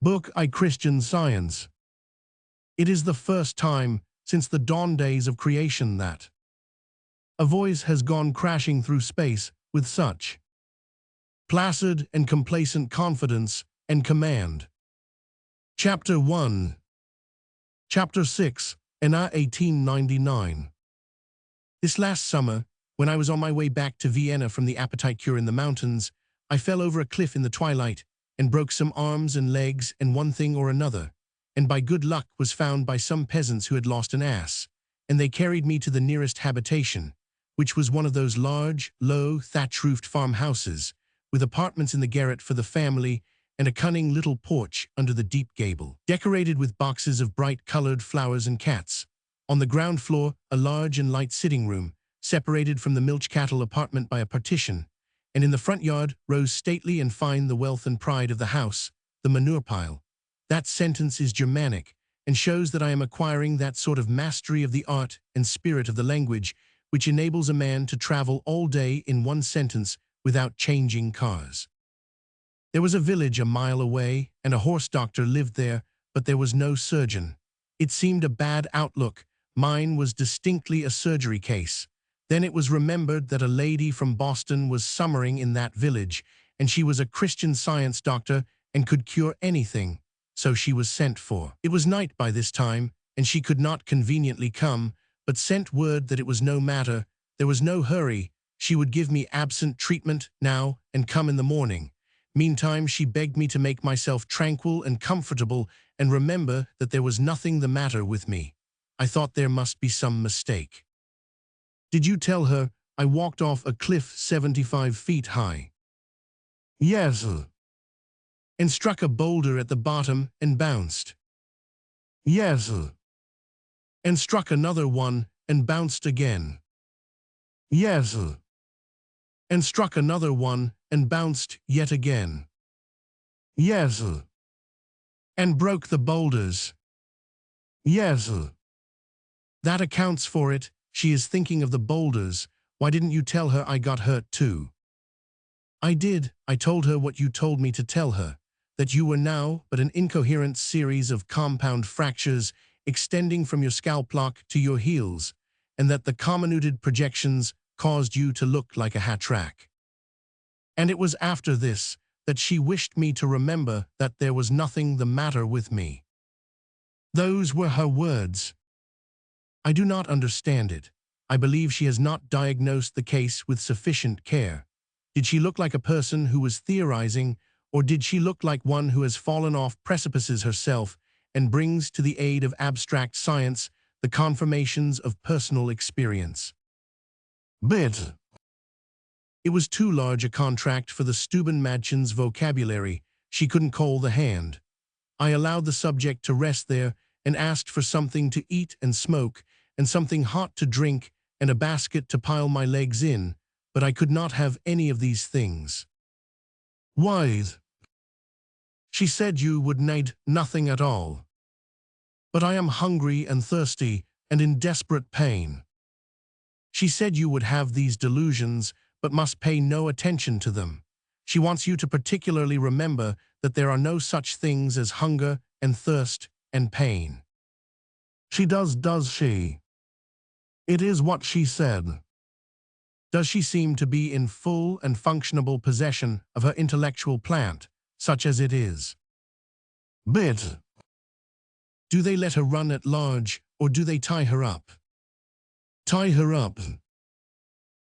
Book I Christian Science. It is the first time since the dawn days of creation that a voice has gone crashing through space with such placid and complacent confidence and command. Chapter 1. Chapter 6, NA 1899. This last summer, when I was on my way back to Vienna from the appetite cure in the mountains, I fell over a cliff in the twilight and broke some arms and legs and one thing or another, and by good luck was found by some peasants who had lost an ass, and they carried me to the nearest habitation, which was one of those large, low, thatch-roofed farmhouses, with apartments in the garret for the family and a cunning little porch under the deep gable, decorated with boxes of bright-colored flowers and cats. On the ground floor, a large and light sitting room, separated from the milch cattle apartment by a partition, and in the front yard rose stately and fine the wealth and pride of the house, the manure pile. That sentence is Germanic, and shows that I am acquiring that sort of mastery of the art and spirit of the language which enables a man to travel all day in one sentence without changing cars. There was a village a mile away, and a horse doctor lived there, but there was no surgeon. It seemed a bad outlook. Mine was distinctly a surgery case. Then it was remembered that a lady from Boston was summering in that village, and she was a Christian Science doctor and could cure anything, so she was sent for. It was night by this time, and she could not conveniently come, but sent word that it was no matter, there was no hurry, she would give me absent treatment now and come in the morning. Meantime she begged me to make myself tranquil and comfortable and remember that there was nothing the matter with me. I thought there must be some mistake. Did you tell her I walked off a cliff 75 feet high? Yes. And struck a boulder at the bottom and bounced. Yes. And struck another one and bounced again. Yes. And struck another one and bounced yet again. Yes. And broke the boulders. Yes. That accounts for it. She is thinking of the boulders. Why didn't you tell her I got hurt too? I did. I told her what you told me to tell her, that you were now but an incoherent series of compound fractures extending from your scalp lock to your heels, and that the comminuted projections caused you to look like a hat-rack. And it was after this that she wished me to remember that there was nothing the matter with me. Those were her words. I do not understand it. I believe she has not diagnosed the case with sufficient care. Did she look like a person who was theorizing, or did she look like one who has fallen off precipices herself and brings to the aid of abstract science the confirmations of personal experience? Bit. It was too large a contract for the Stubenmadchen's vocabulary. She couldn't call the hand. I allowed the subject to rest there and asked for something to eat and smoke, and something hot to drink, and a basket to pile my legs in, but I could not have any of these things. Why? She said you would need nothing at all. But I am hungry and thirsty and in desperate pain. She said you would have these delusions, but must pay no attention to them. She wants you to particularly remember that there are no such things as hunger and thirst and pain. She does she? It is what she said. Does she seem to be in full and functionable possession of her intellectual plant, such as it is? Bit. Do they let her run at large, or do they tie her up? Tie her up.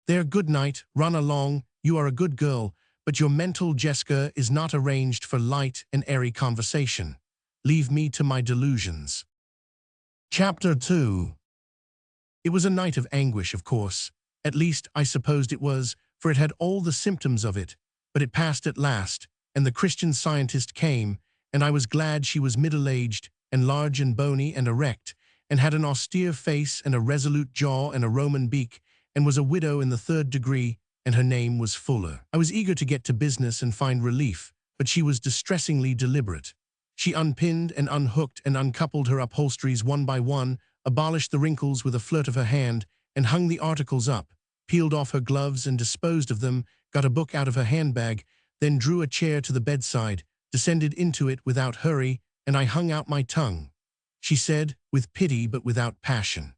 There, good night, run along, you are a good girl, but your mental Jessica is not arranged for light and airy conversation. Leave me to my delusions. Chapter 2. It was a night of anguish, of course. At least, I supposed it was, for it had all the symptoms of it. But it passed at last, and the Christian Scientist came, and I was glad she was middle-aged, and large and bony and erect, and had an austere face and a resolute jaw and a Roman beak, and was a widow in the 3rd degree, and her name was Fuller. I was eager to get to business and find relief, but she was distressingly deliberate. She unpinned and unhooked and uncoupled her upholsteries one by one, abolished the wrinkles with a flirt of her hand, and hung the articles up, peeled off her gloves and disposed of them, got a book out of her handbag, then drew a chair to the bedside, descended into it without hurry, and I hung out my tongue. She said, with pity but without passion.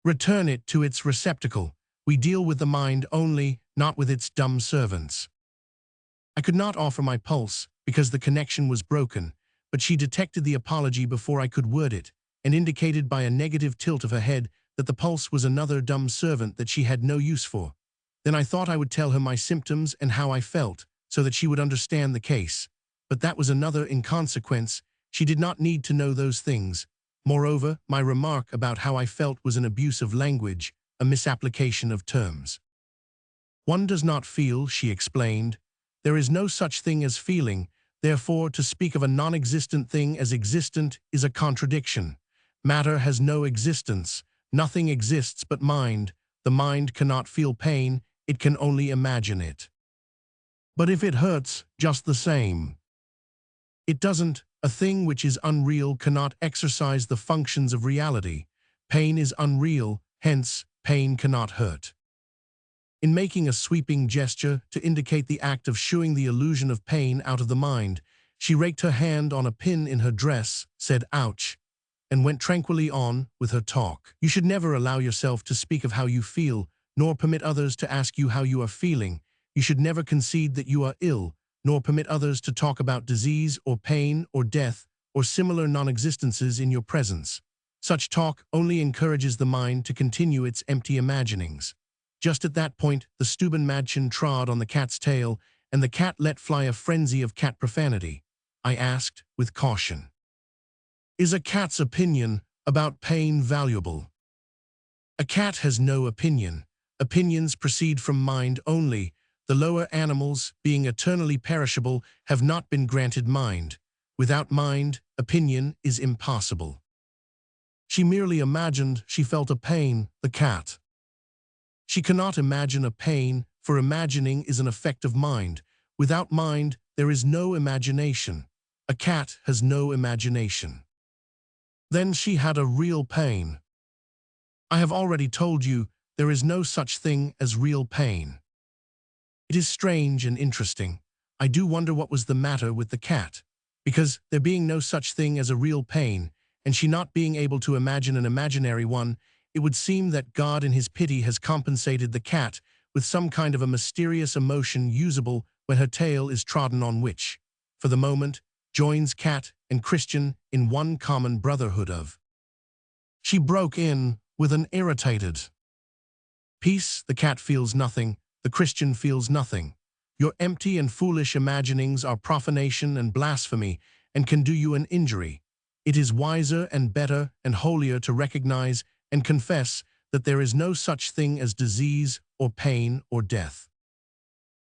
Return it to its receptacle. We deal with the mind only, not with its dumb servants. I could not offer my pulse, because the connection was broken, but she detected the apology before I could word it, and indicated by a negative tilt of her head that the pulse was another dumb servant that she had no use for. Then I thought I would tell her my symptoms and how I felt, so that she would understand the case. But that was another inconsequence. She did not need to know those things. Moreover, my remark about how I felt was an abuse of language, a misapplication of terms. One does not feel, she explained. There is no such thing as feeling. Therefore, to speak of a non-existent thing as existent is a contradiction. Matter has no existence. Nothing exists but mind. The mind cannot feel pain. It can only imagine it. But if it hurts, just the same. It doesn't. A thing which is unreal cannot exercise the functions of reality. Pain is unreal, hence, pain cannot hurt. In making a sweeping gesture to indicate the act of shooing the illusion of pain out of the mind, she raked her hand on a pin in her dress, said ouch, and went tranquilly on with her talk. You should never allow yourself to speak of how you feel, nor permit others to ask you how you are feeling. You should never concede that you are ill, nor permit others to talk about disease or pain or death or similar non-existences in your presence. Such talk only encourages the mind to continue its empty imaginings. Just at that point, the Stubenmadchen trod on the cat's tail, and the cat let fly a frenzy of cat profanity. I asked, with caution, "Is a cat's opinion about pain valuable?" A cat has no opinion. Opinions proceed from mind only. The lower animals, being eternally perishable, have not been granted mind. Without mind, opinion is impossible. She merely imagined she felt a pain, the cat. She cannot imagine a pain, for imagining is an effect of mind. Without mind, there is no imagination. A cat has no imagination. Then she had a real pain. I have already told you, there is no such thing as real pain. It is strange and interesting. I do wonder what was the matter with the cat. Because, there being no such thing as a real pain, and she not being able to imagine an imaginary one, it would seem that God in his pity has compensated the cat with some kind of a mysterious emotion usable when her tail is trodden on, which, for the moment, joins cat and Christian in one common brotherhood of. She broke in with an irritated peace. The cat feels nothing, the Christian feels nothing. Your empty and foolish imaginings are profanation and blasphemy and can do you an injury. It is wiser and better and holier to recognize and confess that there is no such thing as disease or pain or death.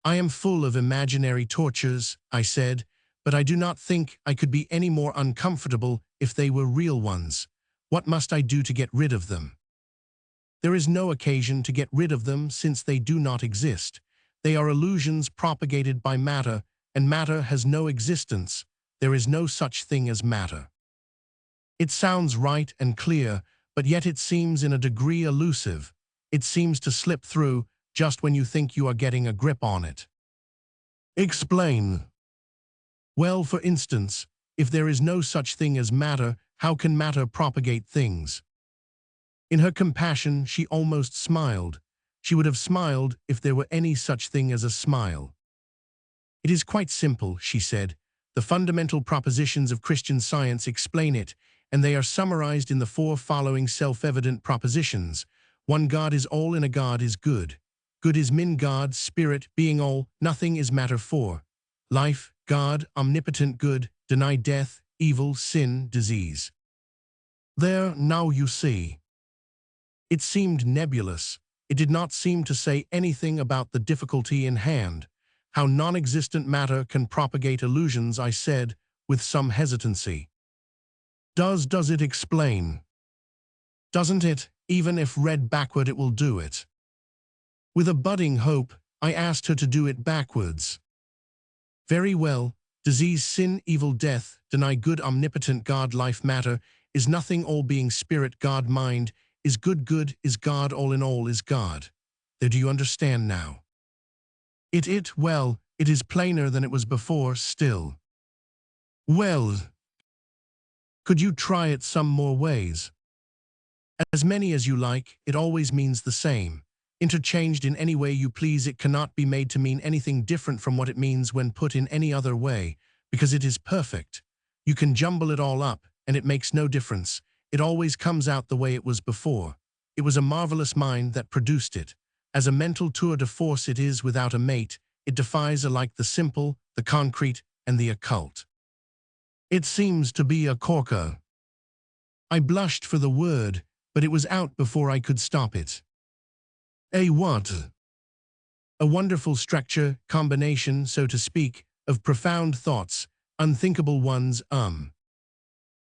I am full of imaginary tortures, I said, but I do not think I could be any more uncomfortable if they were real ones. What must I do to get rid of them? There is no occasion to get rid of them since they do not exist. They are illusions propagated by matter, and matter has no existence. There is no such thing as matter. It sounds right and clear, but yet it seems in a degree elusive. It seems to slip through just when you think you are getting a grip on it. Explain. Well, for instance, if there is no such thing as matter, how can matter propagate things? In her compassion, she almost smiled. She would have smiled if there were any such thing as a smile. It is quite simple, she said. The fundamental propositions of Christian Science explain it, and they are summarized in the four following self-evident propositions. One God is all, and a God is good. Good is min God, spirit, being all, nothing is matter for. Life, God, omnipotent good, deny death, evil, sin, disease. There, now you see. It seemed nebulous. It did not seem to say anything about the difficulty in hand. How non-existent matter can propagate illusions, I said, with some hesitancy. Does it explain? Doesn't it? Even if read backward it will do it. With a budding hope, I asked her to do it backwards. Very well. Disease, sin, evil, death, deny good, omnipotent God, life, matter, is nothing, all being, spirit, God, mind, is good, is God, all in all is God. There, do you understand now? Well, it is plainer than it was before, still. Well, could you try it some more ways? As many as you like, it always means the same. Interchanged in any way you please, it cannot be made to mean anything different from what it means when put in any other way, because it is perfect. You can jumble it all up, and it makes no difference. It always comes out the way it was before. It was a marvelous mind that produced it. As a mental tour de force it is without a mate, it defies alike the simple, the concrete, and the occult. It seems to be a corker. I blushed for the word, but it was out before I could stop it. A what? A wonderful structure, combination, so to speak, of profound thoughts, unthinkable ones.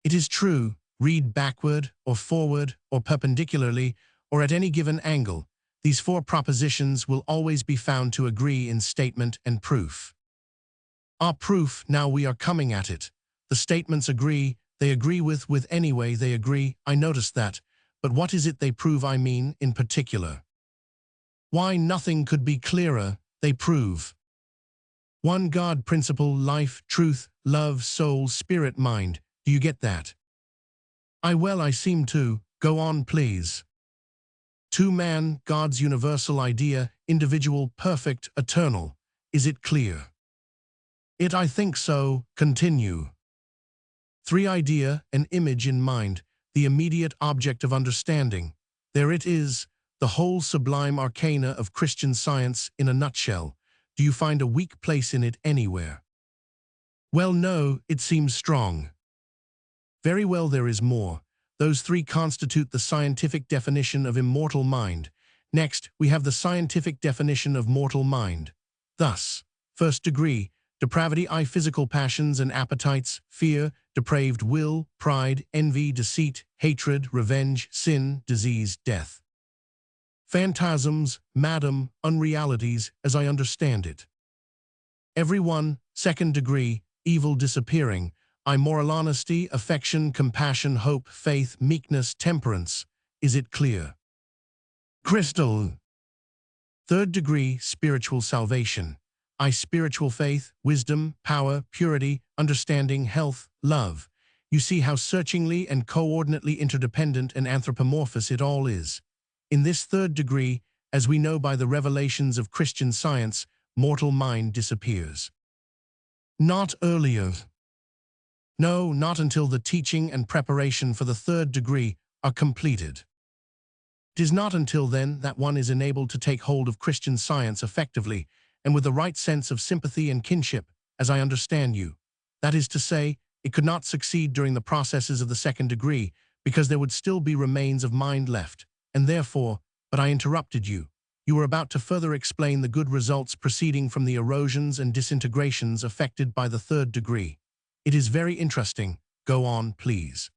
It is true, read backward, or forward, or perpendicularly, or at any given angle, these four propositions will always be found to agree in statement and proof. Our proof, now we are coming at it. The statements agree, they agree with anyway they agree, I noticed that, but what is it they prove, I mean, in particular? Why, nothing could be clearer, they prove. One God principle, life, truth, love, soul, spirit, mind, do you get that? I seem to, go on please. Two man, God's universal idea, individual, perfect, eternal, is it clear? It, I think so, continue. Three idea, an image in mind, the immediate object of understanding. There it is, the whole sublime arcana of Christian science in a nutshell. Do you find a weak place in it anywhere? Well, no, it seems strong. Very well, there is more. Those three constitute the scientific definition of immortal mind. Next, we have the scientific definition of mortal mind. Thus, first degree, depravity, physical passions and appetites, fear, depraved will, pride, envy, deceit, hatred, revenge, sin, disease, death. Phantasms, madam, unrealities, as I understand it. Every one, second degree, evil disappearing, moral honesty, affection, compassion, hope, faith, meekness, temperance. Is it clear? Crystal. Third degree, spiritual salvation. Spiritual faith, wisdom, power, purity, understanding, health, love. You see how searchingly and coordinately interdependent and anthropomorphous it all is. In this third degree, as we know by the revelations of Christian science, mortal mind disappears. Not earlier. No, not until the teaching and preparation for the third degree are completed. It is not until then that one is enabled to take hold of Christian science effectively and with the right sense of sympathy and kinship, as I understand you. That is to say, it could not succeed during the processes of the second degree because there would still be remains of mind left, and therefore, but I interrupted you. You were about to further explain the good results proceeding from the erosions and disintegrations affected by the third degree. It is very interesting. Go on, please.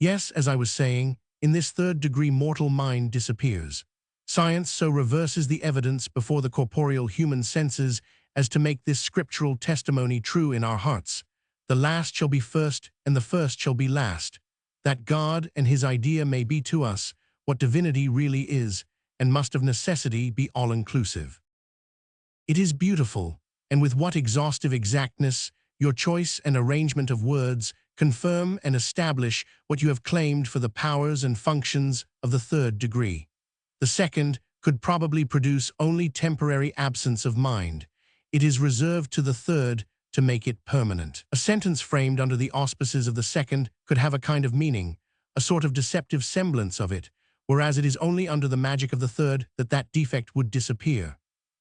Yes, as I was saying, in this third degree mortal mind disappears. Science so reverses the evidence before the corporeal human senses as to make this scriptural testimony true in our hearts. The last shall be first, and the first shall be last. That God and his idea may be to us what divinity really is, and must of necessity be all-inclusive. It is beautiful, and with what exhaustive exactness your choice and arrangement of words confirm and establish what you have claimed for the powers and functions of the third degree. The second could probably produce only temporary absence of mind. It is reserved to the third to make it permanent. A sentence framed under the auspices of the second could have a kind of meaning, a sort of deceptive semblance of it, whereas it is only under the magic of the third that that defect would disappear.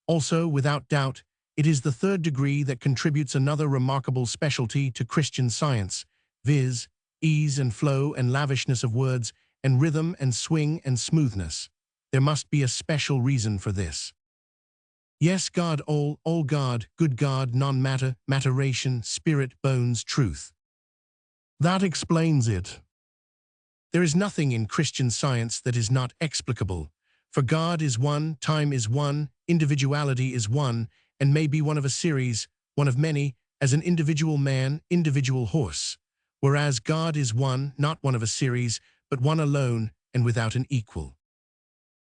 Also, without doubt, it is the third degree that contributes another remarkable specialty to Christian science, viz., ease and flow and lavishness of words, and rhythm and swing and smoothness. There must be a special reason for this. Yes, God, all God, good God, non-matter, materation, spirit, bones, truth. That explains it. There is nothing in Christian science that is not explicable, for God is one, time is one, individuality is one, and may be one of a series, one of many, as an individual man, individual horse, whereas God is one, not one of a series, but one alone and without an equal.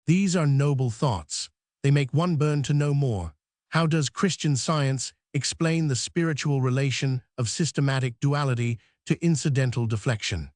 These are noble thoughts. They make one burn to know more. How does Christian science explain the spiritual relation of systematic duality to incidental deflection.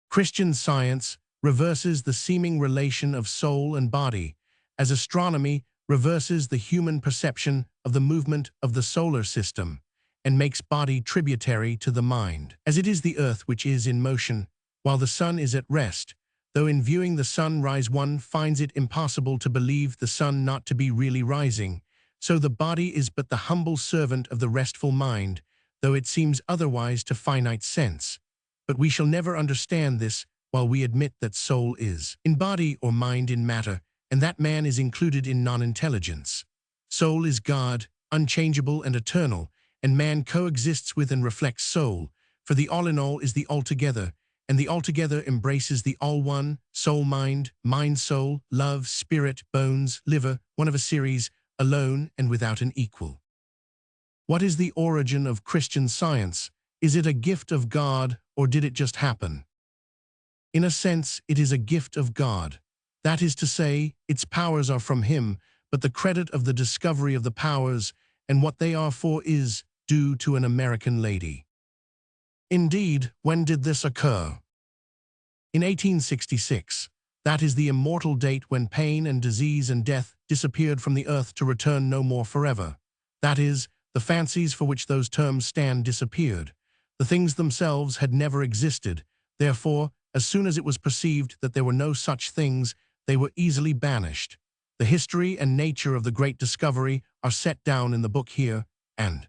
Christian Science reverses the seeming relation of soul and body, as astronomy reverses the human perception of the movement of the solar system, and makes body tributary to the mind. As it is the earth which is in motion, while the sun is at rest, though in viewing the sun rise one finds it impossible to believe the sun not to be really rising, so the body is but the humble servant of the restful mind, though it seems otherwise to finite sense. But we shall never understand this while we admit that soul is in body or mind in matter, and that man is included in non-intelligence. Soul is God, unchangeable and eternal, and man coexists with and reflects soul, for the all-in-all is the altogether, and the altogether embraces the all-one, soul-mind, mind-soul, love, spirit, bones, liver, one of a series, alone and without an equal. What is the origin of Christian Science? Is it a gift of God, or did it just happen? In a sense, it is a gift of God. That is to say, its powers are from Him, but the credit of the discovery of the powers and what they are for is due to an American lady. Indeed, when did this occur? In 1866. That is the immortal date when pain and disease and death disappeared from the earth to return no more forever. That is, the fancies for which those terms stand disappeared. The things themselves had never existed. Therefore, as soon as it was perceived that there were no such things, they were easily banished. The history and nature of the great discovery are set down in the book here, and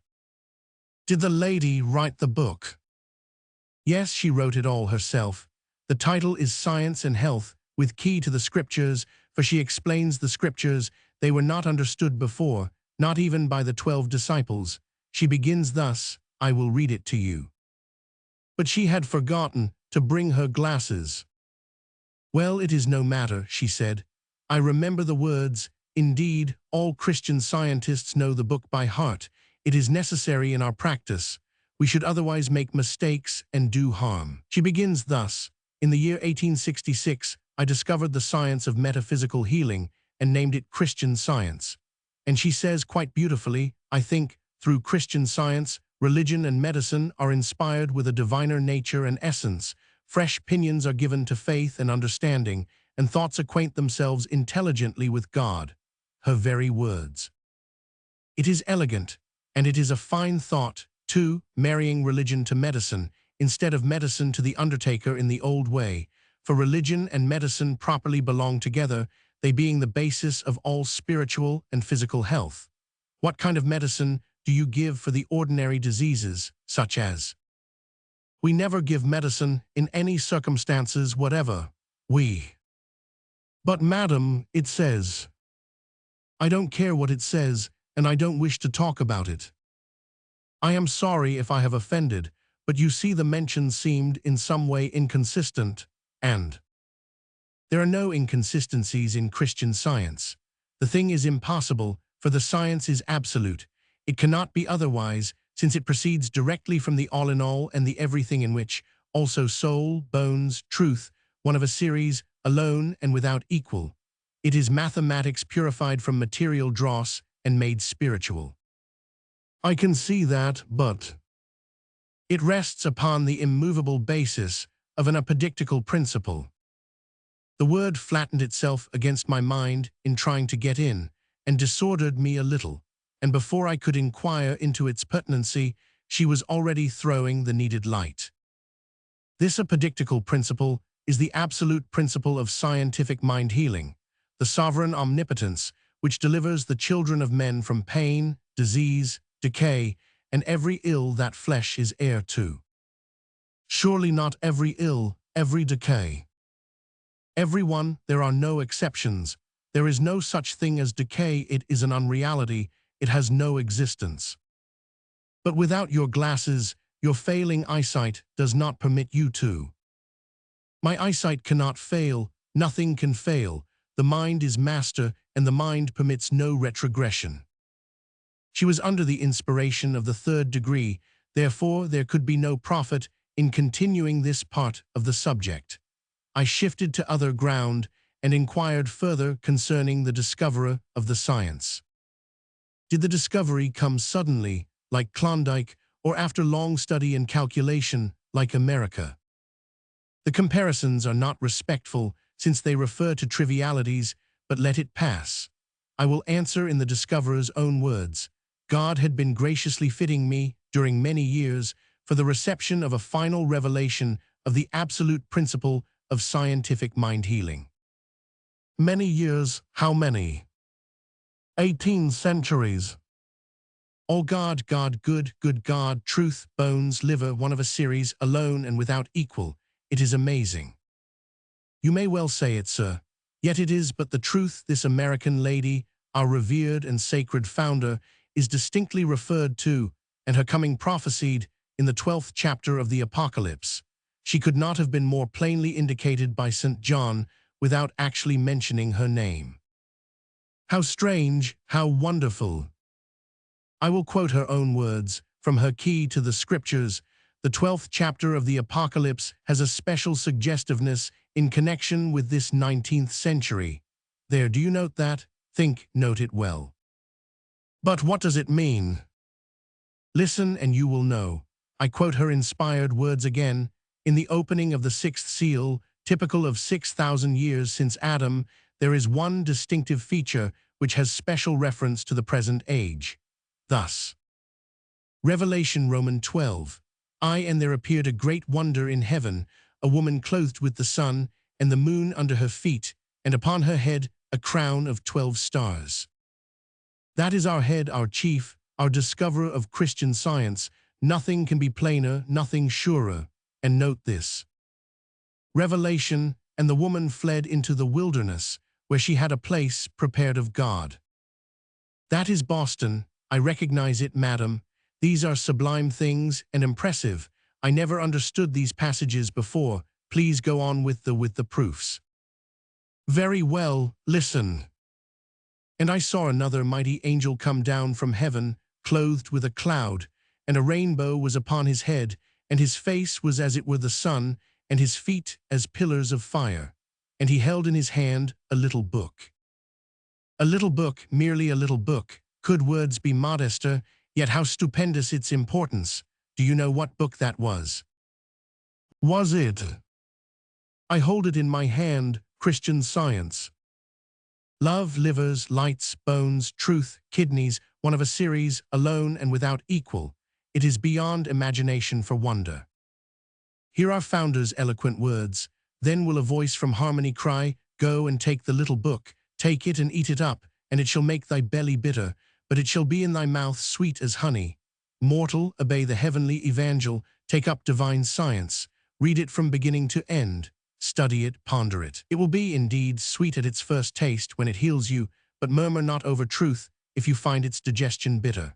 did the lady write the book? Yes, she wrote it all herself. The title is Science and Health, with key to the Scriptures, for she explains the Scriptures. They were not understood before, not even by the 12 disciples. She begins thus, I will read it to you. But she had forgotten to bring her glasses. Well, it is no matter, she said. I remember the words. Indeed, all Christian scientists know the book by heart. It is necessary in our practice. We should otherwise make mistakes and do harm. She begins thus. In the year 1866, I discovered the science of metaphysical healing and named it Christian Science. And she says quite beautifully, I think, through Christian Science, religion and medicine are inspired with a diviner nature and essence. Fresh pinions are given to faith and understanding, and thoughts acquaint themselves intelligently with God. Her very words. It is elegant, and it is a fine thought, too, marrying religion to medicine, instead of medicine to the undertaker in the old way, for religion and medicine properly belong together, they being the basis of all spiritual and physical health. What kind of medicine do you give for the ordinary diseases, such as? We never give medicine in any circumstances whatever. But madam, it says. I don't care what it says, and I don't wish to talk about it. I am sorry if I have offended, but you see the mention seemed in some way inconsistent, and there are no inconsistencies in Christian Science. The thing is impossible, for the science is absolute. It cannot be otherwise, since it proceeds directly from the all-in-all and the everything in which, also soul, bones, truth, one of a series, alone and without equal. It is mathematics purified from material dross and made spiritual. I can see that, but it rests upon the immovable basis of an apodictical principle. The word flattened itself against my mind in trying to get in, and disordered me a little, and before I could inquire into its pertinency, she was already throwing the needed light. This apodictical principle is the absolute principle of scientific mind healing, the sovereign omnipotence which delivers the children of men from pain, disease, decay, and every ill that flesh is heir to. Surely not every ill, every decay. Every one, there are no exceptions. There is no such thing as decay, it is an unreality, it has no existence. But without your glasses, your failing eyesight does not permit you to. My eyesight cannot fail, nothing can fail, the mind is master, and the mind permits no retrogression. She was under the inspiration of the third degree, therefore there could be no profit in continuing this part of the subject. I shifted to other ground and inquired further concerning the discoverer of the science. Did the discovery come suddenly, like Klondike, or after long study and calculation, like America? The comparisons are not respectful, since they refer to trivialities, but let it pass. I will answer in the discoverer's own words. God had been graciously fitting me, during many years, for the reception of a final revelation of the absolute principle of scientific mind healing. Many years, how many? 18 centuries. All God, God, good, good God, truth, bones, liver, one of a series, alone and without equal. It is amazing. You may well say it, sir. Yet it is but the truth. This American lady, our revered and sacred founder, is distinctly referred to, and her coming prophesied, in the 12th chapter of the Apocalypse. She could not have been more plainly indicated by St. John without actually mentioning her name. How strange, how wonderful. I will quote her own words, from her key to the Scriptures. The 12th chapter of the Apocalypse has a special suggestiveness in connection with this 19th century. There, do you note that? Note it well. But what does it mean? Listen and you will know. I quote her inspired words again. In the opening of the sixth seal, typical of 6,000 years since Adam, there is one distinctive feature which has special reference to the present age. Thus, Revelation Roman 12. And there appeared a great wonder in heaven, a woman clothed with the sun, and the moon under her feet, and upon her head a crown of 12 stars. That is our head, our chief, our discoverer of Christian science. Nothing can be plainer, nothing surer. And note this. Revelation, and the woman fled into the wilderness, where she had a place prepared of God. That is Boston. I recognize it, madam. These are sublime things and impressive. I never understood these passages before. Please go on with the proofs. Very well, listen. And I saw another mighty angel come down from heaven, clothed with a cloud, and a rainbow was upon his head, and his face was as it were the sun, and his feet as pillars of fire. And he held in his hand a little book. A little book, merely a little book. Could words be modester? Yet how stupendous its importance. Do you know what book that was? Was it? I hold it in my hand, Christian Science. Love, livers, lights, bones, truth, kidneys, one of a series, alone and without equal. It is beyond imagination for wonder. Hear our founder's eloquent words. Then will a voice from harmony cry, Go and take the little book, take it and eat it up, and it shall make thy belly bitter, but it shall be in thy mouth sweet as honey. Mortal, obey the heavenly evangel, take up divine science, read it from beginning to end, study it, ponder it. It will be indeed sweet at its first taste when it heals you, but murmur not over truth if you find its digestion bitter.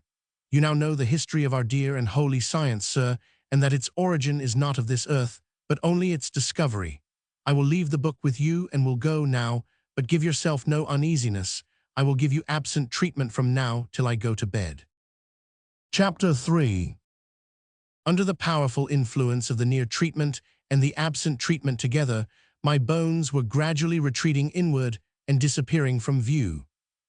You now know the history of our dear and holy science, sir, and that its origin is not of this earth, but only its discovery. I will leave the book with you and will go now, but give yourself no uneasiness. I will give you absent treatment from now till I go to bed. Chapter 3. Under the powerful influence of the near treatment and the absent treatment together, my bones were gradually retreating inward and disappearing from view.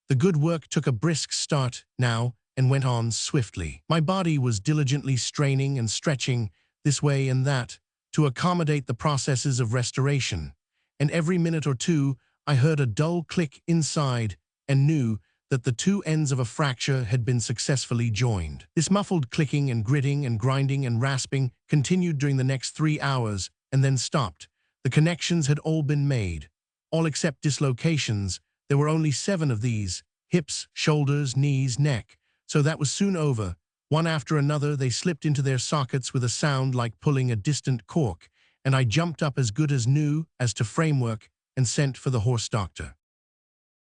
The good work took a brisk start now and went on swiftly. My body was diligently straining and stretching this way and that to accommodate the processes of restoration, and every minute or two I heard a dull click inside and knew that the two ends of a fracture had been successfully joined. This muffled clicking and gritting and grinding and rasping continued during the next 3 hours and then stopped. The connections had all been made. All except dislocations. There were only 7 of these: hips, shoulders, knees, neck. So that was soon over. One after another they slipped into their sockets with a sound like pulling a distant cork, and I jumped up as good as new as to framework and sent for the horse doctor.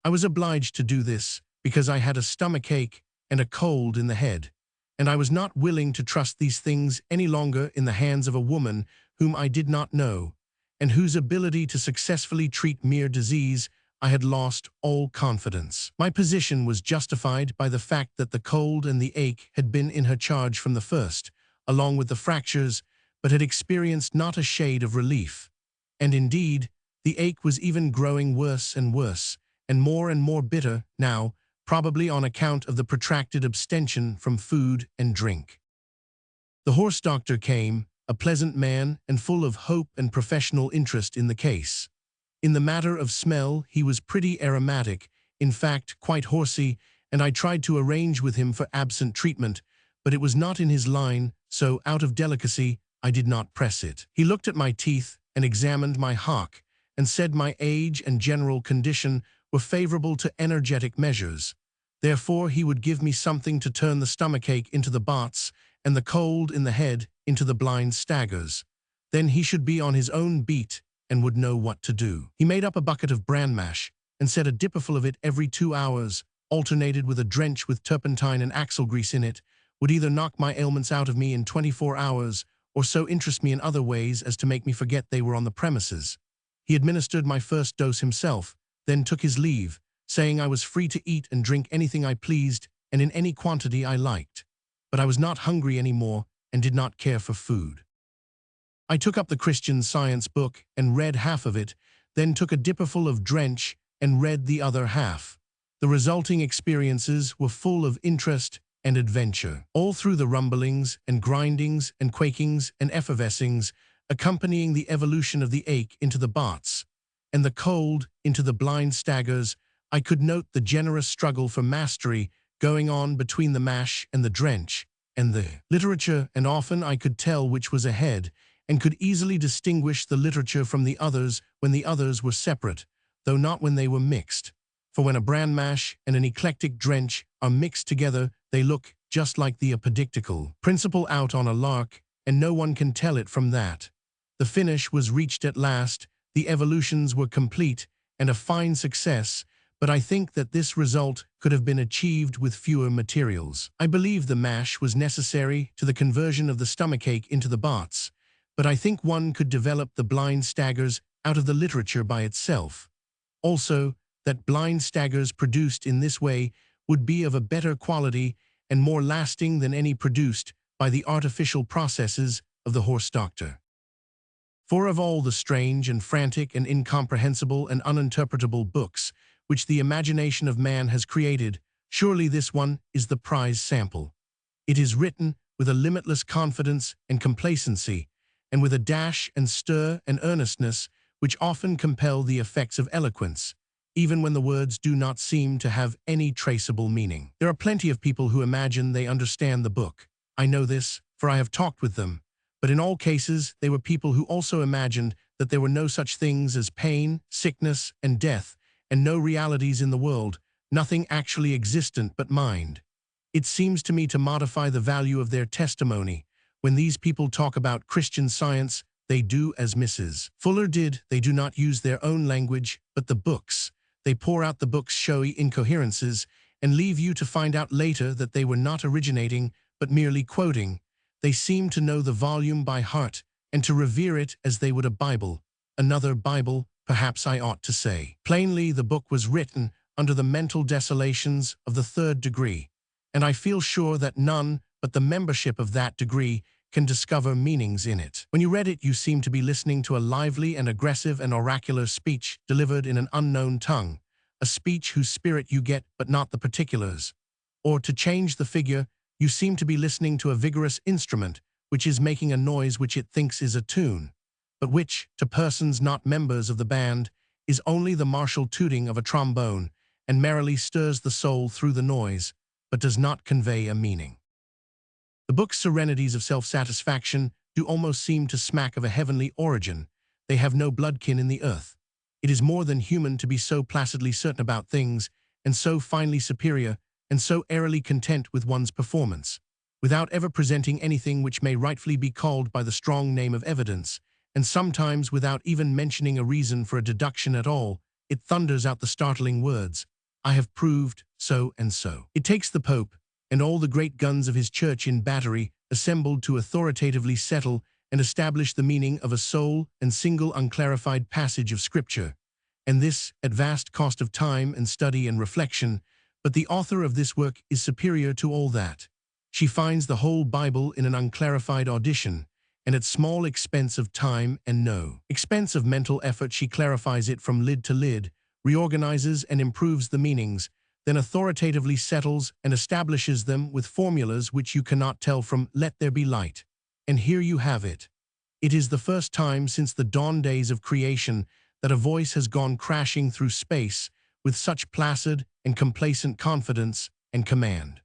I was obliged to do this because I had a stomachache and a cold in the head, and I was not willing to trust these things any longer in the hands of a woman whom I did not know, and whose ability to successfully treat mere disease I had lost all confidence. My position was justified by the fact that the cold and the ache had been in her charge from the first, along with the fractures, but had experienced not a shade of relief. And indeed, the ache was even growing worse and more bitter now, probably on account of the protracted abstention from food and drink. The horse doctor came, a pleasant man and full of hope and professional interest in the case. In the matter of smell, he was pretty aromatic, in fact, quite horsey, and I tried to arrange with him for absent treatment, but it was not in his line, so, out of delicacy, I did not press it. He looked at my teeth and examined my hock, and said my age and general condition were favorable to energetic measures. Therefore, he would give me something to turn the stomachache into the bots, and the cold in the head into the blind staggers. Then he should be on his own beat, and would know what to do. He made up a bucket of bran mash, and said a dipperful of it every 2 hours, alternated with a drench with turpentine and axle grease in it, would either knock my ailments out of me in 24 hours, or so interest me in other ways as to make me forget they were on the premises. He administered my first dose himself, then took his leave, saying I was free to eat and drink anything I pleased and in any quantity I liked. But I was not hungry any more and did not care for food. I took up the Christian Science book and read half of it, then took a dipperful of drench and read the other half. The resulting experiences were full of interest and adventure. All through the rumblings and grindings and quakings and effervescings, accompanying the evolution of the ache into the bots, and the cold into the blind staggers, I could note the generous struggle for mastery going on between the mash and the drench, and the literature, and often I could tell which was ahead, and could easily distinguish the literature from the others when the others were separate, though not when they were mixed. For when a bran mash and an eclectic drench are mixed together, they look just like the apodictical principle out on a lark, and no one can tell it from that. The finish was reached at last, the evolutions were complete, and a fine success, but I think that this result could have been achieved with fewer materials. I believe the mash was necessary to the conversion of the stomachache into the bots, but I think one could develop the blind staggers out of the literature by itself. Also, that blind staggers produced in this way would be of a better quality and more lasting than any produced by the artificial processes of the horse doctor. For of all the strange and frantic and incomprehensible and uninterpretable books which the imagination of man has created, surely this one is the prize sample. It is written with a limitless confidence and complacency, and with a dash and stir and earnestness which often compel the effects of eloquence, even when the words do not seem to have any traceable meaning. There are plenty of people who imagine they understand the book. I know this, for I have talked with them. But in all cases, they were people who also imagined that there were no such things as pain, sickness, and death, and no realities in the world, nothing actually existent but mind. It seems to me to modify the value of their testimony. When these people talk about Christian Science, they do as Mrs. Fuller did. They do not use their own language, but the books. They pour out the book's showy incoherences and leave you to find out later that they were not originating, but merely quoting. They seem to know the volume by heart and to revere it as they would a Bible, another Bible, perhaps I ought to say. Plainly, the book was written under the mental desolations of the third degree, and I feel sure that none but the membership of that degree can discover meanings in it. When you read it, you seem to be listening to a lively and aggressive and oracular speech delivered in an unknown tongue, a speech whose spirit you get but not the particulars. Or, to change the figure, you seem to be listening to a vigorous instrument which is making a noise which it thinks is a tune, but which, to persons not members of the band, is only the martial tooting of a trombone, and merrily stirs the soul through the noise, but does not convey a meaning. The book's serenities of self-satisfaction do almost seem to smack of a heavenly origin. They have no bloodkin in the earth. It is more than human to be so placidly certain about things, and so finely superior, and so airily content with one's performance, without ever presenting anything which may rightfully be called by the strong name of evidence, and sometimes without even mentioning a reason for a deduction at all. It thunders out the startling words, "I have proved so and so." It takes the Pope and all the great guns of his church in battery, assembled to authoritatively settle and establish the meaning of a sole and single unclarified passage of Scripture, and this at vast cost of time and study and reflection. But the author of this work is superior to all that. She finds the whole Bible in an unclarified audition, and at small expense of time and no expense of mental effort she clarifies it from lid to lid, reorganizes and improves the meanings, then authoritatively settles and establishes them with formulas which you cannot tell from "let there be light." And here you have it. It is the first time since the dawn days of creation that a voice has gone crashing through space with such placid and complacent confidence and command.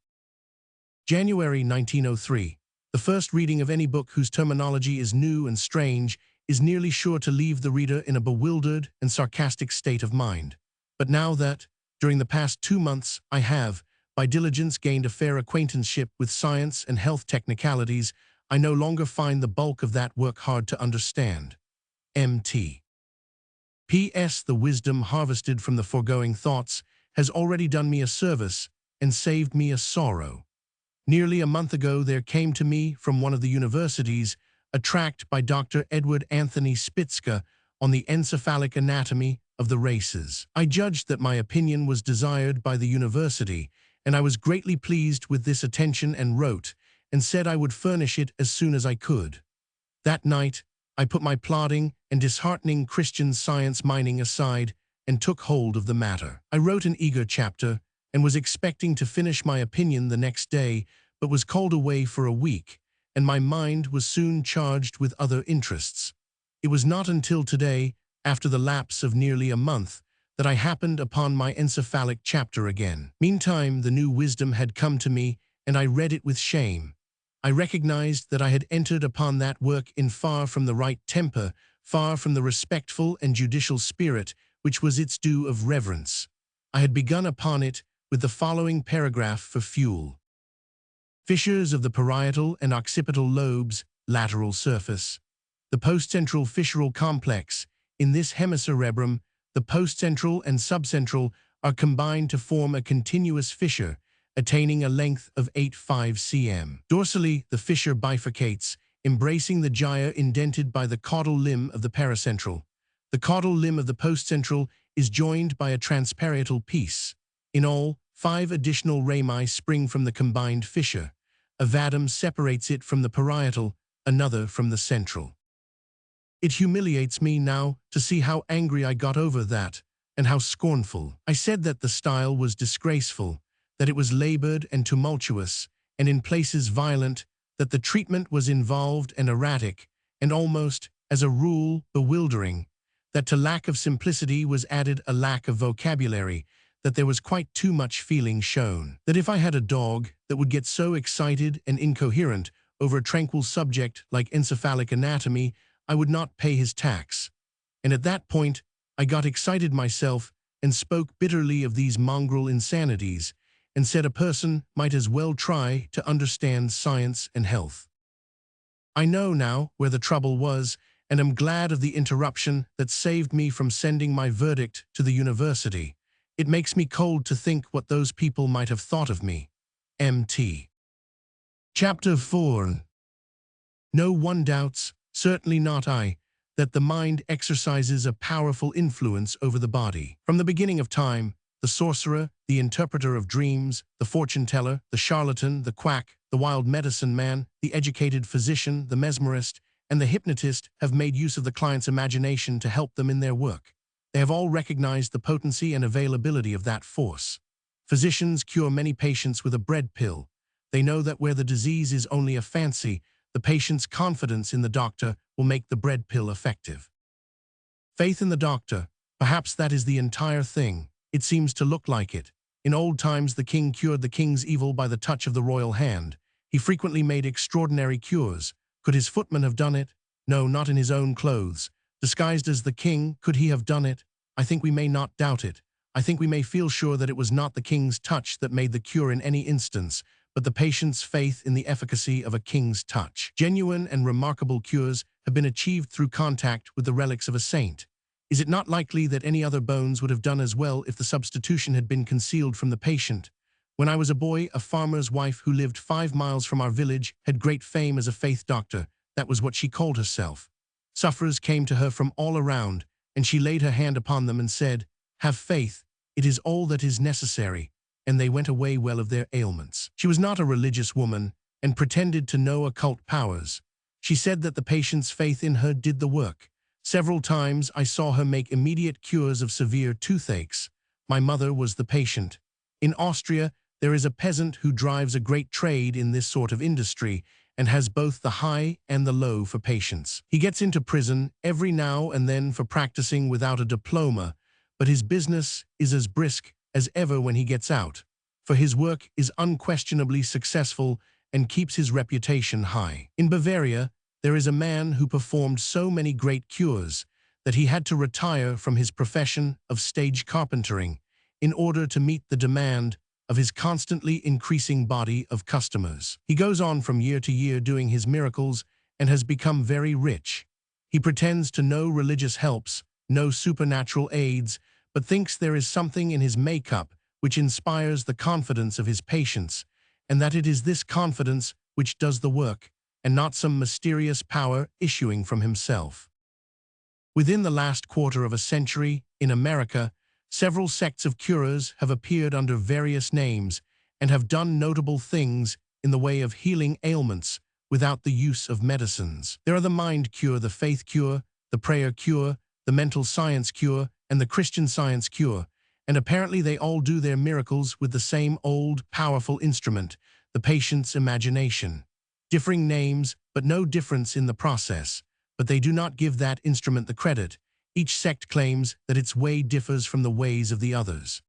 January 1903. The first reading of any book whose terminology is new and strange is nearly sure to leave the reader in a bewildered and sarcastic state of mind. But now that, during the past 2 months, I have, by diligence, gained a fair acquaintanceship with science and health technicalities, I no longer find the bulk of that work hard to understand. M.T. P.S. The wisdom harvested from the foregoing thoughts has already done me a service and saved me a sorrow. Nearly a month ago there came to me from one of the universities a tract by Dr. Edward Anthony Spitzka on the encephalic anatomy of the races. I judged that my opinion was desired by the university, and I was greatly pleased with this attention and wrote, and said I would furnish it as soon as I could. That night, I put my plodding and disheartening Christian Science mining aside and took hold of the matter. I wrote an eager chapter and was expecting to finish my opinion the next day, but was called away for a week, and my mind was soon charged with other interests. It was not until today, after the lapse of nearly a month, that I happened upon my encephalic chapter again. Meantime, the new wisdom had come to me, and I read it with shame. I recognized that I had entered upon that work in far from the right temper, far from the respectful and judicial spirit which was its due of reverence. I had begun upon it with the following paragraph for fuel. Fissures of the parietal and occipital lobes, lateral surface. The postcentral fissural complex. In this hemicerebrum, the postcentral and subcentral are combined to form a continuous fissure, attaining a length of 8.5 cm. Dorsally, the fissure bifurcates, embracing the gyre indented by the caudal limb of the paracentral. The caudal limb of the postcentral is joined by a transparietal piece. In all, 5 additional rami spring from the combined fissure. A vadum separates it from the parietal, another from the central. It humiliates me now to see how angry I got over that, and how scornful. I said that the style was disgraceful, that it was labored and tumultuous, and in places violent, that the treatment was involved and erratic, and almost, as a rule, bewildering, that to lack of simplicity was added a lack of vocabulary, that there was quite too much feeling shown, that if I had a dog that would get so excited and incoherent over a tranquil subject like encephalic anatomy, I would not pay his tax. And at that point, I got excited myself and spoke bitterly of these mongrel insanities, and said a person might as well try to understand science and health. I know now where the trouble was, and am glad of the interruption that saved me from sending my verdict to the university. It makes me cold to think what those people might have thought of me. M.T. Chapter 4. No one doubts, certainly not I, that the mind exercises a powerful influence over the body. From the beginning of time, the sorcerer, the interpreter of dreams, the fortune-teller, the charlatan, the quack, the wild medicine man, the educated physician, the mesmerist, and the hypnotist have made use of the client's imagination to help them in their work. They have all recognized the potency and availability of that force. Physicians cure many patients with a bread pill. They know that where the disease is only a fancy, the patient's confidence in the doctor will make the bread pill effective. Faith in the doctor, perhaps that is the entire thing. It seems to look like it. In old times the king cured the king's evil by the touch of the royal hand. He frequently made extraordinary cures. Could his footman have done it? No, not in his own clothes. Disguised as the king, could he have done it? I think we may not doubt it. I think we may feel sure that it was not the king's touch that made the cure in any instance, but the patient's faith in the efficacy of a king's touch. Genuine and remarkable cures have been achieved through contact with the relics of a saint. Is it not likely that any other bones would have done as well if the substitution had been concealed from the patient? When I was a boy, a farmer's wife who lived 5 miles from our village had great fame as a faith doctor. That was what she called herself. Sufferers came to her from all around, and she laid her hand upon them and said, "Have faith, it is all that is necessary," and they went away well of their ailments. She was not a religious woman, and pretended to no occult powers. She said that the patient's faith in her did the work. Several times I saw her make immediate cures of severe toothaches. My mother was the patient. In Austria, there is a peasant who drives a great trade in this sort of industry and has both the high and the low for patience. He gets into prison every now and then for practicing without a diploma, but his business is as brisk as ever when he gets out, for his work is unquestionably successful and keeps his reputation high. In Bavaria, there is a man who performed so many great cures that he had to retire from his profession of stage carpentering in order to meet the demand of his constantly increasing body of customers. He goes on from year to year doing his miracles and has become very rich. He pretends to no religious helps, no supernatural aids, but thinks there is something in his makeup which inspires the confidence of his patients, and that it is this confidence which does the work, and not some mysterious power issuing from himself. Within the last quarter of a century, in America, several sects of curers have appeared under various names and have done notable things in the way of healing ailments without the use of medicines. There are the mind cure, the faith cure, the prayer cure, the mental science cure, and the Christian Science cure, and apparently they all do their miracles with the same old, powerful instrument, the patient's imagination. Differing names, but no difference in the process, but they do not give that instrument the credit. Each sect claims that its way differs from the ways of the others.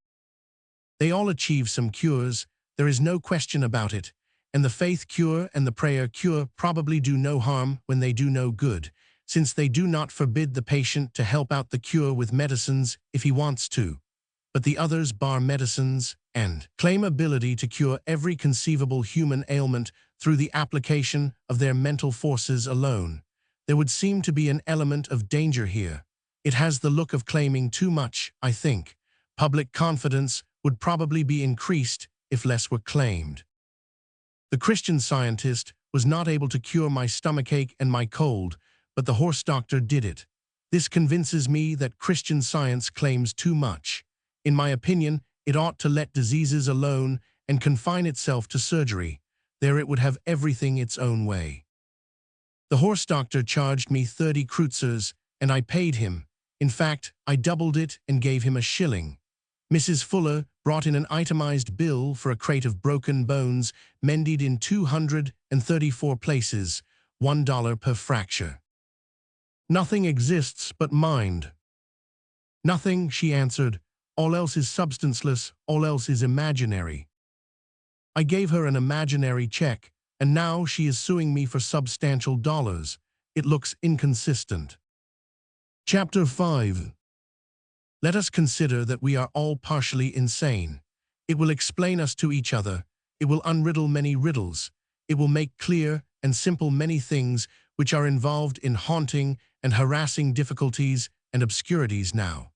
They all achieve some cures, there is no question about it, and the faith cure and the prayer cure probably do no harm when they do no good, since they do not forbid the patient to help out the cure with medicines if he wants to. But the others bar medicines and claim ability to cure every conceivable human ailment through the application of their mental forces alone. There would seem to be an element of danger here. It has the look of claiming too much, I think. Public confidence would probably be increased if less were claimed. The Christian Scientist was not able to cure my stomachache and my cold, but the horse doctor did it. This convinces me that Christian Science claims too much. In my opinion, it ought to let diseases alone and confine itself to surgery. There it would have everything its own way. The horse doctor charged me 30 kreutzers, and I paid him. In fact, I doubled it and gave him a shilling. Mrs. Fuller brought in an itemized bill for a crate of broken bones mended in 234 places, $1 per fracture. Nothing exists but mind. Nothing, she answered. All else is substanceless, all else is imaginary. I gave her an imaginary check, and now she is suing me for substantial dollars. It looks inconsistent. Chapter 5. Let us consider that we are all partially insane. It will explain us to each other. It will unriddle many riddles. It will make clear and simple many things which are involved in haunting and harassing difficulties and obscurities now.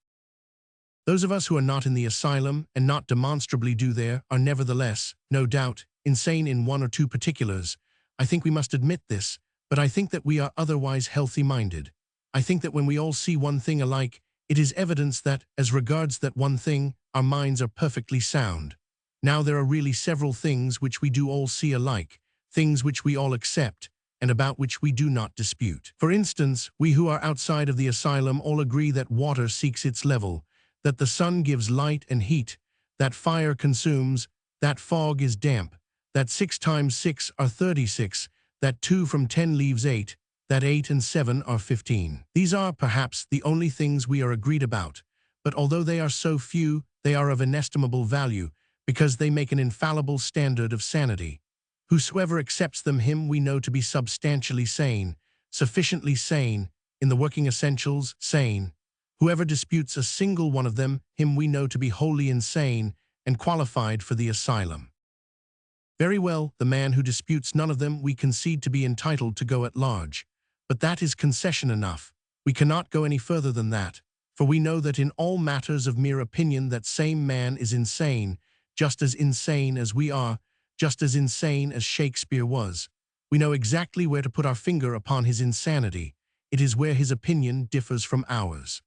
Those of us who are not in the asylum and not demonstrably do there are nevertheless, no doubt, insane in one or two particulars. I think we must admit this, but I think that we are otherwise healthy-minded. I think that when we all see one thing alike, it is evidence that, as regards that one thing, our minds are perfectly sound. Now there are really several things which we do all see alike, things which we all accept, and about which we do not dispute. For instance, we who are outside of the asylum all agree that water seeks its level, that the sun gives light and heat, that fire consumes, that fog is damp, that 6 times 6 are 36, that 2 from 10 leaves 8, that 8 and 7 are 15. These are, perhaps, the only things we are agreed about, but although they are so few, they are of inestimable value, because they make an infallible standard of sanity. Whosoever accepts them, him we know to be substantially sane, sufficiently sane, in the working essentials, sane. Whoever disputes a single one of them, him we know to be wholly insane and qualified for the asylum. Very well, the man who disputes none of them we concede to be entitled to go at large. But that is concession enough. We cannot go any further than that, for we know that in all matters of mere opinion that same man is insane as we are, just as insane as Shakespeare was. We know exactly where to put our finger upon his insanity. It is where his opinion differs from ours.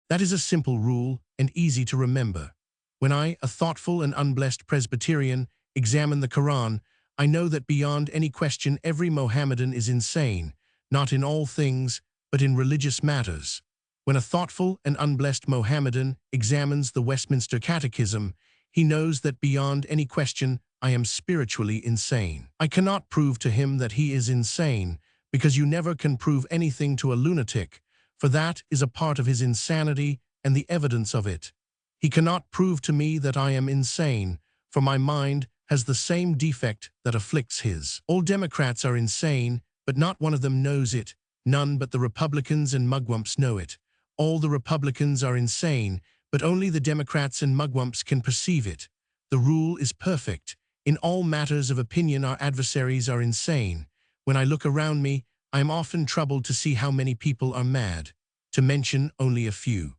That is a simple rule and easy to remember. When I, a thoughtful and unblessed Presbyterian, examine the Quran, I know that beyond any question every Mohammedan is insane, not in all things, but in religious matters. When a thoughtful and unblessed Mohammedan examines the Westminster Catechism, he knows that beyond any question, I am spiritually insane. I cannot prove to him that he is insane, because you never can prove anything to a lunatic, for that is a part of his insanity and the evidence of it. He cannot prove to me that I am insane, for my mind has the same defect that afflicts his. All Democrats are insane, but not one of them knows it. None but the Republicans and mugwumps know it. All the Republicans are insane, but only the Democrats and mugwumps can perceive it. The rule is perfect. In all matters of opinion, our adversaries are insane. When I look around me, I am often troubled to see how many people are mad, to mention only a few.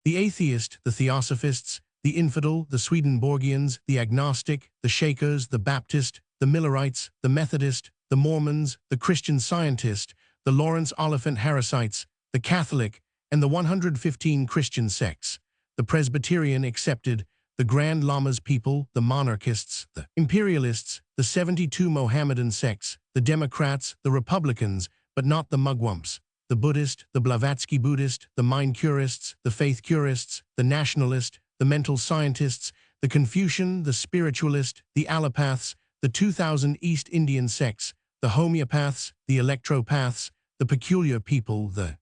The atheist, the theosophists, the infidel, the Swedenborgians, the agnostic, the Shakers, the Baptist, the Millerites, the Methodist, the Mormons, the Christian Scientist, the Lawrence Oliphant Harrisites, the Catholic, and the 115 Christian sects, the Presbyterian excepted, the Grand Lama's people, the monarchists, the imperialists, the 72 Mohammedan sects, the Democrats, the Republicans, but not the mugwumps, the Buddhist, the Blavatsky Buddhist, the mind curists, the faith curists, the nationalist, the mental scientists, the Confucian, the spiritualist, the allopaths, the 2000 East Indian sects, the homeopaths, the electropaths, the peculiar people, the...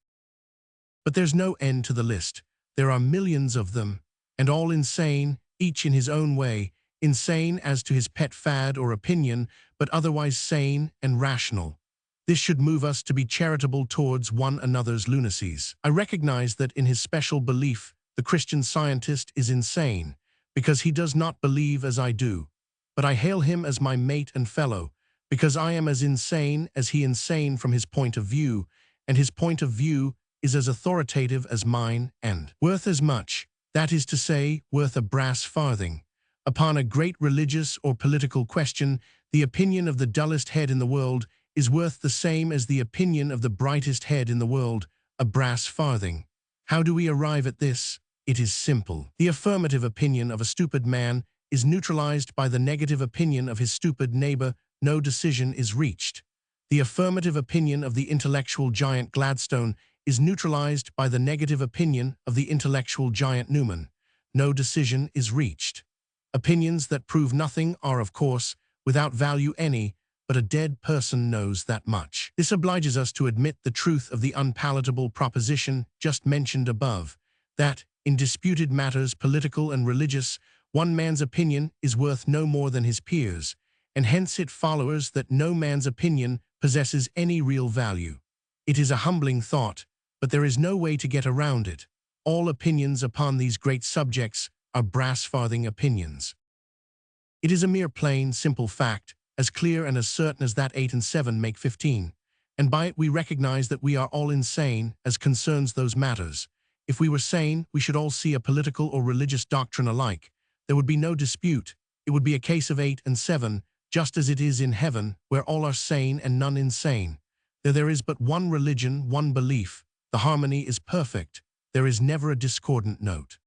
But there's no end to the list. There are millions of them, and all insane, each in his own way, insane as to his pet fad or opinion, but otherwise sane and rational. This should move us to be charitable towards one another's lunacies. I recognize that in his special belief, the Christian Scientist is insane, because he does not believe as I do. But I hail him as my mate and fellow, because I am as insane as he insane from his point of view, and his point of view is as authoritative as mine and worth as much, that is to say, worth a brass farthing. Upon a great religious or political question, the opinion of the dullest head in the world is worth the same as the opinion of the brightest head in the world, a brass farthing. How do we arrive at this? It is simple. The affirmative opinion of a stupid man is neutralized by the negative opinion of his stupid neighbor. No decision is reached. The affirmative opinion of the intellectual giant Gladstone is neutralized by the negative opinion of the intellectual giant Newman. No decision is reached. Opinions that prove nothing are, of course, without value any, but a dead person knows that much. This obliges us to admit the truth of the unpalatable proposition just mentioned above, that, in disputed matters political and religious, one man's opinion is worth no more than his peers', and hence it follows that no man's opinion possesses any real value. It is a humbling thought, but there is no way to get around it. All opinions upon these great subjects are brass-farthing opinions. It is a mere plain, simple fact, as clear and as certain as that 8 and 7 make 15, and by it we recognize that we are all insane as concerns those matters. If we were sane, we should all see a political or religious doctrine alike. There would be no dispute. It would be a case of 8 and 7, just as it is in heaven, where all are sane and none insane. There is but one religion, one belief. The harmony is perfect. There is never a discordant note.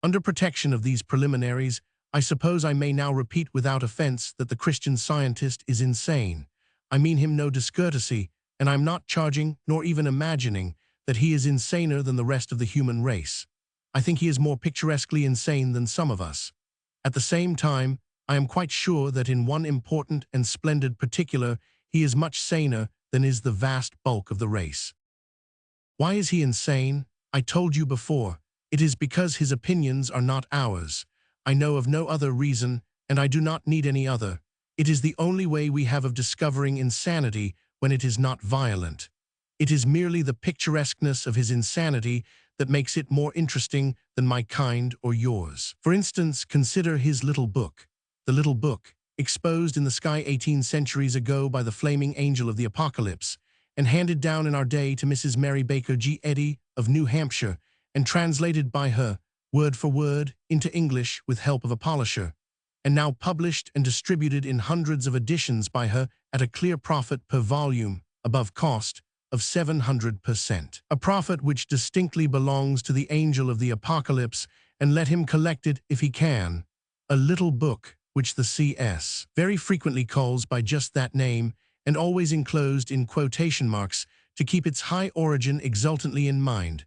Under protection of these preliminaries, I suppose I may now repeat without offense that the Christian Scientist is insane. I mean him no discourtesy, and I'm not charging, nor even imagining, that he is insaner than the rest of the human race. I think he is more picturesquely insane than some of us. At the same time, I am quite sure that in one important and splendid particular, he is much saner than is the vast bulk of the race. Why is he insane? I told you before. It is because his opinions are not ours. I know of no other reason, and I do not need any other. It is the only way we have of discovering insanity when it is not violent. It is merely the picturesqueness of his insanity that makes it more interesting than my kind or yours. For instance, consider his little book. The little book, exposed in the sky 18 centuries ago by the flaming angel of the apocalypse, and handed down in our day to Mrs. Mary Baker G. Eddy of New Hampshire, and translated by her, word for word, into English with help of a polisher, and now published and distributed in hundreds of editions by her at a clear profit per volume, above cost, of 700%. A profit which distinctly belongs to the angel of the apocalypse, and let him collect it if he can. A little book, which the C.S. very frequently calls by just that name, and always enclosed in quotation marks to keep its high origin exultantly in mind.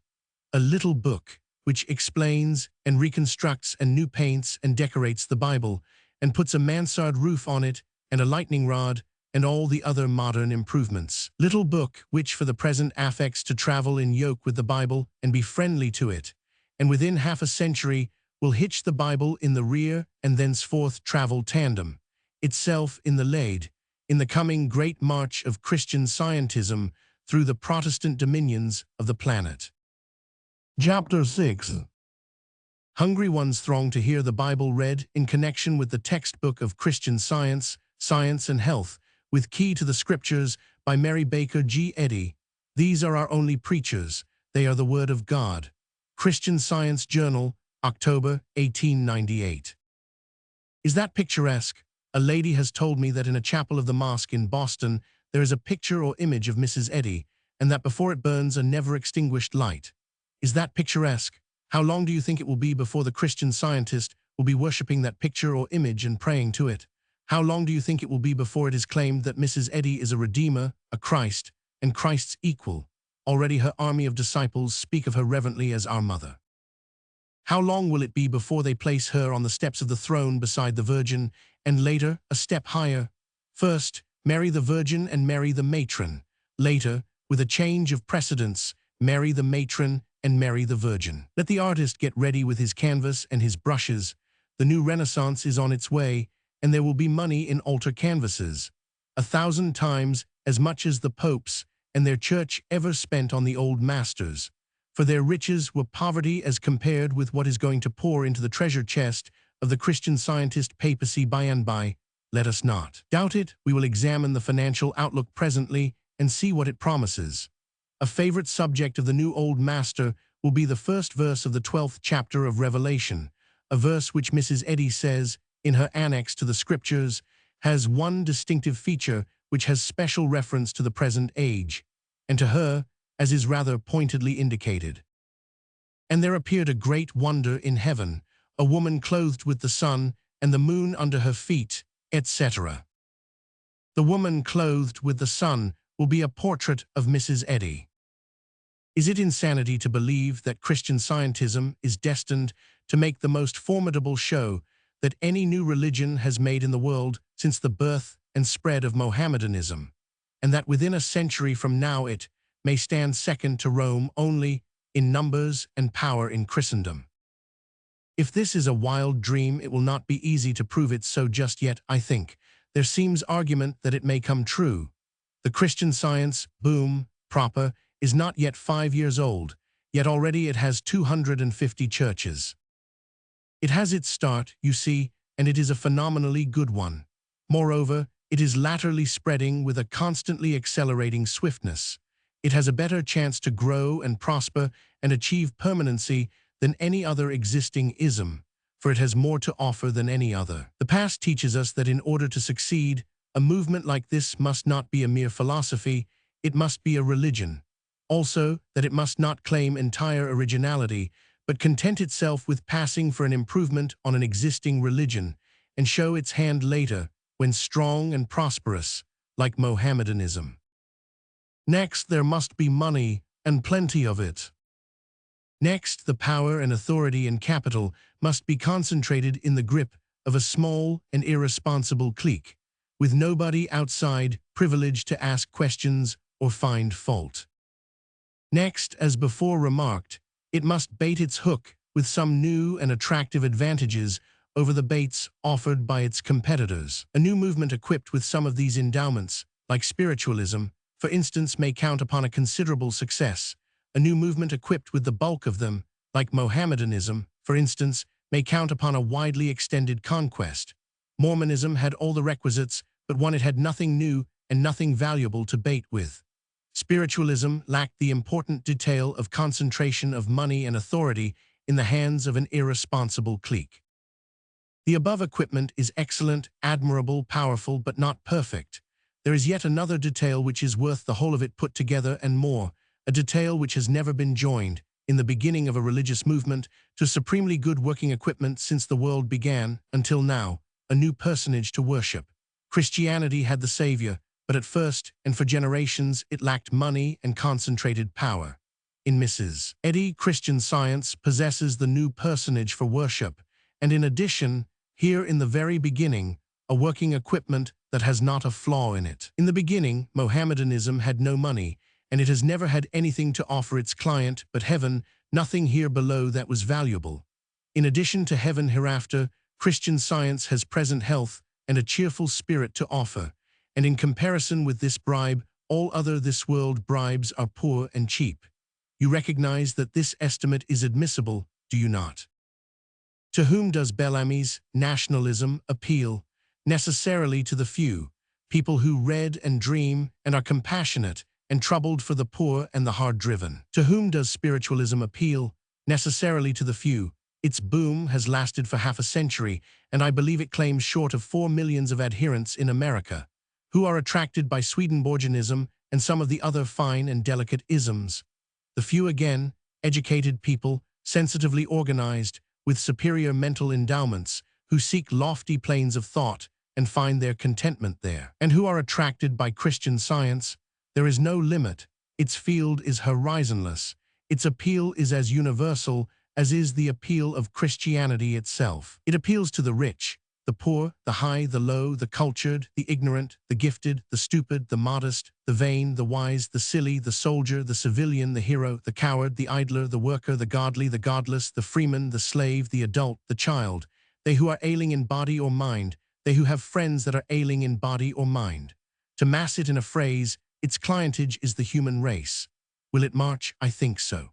A little book, which explains and reconstructs and new paints and decorates the Bible, and puts a mansard roof on it and a lightning rod and all the other modern improvements. Little book which for the present affects to travel in yoke with the Bible and be friendly to it, and within half a century will hitch the Bible in the rear and thenceforth travel tandem, itself in the lead, in the coming great march of Christian scientism through the Protestant dominions of the planet. Chapter 6. Hungry ones throng to hear the Bible read in connection with the textbook of Christian Science, Science and Health, with Key to the Scriptures by Mary Baker G. Eddy. These are our only preachers. They are the Word of God. Christian Science Journal, October 1898. Is that picturesque? A lady has told me that in a chapel of the mosque in Boston there is a picture or image of Mrs. Eddy, and that before it burns a never-extinguished light. Is that picturesque? How long do you think it will be before the Christian Scientist will be worshipping that picture or image and praying to it? How long do you think it will be before it is claimed that Mrs. Eddy is a Redeemer, a Christ, and Christ's equal? Already her army of disciples speak of her reverently as our mother. How long will it be before they place her on the steps of the throne beside the Virgin, and later, a step higher? First, Mary the Virgin and Mary the Matron. Later, with a change of precedence, Mary the Matron and Mary the Virgin. Let the artist get ready with his canvas and his brushes. The new Renaissance is on its way, and there will be money in altar canvases, 1,000 times as much as the popes and their church ever spent on the old masters. For their riches were poverty as compared with what is going to pour into the treasure chest of the Christian Scientist papacy by and by. Let us not doubt it. We will examine the financial outlook presently and see what it promises. A favorite subject of the new old master will be the first verse of the 12th chapter of Revelation, a verse which Mrs. Eddy says, in her annex to the Scriptures, has one distinctive feature which has special reference to the present age, and to her, as is rather pointedly indicated. And there appeared a great wonder in heaven, a woman clothed with the sun, and the moon under her feet, etc. The woman clothed with the sun will be a portrait of Mrs. Eddy. Is it insanity to believe that Christian Scientism is destined to make the most formidable show that any new religion has made in the world since the birth and spread of Mohammedanism, and that within a century from now it may stand second to Rome only in numbers and power in Christendom? If this is a wild dream, it will not be easy to prove it so just yet, I think. There seems argument that it may come true. The Christian Science boom proper is not yet 5 years old, yet already it has 250 churches. It has its start, you see, and it is a phenomenally good one. Moreover, it is latterly spreading with a constantly accelerating swiftness. It has a better chance to grow and prosper and achieve permanency than any other existing ism, for it has more to offer than any other. The past teaches us that in order to succeed, a movement like this must not be a mere philosophy, it must be a religion. Also, that it must not claim entire originality, but content itself with passing for an improvement on an existing religion, and show its hand later, when strong and prosperous, like Mohammedanism. Next, there must be money, and plenty of it. Next, the power and authority and capital must be concentrated in the grip of a small and irresponsible clique, with nobody outside privileged to ask questions or find fault. Next, as before remarked, it must bait its hook with some new and attractive advantages over the baits offered by its competitors. A new movement equipped with some of these endowments, like spiritualism, for instance, may count upon a considerable success. A new movement equipped with the bulk of them, like Mohammedanism, for instance, may count upon a widely extended conquest. Mormonism had all the requisites, but one it had nothing new and nothing valuable to bait with. Spiritualism lacked the important detail of concentration of money and authority in the hands of an irresponsible clique. The above equipment is excellent, admirable, powerful, but not perfect. There is yet another detail which is worth the whole of it put together and more, a detail which has never been joined, in the beginning of a religious movement, to supremely good working equipment since the world began, until now, a new personage to worship. Christianity had the Savior, but at first, and for generations, it lacked money and concentrated power. in Mrs. Eddy, Christian Science possesses the new personage for worship, and in addition, here in the very beginning, a working equipment that has not a flaw in it. In the beginning, Mohammedanism had no money, and it has never had anything to offer its client but heaven, nothing here below that was valuable. In addition to heaven hereafter, Christian Science has present health and a cheerful spirit to offer, and in comparison with this bribe, all other this world bribes are poor and cheap. You recognize that this estimate is admissible, do you not? To whom does Bellamy's nationalism appeal? Necessarily to the few, people who read and dream and are compassionate and troubled for the poor and the hard-driven. To whom does spiritualism appeal? Necessarily to the few. Its boom has lasted for half a century, and I believe it claims short of 4 million of adherents in America, who are attracted by Swedenborgianism and some of the other fine and delicate isms. The few again, educated people, sensitively organized, with superior mental endowments, who seek lofty planes of thought and find their contentment there, and who are attracted by Christian Science. There is no limit. Its field is horizonless. Its appeal is as universal as is the appeal of Christianity itself. It appeals to the rich, the poor, the high, the low, the cultured, the ignorant, the gifted, the stupid, the modest, the vain, the wise, the silly, the soldier, the civilian, the hero, the coward, the idler, the worker, the godly, the godless, the freeman, the slave, the adult, the child, they who are ailing in body or mind, they who have friends that are ailing in body or mind. To mass it in a phrase, its clientage is the human race. Will it march? I think so.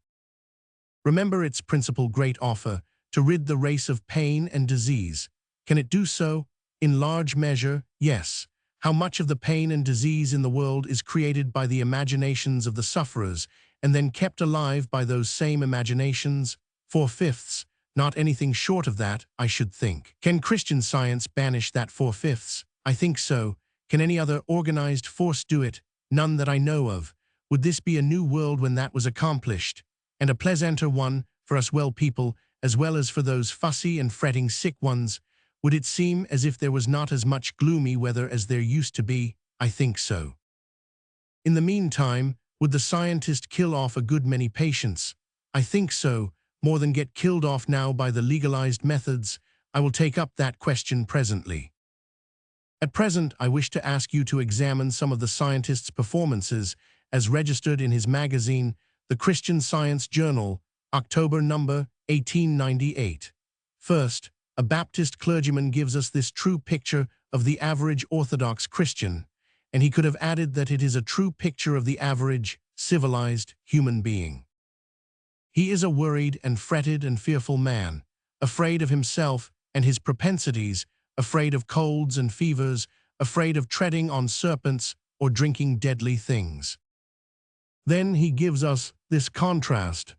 Remember its principal great offer, to rid the race of pain and disease. Can it do so? In large measure, yes. How much of the pain and disease in the world is created by the imaginations of the sufferers and then kept alive by those same imaginations? 4/5, not anything short of that, I should think. Can Christian Science banish that 4/5? I think so. Can any other organized force do it? None that I know of. Would this be a new world when that was accomplished? And a pleasanter one for us well people, as well as for those fussy and fretting sick ones? Would it seem as if there was not as much gloomy weather as there used to be? I think so. In the meantime, would the scientist kill off a good many patients? I think so, more than get killed off now by the legalized methods. I will take up that question presently. At present, I wish to ask you to examine some of the scientist's performances as registered in his magazine, The Christian Science Journal, October number 1898. First, a Baptist clergyman gives us this true picture of the average Orthodox Christian, and he could have added that it is a true picture of the average, civilized human being. He is a worried and fretted and fearful man, afraid of himself and his propensities, afraid of colds and fevers, afraid of treading on serpents or drinking deadly things. Then he gives us this contrast.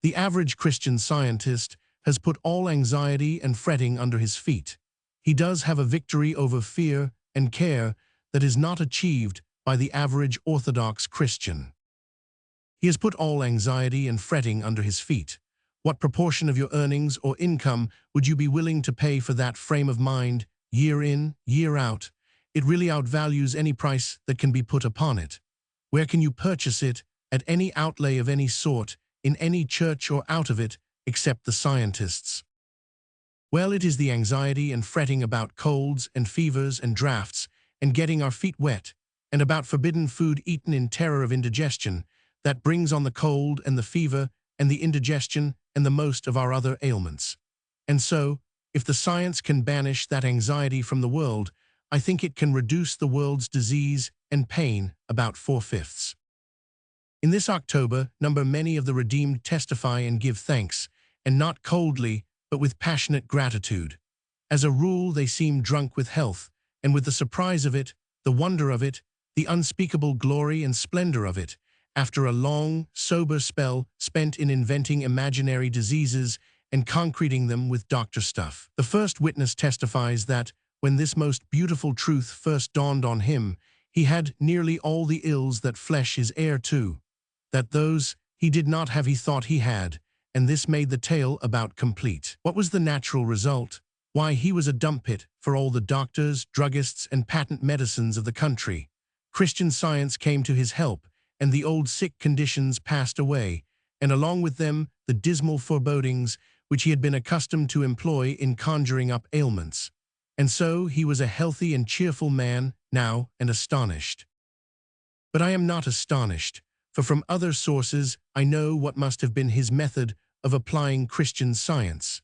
The average Christian Scientist has put all anxiety and fretting under his feet. He does have a victory over fear and care that is not achieved by the average Orthodox Christian. He has put all anxiety and fretting under his feet. What proportion of your earnings or income would you be willing to pay for that frame of mind, year in, year out? It really outvalues any price that can be put upon it. Where can you purchase it, at any outlay of any sort, in any church or out of it, except the scientists? Well, it is the anxiety and fretting about colds and fevers and draughts and getting our feet wet, and about forbidden food eaten in terror of indigestion, that brings on the cold and the fever and the indigestion and the most of our other ailments. And so, if the science can banish that anxiety from the world, I think it can reduce the world's disease and pain about 4/5. In this October number, many of the redeemed testify and give thanks, and not coldly, but with passionate gratitude. As a rule, they seem drunk with health, and with the surprise of it, the wonder of it, the unspeakable glory and splendor of it, after a long, sober spell spent in inventing imaginary diseases and concreting them with doctor stuff. The first witness testifies that, when this most beautiful truth first dawned on him, he had nearly all the ills that flesh is heir to, that those he did not have he thought he had, and this made the tale about complete. What was the natural result? Why, he was a dump pit for all the doctors, druggists, and patent medicines of the country. Christian Science came to his help, and the old sick conditions passed away, and along with them the dismal forebodings which he had been accustomed to employ in conjuring up ailments. And so he was a healthy and cheerful man now, and astonished. But I am not astonished, for from other sources I know what must have been his method of applying Christian Science.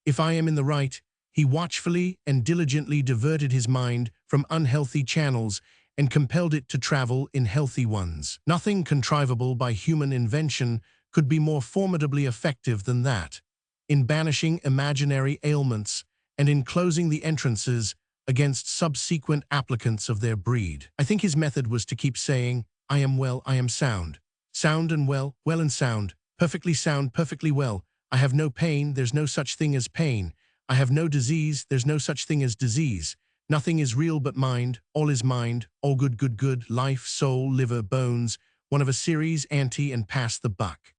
If I am in the right, he watchfully and diligently diverted his mind from unhealthy channels and compelled it to travel in healthy ones. Nothing contrivable by human invention could be more formidably effective than that, in banishing imaginary ailments and in closing the entrances against subsequent applicants of their breed. I think his method was to keep saying, "I am well, I am sound. Sound and well, well and sound, perfectly well. I have no pain, there's no such thing as pain. I have no disease, there's no such thing as disease. Nothing is real but mind, all is mind, all good, good, good, life, soul, liver, bones, one of a series, ante, and pass the buck."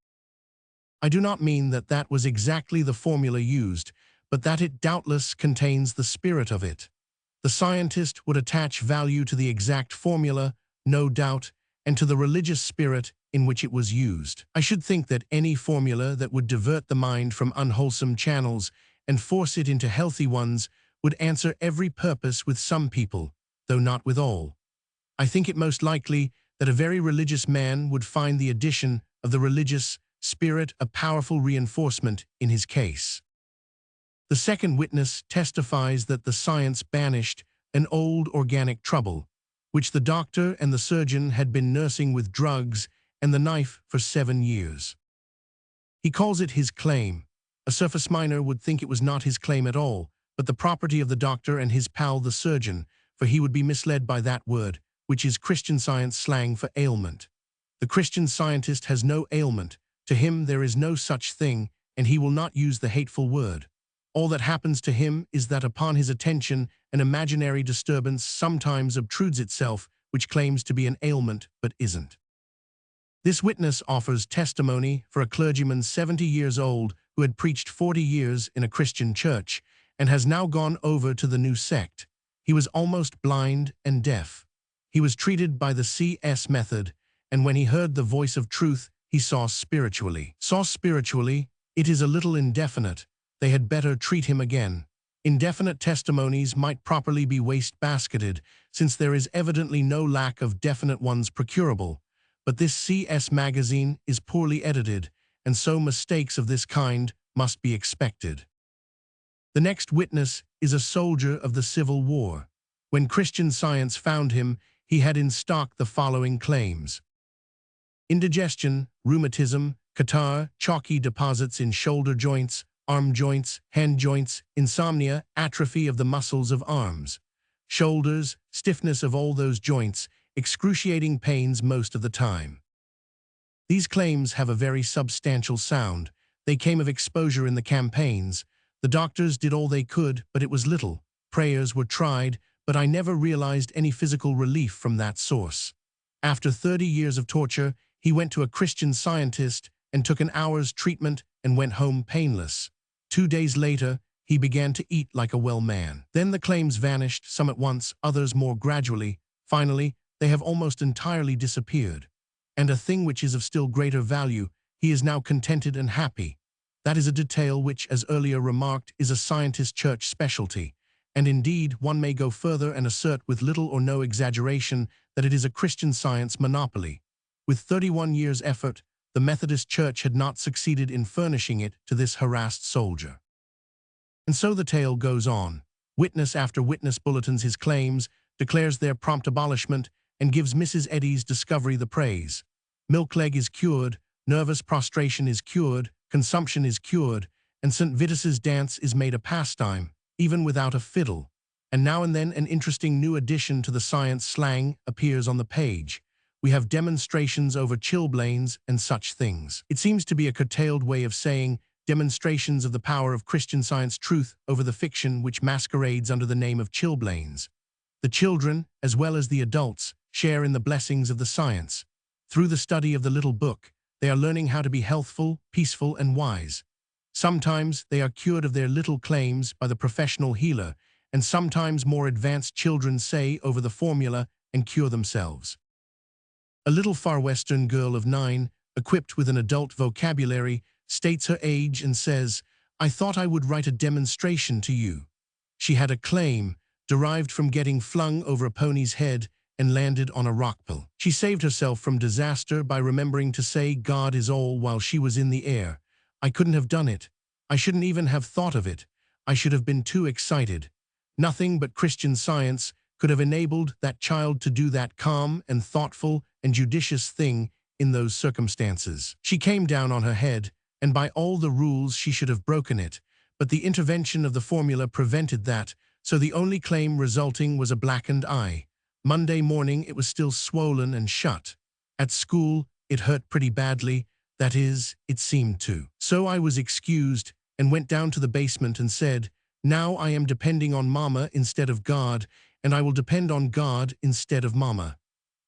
I do not mean that that was exactly the formula used, but that it doubtless contains the spirit of it. The scientist would attach value to the exact formula, no doubt, and to the religious spirit in which it was used. I should think that any formula that would divert the mind from unwholesome channels and force it into healthy ones would answer every purpose with some people, though not with all. I think it most likely that a very religious man would find the addition of the religious spirit a powerful reinforcement in his case. The second witness testifies that the science banished an old organic trouble, which the doctor and the surgeon had been nursing with drugs and the knife for 7 years. He calls it his claim. A surface miner would think it was not his claim at all, but the property of the doctor and his pal the surgeon, for he would be misled by that word, which is Christian Science slang for ailment. The Christian Scientist has no ailment. To him there is no such thing, and he will not use the hateful word. All that happens to him is that upon his attention an imaginary disturbance sometimes obtrudes itself, which claims to be an ailment but isn't. This witness offers testimony for a clergyman 70 years old who had preached 40 years in a Christian church and has now gone over to the new sect. He was almost blind and deaf. He was treated by the CS method, and when he heard the voice of truth, he saw spiritually. Saw spiritually, it is a little indefinite. They had better treat him again. Indefinite testimonies might properly be waste-basketed, since there is evidently no lack of definite ones procurable. But this CS magazine is poorly edited, and so mistakes of this kind must be expected. The next witness is a soldier of the Civil War. When Christian Science found him, he had in stock the following claims: indigestion, rheumatism, catarrh, chalky deposits in shoulder joints, arm joints, hand joints, insomnia, atrophy of the muscles of arms, shoulders, stiffness of all those joints, excruciating pains most of the time. These claims have a very substantial sound. They came of exposure in the campaigns. The doctors did all they could, but it was little. Prayers were tried, but I never realized any physical relief from that source. After 30 years of torture, he went to a Christian Scientist and took an hour's treatment and went home painless. 2 days later, he began to eat like a well man. Then the claims vanished, some at once, others more gradually. Finally, they have almost entirely disappeared. And a thing which is of still greater value, he is now contented and happy. That is a detail which, as earlier remarked, is a Scientist church specialty. And indeed, one may go further and assert with little or no exaggeration that it is a Christian Science monopoly. With 31 years' effort, the Methodist Church had not succeeded in furnishing it to this harassed soldier. And so the tale goes on. Witness after witness bulletins his claims, declares their prompt abolishment, and gives Mrs. Eddy's discovery the praise. Milkleg is cured, nervous prostration is cured, consumption is cured, and St. Vitus's dance is made a pastime, even without a fiddle. And now and then an interesting new addition to the Science slang appears on the page. We have demonstrations over chilblains and such things. It seems to be a curtailed way of saying demonstrations of the power of Christian Science truth over the fiction which masquerades under the name of chilblains. The children, as well as the adults, share in the blessings of the Science. Through the study of the little book, they are learning how to be healthful, peaceful, and wise. Sometimes they are cured of their little claims by the professional healer, and sometimes more advanced children say over the formula and cure themselves. A little Far Western girl of 9, equipped with an adult vocabulary, states her age and says, "I thought I would write a demonstration to you." She had a claim, derived from getting flung over a pony's head and landed on a rockpool. She saved herself from disaster by remembering to say God is all while she was in the air. "I couldn't have done it. I shouldn't even have thought of it. I should have been too excited." Nothing but Christian Science could have enabled that child to do that calm and thoughtful and judicious thing in those circumstances. She came down on her head, and by all the rules she should have broken it, but the intervention of the formula prevented that, so the only claim resulting was a blackened eye. Monday morning it was still swollen and shut. At school it hurt pretty badly, that is, it seemed to. So I was excused and went down to the basement and said, "Now I am depending on Mama instead of God, and I will depend on God instead of Mama."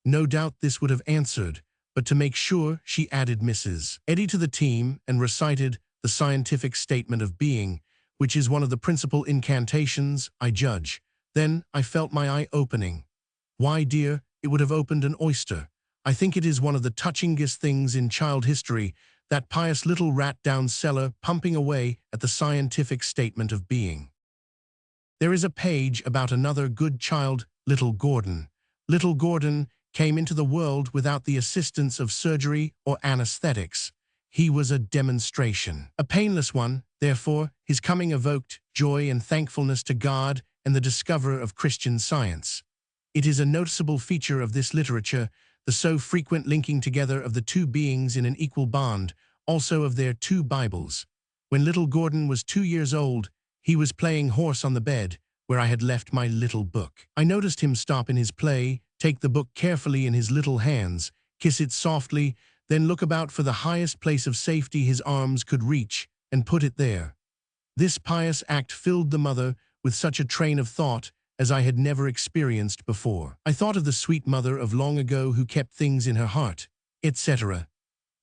No doubt this would have answered, but to make sure she added Mrs. Eddie to the team and recited the scientific statement of being, which is one of the principal incantations, I judge. Then I felt my eye opening. Why, dear, it would have opened an oyster. I think it is one of the touchingest things in child history, that pious little rat down cellar pumping away at the scientific statement of being. There is a page about another good child, little Gordon. Little Gordon came into the world without the assistance of surgery or anesthetics. He was a demonstration. A painless one, therefore, his coming evoked joy and thankfulness to God and the discoverer of Christian Science. It is a noticeable feature of this literature, the so frequent linking together of the two beings in an equal bond, also of their two Bibles. When little Gordon was 2 years old, he was playing horse on the bed, where I had left my little book. I noticed him stop in his play, take the book carefully in his little hands, kiss it softly, then look about for the highest place of safety his arms could reach, and put it there. This pious act filled the mother with such a train of thought as I had never experienced before. I thought of the sweet mother of long ago who kept things in her heart, etc.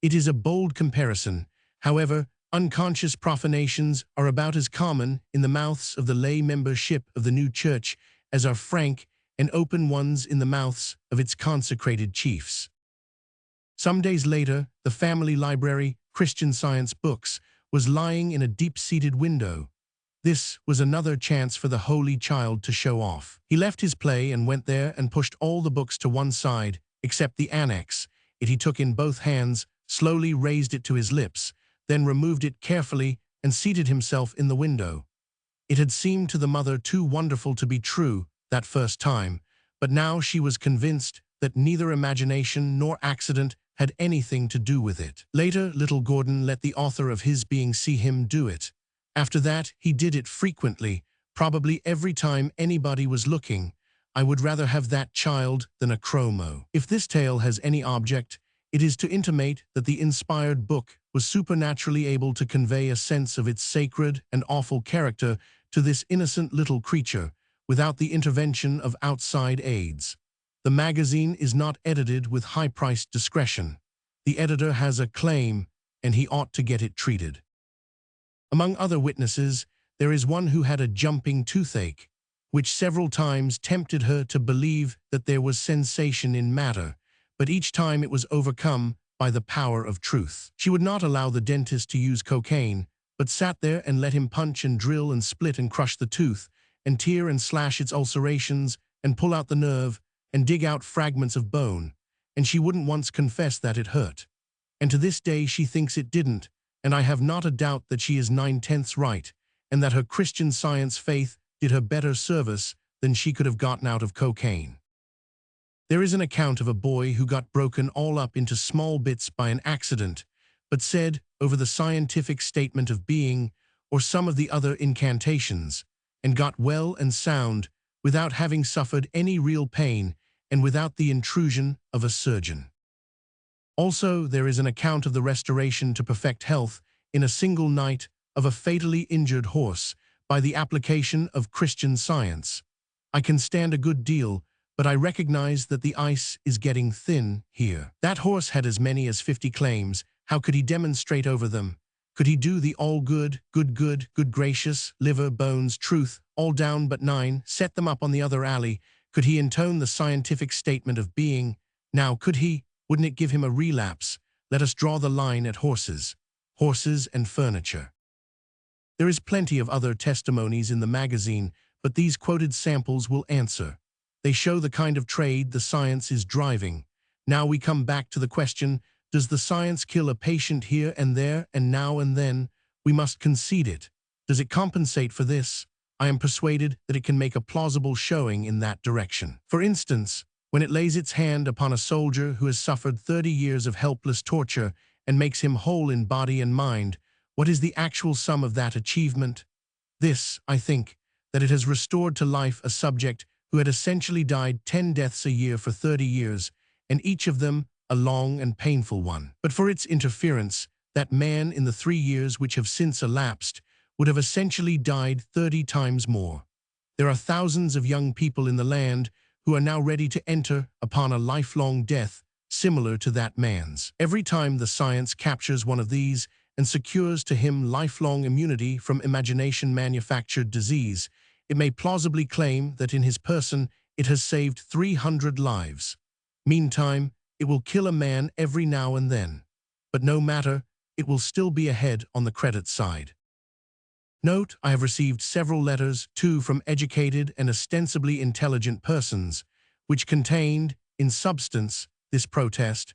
It is a bold comparison. However, unconscious profanations are about as common in the mouths of the lay membership of the new church as are frank and open ones in the mouths of its consecrated chiefs. Some days later, the family library, Christian Science books, was lying in a deep-seated window. This was another chance for the holy child to show off. He left his play and went there and pushed all the books to one side, except the annex. It he took in both hands, slowly raised it to his lips, then removed it carefully and seated himself in the window. It had seemed to the mother too wonderful to be true that first time, but now she was convinced that neither imagination nor accident had anything to do with it. Later, little Gordon let the author of his being see him do it. After that, he did it frequently, probably every time anybody was looking. I would rather have that child than a chromo. If this tale has any object, it is to intimate that the inspired book was supernaturally able to convey a sense of its sacred and awful character to this innocent little creature, without the intervention of outside aids. The magazine is not edited with high-priced discretion. The editor has a claim, and he ought to get it treated. Among other witnesses, there is one who had a jumping toothache, which several times tempted her to believe that there was sensation in matter, but each time it was overcome by the power of truth. She would not allow the dentist to use cocaine, but sat there and let him punch and drill and split and crush the tooth, and tear and slash its ulcerations, and pull out the nerve, and dig out fragments of bone, and she wouldn't once confess that it hurt. And to this day she thinks it didn't, and I have not a doubt that she is 9/10 right, and that her Christian Science faith did her better service than she could have gotten out of cocaine. There is an account of a boy who got broken all up into small bits by an accident, but said over the scientific statement of being, or some of the other incantations, and got well and sound without having suffered any real pain and without the intrusion of a surgeon. Also, there is an account of the restoration to perfect health in a single night of a fatally injured horse by the application of Christian Science. I can stand a good deal, but I recognize that the ice is getting thin here. That horse had as many as 50 claims. How could he demonstrate over them? Could he do the all good, good gracious, liver, bones, truth, all down but 9, set them up on the other alley? Could he intone the scientific statement of being? Now, could he? Wouldn't it give him a relapse? Let us draw the line at horses. Horses and furniture. There is plenty of other testimonies in the magazine, but these quoted samples will answer. They show the kind of trade the science is driving. Now we come back to the question, does the science kill a patient here and there and now and then? We must concede it. Does it compensate for this? I am persuaded that it can make a plausible showing in that direction. For instance, when it lays its hand upon a soldier who has suffered 30 years of helpless torture and makes him whole in body and mind, what is the actual sum of that achievement? This, I think, that it has restored to life a subject who had essentially died 10 deaths a year for 30 years, and each of them a long and painful one. But for its interference, that man in the 3 years which have since elapsed would have essentially died 30 times more. There are thousands of young people in the land who are now ready to enter upon a lifelong death similar to that man's. Every time the science captures one of these and secures to him lifelong immunity from imagination-manufactured disease, it may plausibly claim that in his person it has saved 300 lives. Meantime, it will kill a man every now and then. But no matter, it will still be ahead on the credit side. Note, I have received several letters, too, from educated and ostensibly intelligent persons, which contained, in substance, this protest.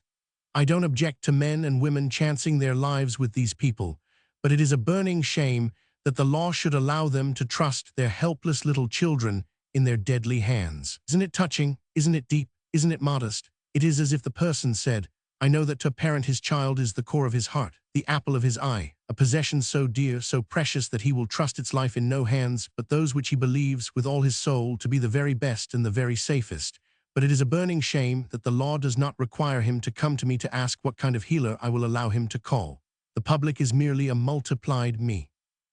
I don't object to men and women chancing their lives with these people, but it is a burning shame that the law should allow them to trust their helpless little children in their deadly hands. Isn't it touching? Isn't it deep? Isn't it modest? It is as if the person said, I know that to parent his child is the core of his heart, the apple of his eye, a possession so dear, so precious that he will trust its life in no hands but those which he believes with all his soul to be the very best and the very safest. But it is a burning shame that the law does not require him to come to me to ask what kind of healer I will allow him to call. The public is merely a multiplied me.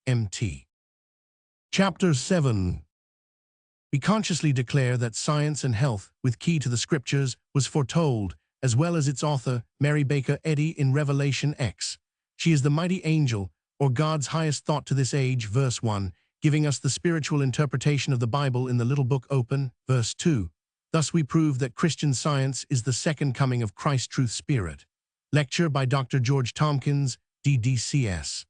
M.T. Chapter 7. We consciously declare that science and health, with key to the scriptures, was foretold, as well as its author, Mary Baker Eddy, in Revelation X. She is the mighty angel, or God's highest thought to this age, verse 1, giving us the spiritual interpretation of the Bible in the little book open, verse 2. Thus we prove that Christian Science is the second coming of Christ's truth spirit. Lecture by Dr. George Tompkins, DDCS.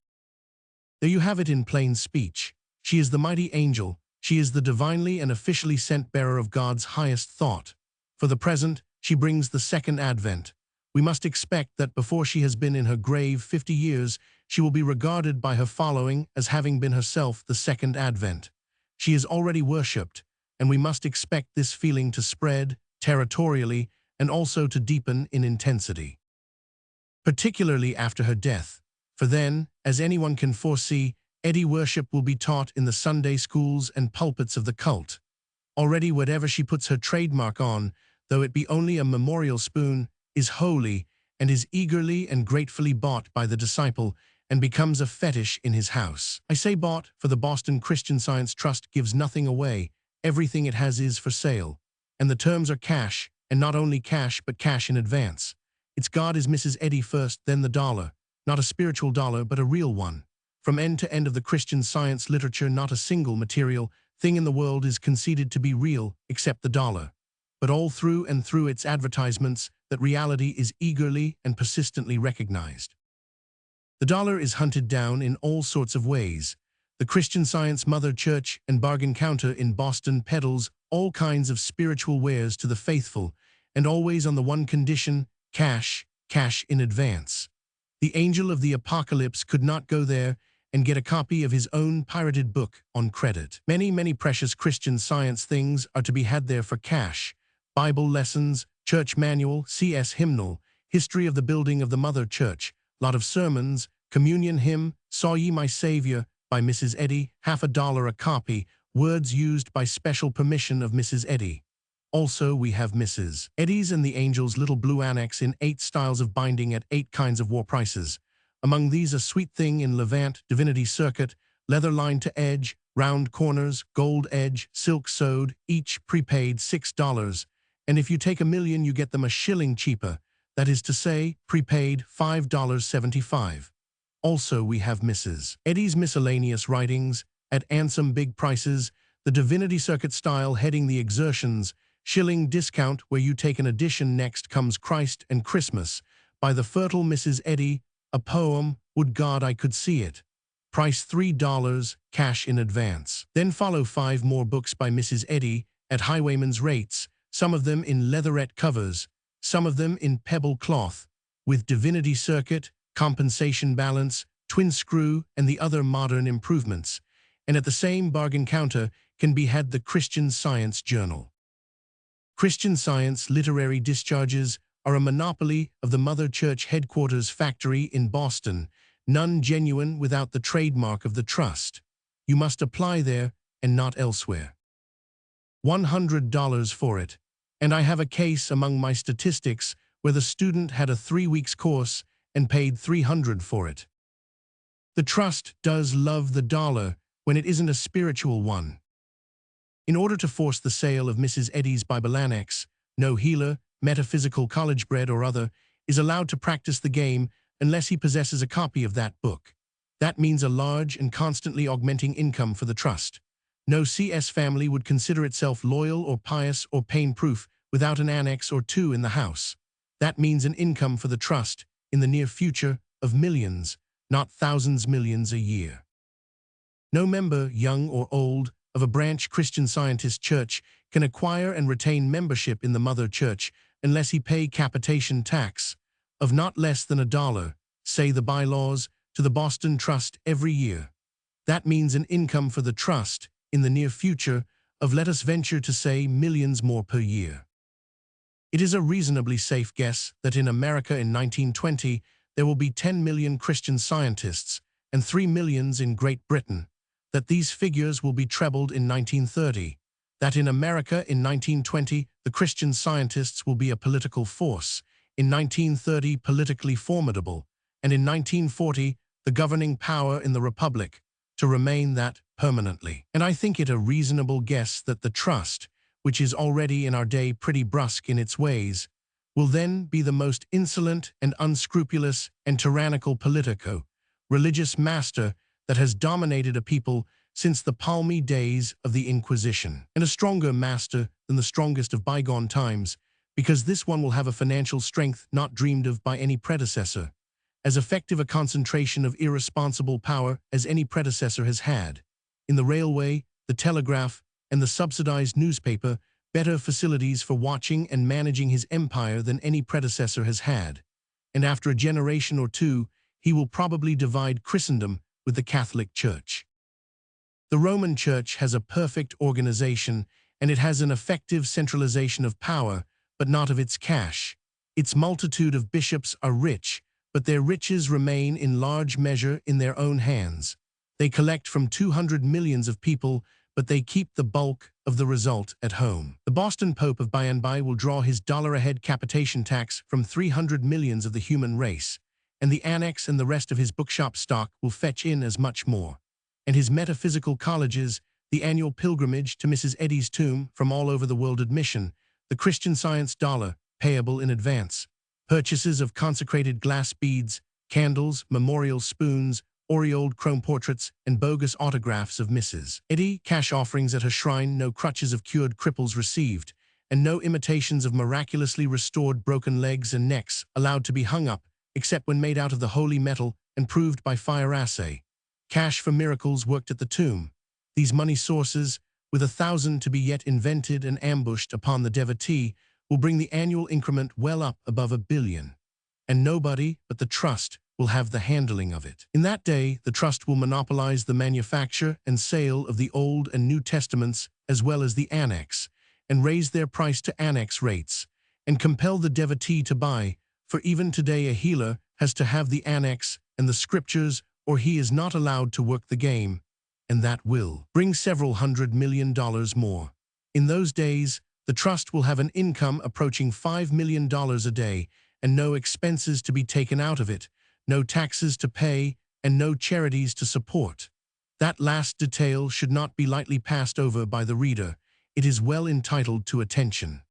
There you have it in plain speech. She is the mighty angel. She is the divinely and officially sent bearer of God's highest thought. For the present, she brings the second advent. We must expect that before she has been in her grave 50 years, she will be regarded by her following as having been herself the second advent. She is already worshipped, and we must expect this feeling to spread territorially and also to deepen in intensity, particularly after her death. For then, as anyone can foresee, Eddy worship will be taught in the Sunday schools and pulpits of the cult. Already whatever she puts her trademark on, though it be only a memorial spoon, is holy and is eagerly and gratefully bought by the disciple and becomes a fetish in his house. I say bought, for the Boston Christian Science Trust gives nothing away. Everything it has is for sale. And the terms are cash, and not only cash but cash in advance. Its God is Mrs. Eddy first, then the dollar. Not a spiritual dollar, but a real one. From end to end of the Christian Science literature, not a single material thing in the world is conceded to be real, except the dollar. But all through and through its advertisements, that reality is eagerly and persistently recognized. The dollar is hunted down in all sorts of ways. The Christian Science Mother Church and Bargain Counter in Boston peddles all kinds of spiritual wares to the faithful, and always on the one condition, cash, cash in advance. The angel of the apocalypse could not go there and get a copy of his own pirated book on credit. Many, many precious Christian Science things are to be had there for cash. Bible lessons, church manual, CS hymnal, history of the building of the Mother Church, lot of sermons, communion hymn, Saw Ye My Savior, by Mrs. Eddy, $50 a copy, words used by special permission of Mrs. Eddy. Also, we have Mrs. Eddy's and the Angel's little blue annex in 8 styles of binding at 8 kinds of war prices. Among these, a sweet thing in Levant, Divinity Circuit, leather lined to edge, round corners, gold edge, silk sewed, each prepaid $6. And if you take $1 million, you get them a shilling cheaper. That is to say, prepaid $5.75. Also, we have Mrs. Eddy's miscellaneous writings, at handsome big prices, the Divinity Circuit style heading the exertions. Shilling discount where you take an edition. Next comes Christ and Christmas by the fertile Mrs. Eddy, a poem, would God I could see it. Price $3, cash in advance. Then follow 5 more books by Mrs. Eddy at highwayman's rates, some of them in leatherette covers, some of them in pebble cloth, with divinity circuit, compensation balance, twin screw, and the other modern improvements. And at the same bargain counter can be had the Christian Science Journal. Christian Science literary discharges are a monopoly of the Mother Church headquarters factory in Boston, none genuine without the trademark of the trust. You must apply there and not elsewhere. $100 for it, and I have a case among my statistics where the student had a 3-week course and paid $300 for it. The trust does love the dollar when it isn't a spiritual one. In order to force the sale of Mrs. Eddy's Bible Annex, no healer, metaphysical college-bred or other, is allowed to practice the game unless he possesses a copy of that book. That means a large and constantly augmenting income for the trust. No CS family would consider itself loyal or pious or pain-proof without an annex or 2 in the house. That means an income for the trust in the near future of millions, not thousands millions a year. No member, young or old, of a branch Christian Scientist church can acquire and retain membership in the Mother Church unless he pay capitation tax of not less than $1, say the bylaws, to the Boston Trust every year. That means an income for the trust in the near future of, let us venture to say, millions more per year. It is a reasonably safe guess that in America in 1920 there will be 10 million Christian Scientists and 3 million in Great Britain, that these figures will be trebled in 1930, that in America in 1920 the Christian Scientists will be a political force, in 1930 politically formidable, and in 1940 the governing power in the Republic, to remain that permanently. And I think it a reasonable guess that the trust, which is already in our day pretty brusque in its ways, will then be the most insolent and unscrupulous and tyrannical religious master that has dominated a people since the palmy days of the Inquisition, and a stronger master than the strongest of bygone times, because this one will have a financial strength not dreamed of by any predecessor, as effective a concentration of irresponsible power as any predecessor has had. In the railway, the telegraph, and the subsidized newspaper, better facilities for watching and managing his empire than any predecessor has had. And after a generation or 2, he will probably divide Christendom with the Catholic Church. The Roman Church has a perfect organization, and it has an effective centralization of power, but not of its cash. Its multitude of bishops are rich, but their riches remain in large measure in their own hands. They collect from 200 millions of people, but they keep the bulk of the result at home. The Boston Pope of by and by will draw his $1-a-head capitation tax from 300 millions of the human race, and the annex and the rest of his bookshop stock will fetch in as much more. And his metaphysical colleges, the annual pilgrimage to Mrs. Eddy's tomb from all over the world admission, the Christian Science dollar, payable in advance, purchases of consecrated glass beads, candles, memorial spoons, aureoled chrome portraits, and bogus autographs of Mrs. Eddy, cash offerings at her shrine, no crutches of cured cripples received, and no imitations of miraculously restored broken legs and necks allowed to be hung up, except when made out of the holy metal and proved by fire assay. Cash for miracles worked at the tomb. These money sources, with 1,000 to be yet invented and ambushed upon the devotee, will bring the annual increment well up above $1 billion. And nobody but the trust will have the handling of it. In that day, the trust will monopolize the manufacture and sale of the Old and New Testaments as well as the annex, and raise their price to annex rates, and compel the devotee to buy, for even today a healer has to have the annex and the scriptures, or he is not allowed to work the game, and that will bring several $100 million more. In those days, the trust will have an income approaching $5 million a day, and no expenses to be taken out of it, no taxes to pay, and no charities to support. That last detail should not be lightly passed over by the reader. It is well entitled to attention.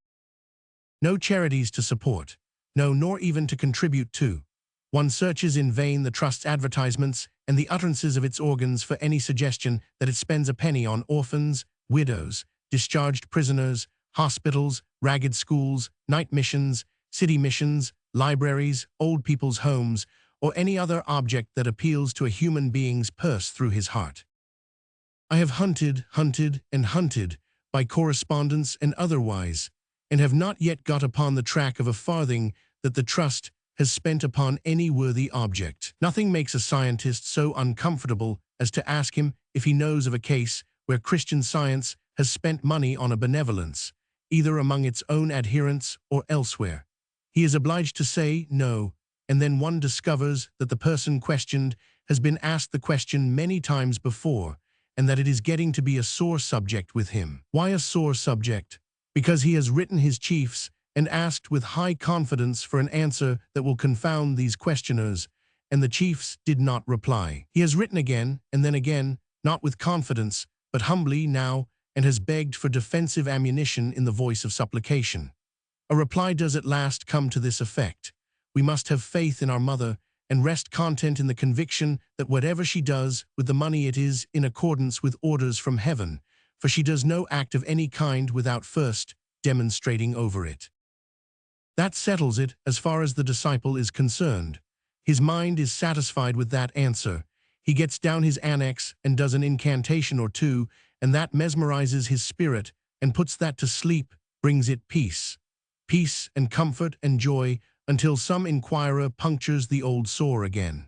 No charities to support. No, nor even to contribute to. One searches in vain the trust's advertisements and the utterances of its organs for any suggestion that it spends a penny on orphans, widows, discharged prisoners, hospitals, ragged schools, night missions, city missions, libraries, old people's homes, or any other object that appeals to a human being's purse through his heart. I have hunted, and hunted, by correspondence and otherwise, and have not yet got upon the track of a farthing that the trust has spent upon any worthy object. Nothing makes a scientist so uncomfortable as to ask him if he knows of a case where Christian Science has spent money on a benevolence, either among its own adherents or elsewhere. He is obliged to say no, and then one discovers that the person questioned has been asked the question many times before, and that it is getting to be a sore subject with him. Why a sore subject? Because he has written his chiefs and asked with high confidence for an answer that will confound these questioners, and the chiefs did not reply. He has written again, and then again, not with confidence, but humbly now, and has begged for defensive ammunition in the voice of supplication. A reply does at last come to this effect: we must have faith in our mother, and rest content in the conviction that whatever she does with the money it is in accordance with orders from heaven, for she does no act of any kind without first demonstrating over it. That settles it as far as the disciple is concerned. His mind is satisfied with that answer. He gets down his annex and does an incantation or two, and that mesmerizes his spirit and puts that to sleep, brings it peace. Peace and comfort and joy, until some inquirer punctures the old sore again.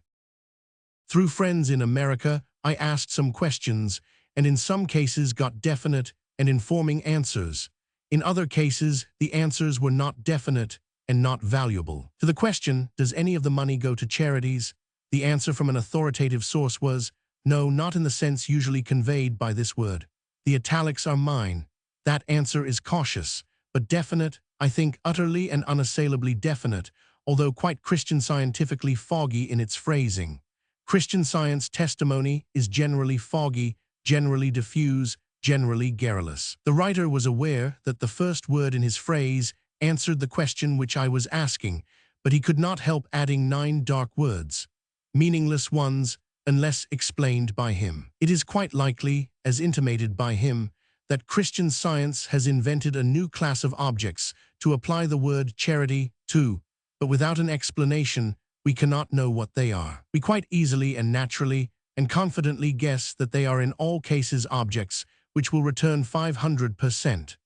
Through friends in America, I asked some questions, and in some cases got definite and informing answers. In other cases, the answers were not definite and not valuable. To the question, does any of the money go to charities? The answer from an authoritative source was, no, not in the sense usually conveyed by this word. The italics are mine. That answer is cautious, but definite, I think utterly and unassailably definite, although quite Christian scientifically foggy in its phrasing. Christian Science testimony is generally foggy, generally diffuse, generally garrulous. The writer was aware that the first word in his phrase answered the question which I was asking, but he could not help adding 9 dark words, meaningless ones, unless explained by him. It is quite likely, as intimated by him, that Christian Science has invented a new class of objects to apply the word charity to, but without an explanation, we cannot know what they are. We quite easily and naturally and confidently guess that they are in all cases objects which will return 500%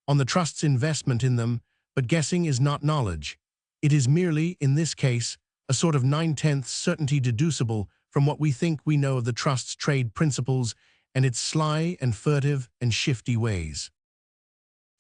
on the trust's investment in them, but guessing is not knowledge. It is merely, in this case, a sort of 9/10 certainty deducible from what we think we know of the trust's trade principles and its sly and furtive and shifty ways.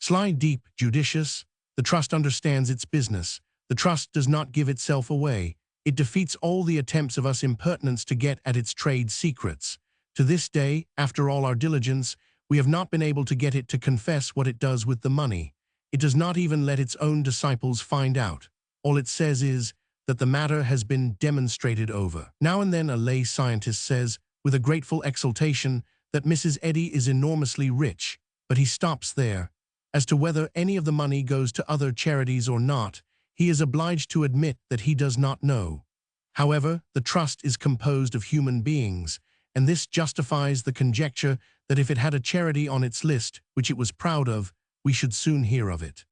Sly, deep, judicious, the trust understands its business. The trust does not give itself away. It defeats all the attempts of us impertinents to get at its trade secrets. To this day, after all our diligence, we have not been able to get it to confess what it does with the money. It does not even let its own disciples find out. All it says is that the matter has been demonstrated over. Now and then a lay scientist says, with a grateful exultation, that Mrs. Eddy is enormously rich, but he stops there. As to whether any of the money goes to other charities or not, he is obliged to admit that he does not know. However, the trust is composed of human beings, and this justifies the conjecture that if it had a charity on its list, which it was proud of, we should soon hear of it.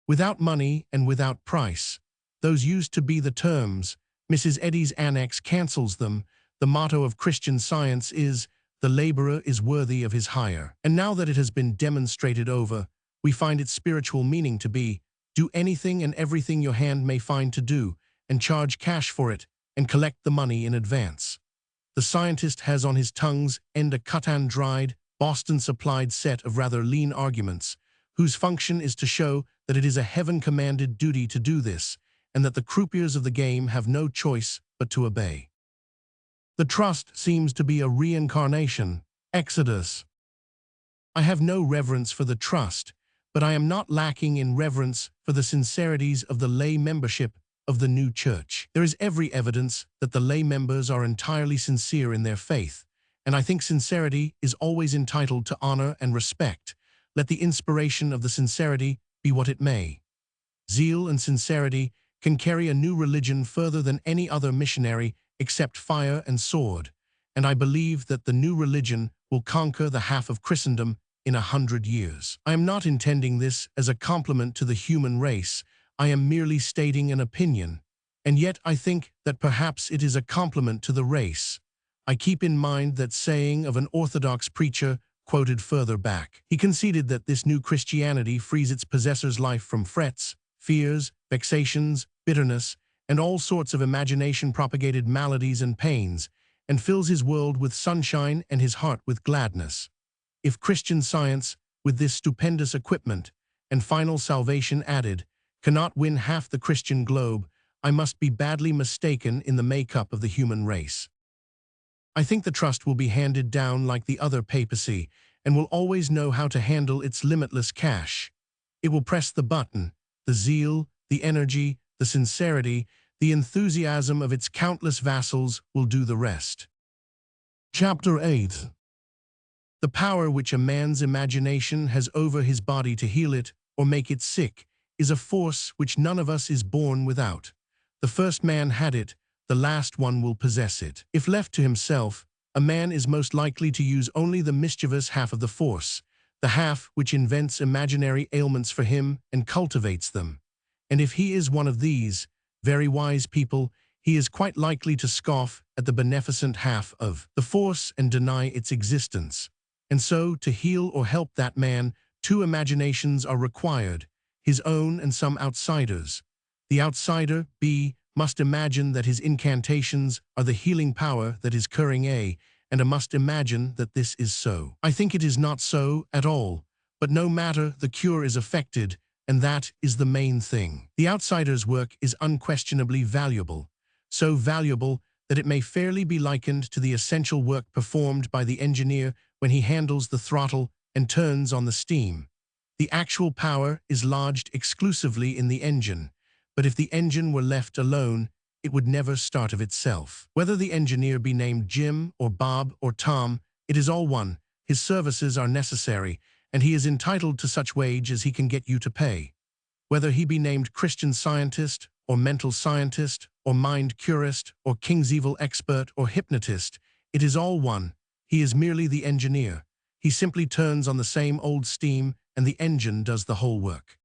Without money and without price, those used to be the terms. Mrs. Eddy's annex cancels them. The motto of Christian Science is, the laborer is worthy of his hire. And now that it has been demonstrated over, we find its spiritual meaning to be, do anything and everything your hand may find to do, and charge cash for it, and collect the money in advance. The scientist has on his tongue's end a cut-and-dried, Boston-supplied set of rather lean arguments, whose function is to show that it is a heaven-commanded duty to do this, and that the croupiers of the game have no choice but to obey. The trust seems to be a reincarnation, Exodus. I have no reverence for the trust, but I am not lacking in reverence for the sincerities of the lay membership of the new church. There is every evidence that the lay members are entirely sincere in their faith, and I think sincerity is always entitled to honor and respect, let the inspiration of the sincerity be what it may. Zeal and sincerity can carry a new religion further than any other missionary except fire and sword, and I believe that the new religion will conquer the half of Christendom in 100 years. I am not intending this as a compliment to the human race. I am merely stating an opinion. And yet I think that perhaps it is a compliment to the race. I keep in mind that saying of an Orthodox preacher quoted further back. He conceded that this new Christianity frees its possessor's life from frets, fears, vexations, bitterness, and all sorts of imagination-propagated maladies and pains, and fills his world with sunshine and his heart with gladness. If Christian Science, with this stupendous equipment and final salvation added, cannot win half the Christian globe, I must be badly mistaken in the makeup of the human race. I think the trust will be handed down like the other papacy and will always know how to handle its limitless cash. It will press the button. The zeal, the energy, the sincerity, the enthusiasm of its countless vassals will do the rest. Chapter 8. The power which a man's imagination has over his body to heal it or make it sick is a force which none of us is born without. The first man had it, the last one will possess it. If left to himself, a man is most likely to use only the mischievous half of the force, the half which invents imaginary ailments for him and cultivates them. And if he is one of these very wise people, he is quite likely to scoff at the beneficent half of the force and deny its existence. And so, to heal or help that man, two imaginations are required, his own and some outsiders. The outsider, B, must imagine that his incantations are the healing power that is curing A, and A must imagine that this is so. I think it is not so at all, but no matter, the cure is effected, and that is the main thing. The outsider's work is unquestionably valuable, so valuable that it may fairly be likened to the essential work performed by the engineer when he handles the throttle and turns on the steam. The actual power is lodged exclusively in the engine, but if the engine were left alone, it would never start of itself. Whether the engineer be named Jim or Bob or Tom, it is all one. His services are necessary, and he is entitled to such wage as he can get you to pay. Whether he be named Christian Scientist, or mental scientist, or mind curist, or King's evil expert, or hypnotist, it is all one. He is merely the engineer. He simply turns on the same old steam, and the engine does the whole work.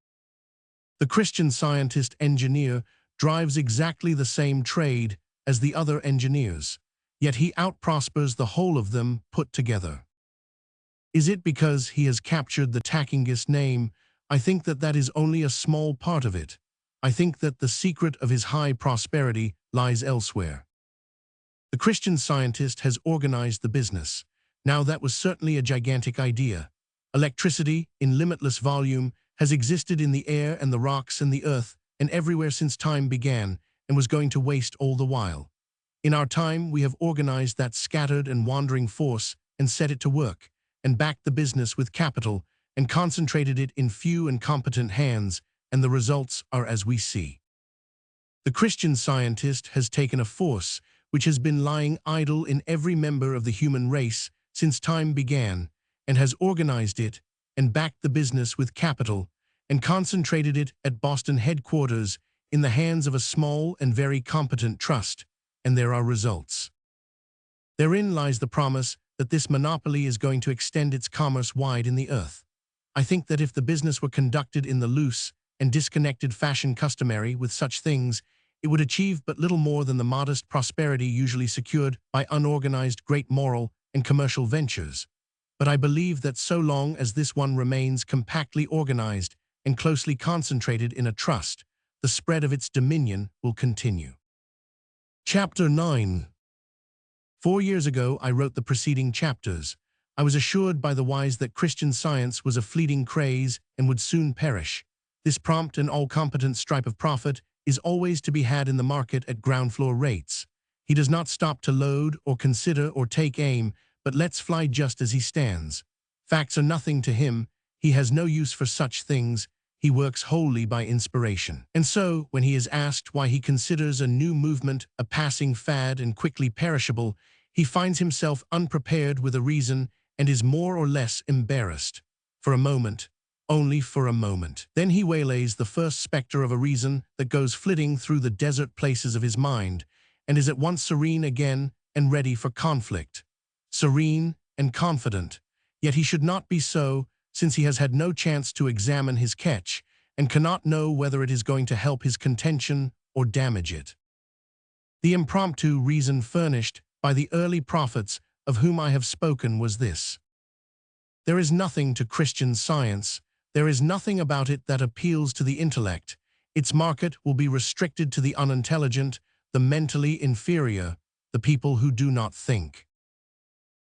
The Christian Scientist engineer drives exactly the same trade as the other engineers, yet he outprospers the whole of them put together. Is it because he has captured the tackingest name? I think that that is only a small part of it. I think that the secret of his high prosperity lies elsewhere. The Christian Scientist has organized the business. Now that was certainly a gigantic idea. Electricity, in limitless volume, has existed in the air and the rocks and the earth and everywhere since time began, and was going to waste all the while. In our time, we have organized that scattered and wandering force and set it to work, and backed the business with capital, and concentrated it in few and competent hands, and the results are as we see. The Christian Scientist has taken a force which has been lying idle in every member of the human race since time began, and has organized it, and backed the business with capital, and concentrated it at Boston headquarters in the hands of a small and very competent trust, and there are results. Therein lies the promise that this monopoly is going to extend its commerce wide in the earth. I think that if the business were conducted in the loose and disconnected fashion customary with such things, it would achieve but little more than the modest prosperity usually secured by unorganized great moral and commercial ventures. But I believe that so long as this one remains compactly organized and closely concentrated in a trust, the spread of its dominion will continue. Chapter 9. 4 years ago, I wrote the preceding chapters. I was assured by the wise that Christian Science was a fleeting craze and would soon perish. This prompt and all-competent stripe of profit is always to be had in the market at ground-floor rates. He does not stop to load or consider or take aim, but lets fly just as he stands. Facts are nothing to him. He has no use for such things. He works wholly by inspiration. And so, when he is asked why he considers a new movement a passing fad and quickly perishable, he finds himself unprepared with a reason and is more or less embarrassed. For a moment, only for a moment. Then he waylays the first specter of a reason that goes flitting through the desert places of his mind, and is at once serene again and ready for conflict. Serene and confident, Yet he should not be so, since he has had no chance to examine his catch, and cannot know whether it is going to help his contention or damage it. The impromptu reason furnished by the early prophets of whom I have spoken was this: there is nothing to Christian Science, there is nothing about it that appeals to the intellect. Its market will be restricted to the unintelligent, the mentally inferior, the people who do not think.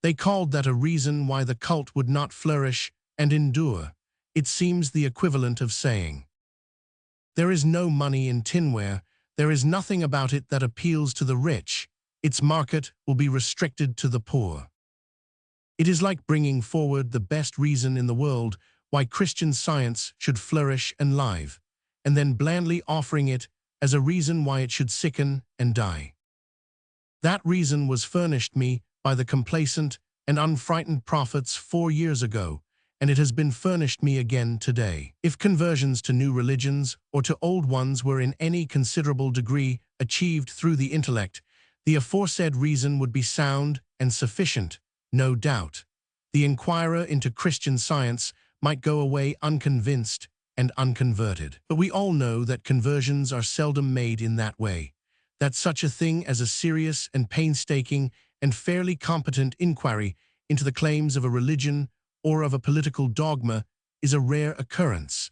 They called that a reason why the cult would not flourish and endure. It seems the equivalent of saying, there is no money in tinware, there is nothing about it that appeals to the rich, its market will be restricted to the poor. It is like bringing forward the best reason in the world why Christian Science should flourish and live, and then blandly offering it as a reason why it should sicken and die. That reason was furnished me by the complacent and unfrightened prophets 4 years ago, and it has been furnished me again today. If conversions to new religions or to old ones were in any considerable degree achieved through the intellect, the aforesaid reason would be sound and sufficient, no doubt. The inquirer into Christian Science might go away unconvinced and unconverted. But we all know that conversions are seldom made in that way, that such a thing as a serious and painstaking and fairly competent inquiry into the claims of a religion or of a political dogma is a rare occurrence,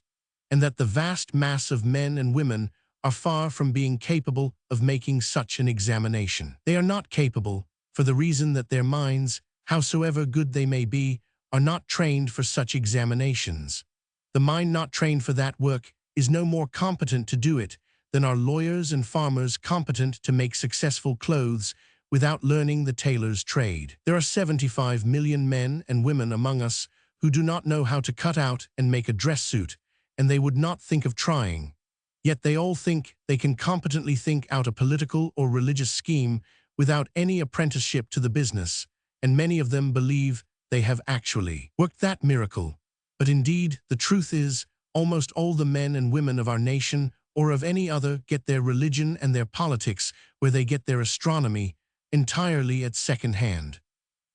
and that the vast mass of men and women are far from being capable of making such an examination. They are not capable, for the reason that their minds, howsoever good they may be, are not trained for such examinations. The mind not trained for that work is no more competent to do it than are lawyers and farmers competent to make successful clothes without learning the tailor's trade. There are 75 million men and women among us who do not know how to cut out and make a dress suit, and they would not think of trying. Yet they all think they can competently think out a political or religious scheme without any apprenticeship to the business, and many of them believe they have actually worked that miracle. But indeed, the truth is, almost all the men and women of our nation or of any other get their religion and their politics, where they get their astronomy, entirely at second hand.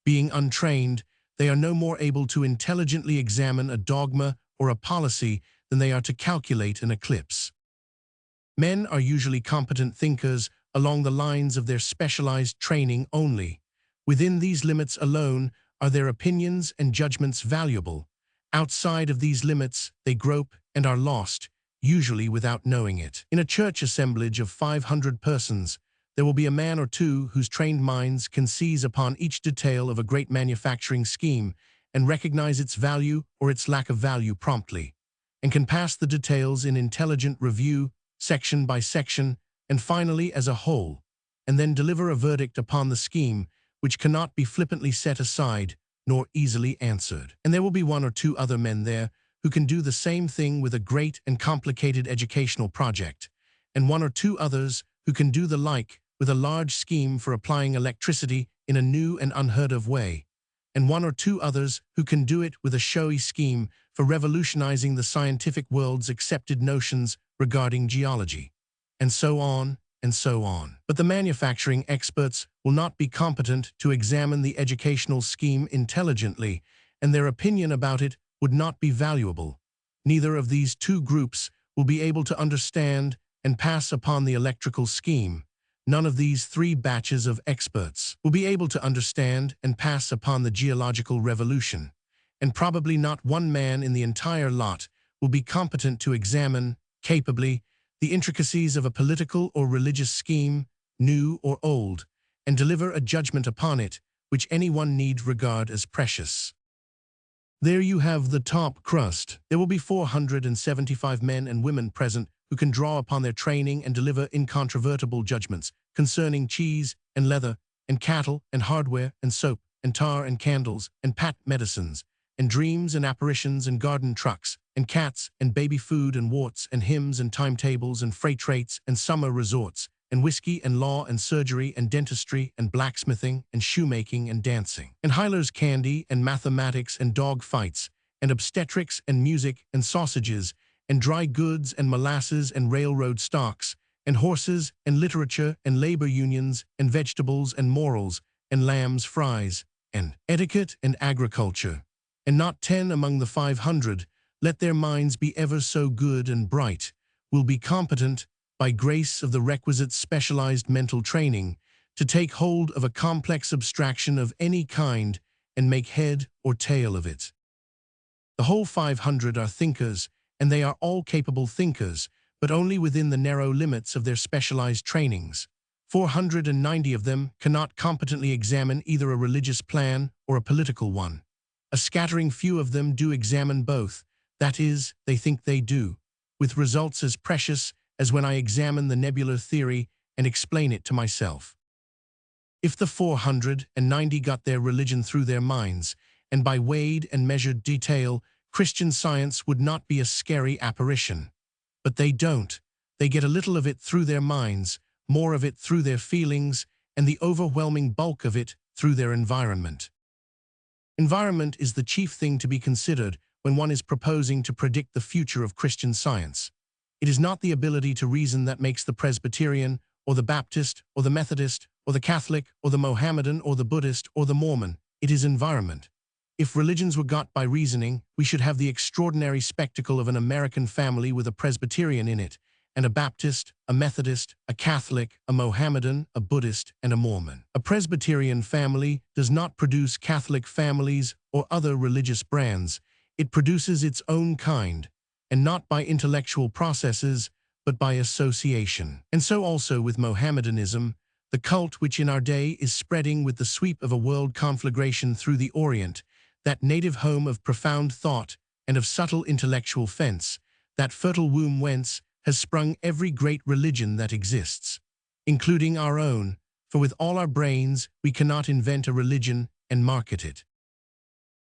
Being untrained, they are no more able to intelligently examine a dogma or a policy than they are to calculate an eclipse. Men are usually competent thinkers along the lines of their specialized training only. Within these limits alone are their opinions and judgments valuable. Outside of these limits, they grope and are lost, usually without knowing it. In a church assemblage of 500 persons, there will be a man or two whose trained minds can seize upon each detail of a great manufacturing scheme and recognize its value or its lack of value promptly, and can pass the details in intelligent review, section by section, and finally as a whole, and then deliver a verdict upon the scheme which cannot be flippantly set aside nor easily answered. And there will be 1 or 2 other men there who can do the same thing with a great and complicated educational project, and 1 or 2 others who can do the like with a large scheme for applying electricity in a new and unheard-of way, and 1 or 2 others who can do it with a showy scheme for revolutionizing the scientific world's accepted notions regarding geology, and so on and so on. But the manufacturing experts will not be competent to examine the educational scheme intelligently, and their opinion about it would not be valuable. Neither of these 2 groups will be able to understand and pass upon the electrical scheme. None of these 3 batches of experts will be able to understand and pass upon the geological revolution, and probably not 1 man in the entire lot will be competent to examine, capably, the intricacies of a political or religious scheme, new or old, and deliver a judgment upon it which anyone need regard as precious. There you have the top crust. There will be 475 men and women present who can draw upon their training and deliver incontrovertible judgments concerning cheese and leather and cattle and hardware and soap and tar and candles and pat medicines and dreams and apparitions and garden trucks and cats and baby food and warts and hymns and timetables and freight rates and summer resorts and whiskey and law and surgery and dentistry and blacksmithing and shoemaking and dancing and Hyler's candy and mathematics and dog fights and obstetrics and music and sausages and dry goods and molasses and railroad stocks and horses and literature and labor unions and vegetables and morals and lamb's fries and etiquette and agriculture and not 10 among the 500, let their minds be ever so good and bright, will be competent, by grace of the requisite specialized mental training, to take hold of a complex abstraction of any kind and make head or tail of it. The whole 500 are thinkers, and they are all capable thinkers, but only within the narrow limits of their specialized trainings. 490 of them cannot competently examine either a religious plan or a political one. A scattering few of them do examine both, that is, they think they do, with results as precious as when I examine the nebular theory and explain it to myself. If the 490 got their religion through their minds, and by weighed and measured detail, Christian Science would not be a scary apparition. But they don't. They get a little of it through their minds, more of it through their feelings, and the overwhelming bulk of it through their environment. Environment is the chief thing to be considered when one is proposing to predict the future of Christian Science. It is not the ability to reason that makes the Presbyterian, or the Baptist, or the Methodist, or the Catholic, or the Mohammedan, or the Buddhist, or the Mormon. It is environment. If religions were got by reasoning, we should have the extraordinary spectacle of an American family with a Presbyterian in it, and a Baptist, a Methodist, a Catholic, a Mohammedan, a Buddhist, and a Mormon. A Presbyterian family does not produce Catholic families or other religious brands. It produces its own kind, and not by intellectual processes, but by association. And so also with Mohammedanism, the cult which in our day is spreading with the sweep of a world conflagration through the Orient, that native home of profound thought and of subtle intellectual fence, that fertile womb whence has sprung every great religion that exists, including our own, for with all our brains we cannot invent a religion and market it.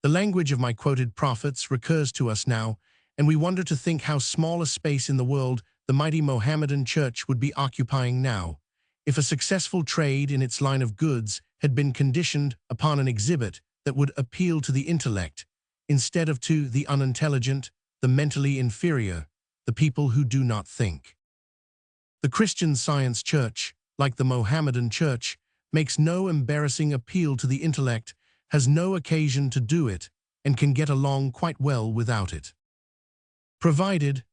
The language of my quoted prophets recurs to us now, and we wonder to think how small a space in the world the mighty Mohammedan Church would be occupying now, if a successful trade in its line of goods had been conditioned upon an exhibit that would appeal to the intellect, instead of to the unintelligent, the mentally inferior, the people who do not think. The Christian Science Church, like the Mohammedan Church, makes no embarrassing appeal to the intellect, has no occasion to do it, and can get along quite well without it. Provided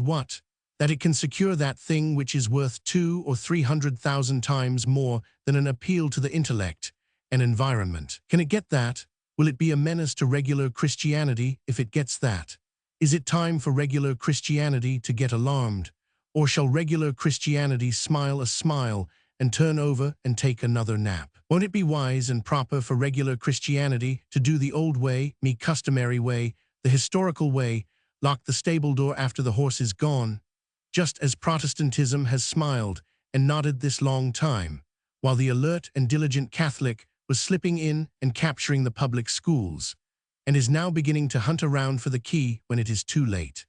what? That it can secure that thing which is worth 200,000 or 300,000 times more than an appeal to the intellect, an environment. Can it get that? Will it be a menace to regular Christianity if it gets that? Is it time for regular Christianity to get alarmed? Or shall regular Christianity smile a smile and turn over and take another nap? Won't it be wise and proper for regular Christianity to do the old way, me customary way, the historical way, lock the stable door after the horse is gone, just as Protestantism has smiled and nodded this long time, while the alert and diligent Catholic was slipping in and capturing the public schools, and is now beginning to hunt around for the key when it is too late?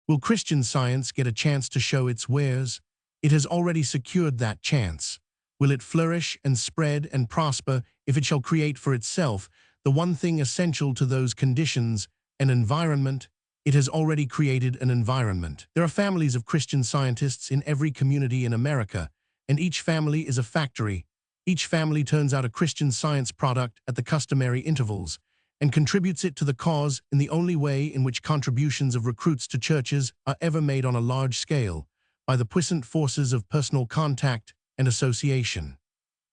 Will Christian Science get a chance to show its wares? It has already secured that chance. Will it flourish and spread and prosper if it shall create for itself the one thing essential to those conditions, an environment? It has already created an environment. There are families of Christian Scientists in every community in America, and each family is a factory. Each family turns out a Christian Science product at the customary intervals, and contributes it to the cause in the only way in which contributions of recruits to churches are ever made on a large scale, by the puissant forces of personal contact and association.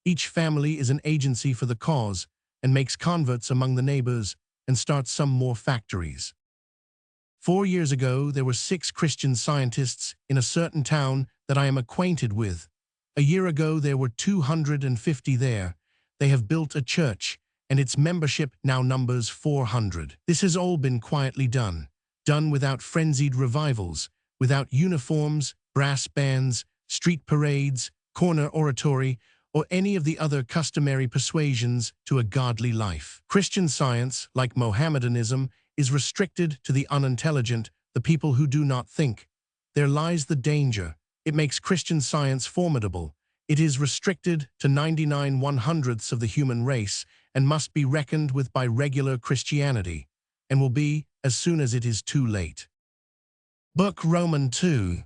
Each family is an agency for the cause, and makes converts among the neighbors, and starts some more factories. 4 years ago, there were 6 Christian Scientists in a certain town that I am acquainted with. A year ago, there were 250 there. They have built a church, and its membership now numbers 400. This has all been quietly done without frenzied revivals, without uniforms, brass bands, street parades, corner oratory, or any of the other customary persuasions to a godly life. Christian Science, like Mohammedanism, is restricted to the unintelligent, the people who do not think. There lies the danger. It makes Christian Science formidable. It is restricted to 99/100ths of the human race, and must be reckoned with by regular Christianity, and will be as soon as it is too late. Book Roman 2.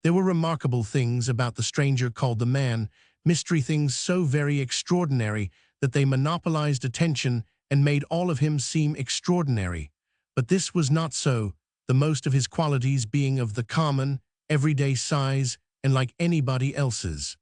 There were remarkable things about the stranger called the man, mystery things so very extraordinary that they monopolized attention and made all of him seem extraordinary. But this was not so, the most of his qualities being of the common, everyday size, and like anybody else's.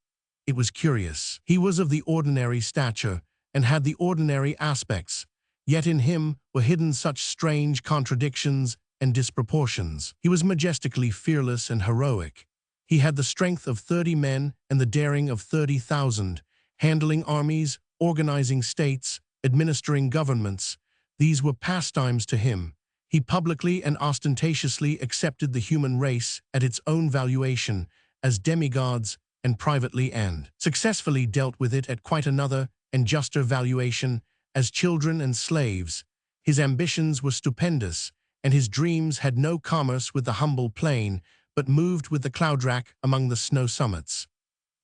It was curious. He was of the ordinary stature, and had the ordinary aspects, yet in him were hidden such strange contradictions and disproportions. He was majestically fearless and heroic. He had the strength of 30 men and the daring of 30,000, handling armies, organizing states, administering governments. These were pastimes to him. He publicly and ostentatiously accepted the human race at its own valuation as demigods, and privately and successfully dealt with it at quite another and juster valuation as children and slaves. His ambitions were stupendous, and his dreams had no commerce with the humble plain, but moved with the cloudrack among the snow summits.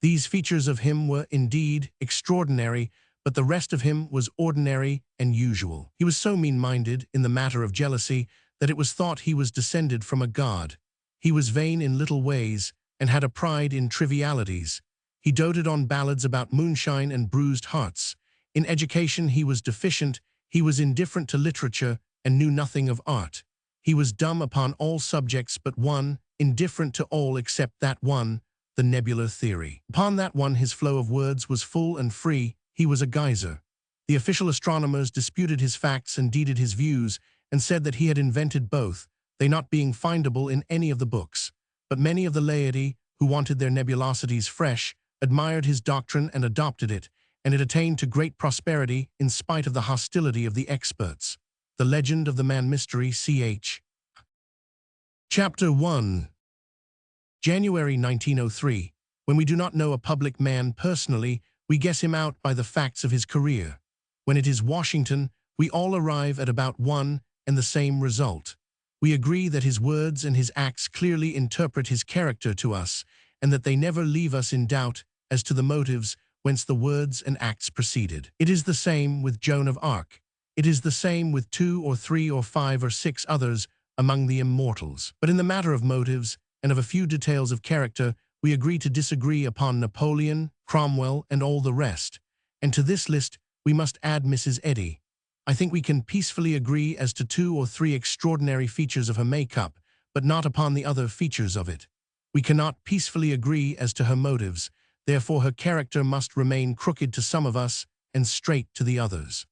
These features of him were, indeed, extraordinary, but the rest of him was ordinary and usual. He was so mean-minded in the matter of jealousy that it was thought he was descended from a god. He was vain in little ways, and had a pride in trivialities. He doted on ballads about moonshine and bruised hearts. In education he was deficient, he was indifferent to literature, and knew nothing of art. He was dumb upon all subjects but one, indifferent to all except that one, the nebular theory. Upon that one his flow of words was full and free. He was a geyser. The official astronomers disputed his facts and deeded his views, and said that he had invented both, they not being findable in any of the books. But many of the laity, who wanted their nebulosities fresh, admired his doctrine and adopted it, and it attained to great prosperity in spite of the hostility of the experts. The Legend of the Man Mystery, ch. Chapter 1. January 1903. When we do not know a public man personally, we guess him out by the facts of his career. When it is Washington, we all arrive at about one and the same result. We agree that his words and his acts clearly interpret his character to us, and that they never leave us in doubt as to the motives whence the words and acts proceeded. It is the same with Joan of Arc. It is the same with 2 or 3 or 5 or 6 others among the immortals. But in the matter of motives, and of a few details of character, we agree to disagree upon Napoleon, Cromwell, and all the rest. And to this list we must add Mrs. Eddy. I think we can peacefully agree as to 2 or 3 extraordinary features of her makeup, but not upon the other features of it. We cannot peacefully agree as to her motives, therefore her character must remain crooked to some of us and straight to the others.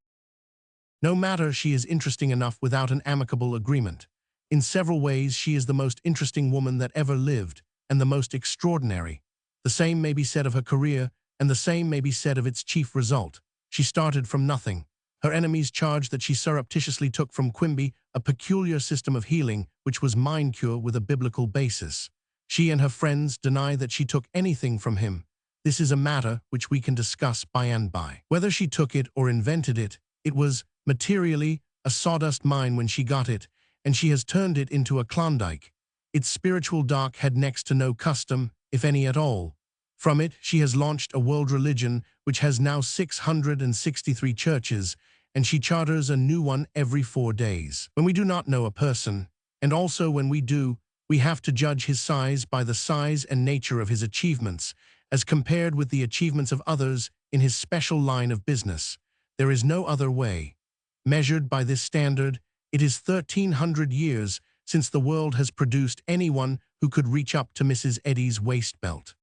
No matter, she is interesting enough without an amicable agreement. In several ways she is the most interesting woman that ever lived, and the most extraordinary. The same may be said of her career, and the same may be said of its chief result. She started from nothing. Her enemies charged that she surreptitiously took from Quimby a peculiar system of healing which was mind cure with a biblical basis. She and her friends deny that she took anything from him. This is a matter which we can discuss by and by. Whether she took it or invented it, it was, materially, a sawdust mine when she got it, and she has turned it into a Klondike. Its spiritual dock had next to no custom, if any at all. From it she has launched a world religion which has now 663 churches, and she charters a new one every 4 days. When we do not know a person, and also when we do, we have to judge his size by the size and nature of his achievements, as compared with the achievements of others in his special line of business. There is no other way. Measured by this standard, it is 1300 years since the world has produced anyone who could reach up to Mrs. Eddy's waist belt.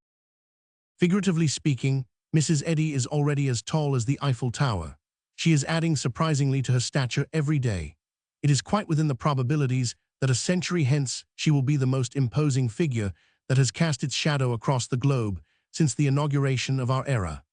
Figuratively speaking, Mrs. Eddy is already as tall as the Eiffel Tower. She is adding surprisingly to her stature every day. It is quite within the probabilities that a century hence she will be the most imposing figure that has cast its shadow across the globe since the inauguration of our era.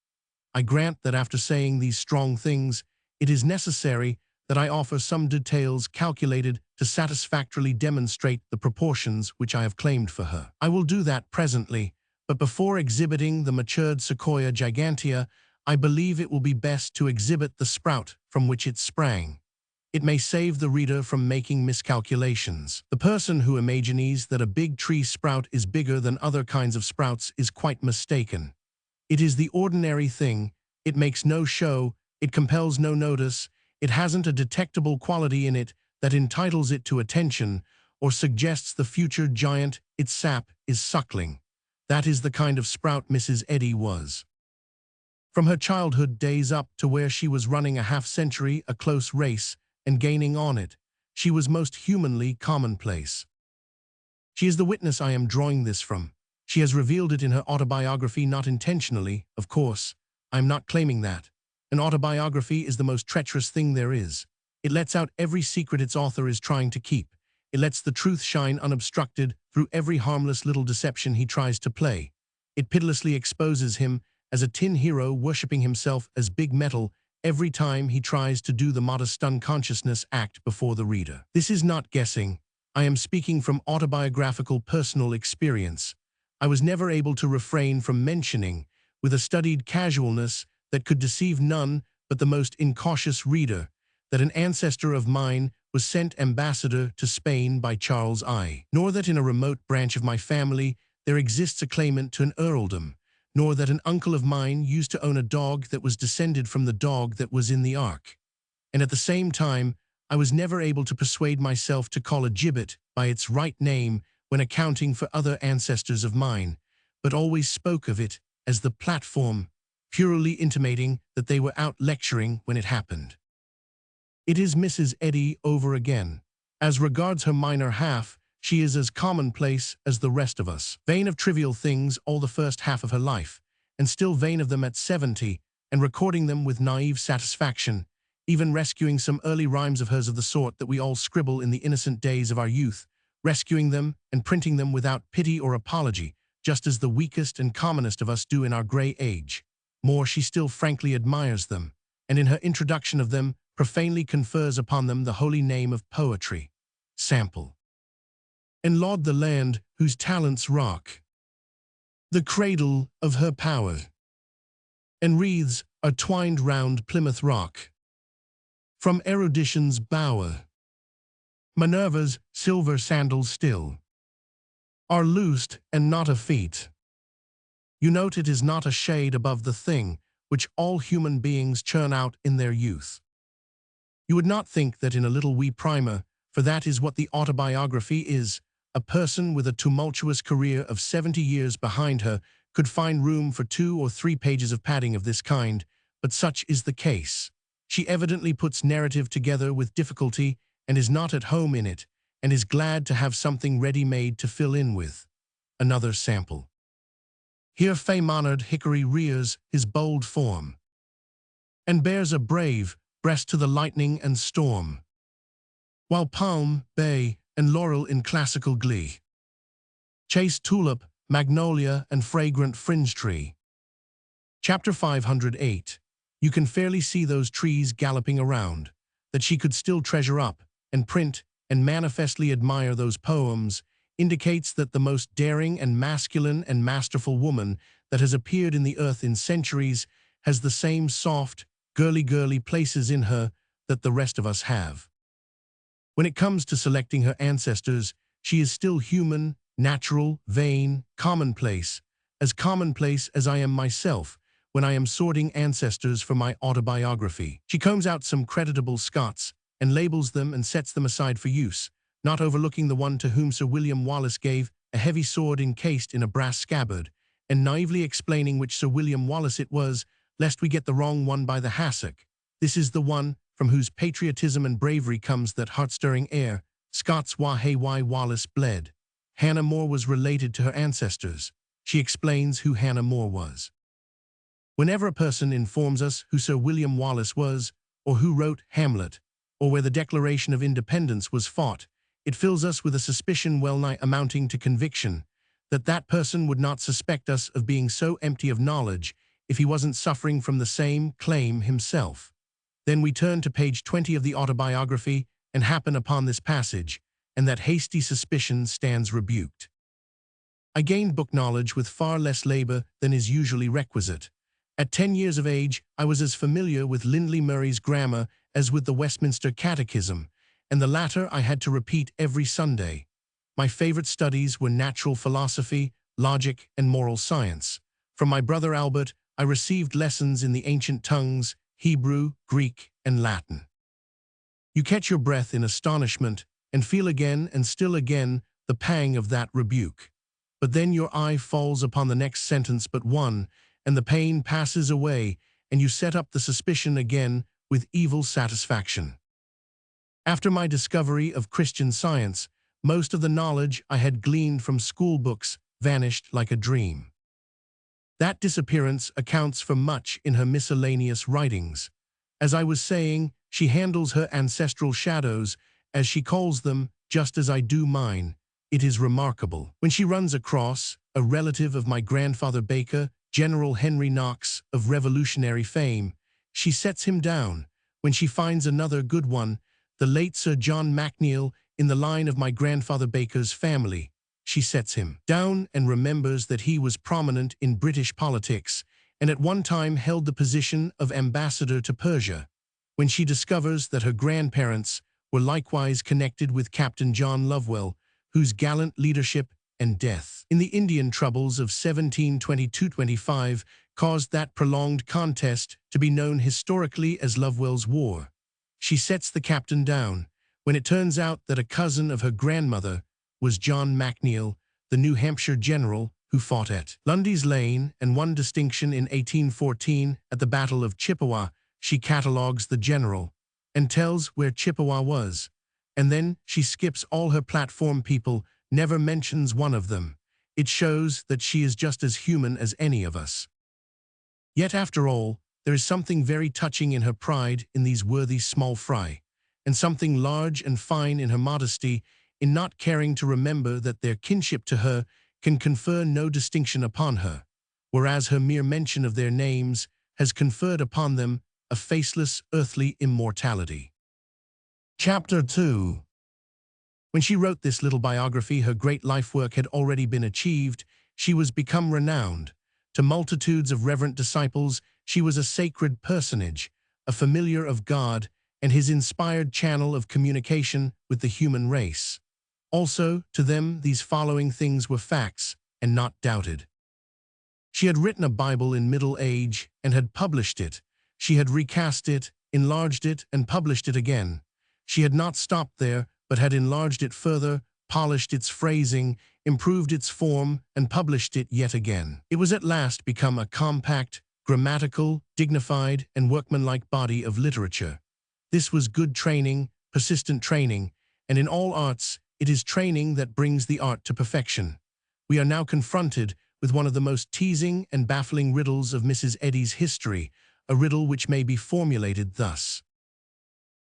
I grant that after saying these strong things, it is necessary that I offer some details calculated to satisfactorily demonstrate the proportions which I have claimed for her. I will do that presently, but before exhibiting the matured Sequoia gigantea, I believe it will be best to exhibit the sprout from which it sprang. It may save the reader from making miscalculations. The person who imagines that a big tree sprout is bigger than other kinds of sprouts is quite mistaken. It is the ordinary thing, it makes no show, it compels no notice, it hasn't a detectable quality in it that entitles it to attention or suggests the future giant its sap is suckling. That is the kind of sprout Mrs. Eddy was. From her childhood days up to where she was running a half-century, a close race, and gaining on it, she was most humanly commonplace. She is the witness I am drawing this from. She has revealed it in her autobiography, not intentionally, of course. I am not claiming that. An autobiography is the most treacherous thing there is. It lets out every secret its author is trying to keep. It lets the truth shine unobstructed through every harmless little deception he tries to play. It pitilessly exposes him as a tin hero worshipping himself as big metal every time he tries to do the modest unconsciousness act before the reader. This is not guessing. I am speaking from autobiographical personal experience. I was never able to refrain from mentioning, with a studied casualness that could deceive none but the most incautious reader, that an ancestor of mine was sent ambassador to Spain by Charles I, nor that in a remote branch of my family there exists a claimant to an earldom, nor that an uncle of mine used to own a dog that was descended from the dog that was in the ark. And at the same time, I was never able to persuade myself to call a gibbet by its right name when accounting for other ancestors of mine, but always spoke of it as the platform, purely intimating that they were out lecturing when it happened. It is Mrs. Eddy over again. As regards her minor half, she is as commonplace as the rest of us, vain of trivial things all the first half of her life, and still vain of them at 70, and recording them with naive satisfaction, even rescuing some early rhymes of hers of the sort that we all scribble in the innocent days of our youth, rescuing them and printing them without pity or apology, just as the weakest and commonest of us do in our gray age. More, she still frankly admires them, and in her introduction of them profanely confers upon them the holy name of poetry. Sample. And laud the land whose talents rock the cradle of her power, and wreaths are twined round Plymouth Rock. From erudition's bower, Minerva's silver sandals still are loosed and not a feet. You note it is not a shade above the thing which all human beings churn out in their youth. You would not think that in a little wee primer, for that is what the autobiography is, a person with a tumultuous career of 70 years behind her could find room for 2 or 3 pages of padding of this kind, but such is the case. She evidently puts narrative together with difficulty and is not at home in it, and is glad to have something ready-made to fill in with. Another sample. Here fame-honored Hickory rears his bold form, and bears a brave breast to the lightning and storm, while palm, bay, and laurel in classical glee chase tulip, magnolia, and fragrant fringe tree. Chapter 508. You can fairly see those trees galloping around, that she could still treasure up, and print, and manifestly admire those poems, indicates that the most daring and masculine and masterful woman that has appeared in the earth in centuries has the same soft, girly places in her that the rest of us have. When it comes to selecting her ancestors, she is still human, natural, vain, commonplace as I am myself when I am sorting ancestors for my autobiography. She combs out some creditable Scots and labels them and sets them aside for use, not overlooking the one to whom Sir William Wallace gave a heavy sword encased in a brass scabbard, and naively explaining which Sir William Wallace it was, lest we get the wrong one by the hassock. This is the one from whose patriotism and bravery comes that heart-stirring air, Scots wha hae why Wallace bled. Hannah More was related to her ancestors. She explains who Hannah More was. Whenever a person informs us who Sir William Wallace was, or who wrote Hamlet, or where the Declaration of Independence was fought, it fills us with a suspicion well-nigh amounting to conviction, that that person would not suspect us of being so empty of knowledge if he wasn't suffering from the same claim himself. Then we turn to page 20 of the autobiography and happen upon this passage, and that hasty suspicion stands rebuked. I gained book knowledge with far less labor than is usually requisite. At 10 years of age, I was as familiar with Lindley Murray's grammar as with the Westminster Catechism, and the latter I had to repeat every Sunday. My favorite studies were natural philosophy, logic, and moral science. From my brother Albert, I received lessons in the ancient tongues, Hebrew, Greek, and Latin. You catch your breath in astonishment and feel again and still again the pang of that rebuke. But then your eye falls upon the next sentence but one, and the pain passes away, and you set up the suspicion again with evil satisfaction. After my discovery of Christian Science, most of the knowledge I had gleaned from school books vanished like a dream. That disappearance accounts for much in her miscellaneous writings. As I was saying, she handles her ancestral shadows, as she calls them, just as I do mine. It is remarkable. When she runs across a relative of my grandfather Baker, General Henry Knox of Revolutionary fame, she sets him down. When she finds another good one, the late Sir John McNeill in the line of my grandfather Baker's family, she sets him down and remembers that he was prominent in British politics and at one time held the position of ambassador to Persia. When she discovers that her grandparents were likewise connected with Captain John Lovewell, whose gallant leadership and death in the Indian troubles of 1722-25 caused that prolonged contest to be known historically as Lovewell's War, she sets the captain down. When it turns out that a cousin of her grandmother was John McNeill, the New Hampshire general who fought at Lundy's Lane and won distinction in 1814 at the Battle of Chippewa, she catalogues the general and tells where Chippewa was. And then she skips all her platform people, never mentions one of them. It shows that she is just as human as any of us. Yet after all, there is something very touching in her pride in these worthy small fry, and something large and fine in her modesty in not caring to remember that their kinship to her can confer no distinction upon her, whereas her mere mention of their names has conferred upon them a faceless earthly immortality. Chapter 2. When she wrote this little biography, her great life work had already been achieved. She was become renowned. To multitudes of reverent disciples, she was a sacred personage, a familiar of God, and his inspired channel of communication with the human race. Also, to them, these following things were facts, and not doubted. She had written a Bible in middle age, and had published it. She had recast it, enlarged it, and published it again. She had not stopped there, but had enlarged it further, polished its phrasing, improved its form, and published it yet again. It was at last become a compact, grammatical, dignified, and workmanlike body of literature. This was good training, persistent training, and in all arts, it is training that brings the art to perfection. We are now confronted with one of the most teasing and baffling riddles of Mrs. Eddy's history, a riddle which may be formulated thus.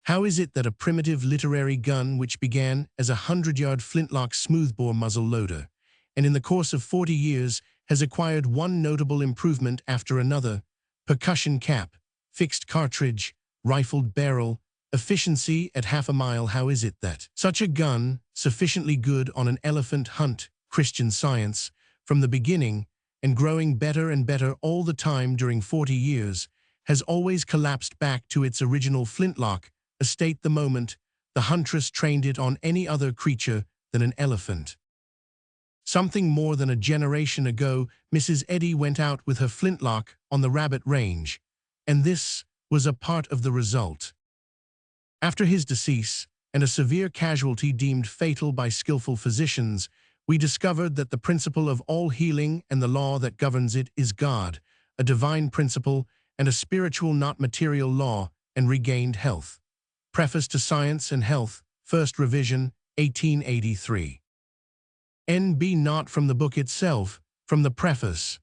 How is it that a primitive literary gun which began as a 100-yard flintlock smoothbore muzzle loader, and in the course of 40 years has acquired one notable improvement after another, percussion cap, fixed cartridge, rifled barrel, efficiency at half a mile, how is it that such a gun, sufficiently good on an elephant hunt, Christian Science, from the beginning, and growing better and better all the time during 40 years, has always collapsed back to its original flintlock estate the moment the huntress trained it on any other creature than an elephant? Something more than a generation ago, Mrs. Eddy went out with her flintlock on the rabbit range, and this was a part of the result. After his decease, and a severe casualty deemed fatal by skillful physicians, we discovered that the principle of all healing and the law that governs it is God, a divine principle and a spiritual not material law, and regained health. Preface to Science and Health, First Revision, 1883. N.B. Not from the book itself, from the preface.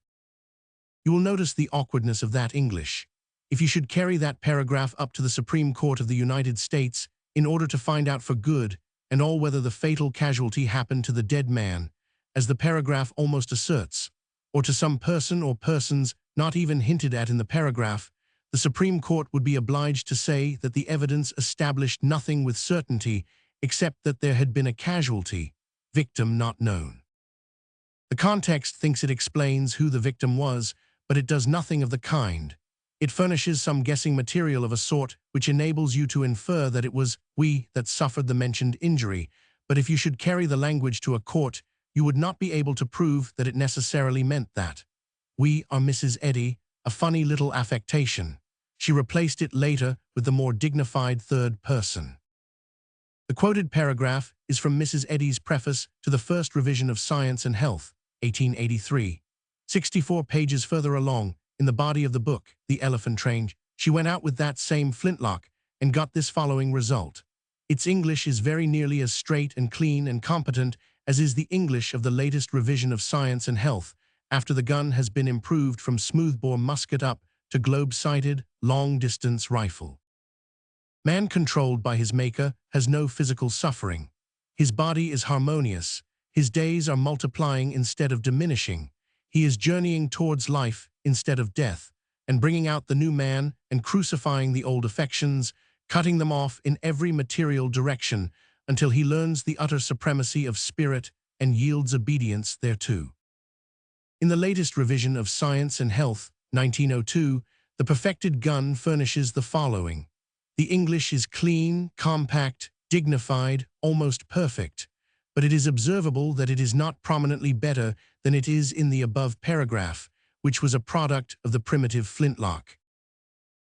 You will notice the awkwardness of that English. If you should carry that paragraph up to the Supreme Court of the United States in order to find out for good and all whether the fatal casualty happened to the dead man, as the paragraph almost asserts, or to some person or persons not even hinted at in the paragraph, the Supreme Court would be obliged to say that the evidence established nothing with certainty except that there had been a casualty, victim not known. The context thinks it explains who the victim was, but it does nothing of the kind. It furnishes some guessing material of a sort which enables you to infer that it was we that suffered the mentioned injury, but if you should carry the language to a court, you would not be able to prove that it necessarily meant that. We are Mrs. Eddy, a funny little affectation. She replaced it later with the more dignified third person. The quoted paragraph is from Mrs. Eddy's preface to the First Revision of Science and Health, 1883. 64 pages further along, in the body of the book, The Elephant Train, she went out with that same flintlock and got this following result. Its English is very nearly as straight and clean and competent as is the English of the latest revision of Science and Health, after the gun has been improved from smoothbore musket up to globe-sighted, long-distance rifle. Man controlled by his maker has no physical suffering. His body is harmonious. His days are multiplying instead of diminishing. He is journeying towards life instead of death, and bringing out the new man and crucifying the old affections, cutting them off in every material direction until he learns the utter supremacy of spirit and yields obedience thereto. In the latest revision of Science and Health, 1902, the perfected gun furnishes the following. The English is clean, compact, dignified, almost perfect, but it is observable that it is not prominently better than it is in the above paragraph, which was a product of the primitive flintlock.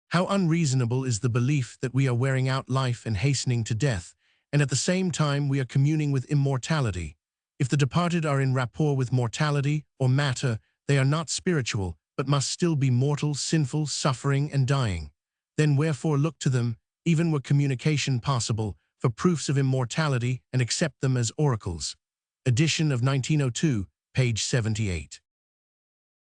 How unreasonable is the belief that we are wearing out life and hastening to death, and at the same time we are communing with immortality. If the departed are in rapport with mortality or matter, they are not spiritual, but must still be mortal, sinful, suffering, and dying. Then wherefore look to them, even were communication possible, for proofs of immortality and accept them as oracles. Edition of 1902, page 78.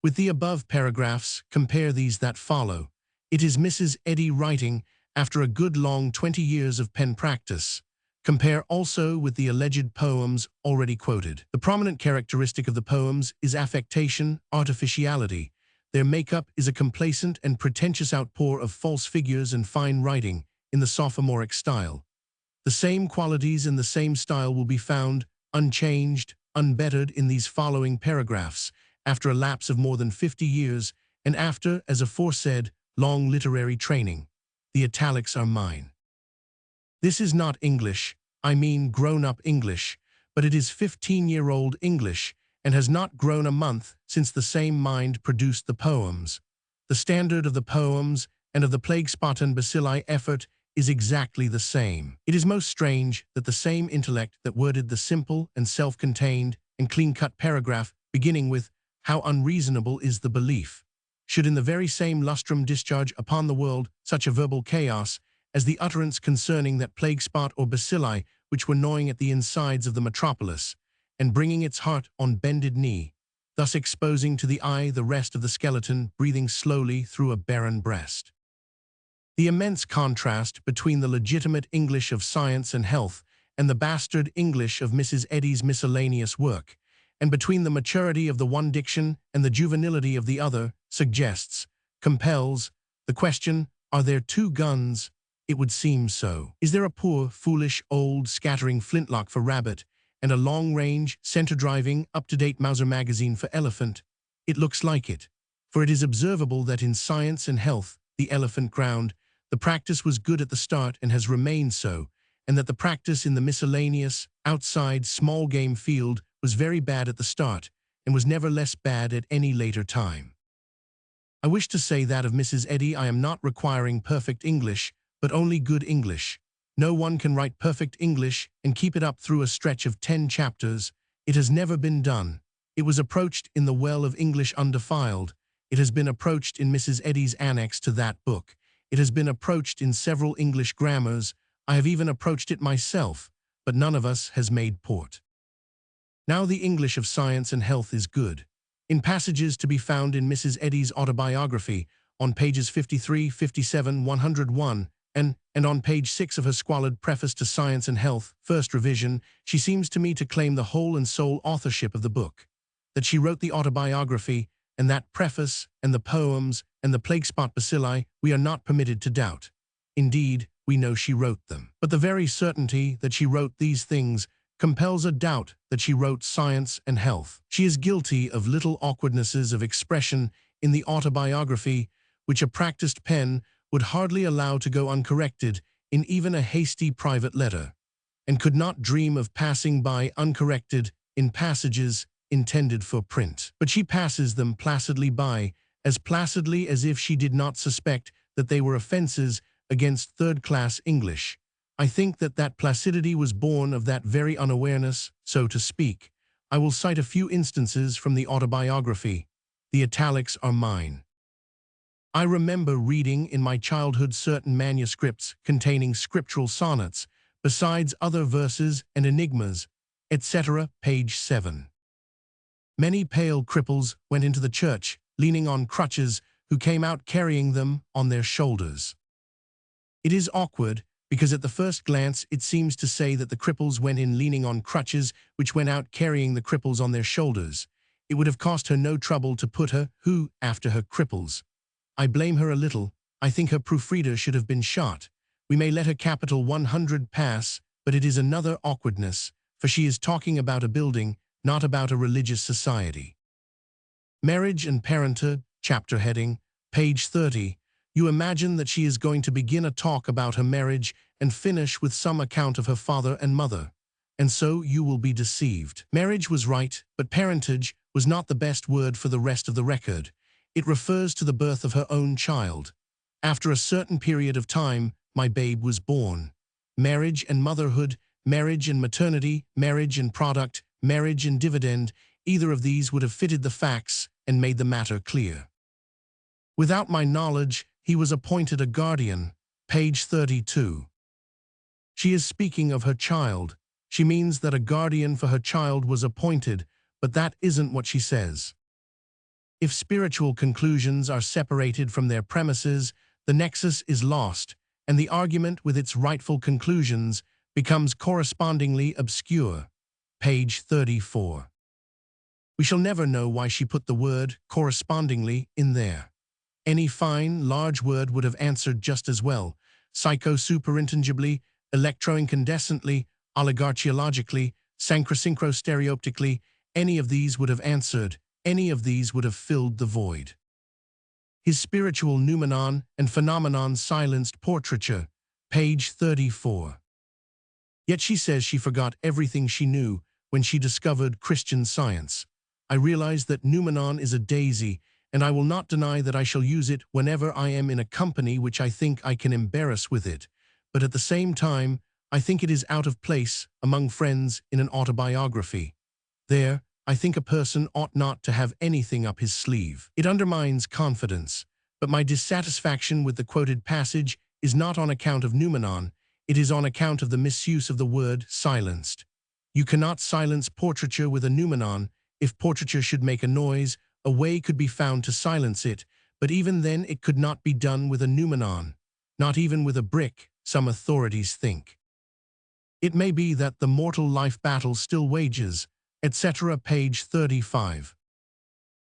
With the above paragraphs, compare these that follow. It is Mrs. Eddy writing after a good long 20 years of pen practice. Compare also with the alleged poems already quoted. The prominent characteristic of the poems is affectation, artificiality. Their makeup is a complacent and pretentious outpour of false figures and fine writing in the sophomoric style. The same qualities in the same style will be found, unchanged, unbettered in these following paragraphs, after a lapse of more than 50 years, and after, as aforesaid, long literary training. The italics are mine. This is not English, I mean grown-up English, but it is 15-year-old English, and has not grown a month since the same mind produced the poems. The standard of the poems and of the plague spot and bacilli effort is exactly the same. It is most strange that the same intellect that worded the simple and self-contained and clean-cut paragraph beginning with "How unreasonable is the belief," should in the very same lustrum discharge upon the world such a verbal chaos as the utterance concerning that plague spot or bacilli which were gnawing at the insides of the metropolis, and bringing its heart on bended knee, thus exposing to the eye the rest of the skeleton breathing slowly through a barren breast. The immense contrast between the legitimate English of Science and Health and the bastard English of Mrs. Eddy's miscellaneous work, and between the maturity of the one diction and the juvenility of the other, suggests, compels, the question, are there two guns? It would seem so. Is there a poor, foolish, old, scattering flintlock for rabbit, and a long-range, center-driving, up-to-date Mauser magazine for elephant? It looks like it, for it is observable that in Science and Health, the elephant ground, the practice was good at the start and has remained so, and that the practice in the miscellaneous, outside, small-game field was very bad at the start, and was never less bad at any later time. I wish to say that of Mrs. Eddy I am not requiring perfect English, but only good English. No one can write perfect English and keep it up through a stretch of 10 chapters. It has never been done. It was approached in the well of English undefiled. It has been approached in Mrs. Eddy's annex to that book. It has been approached in several English grammars. I have even approached it myself, but none of us has made port. Now the English of Science and Health is good. In passages to be found in Mrs. Eddy's autobiography, on pages 53, 57, 101, and on page 6 of her squalid preface to Science and Health, first revision, she seems to me to claim the whole and sole authorship of the book. That she wrote the autobiography, and that preface, and the poems, and the plague spot bacilli, we are not permitted to doubt. Indeed, we know she wrote them. But the very certainty that she wrote these things compels a doubt that she wrote Science and Health. She is guilty of little awkwardnesses of expression in the autobiography, which a practiced pen would hardly allow to go uncorrected in even a hasty private letter, and could not dream of passing by uncorrected in passages intended for print. But she passes them placidly by, as placidly as if she did not suspect that they were offenses against third-class English. I think that that placidity was born of that very unawareness, so to speak. I will cite a few instances from the autobiography. The italics are mine. I remember reading in my childhood certain manuscripts containing scriptural sonnets, besides other verses and enigmas, etc. Page 7. Many pale cripples went into the church, leaning on crutches, who came out carrying them on their shoulders. It is awkward, because at the first glance it seems to say that the cripples went in leaning on crutches, which went out carrying the cripples on their shoulders. It would have cost her no trouble to put her, who, after her cripples. I blame her a little. I think her proofreader should have been shot. We may let her capital 100 pass, but it is another awkwardness, for she is talking about a building, not about a religious society. Marriage and Parenthood, chapter heading, page 30. You imagine that she is going to begin a talk about her marriage and finish with some account of her father and mother. And so you will be deceived. Marriage was right, but parentage was not the best word for the rest of the record. It refers to the birth of her own child. After a certain period of time, my babe was born. Marriage and motherhood, marriage and maternity, marriage and product, marriage and dividend, either of these would have fitted the facts and made the matter clear. Without my knowledge, he was appointed a guardian, page 32. She is speaking of her child. She means that a guardian for her child was appointed, but that isn't what she says. If spiritual conclusions are separated from their premises, the nexus is lost, and the argument with its rightful conclusions becomes correspondingly obscure. Page 34. We shall never know why she put the word correspondingly in there. Any fine, large word would have answered just as well. Psycho-superintelligibly, electro-incandescently, oligarchiologically, synchro-stereoptically, any of these would have answered. Any of these would have filled the void. His spiritual noumenon and phenomenon silenced portraiture, page 34. Yet she says she forgot everything she knew when she discovered Christian Science. I realize that noumenon is a daisy, and I will not deny that I shall use it whenever I am in a company which I think I can embarrass with it, but at the same time, I think it is out of place among friends in an autobiography. There, I think a person ought not to have anything up his sleeve. It undermines confidence, but my dissatisfaction with the quoted passage is not on account of noumenon, it is on account of the misuse of the word silenced. You cannot silence portraiture with a noumenon. If portraiture should make a noise, a way could be found to silence it, but even then it could not be done with a noumenon, not even with a brick, some authorities think. It may be that the mortal life battle still wages, etc. Page 35.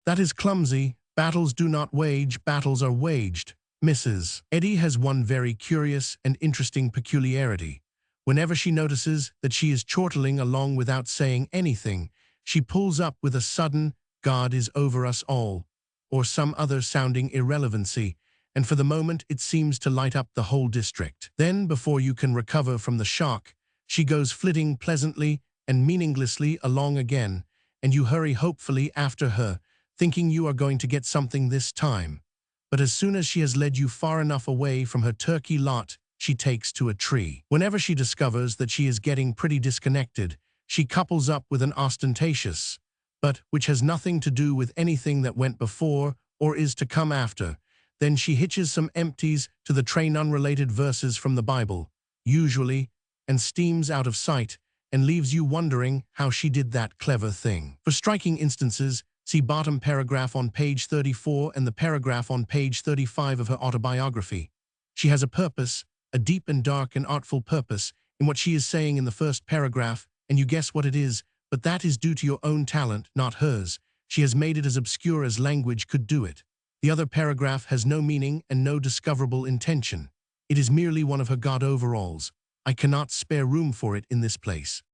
That is clumsy. Battles do not wage, battles are waged. Mrs. Eddy has one very curious and interesting peculiarity. Whenever she notices that she is chortling along without saying anything, she pulls up with a sudden, "God is over us all," or some other sounding irrelevancy, and for the moment it seems to light up the whole district. Then, before you can recover from the shock, she goes flitting pleasantly and meaninglessly along again, and you hurry hopefully after her, thinking you are going to get something this time. But as soon as she has led you far enough away from her turkey lot, she takes to a tree. Whenever she discovers that she is getting pretty disconnected, she couples up with an ostentatious, but which has nothing to do with anything that went before or is to come after. Then she hitches some empties to the train unrelated verses from the Bible, usually, and steams out of sight, and leaves you wondering how she did that clever thing. For striking instances, see bottom paragraph on page 34 and the paragraph on page 35 of her autobiography. She has a purpose, a deep and dark and artful purpose, in what she is saying in the first paragraph, and you guess what it is, but that is due to your own talent, not hers. She has made it as obscure as language could do it. The other paragraph has no meaning and no discoverable intention. It is merely one of her god overalls. I cannot spare room for it in this place.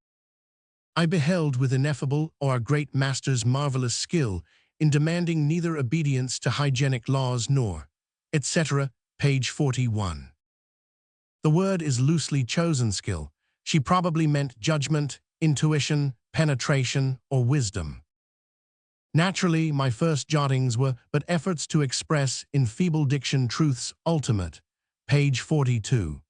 I beheld with ineffable our great master's marvelous skill in demanding neither obedience to hygienic laws nor, etc. Page 41. The word is loosely chosen skill. She probably meant judgment, intuition, penetration, or wisdom. Naturally, my first jottings were but efforts to express in feeble diction truths ultimate. Page 42.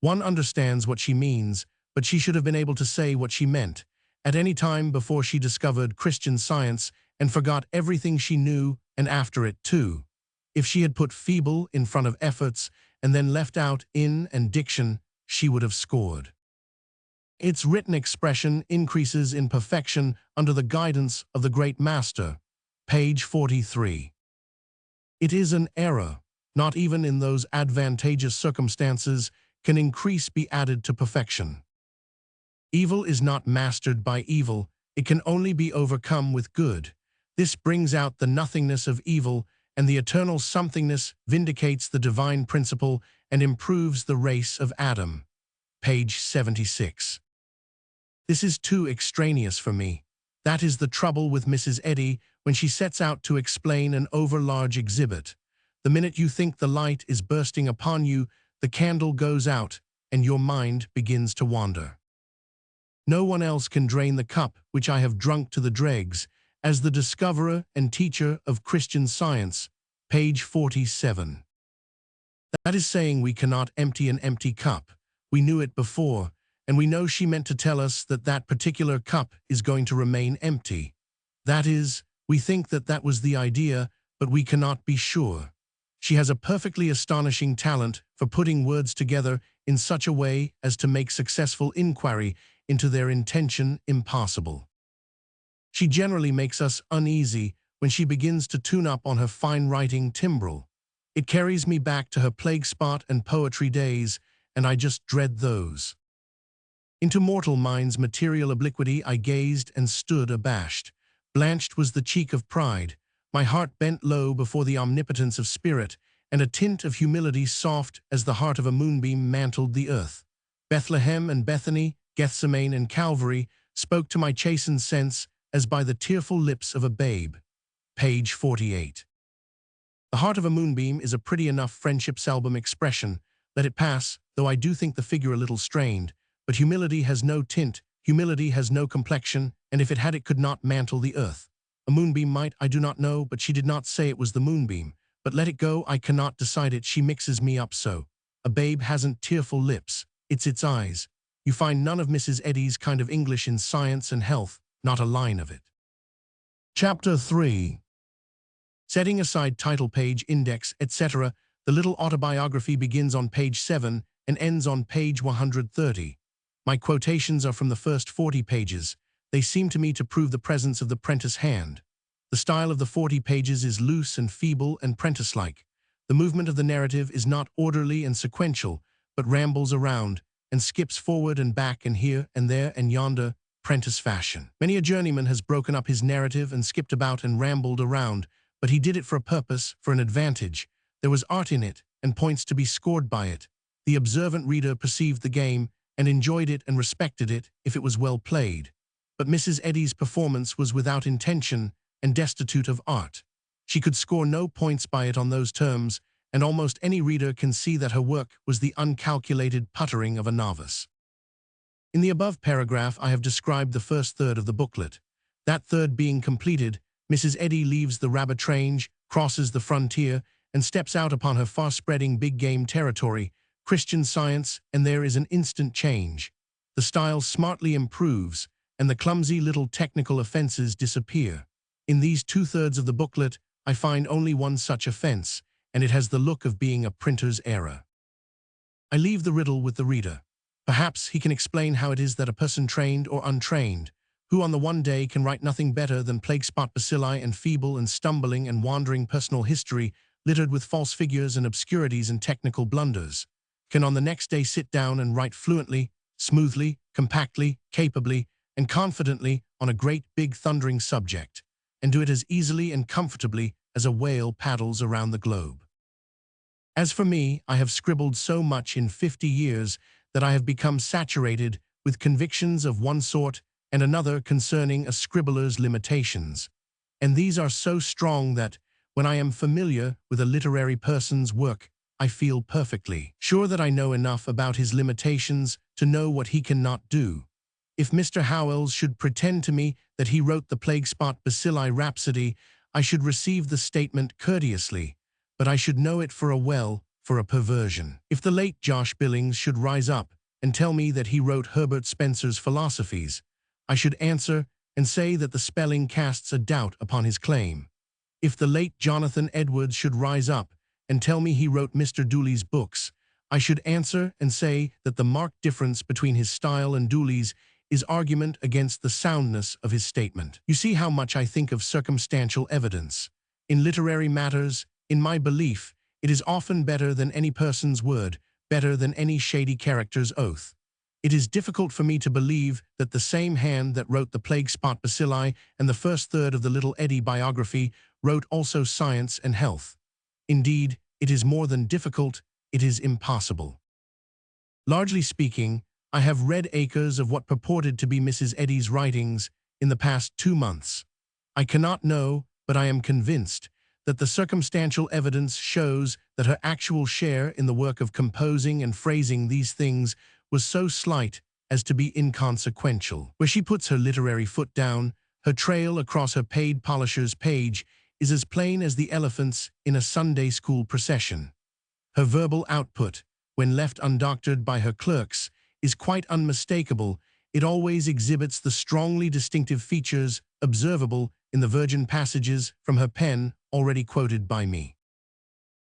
One understands what she means, but she should have been able to say what she meant at any time before she discovered Christian Science and forgot everything she knew, and after it too. If she had put feeble in front of efforts and then left out in and diction, she would have scored. Its written expression increases in perfection under the guidance of the great master. Page 43. It is an error. Not even in those advantageous circumstances can increase be added to perfection. Evil is not mastered by evil, it can only be overcome with good. This brings out the nothingness of evil, and the eternal somethingness vindicates the divine principle and improves the race of Adam. Page 76. This is too extraneous for me. That is the trouble with Mrs. Eddy when she sets out to explain an overlarge exhibit. The minute you think the light is bursting upon you, the candle goes out, and your mind begins to wander. No one else can drain the cup which I have drunk to the dregs, as the discoverer and teacher of Christian Science. Page 47. That is saying we cannot empty an empty cup. We knew it before, and we know she meant to tell us that that particular cup is going to remain empty. That is, we think that that was the idea, but we cannot be sure. She has a perfectly astonishing talent for putting words together in such a way as to make successful inquiry into their intention impossible. She generally makes us uneasy when she begins to tune up on her fine writing timbrel. It carries me back to her plague spot and poetry days, and I just dread those. Into mortal mind's material obliquity I gazed and stood abashed. Blanched was the cheek of pride, my heart bent low before the omnipotence of spirit, and a tint of humility soft as the heart of a moonbeam mantled the earth. Bethlehem and Bethany, Gethsemane and Calvary spoke to my chastened sense as by the tearful lips of a babe. Page 48. The heart of a moonbeam is a pretty enough friendship's album expression. Let it pass, though I do think the figure a little strained. But humility has no tint, humility has no complexion, and if it had it could not mantle the earth. A moonbeam might, I do not know, but she did not say it was the moonbeam. But let it go, I cannot decide it, she mixes me up so. A babe hasn't tearful lips, it's its eyes. You find none of Mrs. Eddy's kind of English in Science and Health, not a line of it. Chapter 3. Setting aside title page, index, etc., the little autobiography begins on page 7 and ends on page 130. My quotations are from the first 40 pages. They seem to me to prove the presence of the prentice hand. The style of the 40 pages is loose and feeble and prentice-like. The movement of the narrative is not orderly and sequential, but rambles around and skips forward and back and here and there and yonder, prentice fashion. Many a journeyman has broken up his narrative and skipped about and rambled around, but he did it for a purpose, for an advantage. There was art in it, and points to be scored by it. The observant reader perceived the game, and enjoyed it and respected it if it was well played. But Mrs. Eddy's performance was without intention and destitute of art. She could score no points by it on those terms, and almost any reader can see that her work was the uncalculated puttering of a novice. In the above paragraph I have described the first third of the booklet. That third being completed, Mrs. Eddy leaves the rabbit range, crosses the frontier, and steps out upon her far-spreading big-game territory, Christian Science, and there is an instant change. The style smartly improves, and the clumsy little technical offenses disappear. In these two-thirds of the booklet, I find only one such offense, and it has the look of being a printer's error. I leave the riddle with the reader. Perhaps he can explain how it is that a person trained or untrained, who on the one day can write nothing better than plague spot bacilli and feeble and stumbling and wandering personal history littered with false figures and obscurities and technical blunders, can on the next day sit down and write fluently, smoothly, compactly, capably, and confidently on a great big thundering subject, and do it as easily and comfortably as a whale paddles around the globe. As for me, I have scribbled so much in 50 years that I have become saturated with convictions of one sort and another concerning a scribbler's limitations, and these are so strong that, when I am familiar with a literary person's work, I feel perfectly sure that I know enough about his limitations to know what he cannot do. If Mr. Howells should pretend to me that he wrote the plague spot bacilli rhapsody, I should receive the statement courteously, but I should know it for a perversion. If the late Josh Billings should rise up and tell me that he wrote Herbert Spencer's philosophies, I should answer and say that the spelling casts a doubt upon his claim. If the late Jonathan Edwards should rise up and tell me he wrote Mr. Dooley's books, I should answer and say that the marked difference between his style and Dooley's is argument against the soundness of his statement. You see how much I think of circumstantial evidence. In literary matters, in my belief, it is often better than any person's word, better than any shady character's oath. It is difficult for me to believe that the same hand that wrote the Plague Spot Bacilli and the first third of the Little Eddie biography wrote also Science and Health. Indeed, it is more than difficult, it is impossible. Largely speaking, I have read acres of what purported to be Mrs. Eddy's writings in the past 2 months. I cannot know, but I am convinced that the circumstantial evidence shows that her actual share in the work of composing and phrasing these things was so slight as to be inconsequential. Where she puts her literary foot down, her trail across her paid polisher's page is as plain as the elephants in a Sunday school procession. Her verbal output, when left undoctored by her clerks, is quite unmistakable. It always exhibits the strongly distinctive features observable in the virgin passages from her pen already quoted by me.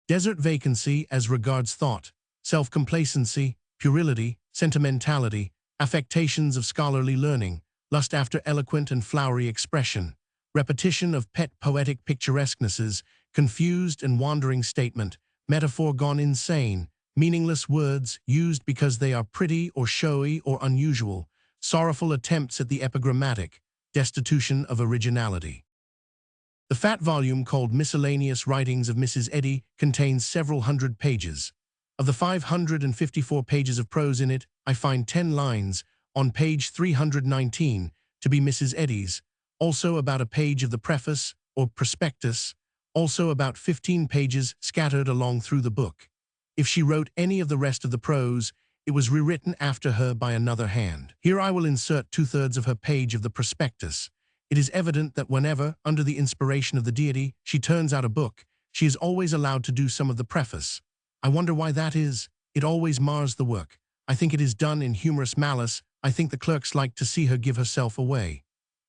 Desert vacancy as regards thought, self-complacency, puerility, sentimentality, affectations of scholarly learning, lust after eloquent and flowery expression, repetition of pet poetic picturesquenesses, confused and wandering statement, metaphor gone insane, meaningless words used because they are pretty or showy or unusual, sorrowful attempts at the epigrammatic, destitution of originality. The fat volume called Miscellaneous Writings of Mrs. Eddy contains several hundred pages. Of the 554 pages of prose in it, I find 10 lines, on page 319, to be Mrs. Eddy's, also about a page of the preface, or prospectus, also about 15 pages scattered along through the book. If she wrote any of the rest of the prose, it was rewritten after her by another hand. Here I will insert 2/3 of her page of the prospectus. It is evident that whenever, under the inspiration of the deity, she turns out a book, she is always allowed to do some of the preface. I wonder why that is. It always mars the work. I think it is done in humorous malice. I think the clerks like to see her give herself away.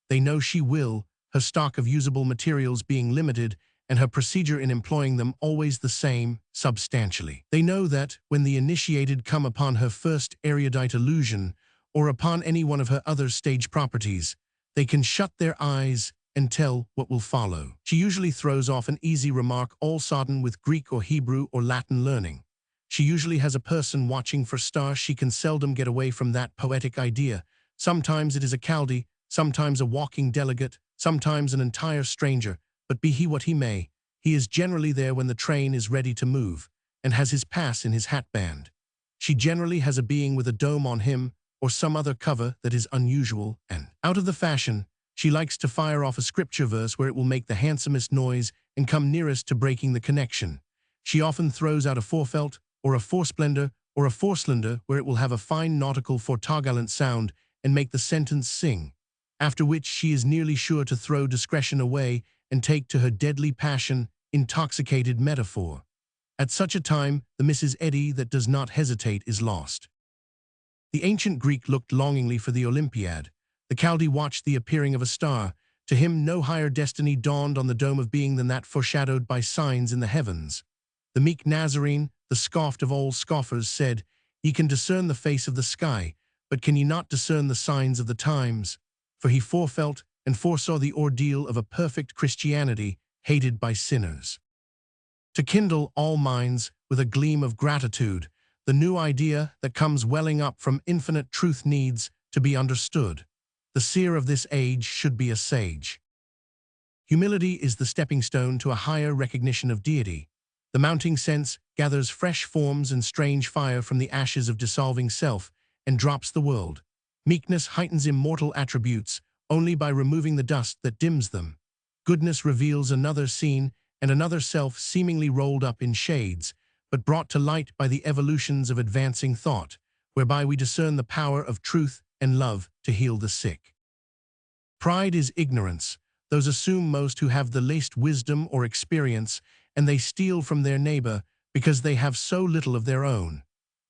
They know she will, her stock of usable materials being limited, and her procedure in employing them always the same, substantially. They know that, when the initiated come upon her first erudite allusion, or upon any one of her other stage properties, they can shut their eyes and tell what will follow. She usually throws off an easy remark all sodden with Greek or Hebrew or Latin learning. She usually has a person watching for stars. She can seldom get away from that poetic idea. Sometimes it is a Chaldee, sometimes a walking delegate, sometimes an entire stranger, but be he what he may, he is generally there when the train is ready to move, and has his pass in his hatband. She generally has a being with a dome on him, or some other cover that is unusual and out of the fashion. She likes to fire off a scripture verse where it will make the handsomest noise and come nearest to breaking the connection. She often throws out a forefelt, or a foresplendor, or a forslender where it will have a fine nautical fortoggallant sound and make the sentence sing, after which she is nearly sure to throw discretion away and take to her deadly passion, intoxicated metaphor. At such a time, the Mrs. Eddy that does not hesitate is lost. The ancient Greek looked longingly for the Olympiad. The Chaldee watched the appearing of a star. To him no higher destiny dawned on the dome of being than that foreshadowed by signs in the heavens. The meek Nazarene, the scoffed of all scoffers, said, "Ye can discern the face of the sky, but can ye not discern the signs of the times?" For he forefelt and foresaw the ordeal of a perfect Christianity hated by sinners. To kindle all minds with a gleam of gratitude, the new idea that comes welling up from infinite truth needs to be understood. The seer of this age should be a sage. Humility is the stepping stone to a higher recognition of deity. The mounting sense gathers fresh forms and strange fire from the ashes of dissolving self and drops the world. Meekness heightens immortal attributes only by removing the dust that dims them. Goodness reveals another scene and another self seemingly rolled up in shades, but brought to light by the evolutions of advancing thought, whereby we discern the power of truth and love to heal the sick. Pride is ignorance. Those assume most who have the least wisdom or experience, and they steal from their neighbor because they have so little of their own.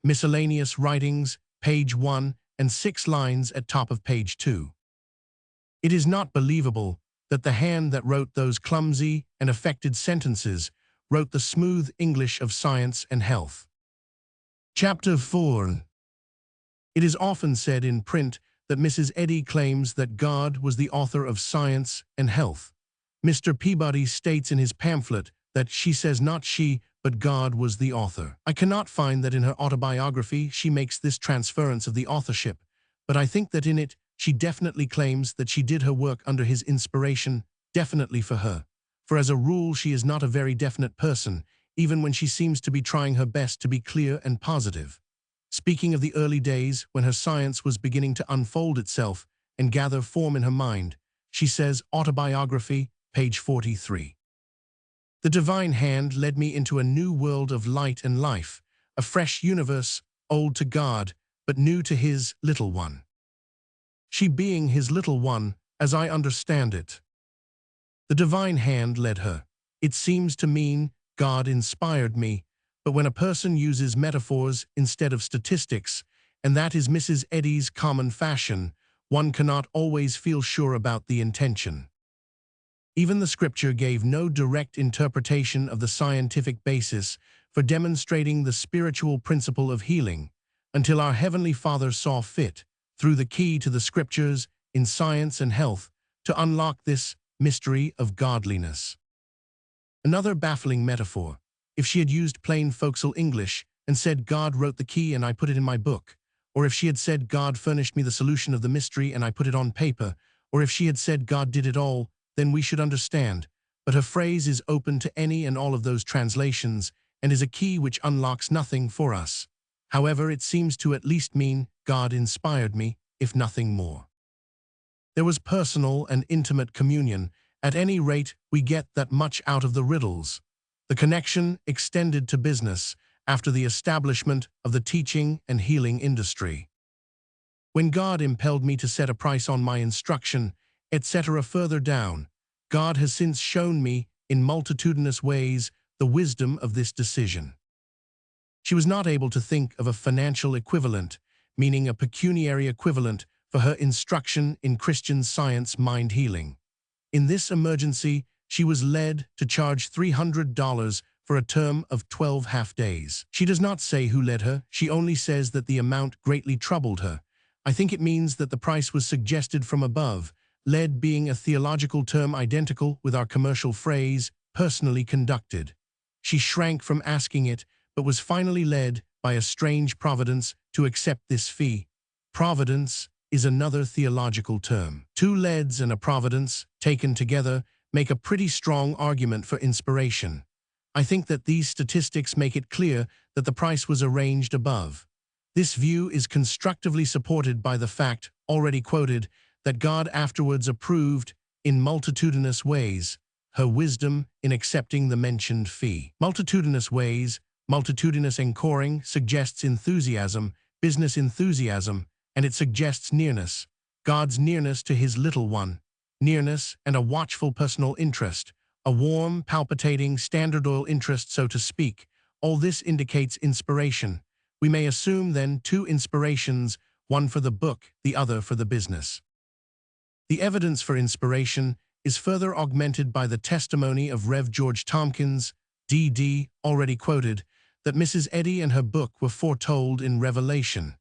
Miscellaneous Writings, page 1, and 6 lines at top of page 2. It is not believable, that the hand that wrote those clumsy and affected sentences wrote the smooth English of science and health. Chapter 4. It is often said in print that Mrs. Eddy claims that God was the author of Science and Health. Mr. Peabody states in his pamphlet that she says not she, but God was the author. I cannot find that in her autobiography she makes this transference of the authorship, but I think that in it she definitely claims that she did her work under his inspiration, definitely for her. For as a rule she is not a very definite person, even when she seems to be trying her best to be clear and positive. Speaking of the early days when her science was beginning to unfold itself and gather form in her mind, she says, autobiography, page 43. The divine hand led me into a new world of light and life, a fresh universe, old to God, but new to his little one. She being his little one, as I understand it. The divine hand led her. It seems to mean God inspired me, but when a person uses metaphors instead of statistics, and that is Mrs. Eddy's common fashion, one cannot always feel sure about the intention. Even the scripture gave no direct interpretation of the scientific basis for demonstrating the spiritual principle of healing, until our Heavenly Father saw fit, through the key to the scriptures in science and health, to unlock this mystery of godliness. Another baffling metaphor. If she had used plain folksal English and said God wrote the key and I put it in my book, or if she had said God furnished me the solution of the mystery and I put it on paper, or if she had said God did it all, then we should understand. But her phrase is open to any and all of those translations and is a key which unlocks nothing for us. However, it seems to at least mean God inspired me, if nothing more. There was personal and intimate communion. At any rate, we get that much out of the riddles. The connection extended to business after the establishment of the teaching and healing industry. When God impelled me to set a price on my instruction, etc. further down, God has since shown me, in multitudinous ways, the wisdom of this decision. She was not able to think of a financial equivalent, meaning a pecuniary equivalent, for her instruction in Christian Science mind healing. In this emergency, she was led to charge $300 for a term of 12 half-days. She does not say who led her, she only says that the amount greatly troubled her. I think it means that the price was suggested from above, led being a theological term identical with our commercial phrase, personally conducted. She shrank from asking it, but was finally led by a strange providence to accept this fee. Providence is another theological term. Two leads and a providence, taken together, make a pretty strong argument for inspiration. I think that these statistics make it clear that the price was arranged above. This view is constructively supported by the fact, already quoted, that God afterwards approved, in multitudinous ways, her wisdom in accepting the mentioned fee. Multitudinous ways, multitudinous encoring suggests enthusiasm, business enthusiasm, and it suggests nearness, God's nearness to his little one. Nearness and a watchful personal interest, a warm, palpitating, standard oil interest, so to speak. All this indicates inspiration. We may assume, then, two inspirations, one for the book, the other for the business. The evidence for inspiration is further augmented by the testimony of Rev. George Tompkins, D.D., already quoted, that Mrs. Eddy and her book were foretold in Revelation,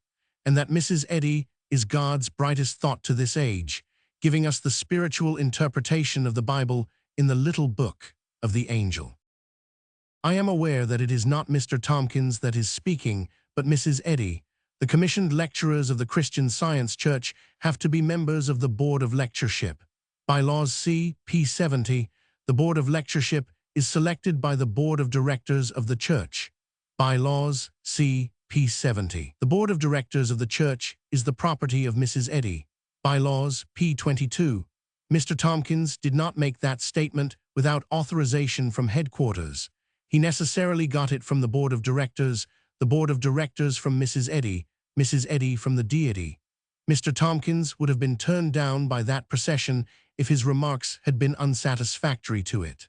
and that Mrs. Eddy is God's brightest thought to this age, giving us the spiritual interpretation of the Bible in the little book of the angel. I am aware that it is not Mr. Tompkins that is speaking, but Mrs. Eddy. The commissioned lecturers of the Christian Science Church have to be members of the Board of Lectureship. Bylaws C. P. 70, the Board of Lectureship is selected by the Board of Directors of the Church. Bylaws C. P. 70. The Board of Directors of the Church is the property of Mrs. Eddy. Bylaws P. 22. Mr. Tompkins did not make that statement without authorization from headquarters. He necessarily got it from the Board of Directors, the Board of Directors from Mrs. Eddy from the deity. Mr. Tompkins would have been turned down by that procession if his remarks had been unsatisfactory to it.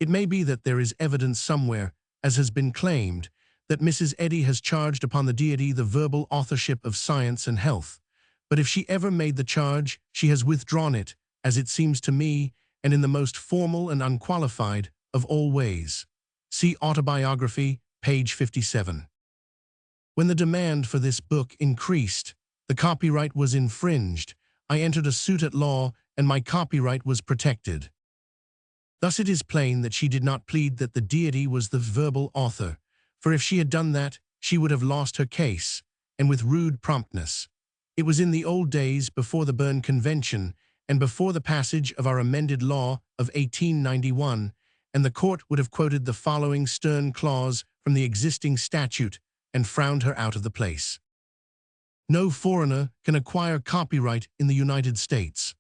It may be that there is evidence somewhere, as has been claimed, that Mrs. Eddy has charged upon the deity the verbal authorship of Science and Health. But if she ever made the charge, she has withdrawn it, as it seems to me, and in the most formal and unqualified of all ways. See Autobiography, page 57. When the demand for this book increased, the copyright was infringed. I entered a suit at law, and my copyright was protected. Thus it is plain that she did not plead that the deity was the verbal author, for if she had done that, she would have lost her case, and with rude promptness. It was in the old days before the Berne Convention and before the passage of our amended law of 1891, and the court would have quoted the following stern clause from the existing statute and frowned her out of the place. No foreigner can acquire copyright in the United States.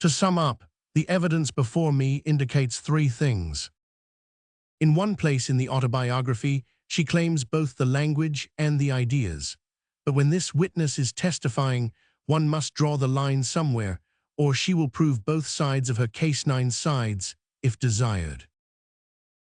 To sum up, the evidence before me indicates three things. In one place in the autobiography, she claims both the language and the ideas. But when this witness is testifying, one must draw the line somewhere, or she will prove both sides of her case, 9 sides, if desired.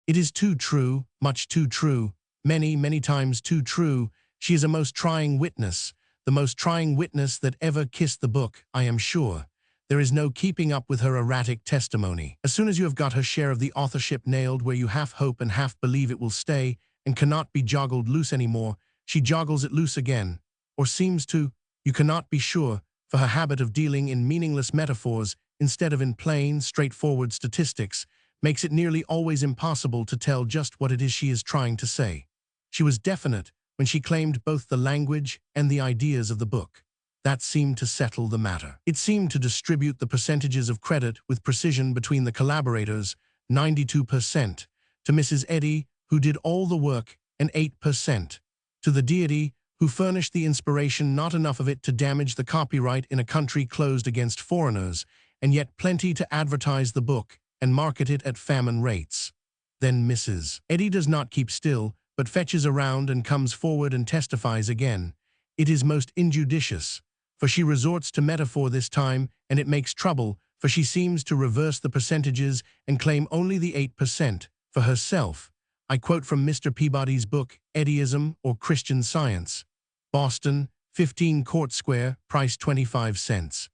It is too true, much too true, many, many times too true. She is a most trying witness, the most trying witness that ever kissed the book, I am sure. There is no keeping up with her erratic testimony. As soon as you have got her share of the authorship nailed where you half hope and half believe it will stay and cannot be joggled loose anymore, she joggles it loose again, or seems to, you cannot be sure, for her habit of dealing in meaningless metaphors instead of in plain, straightforward statistics makes it nearly always impossible to tell just what it is she is trying to say. She was definite when she claimed both the language and the ideas of the book. That seemed to settle the matter. It seemed to distribute the percentages of credit with precision between the collaborators, 92%, to Mrs. Eddy, who did all the work, and 8%, to the deity, who furnished the inspiration, not enough of it to damage the copyright in a country closed against foreigners, and yet plenty to advertise the book and market it at famine rates. Then Mrs. Eddy does not keep still, but fetches around and comes forward and testifies again. It is most injudicious, for she resorts to metaphor this time, and it makes trouble, for she seems to reverse the percentages and claim only the 8% for herself. I quote from Mr. Peabody's book, Eddyism or Christian Science, Boston, 15 Court Square, price 25 cents.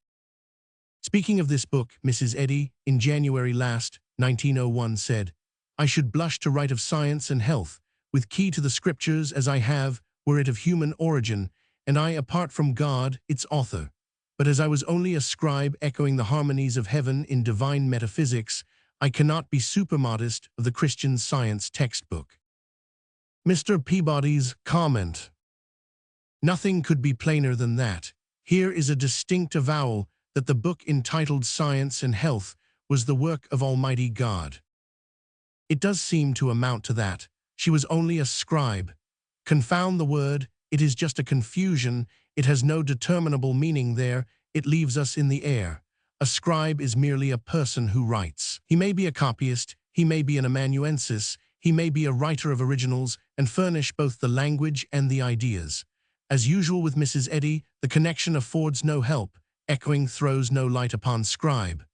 Speaking of this book, Mrs. Eddy, in January last, 1901, said, I should blush to write of science and health, with key to the scriptures as I have, were it of human origin, and I apart from God, its author. But as I was only a scribe echoing the harmonies of heaven in divine metaphysics, I cannot be supermodest of the Christian Science textbook. Mr. Peabody's comment. Nothing could be plainer than that. Here is a distinct avowal that the book entitled Science and Health was the work of Almighty God. It does seem to amount to that. She was only a scribe. Confound the word. It is just a confusion. It has no determinable meaning there. It leaves us in the air. A scribe is merely a person who writes. He may be a copyist, he may be an amanuensis, he may be a writer of originals and furnish both the language and the ideas. As usual with Mrs. Eddy, the connection affords no help. Echoing throws no light upon scribe.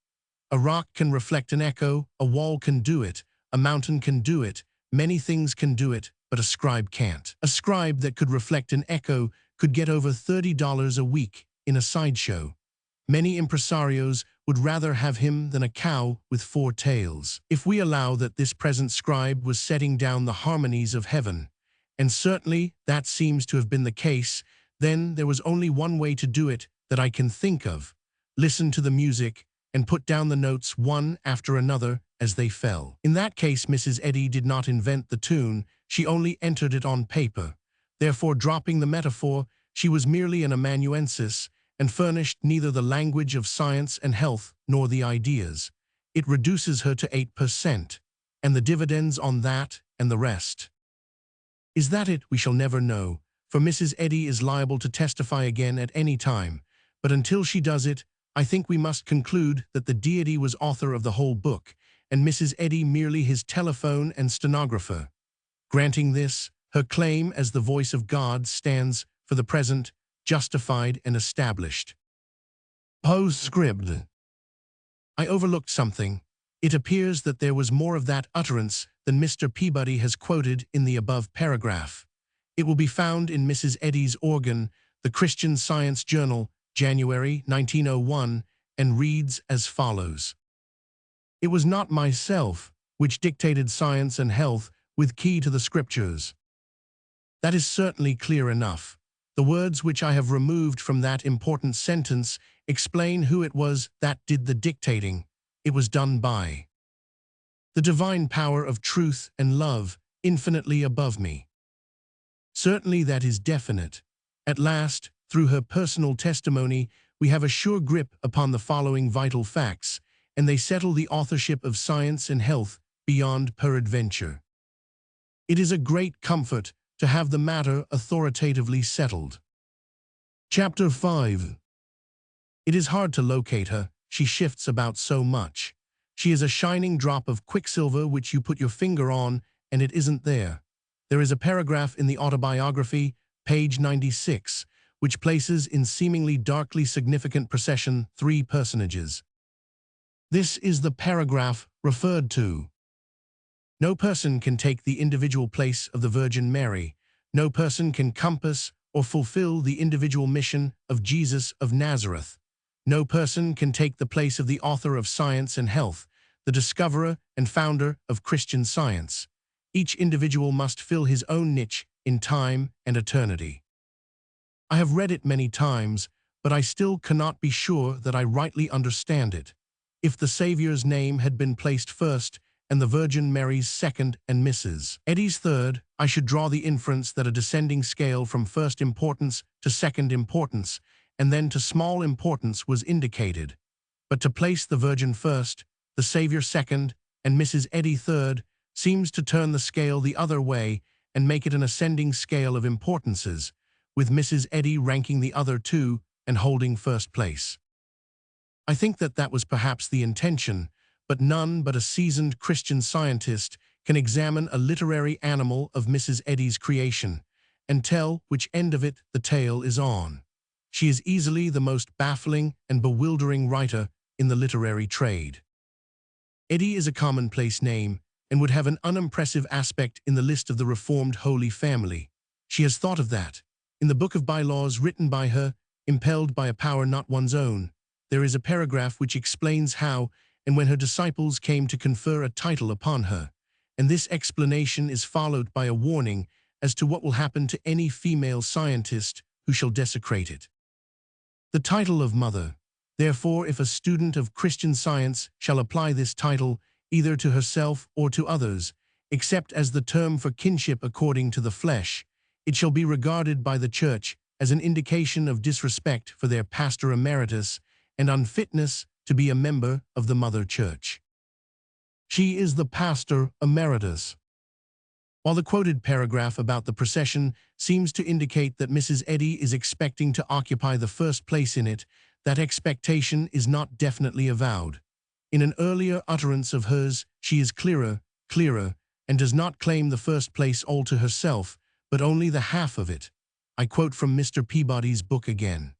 A rock can reflect an echo, a wall can do it, a mountain can do it, many things can do it, but a scribe can't. A scribe that could reflect an echo could get over $30 a week in a sideshow. Many impresarios would rather have him than a cow with 4 tails. If we allow that this present scribe was setting down the harmonies of heaven, and certainly that seems to have been the case, then there was only one way to do it that I can think of. Listen to the music and put down the notes one after another as they fell. In that case, Mrs. Eddy did not invent the tune, she only entered it on paper. Therefore, dropping the metaphor, she was merely an amanuensis, and furnished neither the language of science and health nor the ideas. It reduces her to 8%, and the dividends on that and the rest. Is that it? We shall never know, for Mrs. Eddy is liable to testify again at any time, but until she does it, I think we must conclude that the deity was author of the whole book, and Mrs. Eddy merely his telephone and stenographer. Granting this, her claim as the voice of God stands, for the present, justified and established. Postscript. I overlooked something. It appears that there was more of that utterance than Mr. Peabody has quoted in the above paragraph. It will be found in Mrs. Eddy's organ, the Christian Science Journal, January 1901, and reads as follows. It was not myself which dictated science and health with key to the scriptures. That is certainly clear enough. The words which I have removed from that important sentence explain who it was that did the dictating. It was done by the divine power of truth and love, infinitely above me. Certainly that is definite. At last, through her personal testimony, we have a sure grip upon the following vital facts, and they settle the authorship of Science and Health beyond peradventure. It is a great comfort to have the matter authoritatively settled. Chapter 5. It is hard to locate her. She shifts about so much. She is a shining drop of quicksilver which you put your finger on and it isn't there. There is a paragraph in the autobiography, page 96, which places in seemingly darkly significant procession 3 personages. This is the paragraph referred to. No person can take the individual place of the Virgin Mary. No person can compass or fulfill the individual mission of Jesus of Nazareth. No person can take the place of the author of Science and Health, the discoverer and founder of Christian Science. Each individual must fill his own niche in time and eternity. I have read it many times, but I still cannot be sure that I rightly understand it. If the Savior's name had been placed first, and the Virgin Mary's second and Mrs. Eddy's third, I should draw the inference that a descending scale from first importance to second importance, and then to small importance was indicated. But to place the Virgin first, the Savior second, and Mrs. Eddy third, seems to turn the scale the other way and make it an ascending scale of importances, with Mrs. Eddy ranking the other 2 and holding first place. I think that that was perhaps the intention, but none but a seasoned Christian scientist can examine a literary animal of Mrs. Eddy's creation and tell which end of it the tale is on. She is easily the most baffling and bewildering writer in the literary trade. Eddy is a commonplace name and would have an unimpressive aspect in the list of the Reformed Holy Family. She has thought of that. In the book of bylaws written by her, impelled by a power not one's own, there is a paragraph which explains how and when her disciples came to confer a title upon her, and this explanation is followed by a warning as to what will happen to any female scientist who shall desecrate it. The title of mother. Therefore, if a student of Christian Science shall apply this title either to herself or to others, except as the term for kinship according to the flesh, it shall be regarded by the Church as an indication of disrespect for their pastor emeritus and unfitness to be a member of the Mother Church. She is the pastor emeritus. While the quoted paragraph about the procession seems to indicate that Mrs. Eddy is expecting to occupy the first place in it, that expectation is not definitely avowed. In an earlier utterance of hers, she is clearer, and does not claim the first place all to herself, but only the half of it. I quote from Mr. Peabody's book again.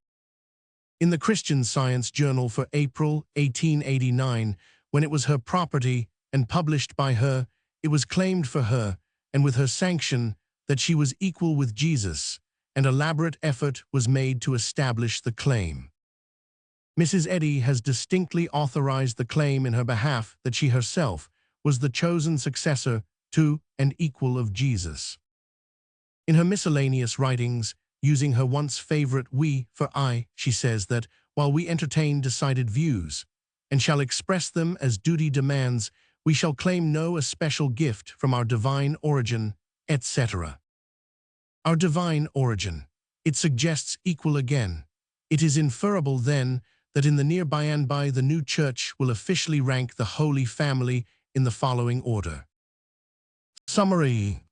In the Christian Science Journal for April 1889, when it was her property and published by her, it was claimed for her, and with her sanction, that she was equal with Jesus, and elaborate effort was made to establish the claim. Mrs. Eddy has distinctly authorized the claim in her behalf that she herself was the chosen successor to and equal of Jesus. In her miscellaneous writings, using her once favorite we for I, she says that, while we entertain decided views, and shall express them as duty demands, we shall claim no especial gift from our divine origin, etc. Our divine origin. It suggests equal again. It is inferable, then, that in the near by and by the new Church will officially rank the Holy Family in the following order. Summary.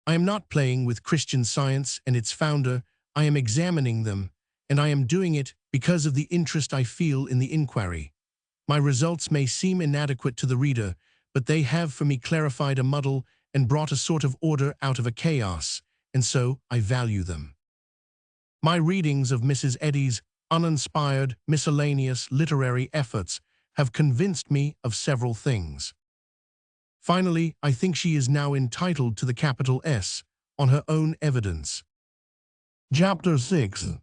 I am not playing with Christian Science and its founder, I am examining them, and I am doing it because of the interest I feel in the inquiry. My results may seem inadequate to the reader, but they have for me clarified a muddle and brought a sort of order out of a chaos, and so I value them. My readings of Mrs. Eddy's uninspired, miscellaneous literary efforts have convinced me of several things. Finally, I think she is now entitled to the capital S on her own evidence. Chapter 6.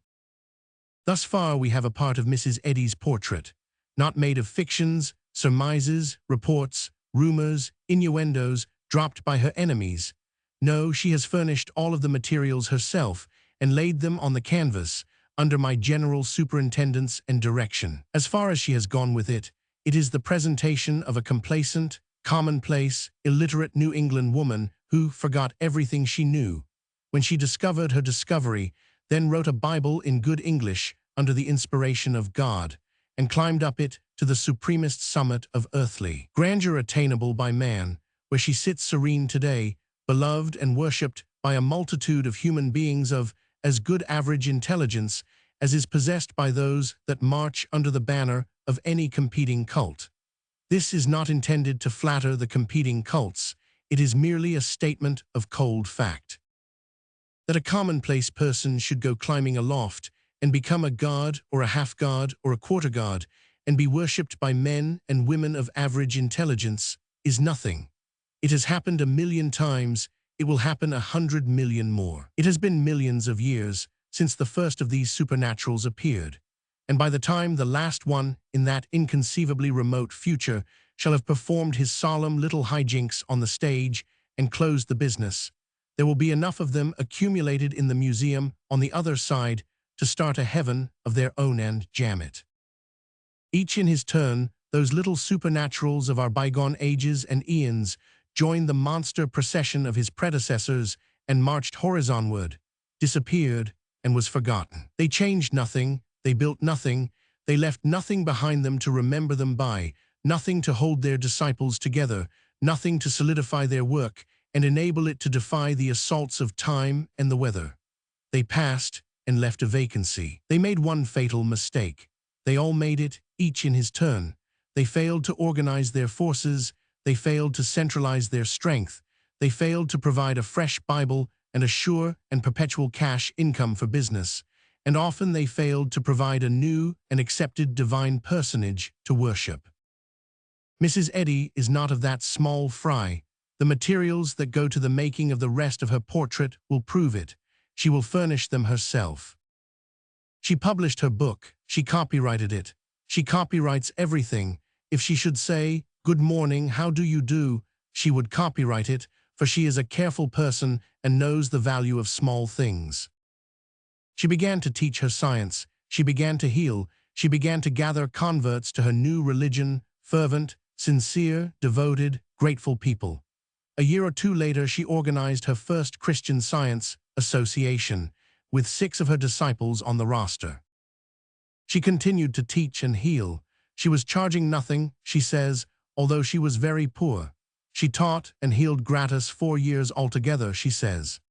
Thus far we have a part of Mrs. Eddy's portrait, not made of fictions, surmises, reports, rumors, innuendos dropped by her enemies. No, she has furnished all of the materials herself and laid them on the canvas under my general superintendence and direction. As far as she has gone with it, it is the presentation of a complacent, commonplace, illiterate New England woman who forgot everything she knew when she discovered her discovery, then wrote a Bible in good English under the inspiration of God, and climbed up it to the supremest summit of earthly grandeur attainable by man, where she sits serene today, beloved and worshipped by a multitude of human beings of as good average intelligence as is possessed by those that march under the banner of any competing cult. This is not intended to flatter the competing cults. It is merely a statement of cold fact. That a commonplace person should go climbing aloft and become a god or a half-god or a quarter-god and be worshipped by men and women of average intelligence is nothing. It has happened 1,000,000 times. It will happen 100 million more. It has been millions of years since the first of these supernaturals appeared, and by the time the last one in that inconceivably remote future shall have performed his solemn little hijinks on the stage and closed the business, there will be enough of them accumulated in the museum on the other side to start a heaven of their own and jam it. Each in his turn, those little supernaturals of our bygone ages and eons joined the monster procession of his predecessors and marched horizonward, disappeared, and was forgotten. They changed nothing, they built nothing, they left nothing behind them to remember them by, nothing to hold their disciples together, nothing to solidify their work and enable it to defy the assaults of time and the weather. They passed and left a vacancy. They made one fatal mistake. They all made it, each in his turn. They failed to organize their forces. They failed to centralize their strength. They failed to provide a fresh Bible and a sure and perpetual cash income for business. And often they failed to provide a new and accepted divine personage to worship. Mrs. Eddy is not of that small fry. The materials that go to the making of the rest of her portrait will prove it. She will furnish them herself. She published her book. She copyrighted it. She copyrights everything. If she should say, "Good morning, how do you do?" she would copyright it, for she is a careful person and knows the value of small things. She began to teach her science. She began to heal. She began to gather converts to her new religion, fervent, sincere, devoted, grateful people. A year or two later, she organized her first Christian Science Association, with 6 of her disciples on the roster. She continued to teach and heal. She was charging nothing, she says, although she was very poor. She taught and healed gratis 4 years altogether, she says.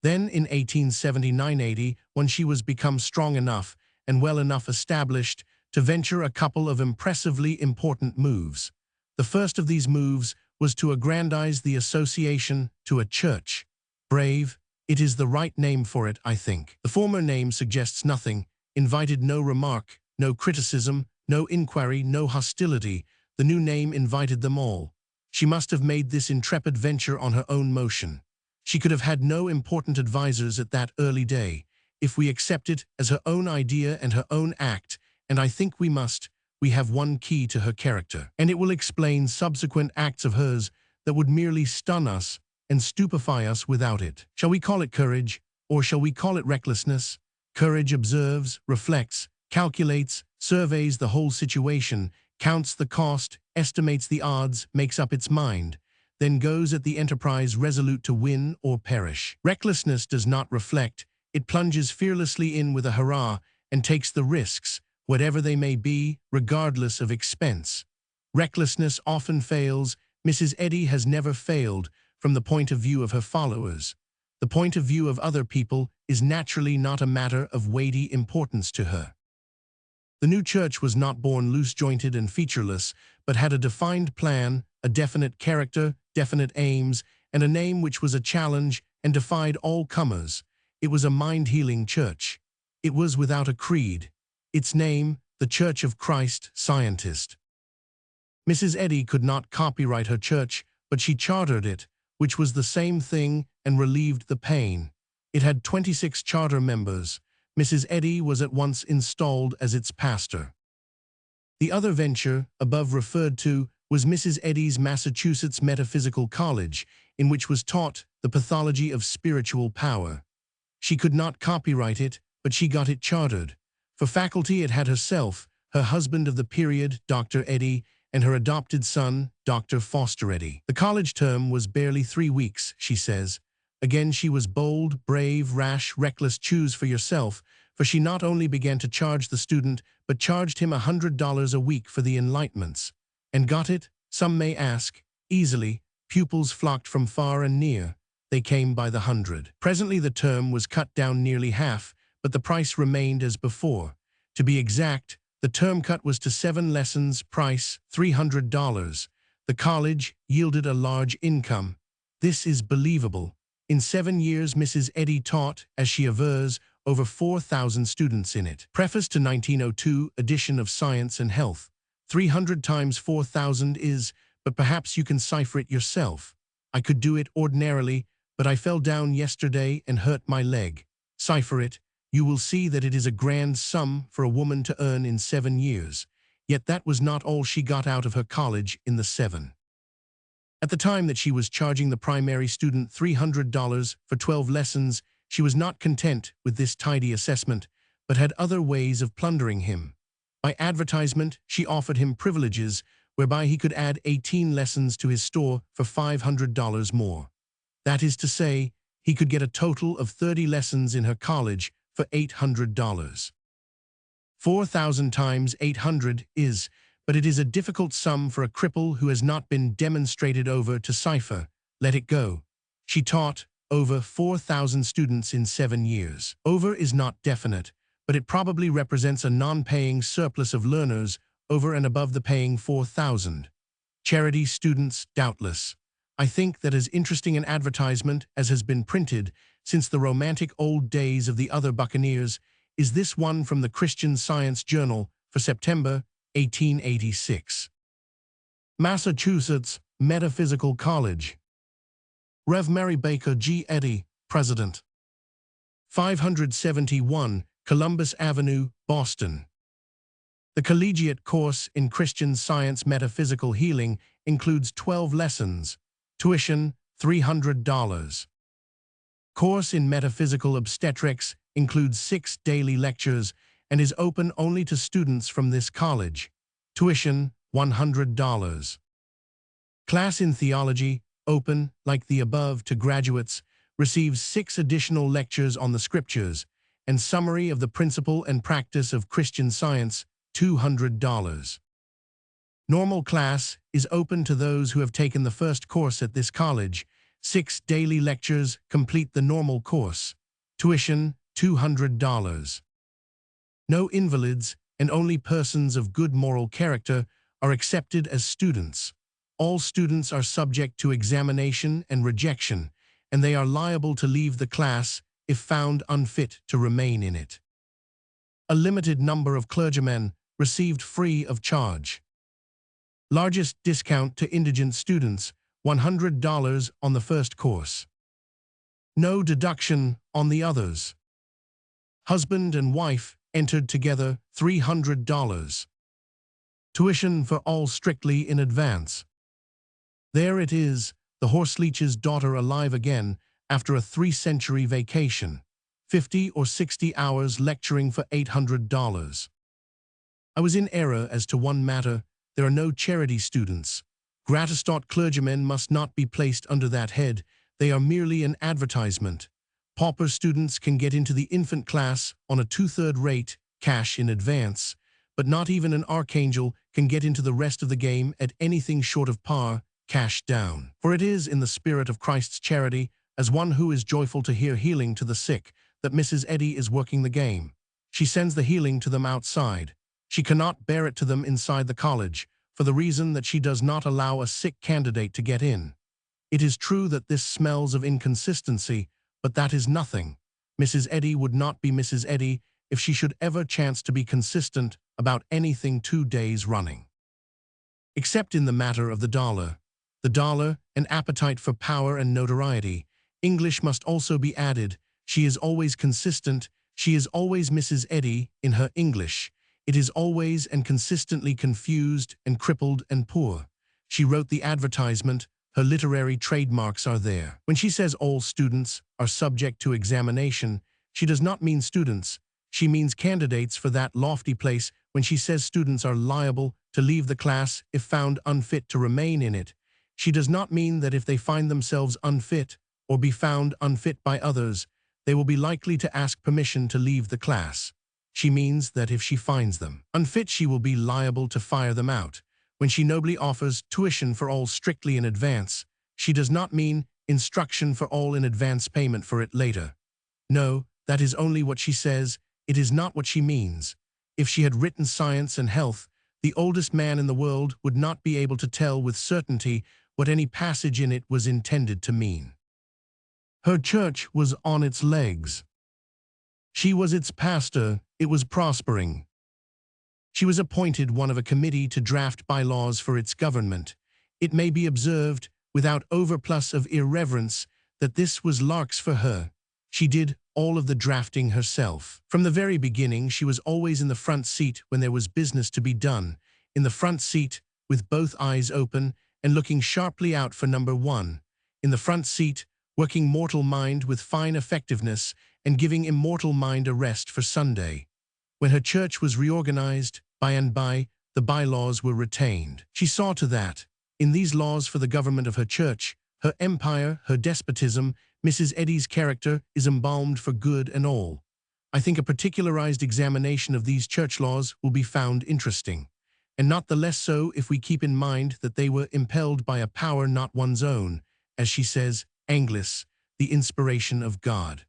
Then in 1879-80, when she was become strong enough and well enough established to venture a couple of impressively important moves. The first of these moves was to aggrandize the association to a church. Brave, it is the right name for it, I think. The former name suggests nothing, invited no remark, no criticism, no inquiry, no hostility. The new name invited them all. She must have made this intrepid venture on her own motion. She could have had no important advisers at that early day, if we accept it as her own idea and her own act, and I think we must. We have one key to her character, and it will explain subsequent acts of hers that would merely stun us and stupefy us without it. Shall we call it courage, or shall we call it recklessness? Courage observes, reflects, calculates, surveys the whole situation, counts the cost, estimates the odds, makes up its mind, then goes at the enterprise resolute to win or perish. Recklessness does not reflect. It plunges fearlessly in with a hurrah and takes the risks, whatever they may be, regardless of expense. Recklessness often fails. Mrs. Eddy has never failed from the point of view of her followers. The point of view of other people is naturally not a matter of weighty importance to her. The new church was not born loose-jointed and featureless, but had a defined plan, a definite character, definite aims, and a name which was a challenge and defied all comers. It was a mind-healing church. It was without a creed. Its name, the Church of Christ, Scientist. Mrs. Eddy could not copyright her church, but she chartered it, which was the same thing and relieved the pain. It had 26 charter members. Mrs. Eddy was at once installed as its pastor. The other venture, above referred to, was Mrs. Eddy's Massachusetts Metaphysical College, in which was taught the pathology of spiritual power. She could not copyright it, but she got it chartered. For faculty it had herself, her husband of the period, Dr. Eddy, and her adopted son, Dr. Foster Eddy. The college term was barely 3 weeks, she says. Again she was bold, brave, rash, reckless, choose for yourself, for she not only began to charge the student, but charged him $100 a week for the enlightenments. And got it, some may ask, easily. Pupils flocked from far and near. They came by the hundred. Presently the term was cut down nearly half, but the price remained as before. To be exact, the term cut was to 7 lessons, price $300. The college yielded a large income. This is believable. In 7 years Mrs. Eddy taught, as she avers, over 4,000 students in it. Preface to 1902 edition of Science and Health. 300 times 4,000 is, but perhaps you can cipher it yourself. I could do it ordinarily, but I fell down yesterday and hurt my leg. Cipher it. You will see that it is a grand sum for a woman to earn in 7 years. Yet that was not all she got out of her college in the 7. At the time that she was charging the primary student $300 for 12 lessons, she was not content with this tidy assessment, but had other ways of plundering him. By advertisement, she offered him privileges whereby he could add 18 lessons to his store for $500 more. That is to say, he could get a total of 30 lessons in her college for $800. 4,000 times 800 is, but it is a difficult sum for a cripple who has not been demonstrated over to cipher. Let it go. She taught over 4,000 students in 7 years. Over is not definite, but it probably represents a non-paying surplus of learners over and above the paying 4,000. Charity students, doubtless. I think that as interesting an advertisement as has been printed since the romantic old days of the other buccaneers is this one from the Christian Science Journal for September 1886. Massachusetts Metaphysical College. Rev. Mary Baker G. Eddy, President. 571 Columbus Avenue, Boston. The collegiate course in Christian Science Metaphysical Healing includes 12 lessons. Tuition, $300. Course in Metaphysical Obstetrics includes 6 daily lectures and is open only to students from this college. Tuition, $100. Class in Theology, open, like the above, to graduates, receives 6 additional lectures on the Scriptures, and Summary of the Principle and Practice of Christian Science, $200. Normal class is open to those who have taken the first course at this college. 6 daily lectures complete the normal course. Tuition, $200. No invalids and only persons of good moral character are accepted as students. All students are subject to examination and rejection, and they are liable to leave the class if found unfit to remain in it. A limited number of clergymen received free of charge. Largest discount to indigent students, $100 on the first course. No deduction on the others. Husband and wife entered together, $300. Tuition for all strictly in advance. There it is, the horseleech's daughter alive again after a 3-century vacation. 50 or 60 hours lecturing for $800. I was in error as to one matter. There are no charity students. Gratis-taught clergymen must not be placed under that head. They are merely an advertisement. Pauper students can get into the infant class on a 2/3 rate, cash in advance, but not even an archangel can get into the rest of the game at anything short of par, cash down. For it is in the spirit of Christ's charity, as one who is joyful to hear healing to the sick, that Mrs. Eddy is working the game. She sends the healing to them outside. She cannot bear it to them inside the college, for the reason that she does not allow a sick candidate to get in. It is true that this smells of inconsistency, but that is nothing. Mrs. Eddy would not be Mrs. Eddy if she should ever chance to be consistent about anything 2 days running. Except in the matter of the dollar. The dollar, an appetite for power and notoriety. English must also be added. She is always consistent. She is always Mrs. Eddy in her English. It is always and consistently confused and crippled and poor. She wrote the advertisement. Her literary trademarks are there. When she says all students are subject to examination, she does not mean students. She means candidates for that lofty place when she says students are liable to leave the class if found unfit to remain in it. She does not mean that if they find themselves unfit or be found unfit by others, they will be likely to ask permission to leave the class. She means that if she finds them unfit, she will be liable to fire them out. When she nobly offers tuition for all strictly in advance, she does not mean instruction for all in advance payment for it later. No, that is only what she says. It is not what she means. If she had written Science and Health, the oldest man in the world would not be able to tell with certainty what any passage in it was intended to mean. Her church was on its legs. She was its pastor. It was prospering. She was appointed one of a committee to draft bylaws for its government. It may be observed, without overplus of irreverence, that this was larks for her. She did all of the drafting herself. From the very beginning, she was always in the front seat when there was business to be done, in the front seat, with both eyes open and looking sharply out for number one. In the front seat, working mortal mind with fine effectiveness and giving immortal mind a rest for Sunday. When her church was reorganized, by and by, the bylaws were retained. She saw to that, in these laws for the government of her church, her empire, her despotism, Mrs. Eddy's character is embalmed for good and all. I think a particularized examination of these church laws will be found interesting, and not the less so if we keep in mind that they were impelled by a power not one's own, as she says, Anglis, the inspiration of God.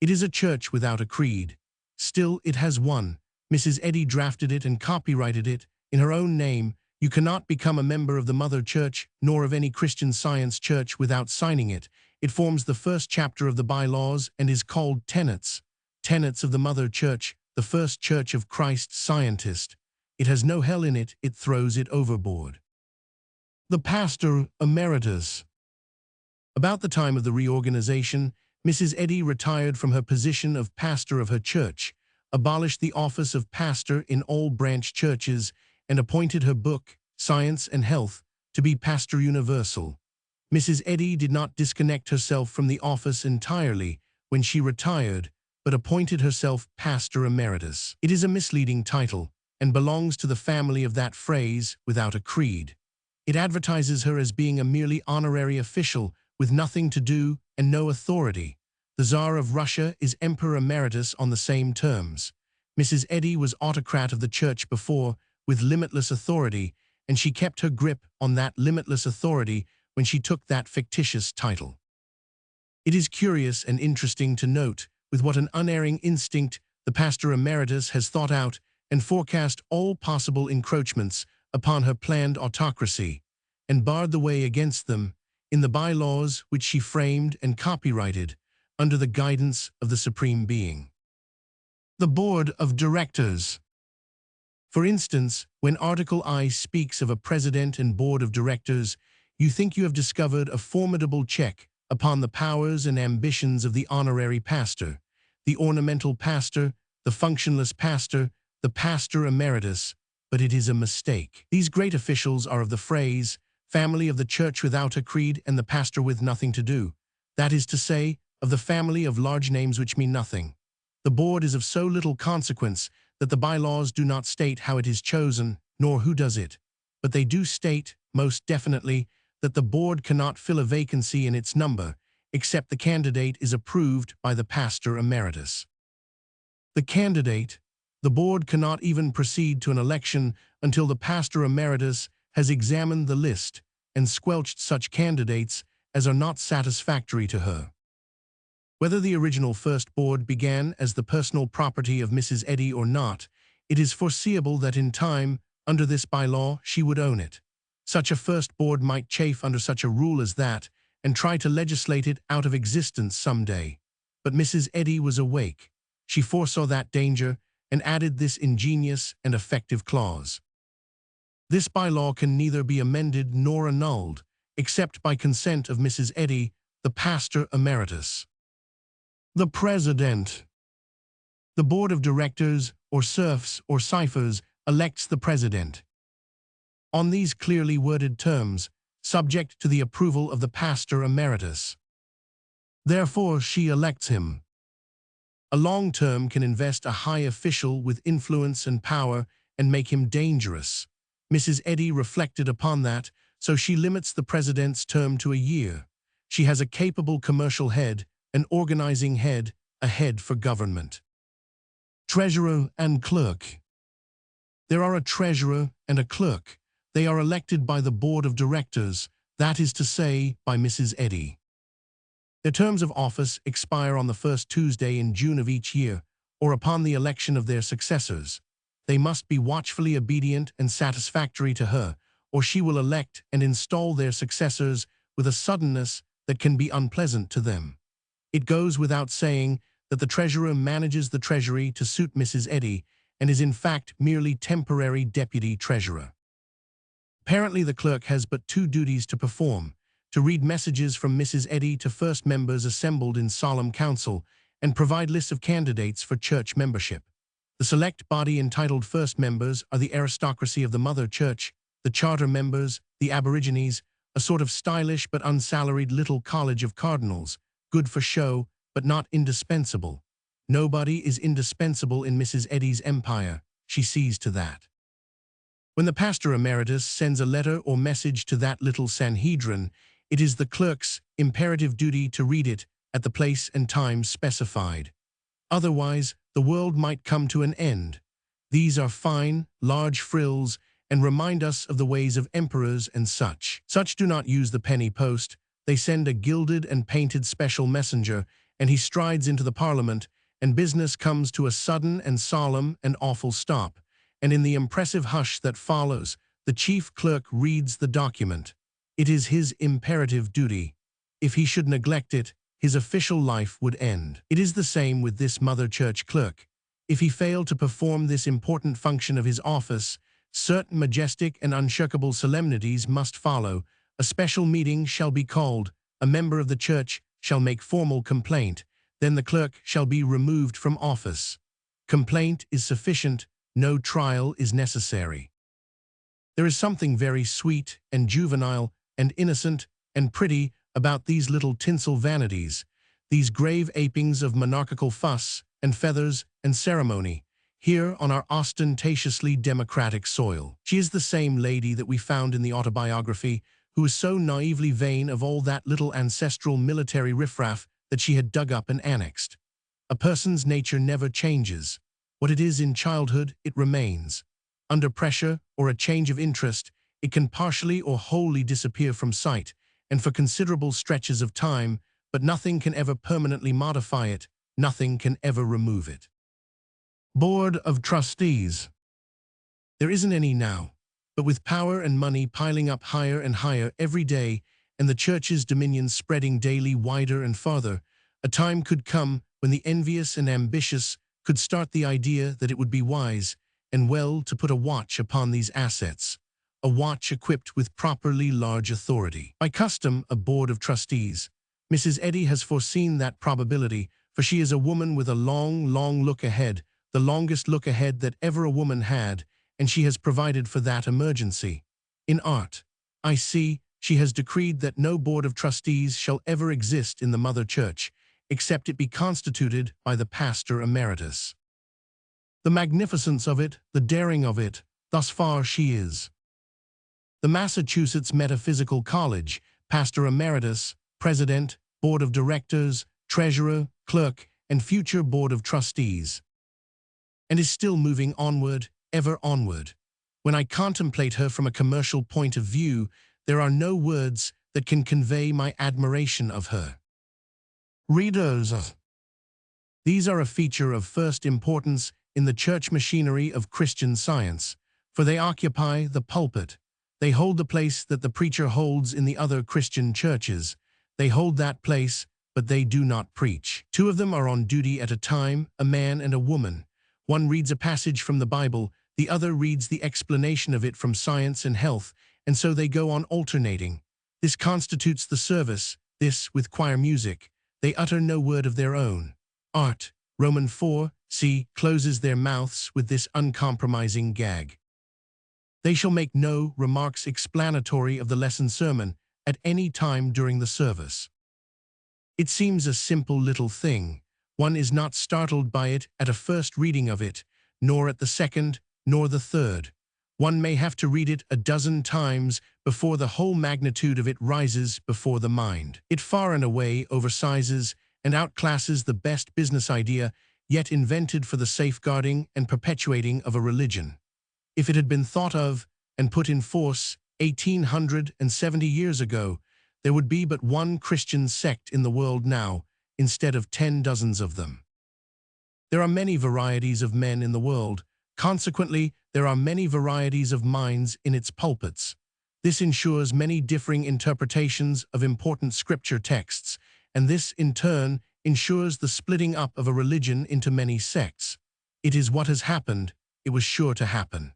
It is a church without a creed. Still, it has one. Mrs. Eddy drafted it and copyrighted it in her own name. You cannot become a member of the Mother Church nor of any Christian Science church without signing it. It forms the first chapter of the bylaws and is called Tenets. Tenets of the Mother Church, the first church of Christ's scientist. It has no hell in it, it throws it overboard. The pastor emeritus. About the time of the reorganization, Mrs. Eddy retired from her position of pastor of her church, abolished the office of pastor in all branch churches, and appointed her book, Science and Health, to be pastor universal. Mrs. Eddy did not disconnect herself from the office entirely when she retired, but appointed herself pastor emeritus. It is a misleading title, and belongs to the family of that phrase, without a creed. It advertises her as being a merely honorary official with nothing to do and no authority. The Tsar of Russia is Emperor Emeritus on the same terms. Mrs. Eddy was autocrat of the church before, with limitless authority, and she kept her grip on that limitless authority when she took that fictitious title. It is curious and interesting to note with what an unerring instinct the pastor emeritus has thought out and forecast all possible encroachments upon her planned autocracy, and barred the way against them in the bylaws which she framed and copyrighted under the guidance of the Supreme Being. The Board of Directors. For instance, when Article I speaks of a president and board of directors, you think you have discovered a formidable check upon the powers and ambitions of the honorary pastor, the ornamental pastor, the functionless pastor, the pastor emeritus, but it is a mistake. These great officials are of the phrase, family of the church without a creed and the pastor with nothing to do. That is to say, of the family of large names which mean nothing. The board is of so little consequence that the bylaws do not state how it is chosen, nor who does it. But they do state, most definitely, that the board cannot fill a vacancy in its number, except the candidate is approved by the pastor emeritus. The board cannot even proceed to an election until the pastor emeritus has examined the list and squelched such candidates as are not satisfactory to her. Whether the original first board began as the personal property of Mrs. Eddy or not, it is foreseeable that in time, under this bylaw, she would own it. Such a first board might chafe under such a rule as that and try to legislate it out of existence some day. But Mrs. Eddy was awake. She foresaw that danger and added this ingenious and effective clause. This bylaw can neither be amended nor annulled, except by consent of Mrs. Eddy, the pastor emeritus. The President. The board of directors, or serfs, or ciphers, elects the president. On these clearly worded terms, subject to the approval of the pastor emeritus. Therefore, she elects him. A long term can invest a high official with influence and power and make him dangerous. Mrs. Eddy reflected upon that, so she limits the president's term to a year. She has a capable commercial head, an organizing head, a head for government. Treasurer and clerk. There are a treasurer and a clerk. They are elected by the board of directors, that is to say, by Mrs. Eddy. Their terms of office expire on the first Tuesday in June of each year, or upon the election of their successors. They must be watchfully obedient and satisfactory to her, or she will elect and install their successors with a suddenness that can be unpleasant to them. It goes without saying that the treasurer manages the treasury to suit Mrs. Eddy and is in fact merely temporary deputy treasurer. Apparently the clerk has but two duties to perform: to read messages from Mrs. Eddy to first members assembled in solemn council and provide lists of candidates for church membership. The select body entitled first members are the aristocracy of the mother church, the charter members, the aborigines, a sort of stylish but unsalaried little college of cardinals, good for show, but not indispensable. Nobody is indispensable in Mrs. Eddy's empire. She sees to that. When the pastor emeritus sends a letter or message to that little Sanhedrin, it is the clerk's imperative duty to read it at the place and time specified. Otherwise, the world might come to an end. These are fine, large frills, and remind us of the ways of emperors and such. Such do not use the penny post. They send a gilded and painted special messenger, and he strides into the parliament, and business comes to a sudden and solemn and awful stop, and in the impressive hush that follows, the chief clerk reads the document. It is his imperative duty. If he should neglect it, his official life would end. It is the same with this mother church clerk. If he fail to perform this important function of his office, certain majestic and unshakable solemnities must follow. A special meeting shall be called, a member of the church shall make formal complaint, then the clerk shall be removed from office. Complaint is sufficient, no trial is necessary. There is something very sweet and juvenile and innocent and pretty about these little tinsel vanities, these grave apings of monarchical fuss and feathers and ceremony, here on our ostentatiously democratic soil. She is the same lady that we found in the autobiography, who was so naively vain of all that little ancestral military riffraff that she had dug up and annexed. A person's nature never changes. What it is in childhood, it remains. Under pressure or a change of interest, it can partially or wholly disappear from sight, and for considerable stretches of time, but nothing can ever permanently modify it, nothing can ever remove it. Board of Trustees. There isn't any now, but with power and money piling up higher and higher every day, and the church's dominions spreading daily wider and farther, a time could come when the envious and ambitious could start the idea that it would be wise and well to put a watch upon these assets, a watch equipped with properly large authority. By custom, a board of trustees. Mrs. Eddy has foreseen that probability, for she is a woman with a long, long look ahead, the longest look ahead that ever a woman had, and she has provided for that emergency. In art, I see, she has decreed that no board of trustees shall ever exist in the mother church, except it be constituted by the pastor emeritus. The magnificence of it, the daring of it, thus far she is. The Massachusetts Metaphysical College, pastor emeritus, president, board of directors, treasurer, clerk, and future board of trustees. And is still moving onward, ever onward. When I contemplate her from a commercial point of view, there are no words that can convey my admiration of her. Readers. These are a feature of first importance in the church machinery of Christian Science, for they occupy the pulpit. They hold the place that the preacher holds in the other Christian churches. They hold that place, but they do not preach. Two of them are on duty at a time, a man and a woman. One reads a passage from the Bible, the other reads the explanation of it from Science and Health, and so they go on alternating. This constitutes the service, this with choir music. They utter no word of their own. Art, Roman 4:c closes their mouths with this uncompromising gag. They shall make no remarks explanatory of the lesson sermon at any time during the service. It seems a simple little thing. One is not startled by it at a first reading of it, nor at the second, nor the third. One may have to read it a dozen times before the whole magnitude of it rises before the mind. It far and away oversizes and outclasses the best business idea yet invented for the safeguarding and perpetuating of a religion. If it had been thought of and put in force 1870 years ago, there would be but one Christian sect in the world now, instead of 10 dozens of them. There are many varieties of men in the world. Consequently, there are many varieties of minds in its pulpits. This ensures many differing interpretations of important scripture texts, and this, in turn, ensures the splitting up of a religion into many sects. It is what has happened. It was sure to happen.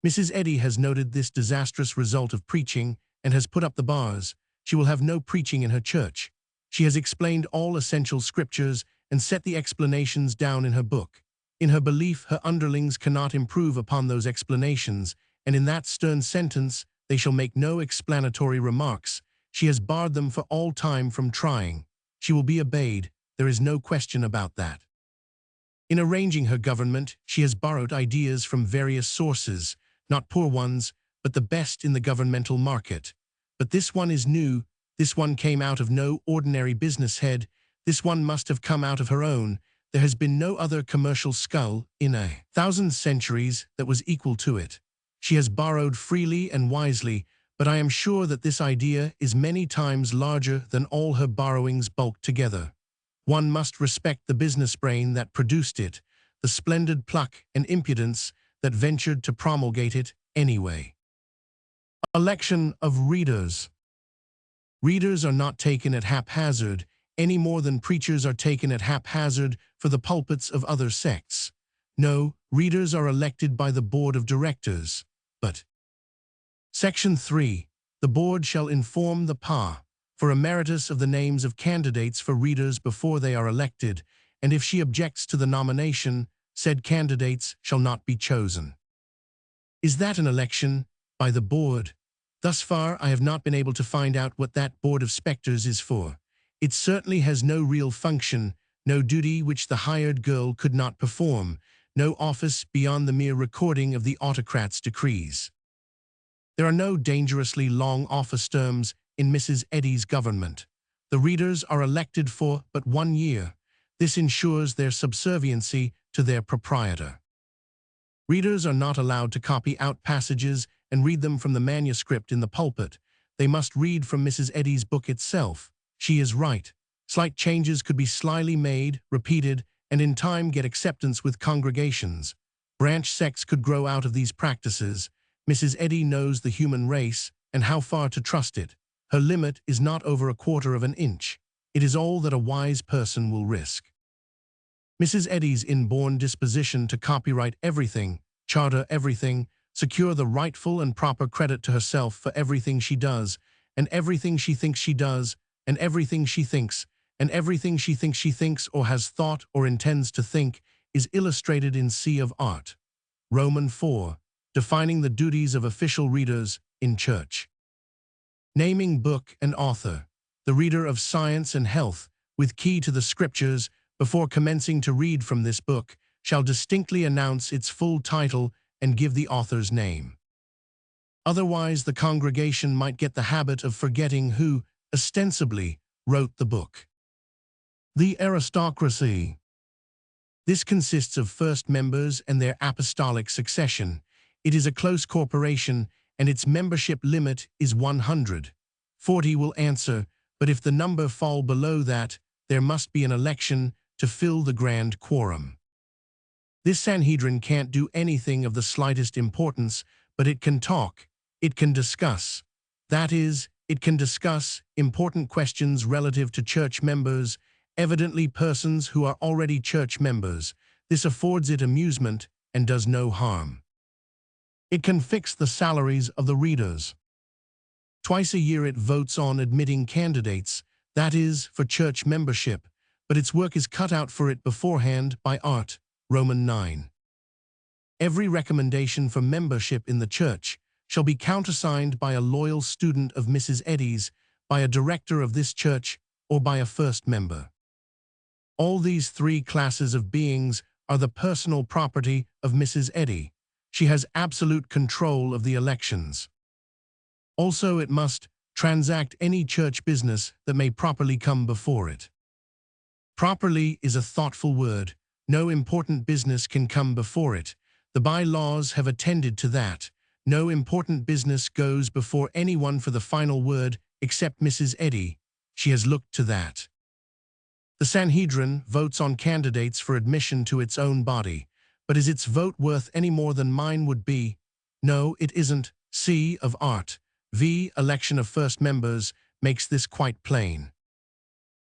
Mrs. Eddy has noted this disastrous result of preaching and has put up the bars. She will have no preaching in her church. She has explained all essential scriptures and set the explanations down in her book. In her belief, her underlings cannot improve upon those explanations, and in that stern sentence, they shall make no explanatory remarks. She has barred them for all time from trying. She will be obeyed. There is no question about that. In arranging her government, she has borrowed ideas from various sources, not poor ones, but the best in the governmental market. But this one is new. This one came out of no ordinary business head. This one must have come out of her own. There has been no other commercial skull in 1,000 centuries that was equal to it. She has borrowed freely and wisely, but I am sure that this idea is many times larger than all her borrowings bulked together. One must respect the business brain that produced it, the splendid pluck and impudence that ventured to promulgate it anyway. Election of readers. Readers are not taken at haphazard, any more than preachers are taken at haphazard for the pulpits of other sects. No, readers are elected by the board of directors. But Section 3. The board shall inform the PA for emeritus of the names of candidates for readers before they are elected, and if she objects to the nomination, said candidates shall not be chosen. Is that an election by the board? Thus far, I have not been able to find out what that board of specters is for. It certainly has no real function, no duty which the hired girl could not perform, no office beyond the mere recording of the autocrat's decrees. There are no dangerously long office terms in Mrs. Eddy's government. The readers are elected for but 1 year. This ensures their subserviency to their proprietor. Readers are not allowed to copy out passages and read them from the manuscript in the pulpit. They must read from Mrs. Eddy's book itself. She is right. Slight changes could be slyly made, repeated, and in time get acceptance with congregations. Branch sects could grow out of these practices. Mrs. Eddy knows the human race and how far to trust it. Her limit is not over 1/4 of an inch. It is all that a wise person will risk. Mrs. Eddy's inborn disposition to copyright everything, charter everything, secure the rightful and proper credit to herself for everything she does, and everything she thinks she does, and everything she thinks, and everything she thinks she thinks or has thought or intends to think, is illustrated in Sea of Art. Roman 4, defining the duties of official readers in church. Naming book and author. The reader of Science and Health, with key to the Scriptures, before commencing to read from this book, shall distinctly announce its full title and give the author's name. Otherwise, the congregation might get the habit of forgetting who, ostensibly, wrote the book. The aristocracy. This consists of first members and their apostolic succession. It is a close corporation, and its membership limit is 100. 40 will answer, but if the number fall below that, there must be an election to fill the grand quorum. This Sanhedrin can't do anything of the slightest importance, but it can talk, it can discuss. That is, it can discuss important questions relative to church members, evidently persons who are already church members. This affords it amusement and does no harm. It can fix the salaries of the readers. Twice a year it votes on admitting candidates, that is, for church membership. but its work is cut out for it beforehand by art. Romans 9. Every recommendation for membership in the church shall be countersigned by a loyal student of Mrs. Eddy's, by a director of this church, or by a first member. All these three classes of beings are the personal property of Mrs. Eddy. She has absolute control of the elections. Also, it must transact any church business that may properly come before it. Properly is a thoughtful word. No important business can come before it. The bylaws have attended to that. No important business goes before anyone for the final word, except Mrs. Eddy. She has looked to that. The Sanhedrin votes on candidates for admission to its own body, but is its vote worth any more than mine would be? No, it isn't. C. Of art. V. Election of first members makes this quite plain.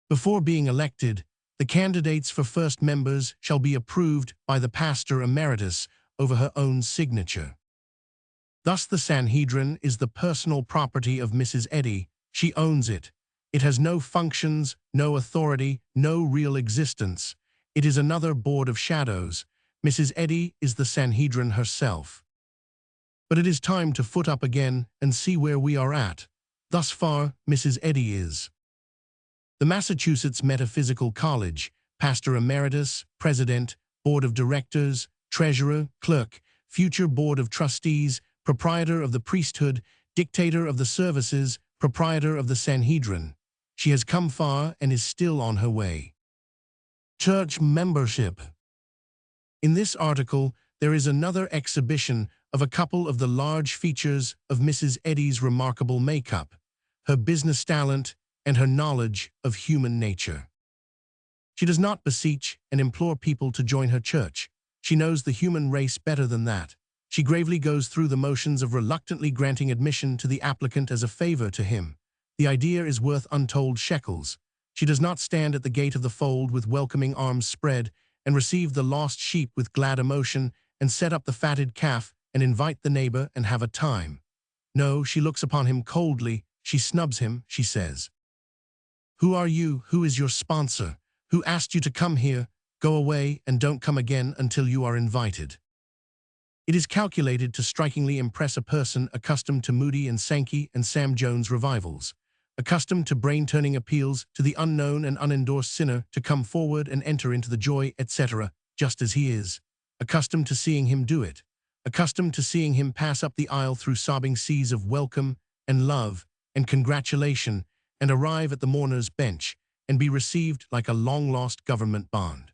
Before being elected, the candidates for first members shall be approved by the pastor emeritus over her own signature. Thus the Sanhedrin is the personal property of Mrs. Eddy. She owns it. It has no functions, no authority, no real existence. It is another board of shadows. Mrs. Eddy is the Sanhedrin herself. But it is time to foot up again and see where we are at. Thus far, Mrs. Eddy is the Massachusetts Metaphysical College, pastor emeritus, president, board of directors, treasurer, clerk, future board of trustees, proprietor of the priesthood, dictator of the services, proprietor of the Sanhedrin. She has come far and is still on her way. Church membership. In this article, there is another exhibition of a couple of the large features of Mrs. Eddy's remarkable makeup, her business talent, and her knowledge of human nature. She does not beseech and implore people to join her church. She knows the human race better than that. She gravely goes through the motions of reluctantly granting admission to the applicant as a favor to him. The idea is worth untold shekels. She does not stand at the gate of the fold with welcoming arms spread and receive the lost sheep with glad emotion and set up the fatted calf and invite the neighbor and have a time. No, she looks upon him coldly. She snubs him, she says. Who are you? Who is your sponsor? Who asked you to come here? Go away and don't come again until you are invited. It is calculated to strikingly impress a person accustomed to Moody and Sankey and Sam Jones revivals, accustomed to brain-turning appeals to the unknown and unendorsed sinner to come forward and enter into the joy, etc., just as he is, accustomed to seeing him do it, accustomed to seeing him pass up the aisle through sobbing seas of welcome and love and congratulation and arrive at the mourner's bench and be received like a long-lost government bond.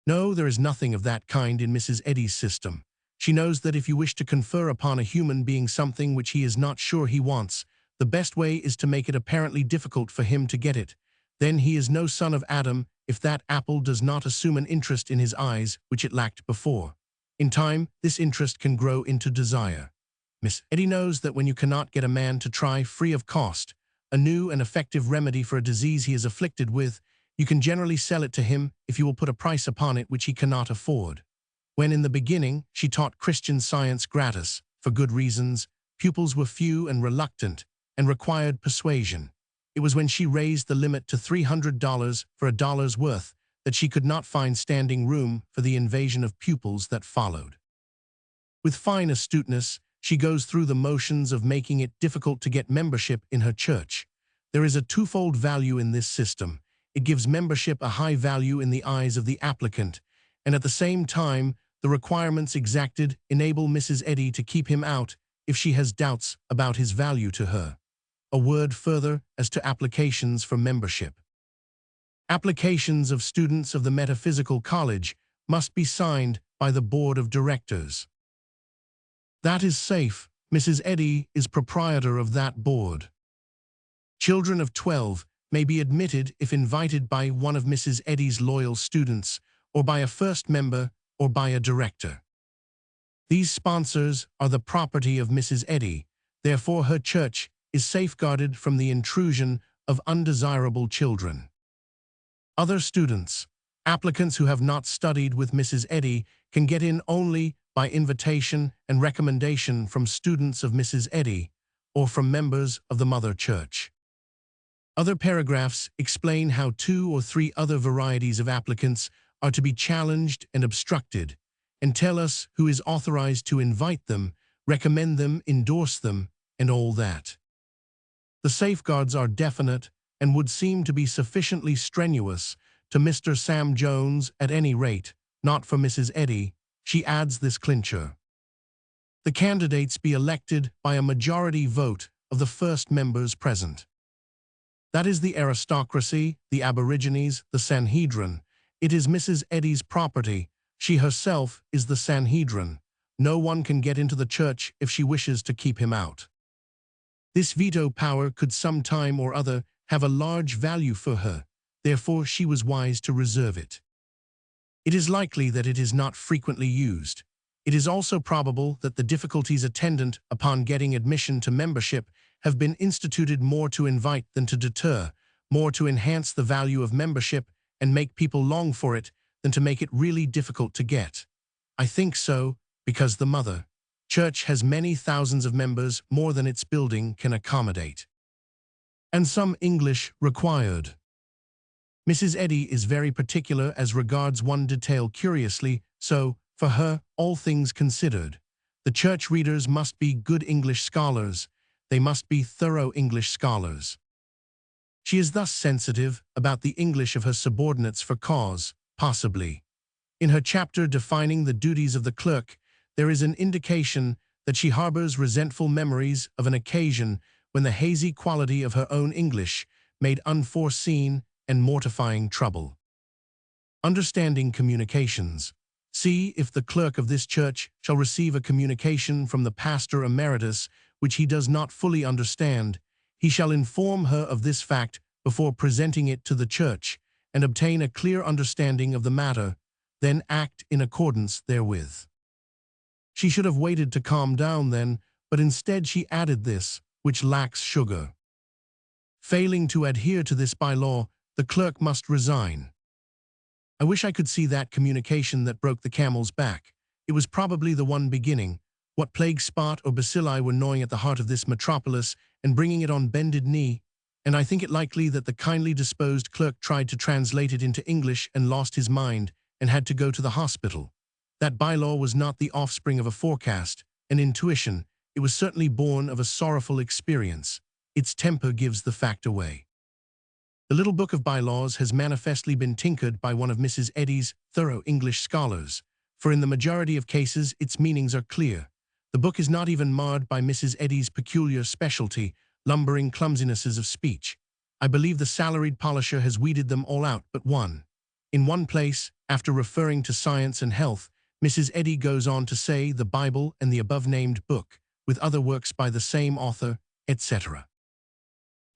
No, there is nothing of that kind in Mrs. Eddy's system. She knows that if you wish to confer upon a human being something which he is not sure he wants, the best way is to make it apparently difficult for him to get it. Then he is no son of Adam if that apple does not assume an interest in his eyes which it lacked before. In time, this interest can grow into desire. Miss Eddy knows that when you cannot get a man to try free of cost a new and effective remedy for a disease he is afflicted with, you can generally sell it to him if you will put a price upon it which he cannot afford. When in the beginning she taught Christian Science gratis, for good reasons, pupils were few and reluctant, and required persuasion. It was when she raised the limit to $300 for a dollar's worth that she could not find standing room for the invasion of pupils that followed. With fine astuteness, she goes through the motions of making it difficult to get membership in her church. There is a twofold value in this system. It gives membership a high value in the eyes of the applicant, and at the same time, the requirements exacted enable Mrs. Eddy to keep him out if she has doubts about his value to her. A word further as to applications for membership. Applications of students of the Metaphysical College must be signed by the board of directors. That is safe. Mrs. Eddy is proprietor of that board. Children of 12 may be admitted if invited by one of Mrs. Eddy's loyal students, or by a first member, or by a director. These sponsors are the property of Mrs. Eddy, therefore her church is safeguarded from the intrusion of undesirable children. Other students, applicants who have not studied with Mrs. Eddy, can get in only by invitation and recommendation from students of Mrs. Eddy or from members of the Mother Church. Other paragraphs explain how 2 or 3 other varieties of applicants are to be challenged and obstructed, and tell us who is authorized to invite them, recommend them, endorse them, and all that. The safeguards are definite and would seem to be sufficiently strenuous to Mr. Sam Jones at any rate, not for Mrs. Eddy. She adds this clincher. The candidates be elected by a majority vote of the first members present. That is the aristocracy, the aborigines, the Sanhedrin. It is Mrs. Eddy's property. She herself is the Sanhedrin. No one can get into the church if she wishes to keep him out. This veto power could some time or other have a large value for her, therefore she was wise to reserve it. It is likely that it is not frequently used. It is also probable that the difficulties attendant upon getting admission to membership have been instituted more to invite than to deter, more to enhance the value of membership and make people long for it than to make it really difficult to get. I think so, because the Mother Church has many thousands of members, more than its building can accommodate. And some English required. Mrs. Eddy is very particular as regards one detail curiously, so, for her, all things considered, the church readers must be good English scholars. They must be thorough English scholars. She is thus sensitive about the English of her subordinates for cause, possibly. In her chapter defining the duties of the clerk, there is an indication that she harbors resentful memories of an occasion when the hazy quality of her own English made unforeseen and mortifying trouble. Understanding communications. See if the clerk of this church shall receive a communication from the pastor emeritus which he does not fully understand, he shall inform her of this fact before presenting it to the church, and obtain a clear understanding of the matter, then act in accordance therewith. She should have waited to calm down then, but instead she added this, which lacks sugar. Failing to adhere to this by law, the clerk must resign. I wish I could see that communication that broke the camel's back. It was probably the one beginning. What plague spot or bacilli were gnawing at the heart of this metropolis and bringing it on bended knee? And I think it likely that the kindly disposed clerk tried to translate it into English and lost his mind and had to go to the hospital. That bylaw was not the offspring of a forecast, an intuition. It was certainly born of a sorrowful experience. Its temper gives the fact away. The little book of bylaws has manifestly been tinkered by one of Mrs. Eddy's thorough English scholars, for in the majority of cases its meanings are clear. The book is not even marred by Mrs. Eddy's peculiar specialty, lumbering clumsinesses of speech. I believe the salaried polisher has weeded them all out but one. In one place, after referring to science and health, Mrs. Eddy goes on to say the Bible and the above-named book, with other works by the same author, etc.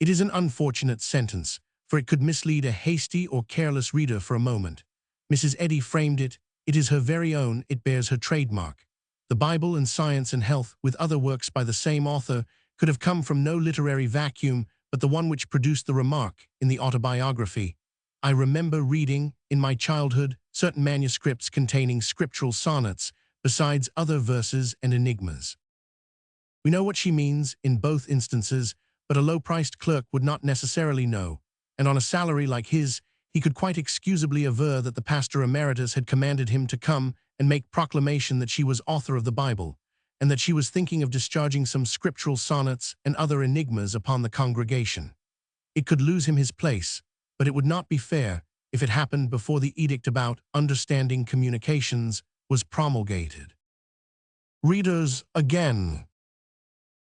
It is an unfortunate sentence, for it could mislead a hasty or careless reader for a moment. Mrs. Eddy framed it. It is her very own. It bears her trademark. The Bible and Science and Health, with other works by the same author, could have come from no literary vacuum but the one which produced the remark in the autobiography. I remember reading, in my childhood, certain manuscripts containing scriptural sonnets, besides other verses and enigmas. We know what she means in both instances, but a low-priced clerk would not necessarily know, and on a salary like his, he could quite excusably aver that the pastor emeritus had commanded him to come and make proclamation that she was author of the Bible, and that she was thinking of discharging some scriptural sonnets and other enigmas upon the congregation. It could lose him his place, but it would not be fair if it happened before the edict about understanding communications was promulgated. Readers, again.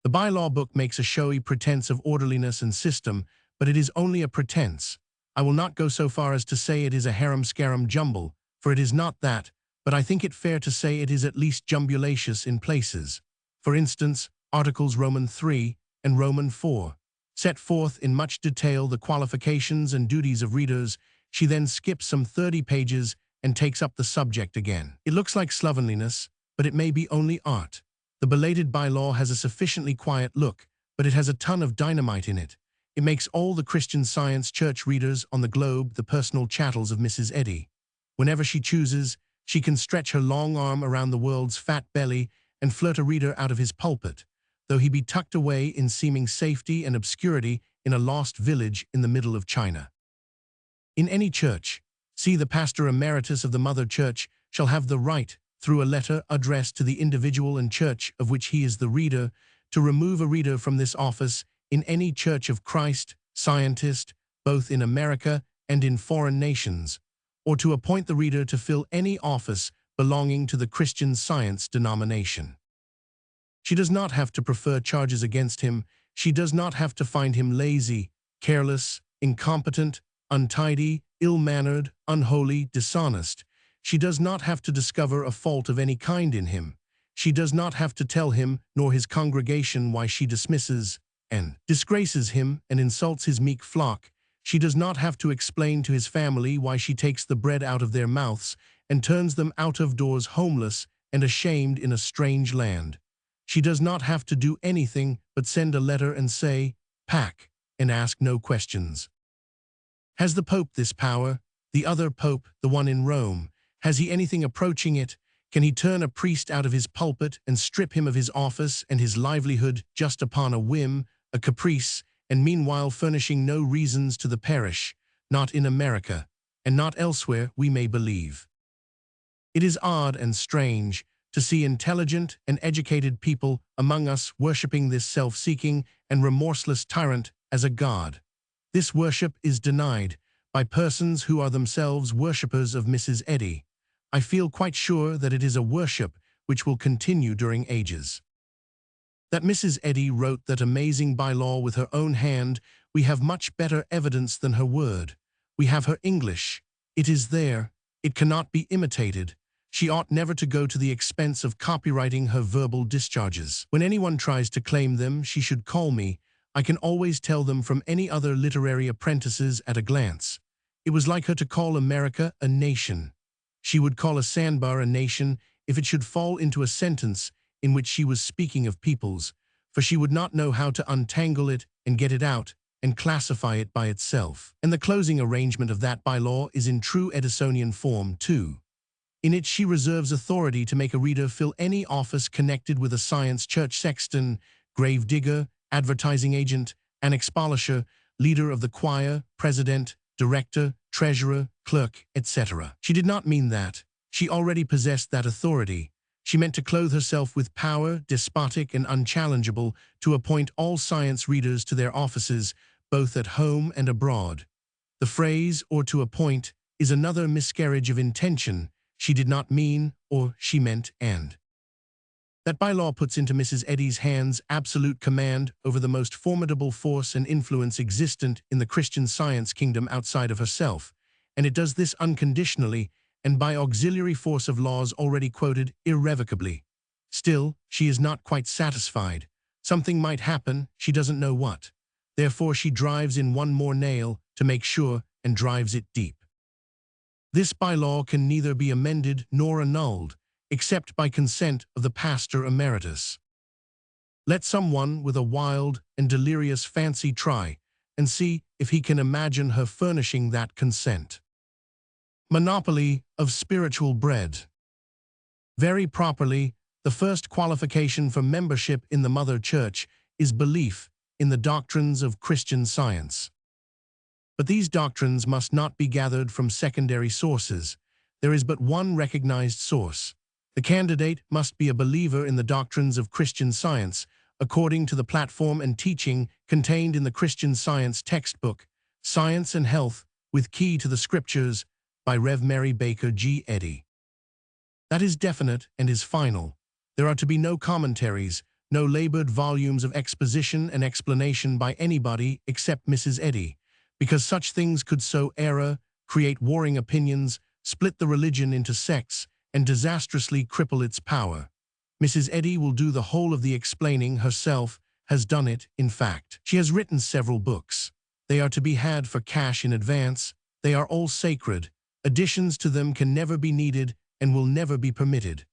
The bylaw book makes a showy pretense of orderliness and system, but it is only a pretense. I will not go so far as to say it is a harum-scarum jumble, for it is not that, but I think it fair to say it is at least jumbulacious in places. For instance, Articles Roman 3 and Roman 4 set forth in much detail the qualifications and duties of readers. She then skips some 30 pages and takes up the subject again. It looks like slovenliness, but it may be only art. The belated bylaw has a sufficiently quiet look, but it has a ton of dynamite in it. It makes all the Christian Science church readers on the globe the personal chattels of Mrs. Eddy. Whenever she chooses, she can stretch her long arm around the world's fat belly and flirt a reader out of his pulpit, though he be tucked away in seeming safety and obscurity in a lost village in the middle of China. In any church, see the pastor emeritus of the mother church shall have the right, through a letter addressed to the individual and church of which he is the reader, to remove a reader from this office in any church of Christ, scientist, both in America and in foreign nations, or to appoint the reader to fill any office belonging to the Christian Science denomination. She does not have to prefer charges against him. She does not have to find him lazy, careless, incompetent, untidy, ill-mannered, unholy, dishonest. She does not have to discover a fault of any kind in him. She does not have to tell him nor his congregation why she dismisses and disgraces him and insults his meek flock. She does not have to explain to his family why she takes the bread out of their mouths and turns them out of doors homeless and ashamed in a strange land. She does not have to do anything but send a letter and say, "Pack," and ask no questions. Has the Pope this power? The other Pope, the one in Rome, has he anything approaching it? Can he turn a priest out of his pulpit and strip him of his office and his livelihood just upon a whim, a caprice, and meanwhile furnishing no reasons to the parish, not in America, and not elsewhere, we may believe? It is odd and strange to see intelligent and educated people among us worshipping this self-seeking and remorseless tyrant as a god. This worship is denied by persons who are themselves worshippers of Mrs. Eddy. I feel quite sure that it is a worship which will continue during ages. That Mrs. Eddy wrote that amazing bylaw with her own hand, we have much better evidence than her word. We have her English. It is there. It cannot be imitated. She ought never to go to the expense of copyrighting her verbal discharges. When anyone tries to claim them, she should call me. I can always tell them from any other literary apprentices at a glance. It was like her to call America a nation. She would call a sandbar a nation if it should fall into a sentence in which she was speaking of peoples, for she would not know how to untangle it and get it out and classify it by itself. And the closing arrangement of that bylaw is in true Edisonian form, too. In it she reserves authority to make a reader fill any office connected with a science church sexton, grave digger, advertising agent, annex polisher, leader of the choir, president, director, treasurer, clerk, etc. She did not mean that. She already possessed that authority. She meant to clothe herself with power, despotic and unchallengeable, to appoint all science readers to their offices, both at home and abroad. The phrase, or to appoint, is another miscarriage of intention. She did not mean, or she meant, and. That bylaw puts into Mrs. Eddy's hands absolute command over the most formidable force and influence existent in the Christian Science kingdom outside of herself, and it does this unconditionally and by auxiliary force of laws already quoted irrevocably. Still, she is not quite satisfied. Something might happen, she doesn't know what. Therefore she drives in one more nail to make sure and drives it deep. This bylaw can neither be amended nor annulled, except by consent of the pastor emeritus. Let someone with a wild and delirious fancy try, and see if he can imagine her furnishing that consent. Monopoly of spiritual bread. Very properly, the first qualification for membership in the Mother Church is belief in the doctrines of Christian Science. But these doctrines must not be gathered from secondary sources. There is but one recognized source. The candidate must be a believer in the doctrines of Christian Science, according to the platform and teaching contained in the Christian Science textbook, Science and Health, with Key to the Scriptures, by Rev. Mary Baker G. Eddy. That is definite and is final. There are to be no commentaries, no labored volumes of exposition and explanation by anybody except Mrs. Eddy, because such things could sow error, create warring opinions, split the religion into sects, and disastrously cripple its power. Mrs. Eddy will do the whole of the explaining herself, has done it, in fact. She has written several books. They are to be had for cash in advance. They are all sacred. Additions to them can never be needed and will never be permitted.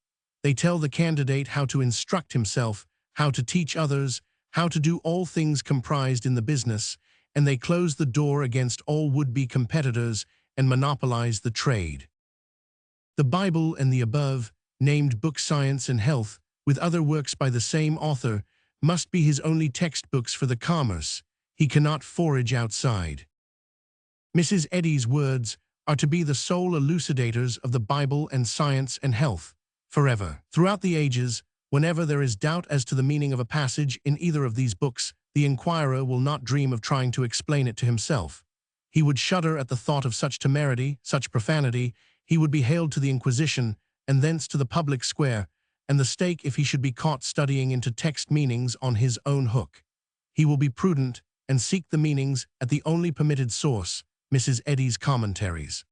They tell the candidate how to instruct himself, how to teach others, how to do all things comprised in the business, and they close the door against all would-be competitors and monopolize the trade. The Bible and the above, named book Science and Health, with other works by the same author, must be his only textbooks for the commerce. he cannot forage outside. Mrs. Eddy's words are to be the sole elucidators of the Bible and science and health, forever. Throughout the ages, whenever there is doubt as to the meaning of a passage in either of these books, the inquirer will not dream of trying to explain it to himself. He would shudder at the thought of such temerity, such profanity. He would be haled to the Inquisition, and thence to the public square, and the stake if he should be caught studying into text meanings on his own hook. He will be prudent and seek the meanings at the only permitted source, Mrs. Eddy's commentaries.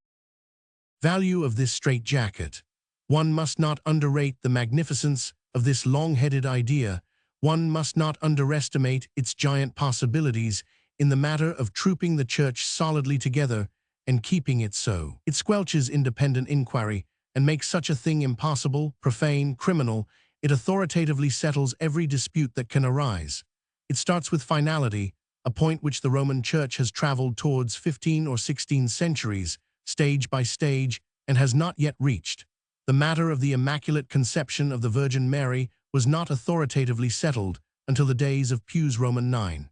Value of this straitjacket. One must not underrate the magnificence of this long-headed idea. One must not underestimate its giant possibilities in the matter of trooping the church solidly together and keeping it so. It squelches independent inquiry and makes such a thing impossible, profane, criminal. It authoritatively settles every dispute that can arise. It starts with finality, a point which the Roman Church has traveled towards 15 or 16 centuries, stage by stage, and has not yet reached. The matter of the Immaculate Conception of the Virgin Mary was not authoritatively settled until the days of Pius Roman IX.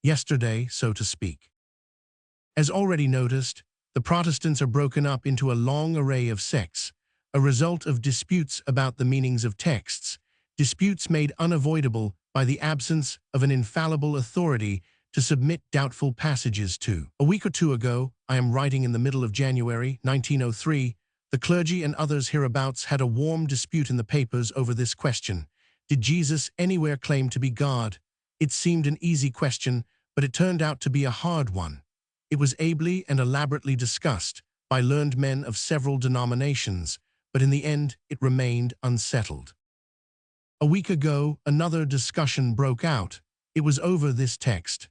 Yesterday, so to speak. As already noticed, the Protestants are broken up into a long array of sects, a result of disputes about the meanings of texts, disputes made unavoidable by the absence of an infallible authority to submit doubtful passages to. A week or two ago, I am writing in the middle of January 1903, the clergy and others hereabouts had a warm dispute in the papers over this question. Did Jesus anywhere claim to be God? It seemed an easy question, but it turned out to be a hard one. It was ably and elaborately discussed by learned men of several denominations, but in the end it remained unsettled. A week ago, another discussion broke out. It was over this text.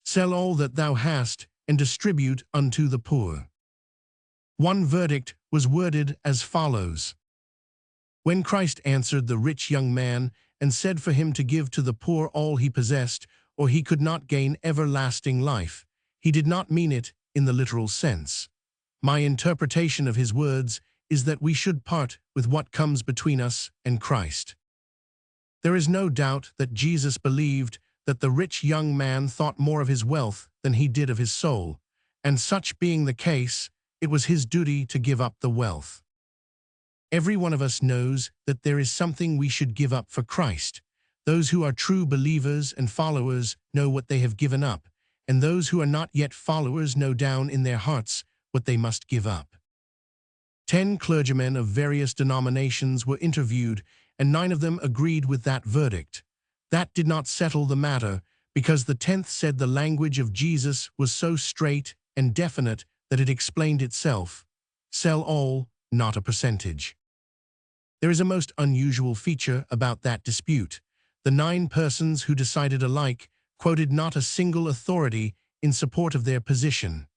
Sell all that thou hast, and distribute unto the poor. One verdict was worded as follows. When Christ answered the rich young man and said for him to give to the poor all he possessed, or he could not gain everlasting life, he did not mean it in the literal sense. My interpretation of his words is that we should part with what comes between us and Christ. There is no doubt that Jesus believed that the rich young man thought more of his wealth than he did of his soul, and such being the case, it was his duty to give up the wealth. Every one of us knows that there is something we should give up for Christ. Those who are true believers and followers know what they have given up, and those who are not yet followers know down in their hearts what they must give up. 10 clergymen of various denominations were interviewed, and 9 of them agreed with that verdict. That did not settle the matter, because the 10th said the language of Jesus was so straight and definite that it explained itself. Sell all, not a percentage. There is a most unusual feature about that dispute. The 9 persons who decided alike quoted not a single authority in support of their position.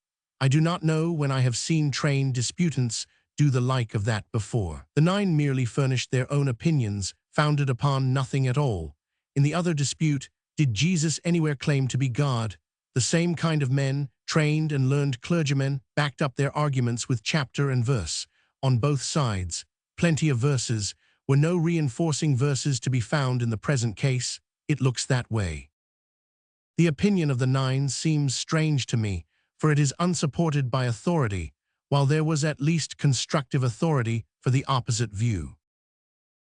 I do not know when I have seen trained disputants do the like of that before. The 9 merely furnished their own opinions, founded upon nothing at all. In the other dispute, did Jesus anywhere claim to be God? The same kind of men, trained and learned clergymen, backed up their arguments with chapter and verse. On both sides, plenty of verses, were no reinforcing verses to be found in the present case. It looks that way. The opinion of the 9 seems strange to me, for it is unsupported by authority, while there was at least constructive authority for the opposite view.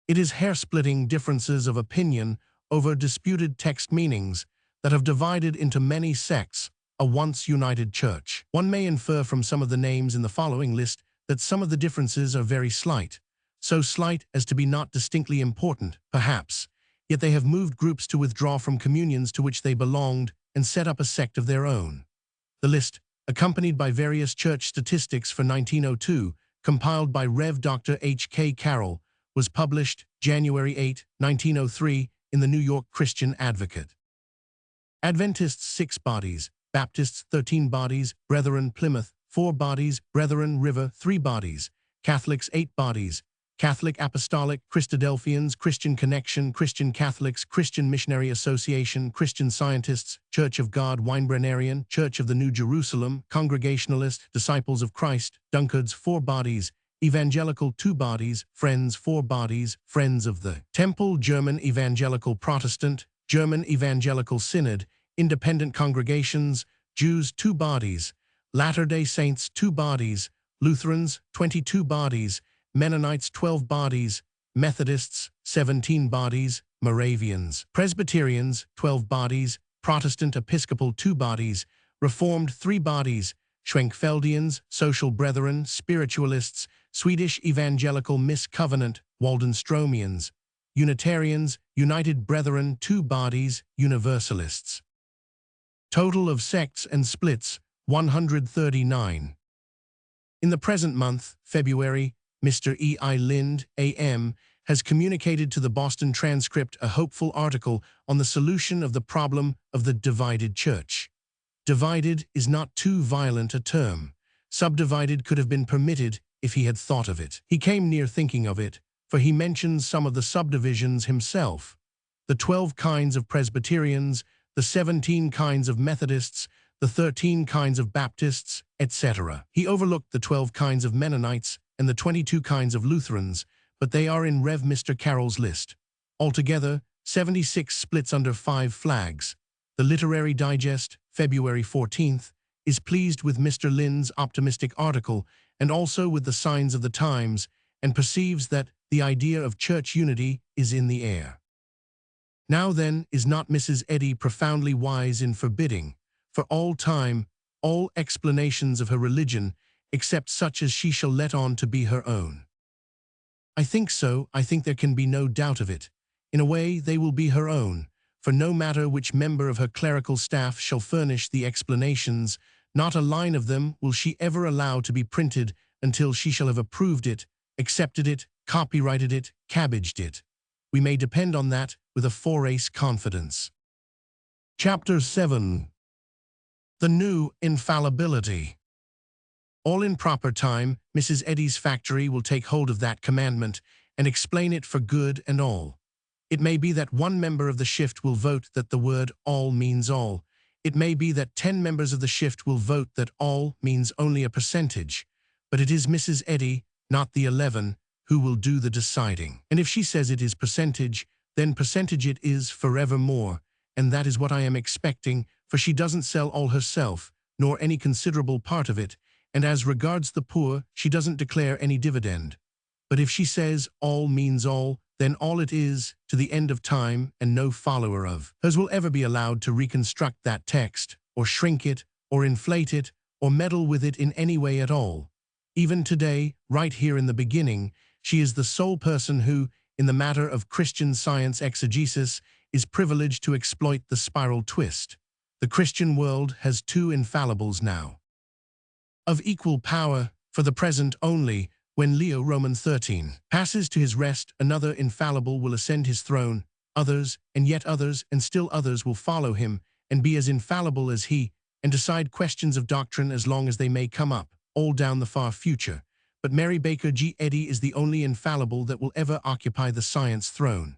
It is hair-splitting differences of opinion over disputed text meanings that have divided into many sects a once united church. One may infer from some of the names in the following list that some of the differences are very slight, so slight as to be not distinctly important, perhaps, yet they have moved groups to withdraw from communions to which they belonged and set up a sect of their own. The list, accompanied by various church statistics for 1902, compiled by Rev. Dr. H. K. Carroll, was published January 8, 1903, in the New York Christian Advocate. Adventists 6 bodies, Baptists 13 bodies, Brethren Plymouth 4 bodies, Brethren River 3 bodies, Catholics 8 bodies, Catholic Apostolic, Christadelphians, Christian Connection, Christian Catholics, Christian Missionary Association, Christian Scientists, Church of God, Weinbrennerian, Church of the New Jerusalem, Congregationalist, Disciples of Christ, Dunkards 4 bodies, Evangelical 2 bodies, Friends 4 bodies, Friends of the Temple, German Evangelical Protestant, German Evangelical Synod, Independent congregations, Jews 2 bodies, Latter-day Saints 2 bodies, Lutherans 22 bodies, Mennonites 12 bodies, Methodists 17 bodies, Moravians, Presbyterians 12 bodies, Protestant Episcopal 2 bodies, Reformed 3 bodies, Schwenkfeldians, Social Brethren, Spiritualists, Swedish Evangelical Miscovenant, Waldenstromians, Unitarians, United Brethren 2 bodies, Universalists. Total of sects and splits, 139. In the present month, February, Mr. E. I. Lind, A.M., has communicated to the Boston Transcript a hopeful article on the solution of the problem of the divided church. Divided is not too violent a term. Subdivided could have been permitted if he had thought of it. He came near thinking of it, for he mentions some of the subdivisions himself. The 12 kinds of Presbyterians, the 17 kinds of Methodists, the 13 kinds of Baptists, etc. He overlooked the 12 kinds of Mennonites and the 22 kinds of Lutherans, but they are in Rev. Mr. Carroll's list. Altogether, 76 splits under 5 flags. The Literary Digest, February 14th, is pleased with Mr. Lind's optimistic article and also with the signs of the times, and perceives that the idea of church unity is in the air. Now then, is not Mrs. Eddy profoundly wise in forbidding, for all time, all explanations of her religion, except such as she shall let on to be her own? I think so. I think there can be no doubt of it. In a way, they will be her own, for no matter which member of her clerical staff shall furnish the explanations, not a line of them will she ever allow to be printed until she shall have approved it, accepted it, copyrighted it, cabbaged it. We may depend on that with a forsake confidence. Chapter 7. The New Infallibility. All in proper time, Mrs. Eddy's factory will take hold of that commandment and explain it for good and all. It may be that one member of the shift will vote that the word all means all. It may be that 10 members of the shift will vote that all means only a percentage. But it is Mrs. Eddy, not the 11, who will do the deciding. And if she says it is percentage, then percentage it is forevermore, and that is what I am expecting, for she doesn't sell all herself, nor any considerable part of it, and as regards the poor, she doesn't declare any dividend. But if she says all means all, then all it is, to the end of time, and no follower of hers will ever be allowed to reconstruct that text, or shrink it, or inflate it, or meddle with it in any way at all. Even today, right here in the beginning, she is the sole person who, in the matter of Christian Science exegesis, is privileged to exploit the spiral twist. The Christian world has 2 infallibles now. Of equal power, for the present only, when Leo Roman 13 passes to his rest, another infallible will ascend his throne, others, and yet others, and still others will follow him, and be as infallible as he, and decide questions of doctrine as long as they may come up, all down the far future. But Mary Baker G. Eddy is the only infallible that will ever occupy the science throne.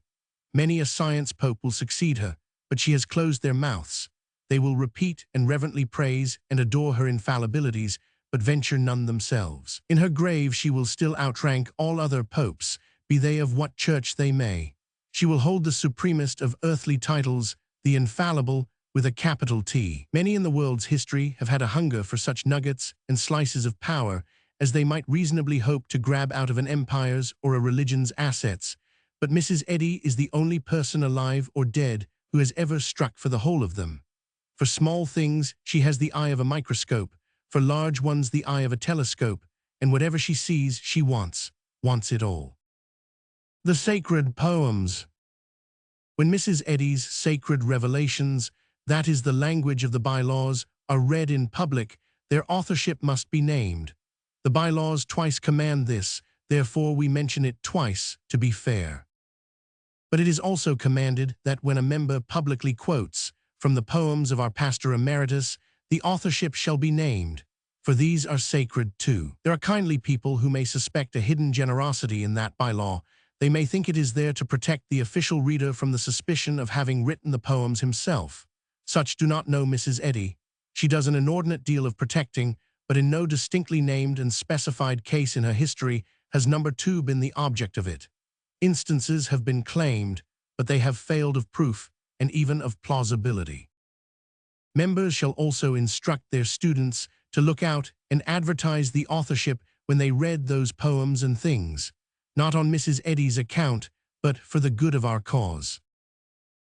Many a science pope will succeed her, but she has closed their mouths. They will repeat and reverently praise and adore her infallibilities, but venture none themselves. In her grave she will still outrank all other popes, be they of what church they may. She will hold the supremest of earthly titles, the infallible, with a capital T. Many in the world's history have had a hunger for such nuggets and slices of power as they might reasonably hope to grab out of an empire's or a religion's assets, but Mrs. Eddy is the only person alive or dead who has ever struck for the whole of them. For small things she has the eye of a microscope, for large ones the eye of a telescope, and whatever she sees she wants it all. The sacred poems. When Mrs. Eddy's sacred revelations, that is the language of the bylaws, are read in public, their authorship must be named. The bylaws twice command this, therefore we mention it twice, to be fair. But it is also commanded that when a member publicly quotes from the poems of our pastor emeritus, the authorship shall be named, for these are sacred too. There are kindly people who may suspect a hidden generosity in that bylaw. They may think it is there to protect the official reader from the suspicion of having written the poems himself. Such do not know Mrs. Eddy. She does an inordinate deal of protecting, but in no distinctly named and specified case in her history has number 2 been the object of it. Instances have been claimed, but they have failed of proof and even of plausibility. Members shall also instruct their students to look out and advertise the authorship when they read those poems and things, not on Mrs. Eddy's account, but for the good of our cause.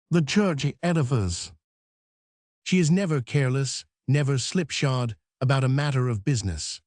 The church edifies. She is never careless, never slipshod about a matter of business.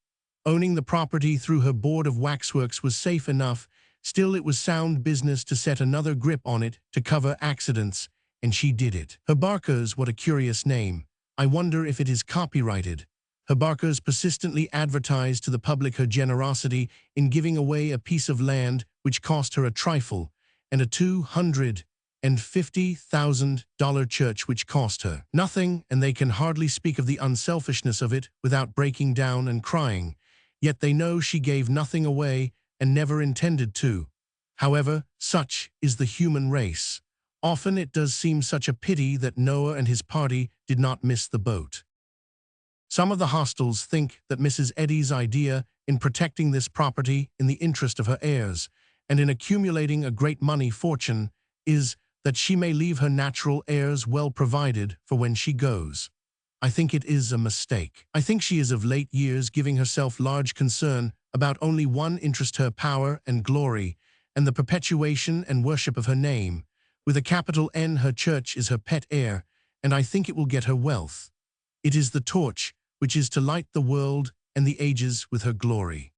Owning the property through her board of waxworks was safe enough, still it was sound business to set another grip on it to cover accidents, and she did it. Her Barker's, what a curious name. I wonder if it is copyrighted. Her Barker's persistently advertised to the public her generosity in giving away a piece of land which cost her a trifle, and a $250,000 church which cost her nothing, and they can hardly speak of the unselfishness of it without breaking down and crying. Yet they know she gave nothing away and never intended to. However, such is the human race. Often it does seem such a pity that Noah and his party did not miss the boat. Some of the hostels think that Mrs. Eddy's idea in protecting this property in the interest of her heirs and in accumulating a great money fortune is that she may leave her natural heirs well provided for when she goes. I think it is a mistake. I think she is of late years giving herself large concern about only one interest, her power and glory, and the perpetuation and worship of her name. With a capital N, her church is her pet heir, and I think it will get her wealth. It is the torch which is to light the world and the ages with her glory.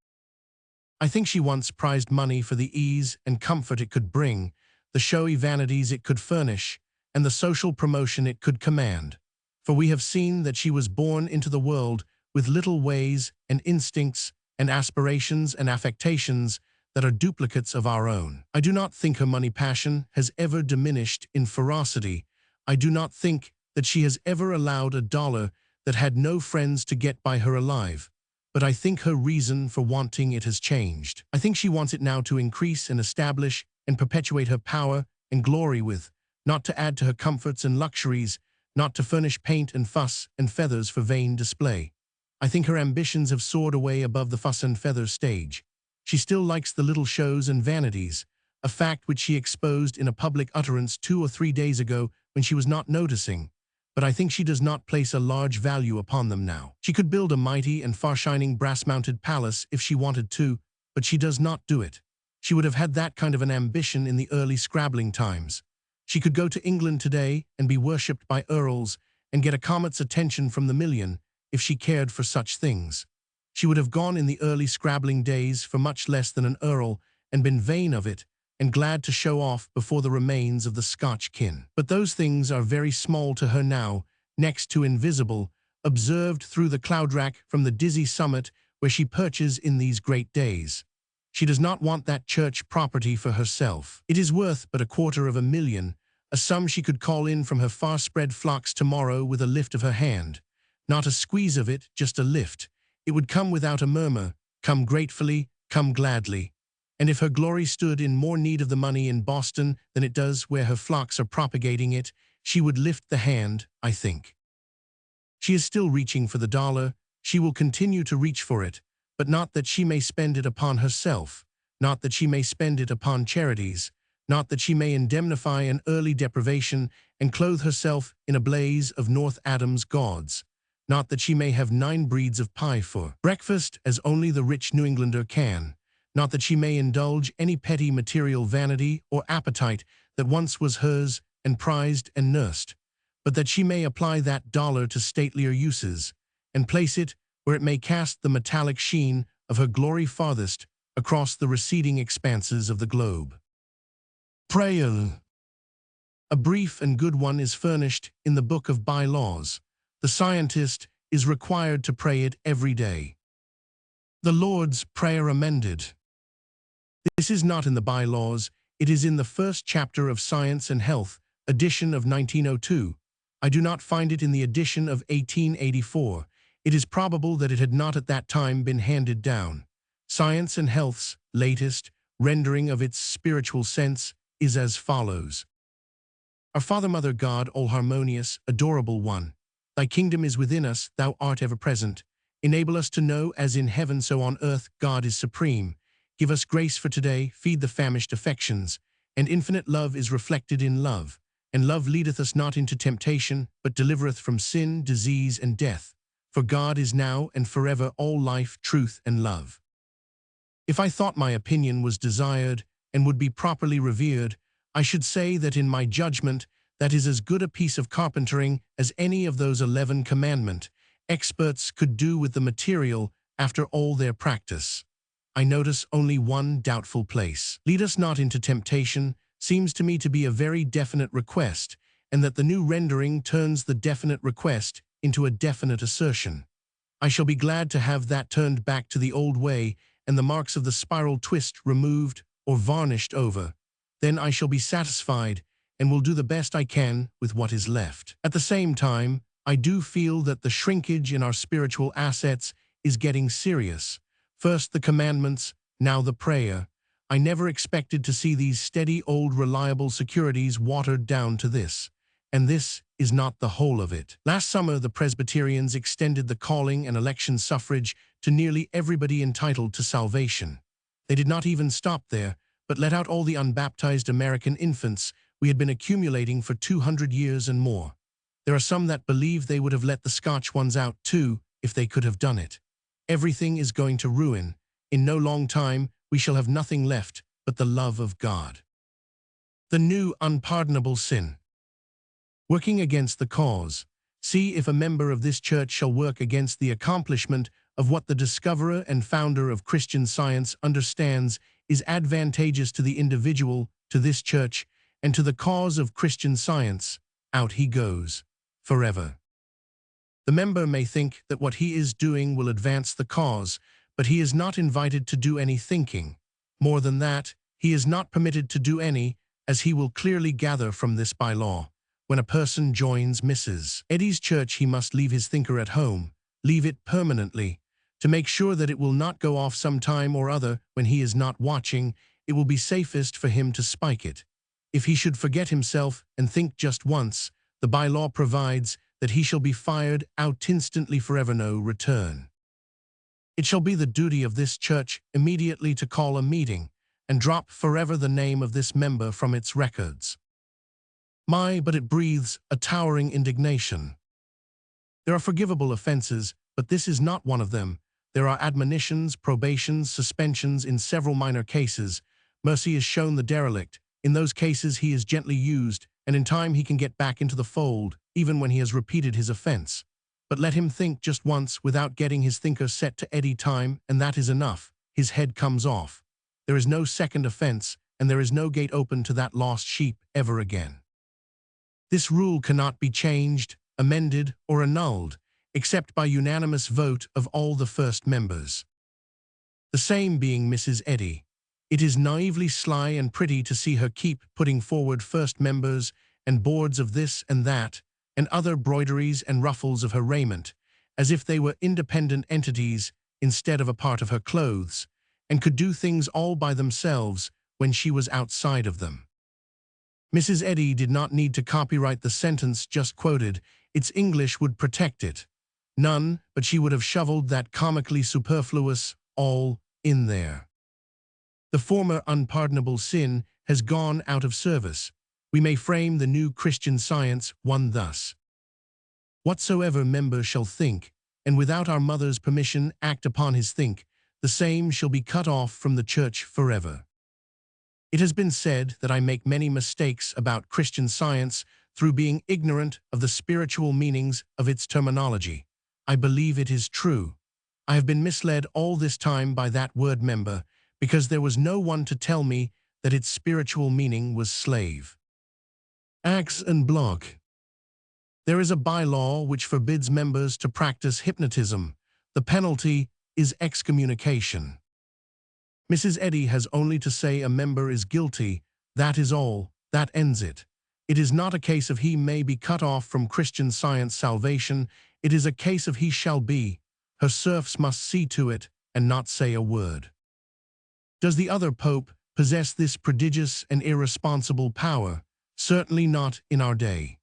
I think she once prized money for the ease and comfort it could bring, the showy vanities it could furnish, and the social promotion it could command. For we have seen that she was born into the world with little ways and instincts and aspirations and affectations that are duplicates of our own. I do not think her money passion has ever diminished in ferocity. I do not think that she has ever allowed a dollar that had no friends to get by her alive. But I think her reason for wanting it has changed. I think she wants it now to increase and establish and perpetuate her power and glory with, not to add to her comforts and luxuries, not to furnish paint and fuss and feathers for vain display. I think her ambitions have soared away above the fuss and feathers stage. She still likes the little shows and vanities, a fact which she exposed in a public utterance 2 or 3 days ago when she was not noticing. But I think she does not place a large value upon them now. She could build a mighty and far-shining brass-mounted palace if she wanted to, but she does not do it. She would have had that kind of an ambition in the early Scrabbling times. She could go to England today and be worshipped by earls and get a comet's attention from the million if she cared for such things. She would have gone in the early Scrabbling days for much less than an earl and been vain of it and glad to show off before the remains of the Scotch kin. But those things are very small to her now, next to invisible, observed through the cloudrack from the dizzy summit where she perches in these great days. She does not want that church property for herself. It is worth but $250,000, a sum she could call in from her far-spread flocks tomorrow with a lift of her hand. Not a squeeze of it, just a lift. It would come without a murmur, come gratefully, come gladly. And if her glory stood in more need of the money in Boston than it does where her flocks are propagating it, she would lift the hand, I think. She is still reaching for the dollar. She will continue to reach for it, but not that she may spend it upon herself, not that she may spend it upon charities, not that she may indemnify an early deprivation and clothe herself in a blaze of North Adams gauds, not that she may have 9 breeds of pie for breakfast as only the rich New Englander can, not that she may indulge any petty material vanity or appetite that once was hers and prized and nursed, but that she may apply that dollar to statelier uses, and place it where it may cast the metallic sheen of her glory farthest across the receding expanses of the globe. Prayer. A brief and good one is furnished in the Book of Bylaws. The scientist is required to pray it every day. The Lord's Prayer amended. This is not in the bylaws, it is in the first chapter of Science and Health, edition of 1902. I do not find it in the edition of 1884. It is probable that it had not at that time been handed down. Science and Health's latest rendering of its spiritual sense is as follows. Our Father, Mother God, all harmonious, adorable one, thy kingdom is within us, thou art ever present. Enable us to know as in heaven so on earth God is supreme. Give us grace for today, feed the famished affections, and infinite love is reflected in love, And love leadeth us not into temptation, but delivereth from sin, disease, and death. For God is now and forever all life, truth, and love. If I thought my opinion was desired and would be properly revered, I should say that in my judgment that is as good a piece of carpentering as any of those 11 commandment experts could do with the material after all their practice. I notice only one doubtful place. Lead us not into temptation seems to me to be a very definite request, and that the new rendering turns the definite request into a definite assertion. I shall be glad to have that turned back to the old way and the marks of the spiral twist removed or varnished over. Then I shall be satisfied and will do the best I can with what is left. At the same time, I do feel that the shrinkage in our spiritual assets is getting serious. First the commandments, now the prayer. I never expected to see these steady old reliable securities watered down to this. And this is not the whole of it. Last summer, the Presbyterians extended the calling and election suffrage to nearly everybody entitled to salvation. They did not even stop there, but let out all the unbaptized American infants we had been accumulating for 200 years and more. There are some that believe they would have let the Scotch ones out too if they could have done it. Everything is going to ruin. In no long time, we shall have nothing left but the love of God. The new unpardonable sin. Working against the cause. See if a member of this church shall work against the accomplishment of what the discoverer and founder of Christian Science understands is advantageous to the individual, to this church, and to the cause of Christian Science. Out he goes, forever. The member may think that what he is doing will advance the cause, but he is not invited to do any thinking. More than that, he is not permitted to do any, as he will clearly gather from this by law. When a person joins Mrs. Eddy's church, he must leave his thinker at home, leave it permanently. To make sure that it will not go off some time or other when he is not watching, it will be safest for him to spike it. If he should forget himself and think just once, the bylaw provides that he shall be fired out instantly, forever no return. It shall be the duty of this church immediately to call a meeting and drop forever the name of this member from its records. But it breathes a towering indignation. There are forgivable offenses, but this is not one of them. There are admonitions, probations, suspensions in several minor cases. Mercy is shown the derelict. In those cases he is gently used, and in time he can get back into the fold, even when he has repeated his offense. But let him think just once without getting his thinker set to Eddy time, and that is enough. His head comes off. There is no second offense, and there is no gate open to that lost sheep ever again. This rule cannot be changed, amended, or annulled, except by unanimous vote of all the first members. The same being Mrs. Eddy. It is naively sly and pretty to see her keep putting forward first members and boards of this and that, and other broideries and ruffles of her raiment, as if they were independent entities instead of a part of her clothes, and could do things all by themselves when she was outside of them. Mrs. Eddy did not need to copyright the sentence just quoted. Its English would protect it. None, but she would have shoveled that comically superfluous all in there. The former unpardonable sin has gone out of service. We may frame the new Christian Science one thus. Whatsoever member shall think, and without our mother's permission act upon his think, the same shall be cut off from the church forever. It has been said that I make many mistakes about Christian Science through being ignorant of the spiritual meanings of its terminology. I believe it is true. I have been misled all this time by that word member, because there was no one to tell me that its spiritual meaning was slave. Axe and block. There is a bylaw which forbids members to practice hypnotism. The penalty is excommunication. Mrs. Eddy has only to say a member is guilty. That is all. That ends it. It is not a case of he may be cut off from Christian Science salvation. It is a case of he shall be. Her serfs must see to it and not say a word. Does the other pope possess this prodigious and irresponsible power? Certainly not in our day.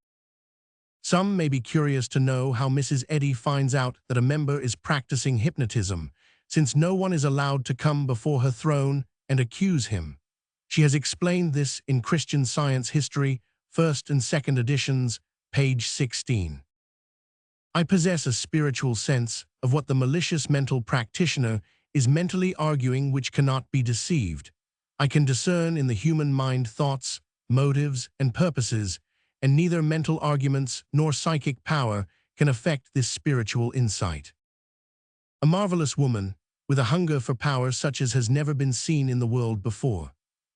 Some may be curious to know how Mrs. Eddy finds out that a member is practicing hypnotism, since no one is allowed to come before her throne and accuse him. She has explained this in Christian Science history first and second editions, page 16. I possess a spiritual sense of what the malicious mental practitioner is mentally arguing which cannot be deceived. I can discern in the human mind thoughts, motives, and purposes, and neither mental arguments nor psychic power can affect this spiritual insight. A marvelous woman, with a hunger for power such as has never been seen in the world before.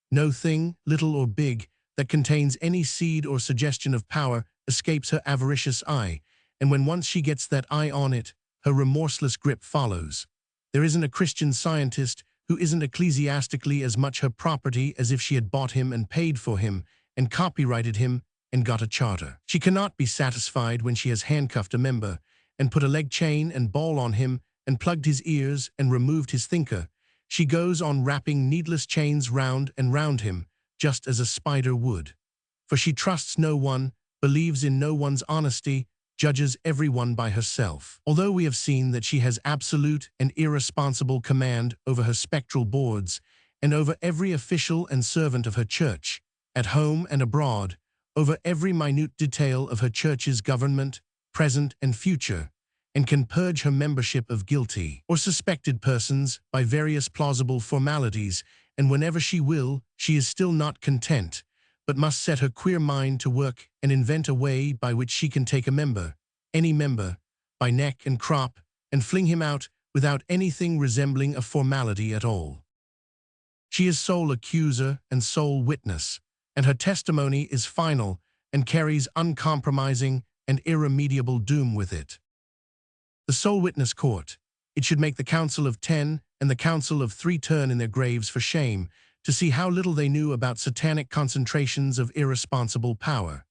No thing, little or big, that contains any seed or suggestion of power escapes her avaricious eye, and when once she gets that eye on it, her remorseless grip follows. There isn't a Christian Scientist who isn't ecclesiastically as much her property as if she had bought him and paid for him, and copyrighted him, and got a charter. She cannot be satisfied when she has handcuffed a member, and put a leg chain and ball on him, and plugged his ears and removed his thinker. She goes on wrapping needless chains round and round him, just as a spider would. For she trusts no one, believes in no one's honesty, judges everyone by herself. Although we have seen that she has absolute and irresponsible command over her spectral boards, and over every official and servant of her church, at home and abroad, over every minute detail of her church's government, present and future, and can purge her membership of guilty or suspected persons by various plausible formalities, and whenever she will, she is still not content, but must set her queer mind to work and invent a way by which she can take a member, any member, by neck and crop, and fling him out without anything resembling a formality at all. She is sole accuser and sole witness, and her testimony is final and carries uncompromising and irremediable doom with it. The sole witness court, it should make the Council of 10 and the Council of 3 turn in their graves for shame to see how little they knew about satanic concentrations of irresponsible power.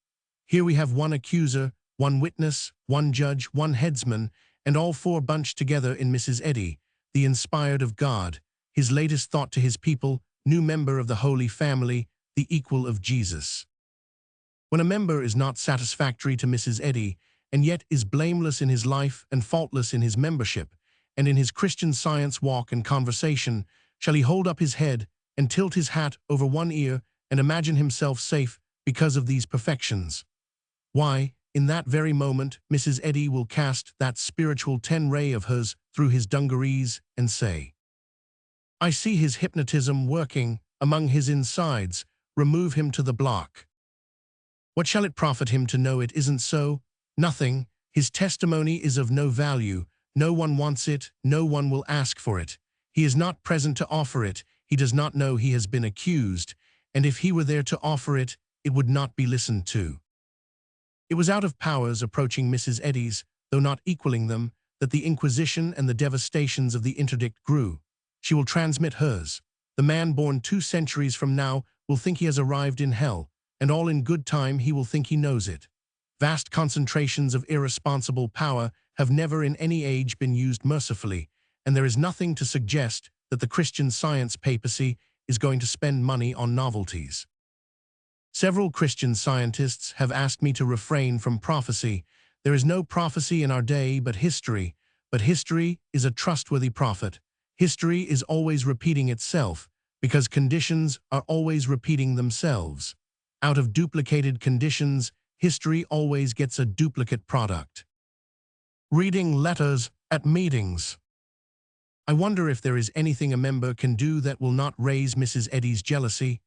Here we have one accuser, one witness, one judge, one headsman, and all 4 bunched together in Mrs. Eddy, the inspired of God, his latest thought to his people, new member of the Holy Family, the equal of Jesus. When a member is not satisfactory to Mrs. Eddy, and yet is blameless in his life and faultless in his membership, and in his Christian Science walk and conversation, shall he hold up his head and tilt his hat over one ear and imagine himself safe because of these perfections? Why, in that very moment, Mrs. Eddy will cast that spiritual 10-ray of hers through his dungarees and say, "I see his hypnotism working among his insides, remove him to the block." What shall it profit him to know it isn't so? Nothing. His testimony is of no value. No one wants it. No one will ask for it. He is not present to offer it. He does not know he has been accused. And if he were there to offer it, it would not be listened to. It was out of powers approaching Mrs. Eddy's, though not equaling them, that the Inquisition and the devastations of the interdict grew. She will transmit hers. The man born 2 centuries from now will think he has arrived in hell, and all in good time he will think he knows it. Vast concentrations of irresponsible power have never in any age been used mercifully, and there is nothing to suggest that the Christian Science papacy is going to spend money on novelties. Several Christian scientists have asked me to refrain from prophecy. There is no prophecy in our day but history is a trustworthy prophet. History is always repeating itself, because conditions are always repeating themselves. Out of duplicated conditions, history always gets a duplicate product. Reading letters at meetings. I wonder if there is anything a member can do that will not raise Mrs. Eddy's jealousy.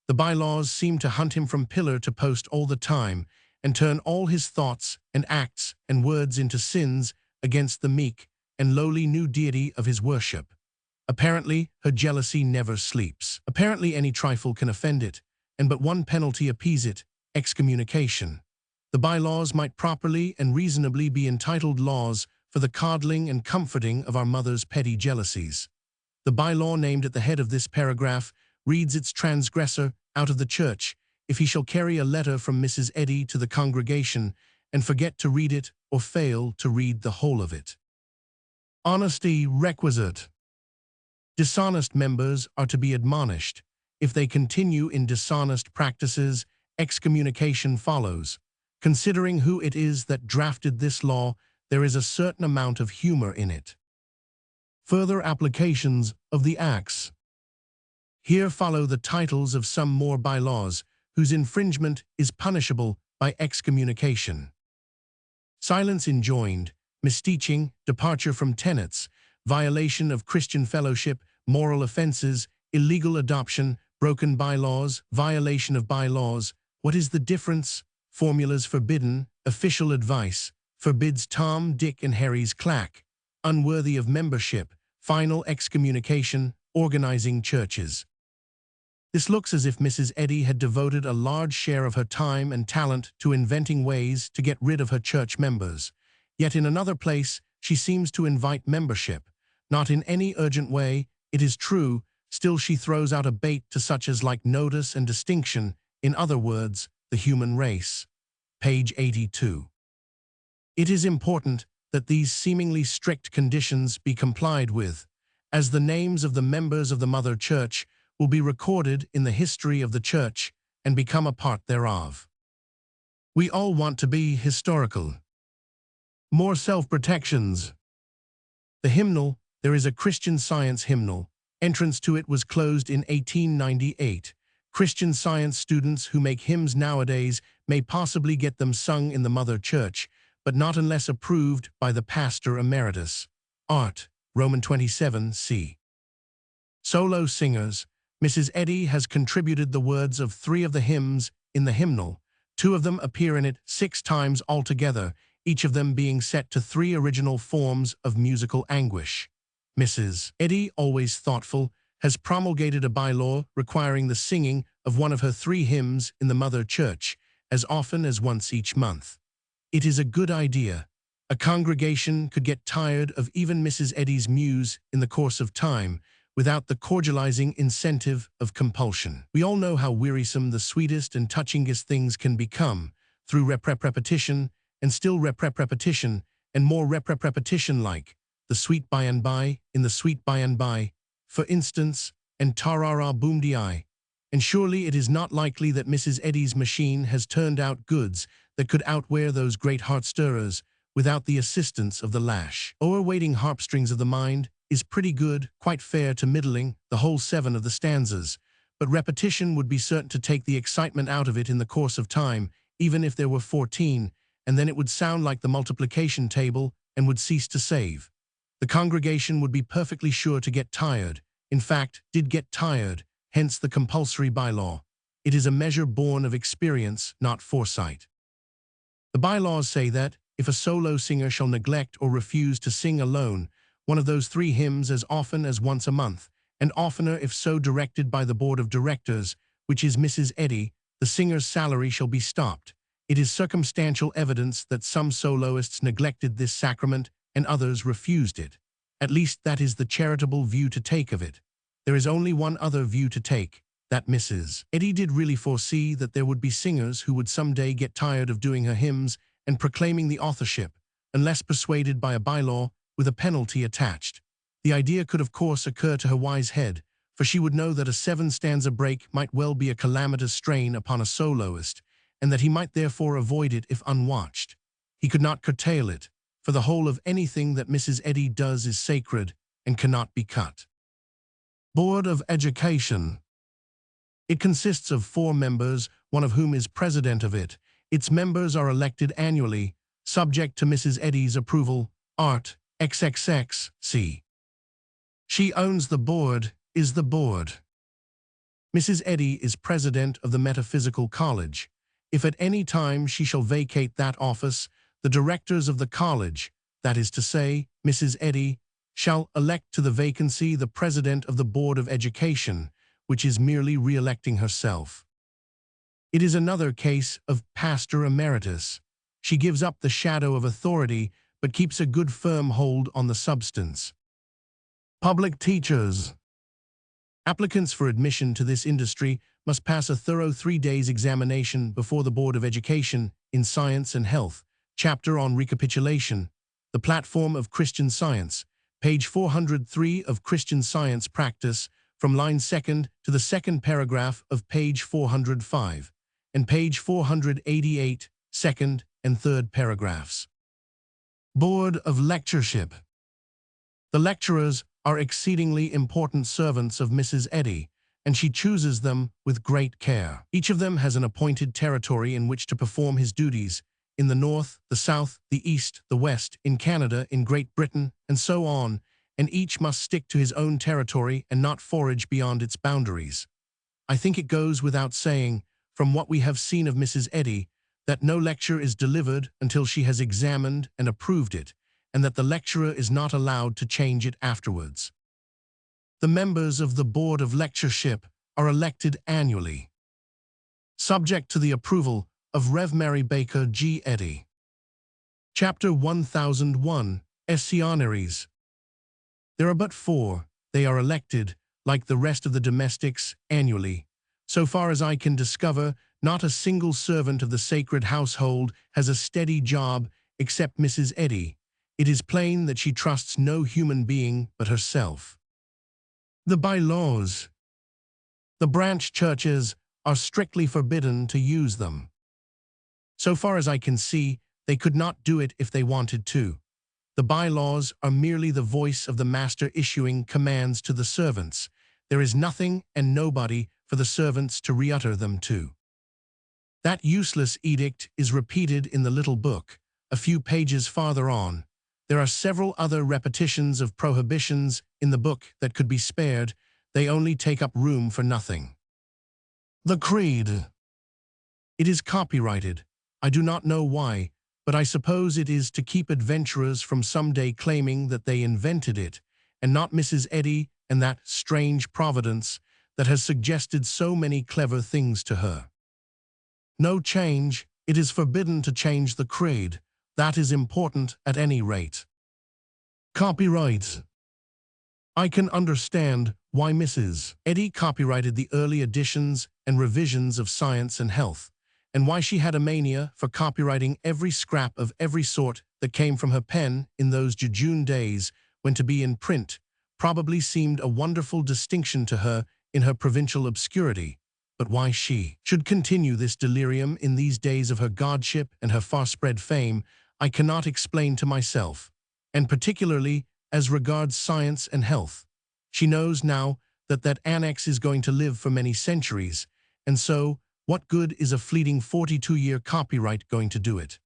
The bylaws seem to hunt him from pillar to post all the time and turn all his thoughts and acts and words into sins against the meek and lowly new deity of his worship. Apparently, her jealousy never sleeps. Apparently, any trifle can offend it, and but one penalty appease it: excommunication. The bylaws might properly and reasonably be entitled laws for the coddling and comforting of our mother's petty jealousies. The bylaw named at the head of this paragraph reads its transgressor out of the church if he shall carry a letter from Mrs. Eddy to the congregation and forget to read it or fail to read the whole of it. Honesty requisite. Dishonest members are to be admonished. If they continue in dishonest practices, excommunication follows. Considering who it is that drafted this law, there is a certain amount of humor in it. Further applications of the Acts. Here follow the titles of some more bylaws, whose infringement is punishable by excommunication. Silence enjoined, misteaching, departure from tenets, violation of Christian fellowship, moral offenses, illegal adoption, broken bylaws, violation of bylaws. What is the difference? Formulas forbidden, official advice, forbids Tom, Dick, and Harry's clack, unworthy of membership, final excommunication, organizing churches. This looks as if Mrs. Eddy had devoted a large share of her time and talent to inventing ways to get rid of her church members. Yet in another place, she seems to invite membership. Not in any urgent way, it is true, still she throws out a bait to such as like notice and distinction, in other words, the human race. Page 82. It is important that these seemingly strict conditions be complied with, as the names of the members of the Mother Church will be recorded in the history of the Church and become a part thereof. We all want to be historical. More self-protections. The hymnal, there is a Christian Science hymnal. Entrance to it was closed in 1898. Christian Science students who make hymns nowadays may possibly get them sung in the Mother Church, but not unless approved by the pastor emeritus. Art, Roman 27, c. Solo singers. Mrs. Eddy has contributed the words of 3 of the hymns in the hymnal. 2 of them appear in it 6 times altogether, each of them being set to 3 original forms of musical anguish. Mrs. Eddy, always thoughtful, has promulgated a bylaw requiring the singing of one of her 3 hymns in the Mother Church, as often as once each month. It is a good idea. A congregation could get tired of even Mrs. Eddy's muse in the course of time, without the cordializing incentive of compulsion. We all know how wearisome the sweetest and touchingest things can become, through repetition, and still repetition, and more repetition like, the sweet by and by, in the sweet by and by, for instance, and tarara boom di. And surely it is not likely that Mrs. Eddy's machine has turned out goods that could outwear those great heart-stirrers without the assistance of the lash. O'er-waiting harpstrings of the mind is pretty good, quite fair to middling, the whole 7 of the stanzas, but repetition would be certain to take the excitement out of it in the course of time, even if there were 14, and then it would sound like the multiplication table and would cease to save. The congregation would be perfectly sure to get tired, in fact, did get tired, hence the compulsory bylaw. It is a measure born of experience, not foresight. The bylaws say that, if a solo singer shall neglect or refuse to sing alone, one of those 3 hymns as often as once a month, and oftener if so directed by the Board of Directors, which is Mrs. Eddy, the singer's salary shall be stopped. It is circumstantial evidence that some soloists neglected this sacrament and others refused it. At least that is the charitable view to take of it. There is only one other view to take, that Mrs. Eddy did really foresee that there would be singers who would someday get tired of doing her hymns and proclaiming the authorship, unless persuaded by a bylaw with a penalty attached. The idea could of course occur to her wise head, for she would know that a 7-stanza break might well be a calamitous strain upon a soloist, and that he might therefore avoid it if unwatched. He could not curtail it, for the whole of anything that Mrs. Eddy does is sacred and cannot be cut. Board of Education. It consists of 4 members, one of whom is president of it. Its members are elected annually, subject to Mrs. Eddy's approval. Art, XXX, c. She owns the board, is the board. Mrs. Eddy is president of the Metaphysical College. If at any time she shall vacate that office, the directors of the college, that is to say, Mrs. Eddy, shall elect to the vacancy the president of the Board of Education, which is merely re-electing herself. It is another case of pastor emeritus. She gives up the shadow of authority, but keeps a good firm hold on the substance. Public teachers. Applicants for admission to this industry must pass a thorough 3-day examination before the Board of Education in Science and Health, chapter on recapitulation, the platform of Christian Science, page 403 of Christian Science Practice, from line 2nd to the 2nd paragraph of page 405, and page 488, 2nd and 3rd paragraphs. Board of Lectureship. The lecturers are exceedingly important servants of Mrs. Eddy, and she chooses them with great care. Each of them has an appointed territory in which to perform his duties, in the north, the south, the east, the west, in Canada, in Great Britain, and so on, and each must stick to his own territory and not forage beyond its boundaries. I think it goes without saying, from what we have seen of Mrs. Eddy, that no lecture is delivered until she has examined and approved it, and that the lecturer is not allowed to change it afterwards. The members of the Board of Lectureship are elected annually, subject to the approval of Rev. Mary Baker G. Eddy. Chapter 1001, Essionaries. There are but 4. They are elected, like the rest of the domestics, annually. So far as I can discover, not a single servant of the sacred household has a steady job except Mrs. Eddy. It is plain that she trusts no human being but herself. The bylaws. The branch churches are strictly forbidden to use them. So far as I can see, they could not do it if they wanted to. The bylaws are merely the voice of the master issuing commands to the servants. There is nothing and nobody for the servants to re-utter them to. That useless edict is repeated in the little book, a few pages farther on. There are several other repetitions of prohibitions in the book that could be spared. They only take up room for nothing. The Creed. It is copyrighted. I do not know why, but I suppose it is to keep adventurers from someday claiming that they invented it, and not Mrs. Eddy and that strange providence that has suggested so many clever things to her. No change. It is forbidden to change the creed. That is important at any rate. Copyright. I can understand why Mrs. Eddy copyrighted the early editions and revisions of Science and Health, and why she had a mania for copyrighting every scrap of every sort that came from her pen in those jejune days when to be in print probably seemed a wonderful distinction to her in her provincial obscurity. But why she should continue this delirium in these days of her godship and her far-spread fame, I cannot explain to myself, and particularly as regards Science and Health. She knows now that that annex is going to live for many centuries, and so what good is a fleeting 42-year copyright going to do it?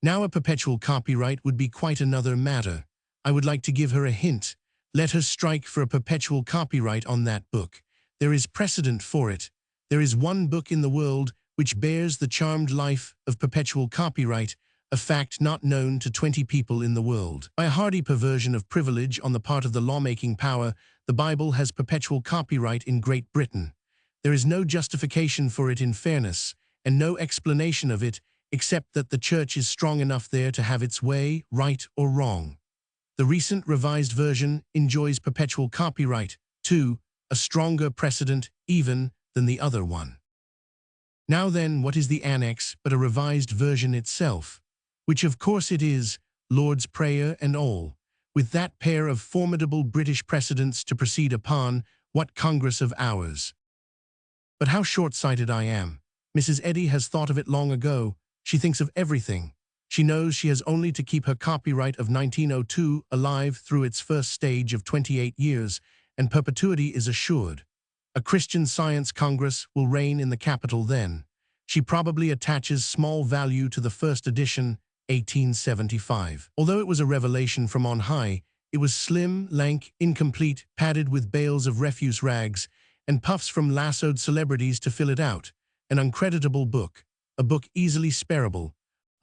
Now a perpetual copyright would be quite another matter. I would like to give her a hint. Let her strike for a perpetual copyright on that book. There is precedent for it. There is one book in the world which bears the charmed life of perpetual copyright, a fact not known to 20 people in the world. By a hardy perversion of privilege on the part of the lawmaking power, the Bible has perpetual copyright in Great Britain. There is no justification for it in fairness, and no explanation of it, except that the Church is strong enough there to have its way, right or wrong. The recent revised version enjoys perpetual copyright, too, a stronger precedent even than the other one. Now then, what is the annex but a revised version itself? Which of course it is, Lord's Prayer and all. With that pair of formidable British precedents to proceed upon, what Congress of ours? But how short-sighted I am. Mrs. Eddy has thought of it long ago. She thinks of everything. She knows she has only to keep her copyright of 1902 alive through its first stage of 28 years, and perpetuity is assured. A Christian Science Congress will reign in the capital then. She probably attaches small value to the first edition, 1875. Although it was a revelation from on high, it was slim, lank, incomplete, padded with bales of refuse rags, and puffs from lassoed celebrities to fill it out. An uncreditable book, a book easily sparable,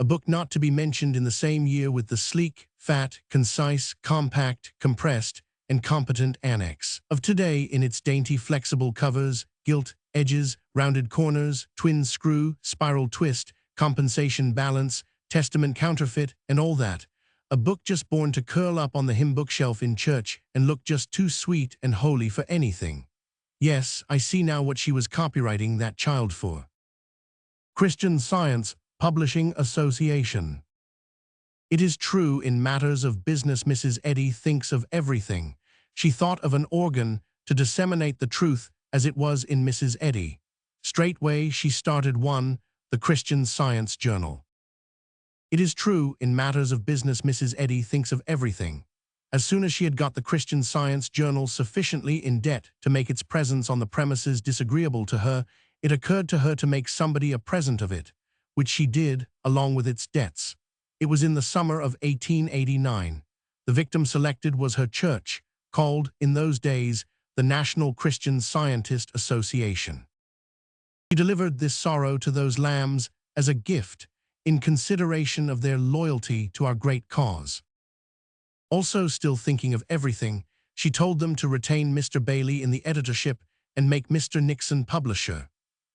a book not to be mentioned in the same year with the sleek, fat, concise, compact, compressed, and competent annex of today in its dainty flexible covers, gilt edges, rounded corners, twin screw, spiral twist, compensation balance, testament counterfeit, and all that. A book just born to curl up on the hymn bookshelf in church and look just too sweet and holy for anything. Yes, I see now what she was copyrighting that child for. Christian Science Publishing Association. It is true in matters of business Mrs. Eddy thinks of everything. She thought of an organ to disseminate the truth as it was in Mrs. Eddy. Straightway she started one, the Christian Science Journal. It is true in matters of business Mrs. Eddy thinks of everything. As soon as she had got the Christian Science journal sufficiently in debt to make its presence on the premises disagreeable to her, it occurred to her to make somebody a present of it, which she did, along with its debts. It was in the summer of 1889. The victim selected was her church, called, in those days, the National Christian Scientist Association. She delivered this sorrow to those lambs as a gift, in consideration of their loyalty to our great cause. Also still thinking of everything, she told them to retain Mr. Bailey in the editorship and make Mr. Nixon publisher.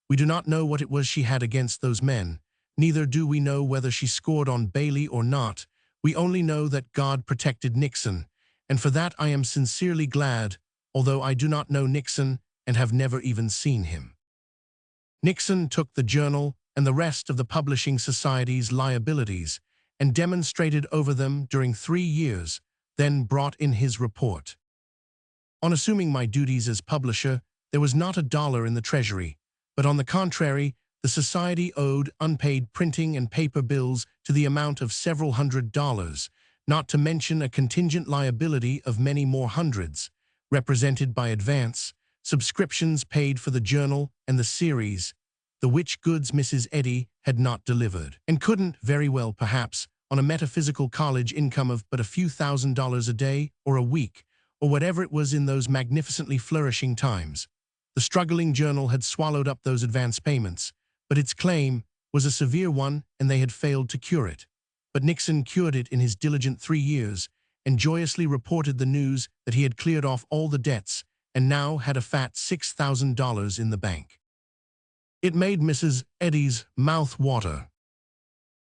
We do not know what it was she had against those men, neither do we know whether she scored on Bailey or not. We only know that God protected Nixon, and for that I am sincerely glad, although I do not know Nixon and have never even seen him. Nixon took the journal and the rest of the Publishing Society's liabilities and demonstrated over them during 3 years, then brought in his report. On assuming my duties as publisher, there was not $1 in the treasury, but on the contrary, the Society owed unpaid printing and paper bills to the amount of several $100s, not to mention a contingent liability of many more hundreds, represented by advance, subscriptions paid for the journal and the series, the which goods Mrs. Eddy had not delivered, and couldn't, very well perhaps, on a metaphysical college income of but a few $1,000s a day or a week, or whatever it was in those magnificently flourishing times. The struggling journal had swallowed up those advance payments, but its claim was a severe one and they had failed to cure it. But Nixon cured it in his diligent 3 years and joyously reported the news that he had cleared off all the debts and now had a fat $6,000 in the bank. It made Mrs. Eddy's mouth water.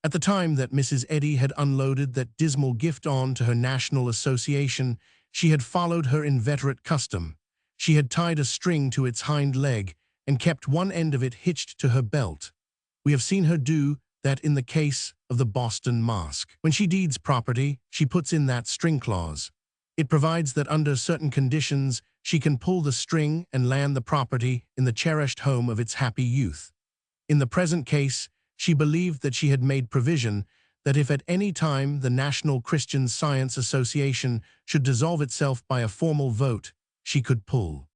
At the time that Mrs. Eddy had unloaded that dismal gift on to her National Association, she had followed her inveterate custom. She had tied a string to its hind leg and kept one end of it hitched to her belt. We have seen her do that in the case of the Boston Masque. When she deeds property, she puts in that string clause. It provides that under certain conditions, she can pull the string and land the property in the cherished home of its happy youth. In the present case, she believed that she had made provision that if at any time the National Christian Science Association should dissolve itself by a formal vote, she could pull.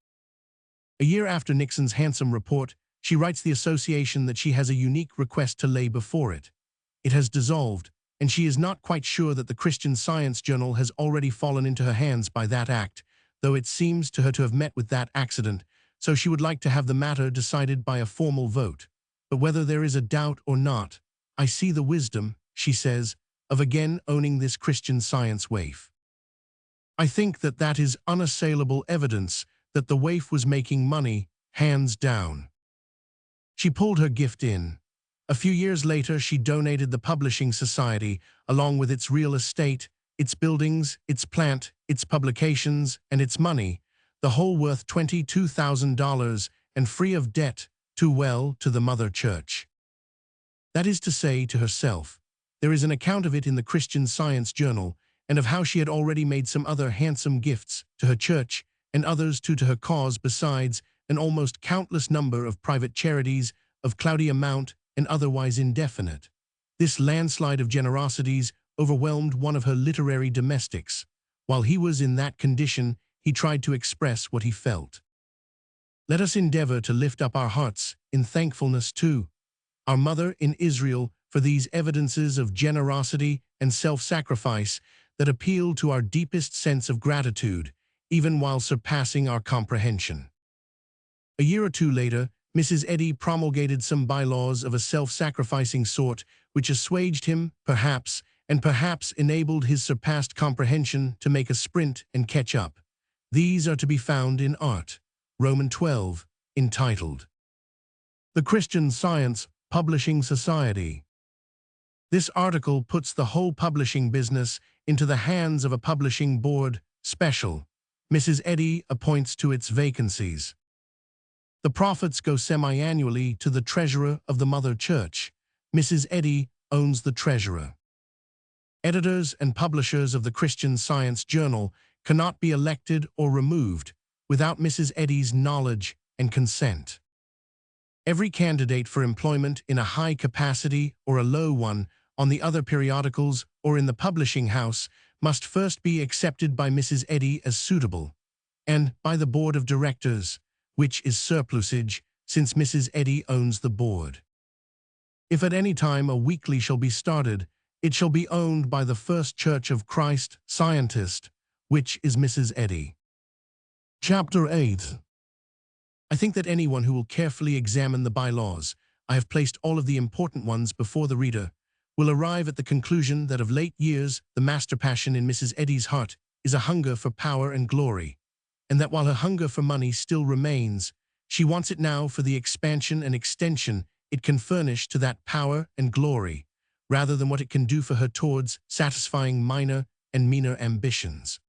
A year after Nixon's handsome report, she writes the association that she has a unique request to lay before it. It has dissolved, and she is not quite sure that the Christian Science Journal has already fallen into her hands by that act, though it seems to her to have met with that accident, so she would like to have the matter decided by a formal vote. But whether there is a doubt or not, I see the wisdom, she says, of again owning this Christian Science waif. I think that that is unassailable evidence that the waif was making money, hands down. She pulled her gift in. A few years later, she donated the Publishing Society, along with its real estate, its buildings, its plant, its publications, and its money, the whole worth $22,000 and free of debt, to the Mother Church. That is to say, to herself. There is an account of it in the Christian Science Journal, and of how she had already made some other handsome gifts to her church, and others to her cause besides, an almost countless number of private charities, of cloudy amount and otherwise indefinite. This landslide of generosities overwhelmed one of her literary domestics. While he was in that condition, he tried to express what he felt. Let us endeavor to lift up our hearts in thankfulness to our Mother in Israel for these evidences of generosity and self-sacrifice that appeal to our deepest sense of gratitude, even while surpassing our comprehension. A year or two later, Mrs. Eddy promulgated some bylaws of a self-sacrificing sort which assuaged him, perhaps, and perhaps enabled his surpassed comprehension to make a sprint and catch up. These are to be found in Art, Roman 12, entitled The Christian Science Publishing Society. This article puts the whole publishing business into the hands of a publishing board, special. Mrs. Eddy appoints to its vacancies. The profits go semi-annually to the treasurer of the Mother Church. Mrs. Eddy owns the treasurer. Editors and publishers of the Christian Science Journal cannot be elected or removed without Mrs. Eddy's knowledge and consent. Every candidate for employment in a high capacity or a low one on the other periodicals or in the publishing house must first be accepted by Mrs. Eddy as suitable, and by the board of directors, which is surplusage, since Mrs. Eddy owns the board. If at any time a weekly shall be started, it shall be owned by the First Church of Christ, Scientist, which is Mrs. Eddy. Chapter 8. I think that anyone who will carefully examine the bylaws, I have placed all of the important ones before the reader, will arrive at the conclusion that of late years the master passion in Mrs. Eddy's heart is a hunger for power and glory, and that while her hunger for money still remains, she wants it now for the expansion and extension it can furnish to that power and glory, rather than what it can do for her towards satisfying minor and meaner ambitions.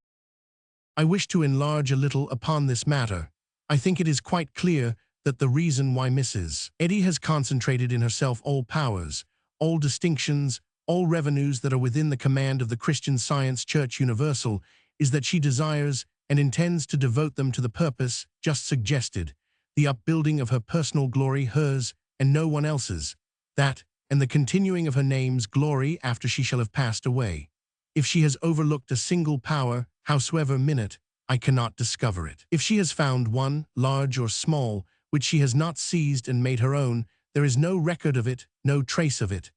I wish to enlarge a little upon this matter. I think it is quite clear that the reason why Mrs. Eddy has concentrated in herself all powers, all distinctions, all revenues that are within the command of the Christian Science Church Universal is that she desires and intends to devote them to the purpose just suggested, the upbuilding of her personal glory, hers and no one else's, that, and the continuing of her name's glory after she shall have passed away. If she has overlooked a single power, howsoever minute, I cannot discover it. If she has found one, large or small, which she has not seized and made her own, there is no record of it, no trace of it.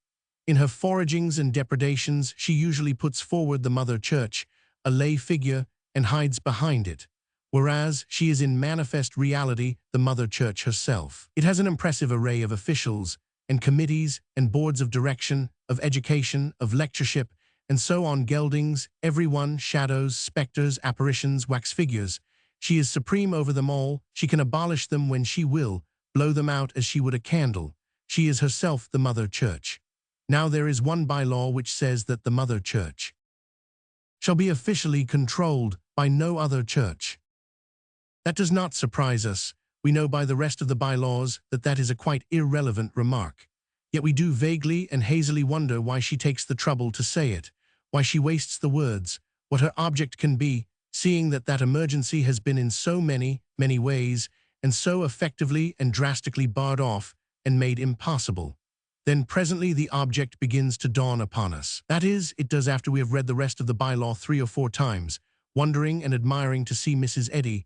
In her foragings and depredations, she usually puts forward the Mother Church, a lay figure, and hides behind it, whereas she is in manifest reality the Mother Church herself. It has an impressive array of officials and committees and boards of direction, of education, of lectureship, and so on, geldings, everyone, shadows, specters, apparitions, wax figures. She is supreme over them all. She can abolish them when she will, blow them out as she would a candle. She is herself the Mother Church. Now there is one bylaw which says that the Mother Church shall be officially controlled by no other church. That does not surprise us. We know by the rest of the bylaws that that is a quite irrelevant remark. Yet we do vaguely and hazily wonder why she takes the trouble to say it, why she wastes the words, what her object can be, seeing that that emergency has been in so many, many ways, and so effectively and drastically barred off and made impossible. Then presently the object begins to dawn upon us. That is, it does after we have read the rest of the bylaw 3 or 4 times, wondering and admiring to see Mrs. Eddy,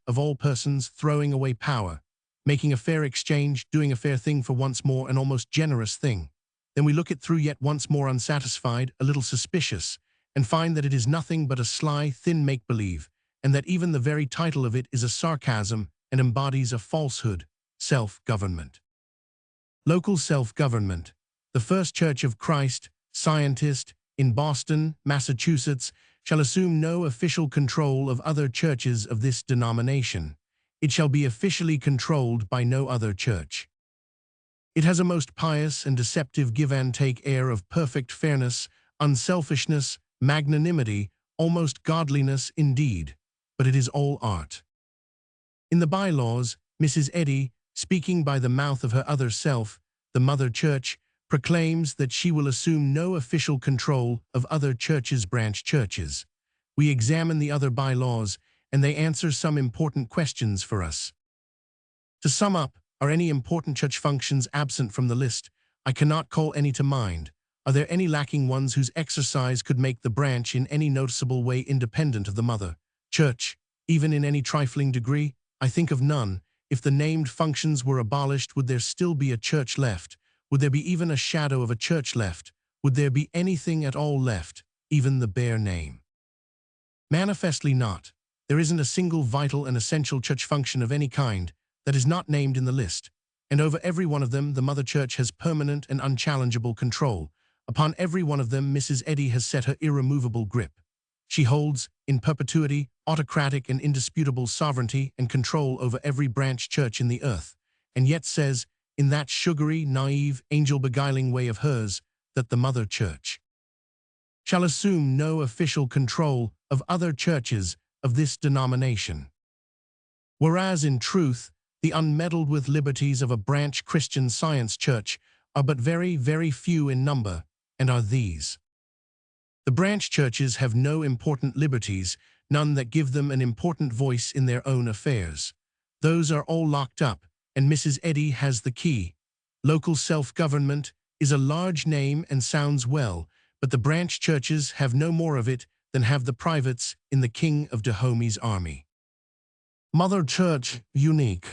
of all persons, throwing away power, making a fair exchange, doing a fair thing for once more, an almost generous thing. Then we look it through yet once more unsatisfied, a little suspicious, and find that it is nothing but a sly, thin make-believe, and that even the very title of it is a sarcasm and embodies a falsehood, self-government. Local self-government. The First Church of Christ, Scientist, in Boston, Massachusetts, shall assume no official control of other churches of this denomination. It shall be officially controlled by no other church. It has a most pious and deceptive give-and-take air of perfect fairness, unselfishness, magnanimity, almost godliness indeed, but it is all art. In the bylaws, Mrs. Eddy, speaking by the mouth of her other self, the Mother Church, proclaims that she will assume no official control of other churches' branch churches. We examine the other bylaws, and they answer some important questions for us. To sum up, are any important church functions absent from the list? I cannot call any to mind. Are there any lacking ones whose exercise could make the branch in any noticeable way independent of the Mother Church, even in any trifling degree? I think of none. If the named functions were abolished, would there still be a church left? Would there be even a shadow of a church left? Would there be anything at all left, even the bare name? Manifestly not. There isn't a single vital and essential church function of any kind that is not named in the list, and over every one of them the Mother Church has permanent and unchallengeable control. Upon every one of them Mrs. Eddy has set her irremovable grip. She holds, in perpetuity, autocratic and indisputable sovereignty and control over every branch church in the earth, and yet says, in that sugary, naive, angel-beguiling way of hers, that the Mother Church shall assume no official control of other churches of this denomination. Whereas, in truth, the unmeddled with liberties of a branch Christian Science church are but very, very few in number, and are these. The branch churches have no important liberties, none that give them an important voice in their own affairs. Those are all locked up, and Mrs. Eddy has the key. Local self-government is a large name and sounds well, but the branch churches have no more of it than have the privates in the King of Dahome's army. Mother Church, unique.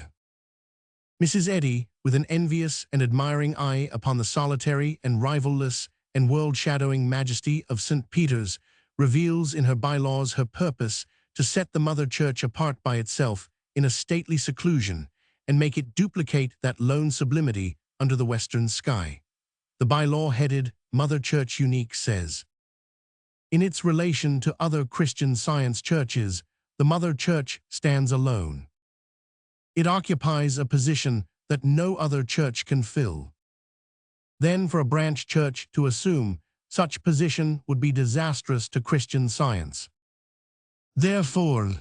Mrs. Eddy, with an envious and admiring eye upon the solitary and rivalless and world-shadowing majesty of St. Peter's, reveals in her bylaws her purpose to set the Mother Church apart by itself in a stately seclusion and make it duplicate that lone sublimity under the western sky. The bylaw headed Mother Church Unique says, in its relation to other Christian Science churches, the Mother Church stands alone. It occupies a position that no other church can fill. Then for a branch church to assume such position would be disastrous to Christian Science. Therefore,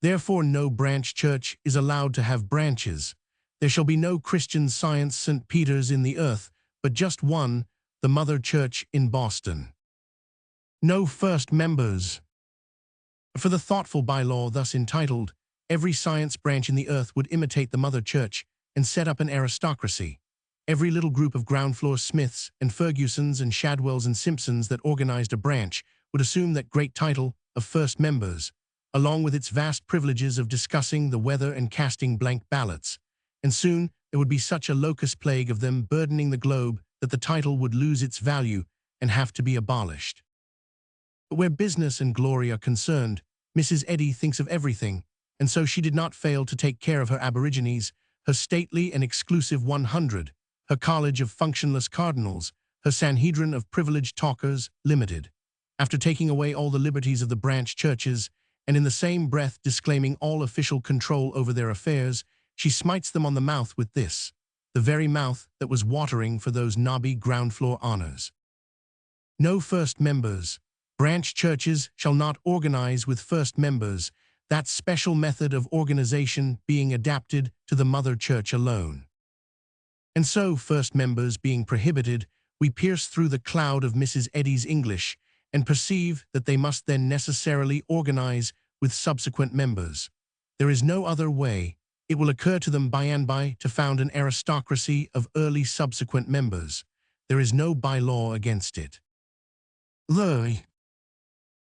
no branch church is allowed to have branches. There shall be no Christian Science St. Peter's in the earth, but just one, the Mother Church in Boston. No first members. For the thoughtful bylaw thus entitled, every science branch in the earth would imitate the Mother Church and set up an aristocracy. Every little group of ground-floor Smiths and Fergusons and Shadwells and Simpsons that organized a branch would assume that great title of first members, along with its vast privileges of discussing the weather and casting blank ballots. And soon there would be such a locust plague of them burdening the globe that the title would lose its value and have to be abolished. But where business and glory are concerned, Mrs. Eddy thinks of everything, and so she did not fail to take care of her aborigines, her stately and exclusive 100, her college of functionless cardinals, her Sanhedrin of privileged talkers, limited. After taking away all the liberties of the branch churches, and in the same breath disclaiming all official control over their affairs, she smites them on the mouth with this, the very mouth that was watering for those knobby ground-floor honors. No first members. Branch churches shall not organize with first members, that special method of organization being adapted to the Mother Church alone. And so, first members being prohibited, we pierce through the cloud of Mrs. Eddy's English and perceive that they must then necessarily organize with subsequent members. There is no other way. It will occur to them by and by to found an aristocracy of early subsequent members. There is no bylaw against it.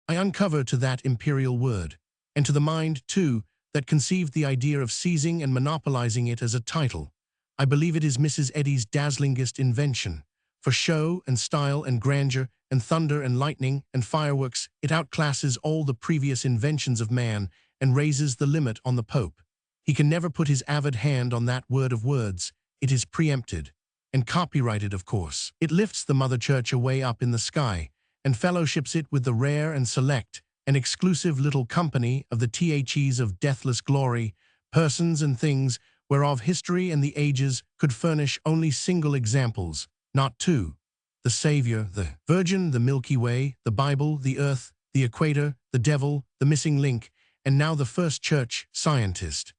I uncover to that imperial word, and to the mind, too, that conceived the idea of seizing and monopolizing it as a title. I believe it is Mrs. Eddy's dazzlingest invention. For show and style and grandeur and thunder and lightning and fireworks, it outclasses all the previous inventions of man and raises the limit on the Pope. He can never put his avid hand on that word of words. It is preempted and copyrighted, of course. It lifts the Mother Church away up in the sky and fellowships it with the rare and select and exclusive little company of the THEs of deathless glory, persons and things whereof history and the ages could furnish only single examples, not two. The Savior, the Virgin, the Milky Way, the Bible, the Earth, the Equator, the Devil, the Missing Link, and now the First Church Scientist.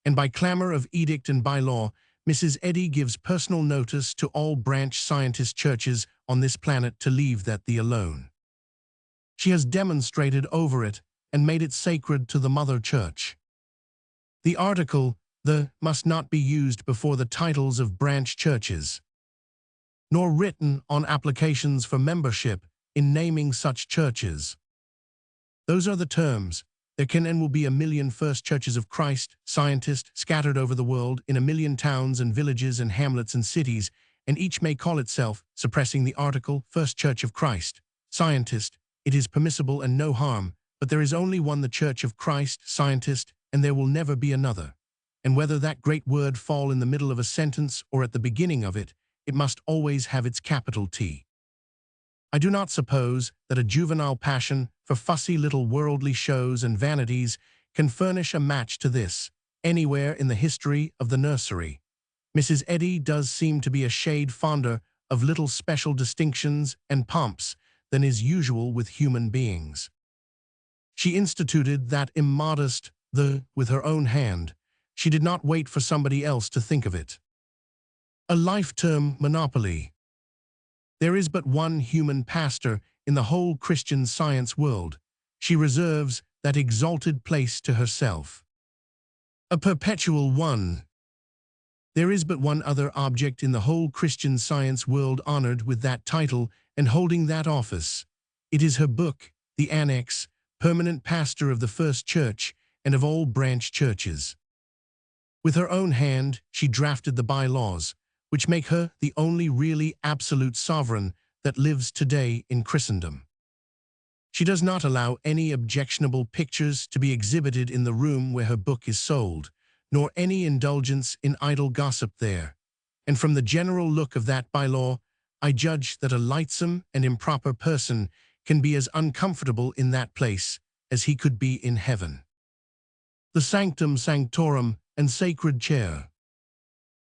And by clamor of edict and by law, Mrs. Eddy gives personal notice to all branch scientist churches on this planet to leave that the alone. She has demonstrated over it and made it sacred to the Mother Church. The article, the, must not be used before the titles of branch churches, nor written on applications for membership in naming such churches. Those are the terms. There can and will be 1,000,000 First Churches of Christ, Scientist, scattered over the world in 1,000,000 towns and villages and hamlets and cities, and each may call itself, suppressing the article, First Church of Christ, Scientist. It is permissible and no harm, but there is only one, the Church of Christ, Scientist, and there will never be another. And whether that great word fall in the middle of a sentence or at the beginning of it, it must always have its capital T. I do not suppose that a juvenile passion for fussy little worldly shows and vanities can furnish a match to this, anywhere in the history of the nursery. Mrs. Eddy does seem to be a shade fonder of little special distinctions and pomps than is usual with human beings. She instituted that immodest the with her own hand. She did not wait for somebody else to think of it. A life-term monopoly. There is but one human pastor in the whole Christian Science world. She reserves that exalted place to herself. A perpetual one. There is but one other object in the whole Christian Science world honored with that title, and holding that office. It is her book, the Annex, permanent pastor of the First Church and of all branch churches. With her own hand, she drafted the bylaws, which make her the only really absolute sovereign that lives today in Christendom. She does not allow any objectionable pictures to be exhibited in the room where her book is sold, nor any indulgence in idle gossip there. And from the general look of that bylaw, I judge that a lightsome and improper person can be as uncomfortable in that place as he could be in heaven. The sanctum sanctorum and sacred chair.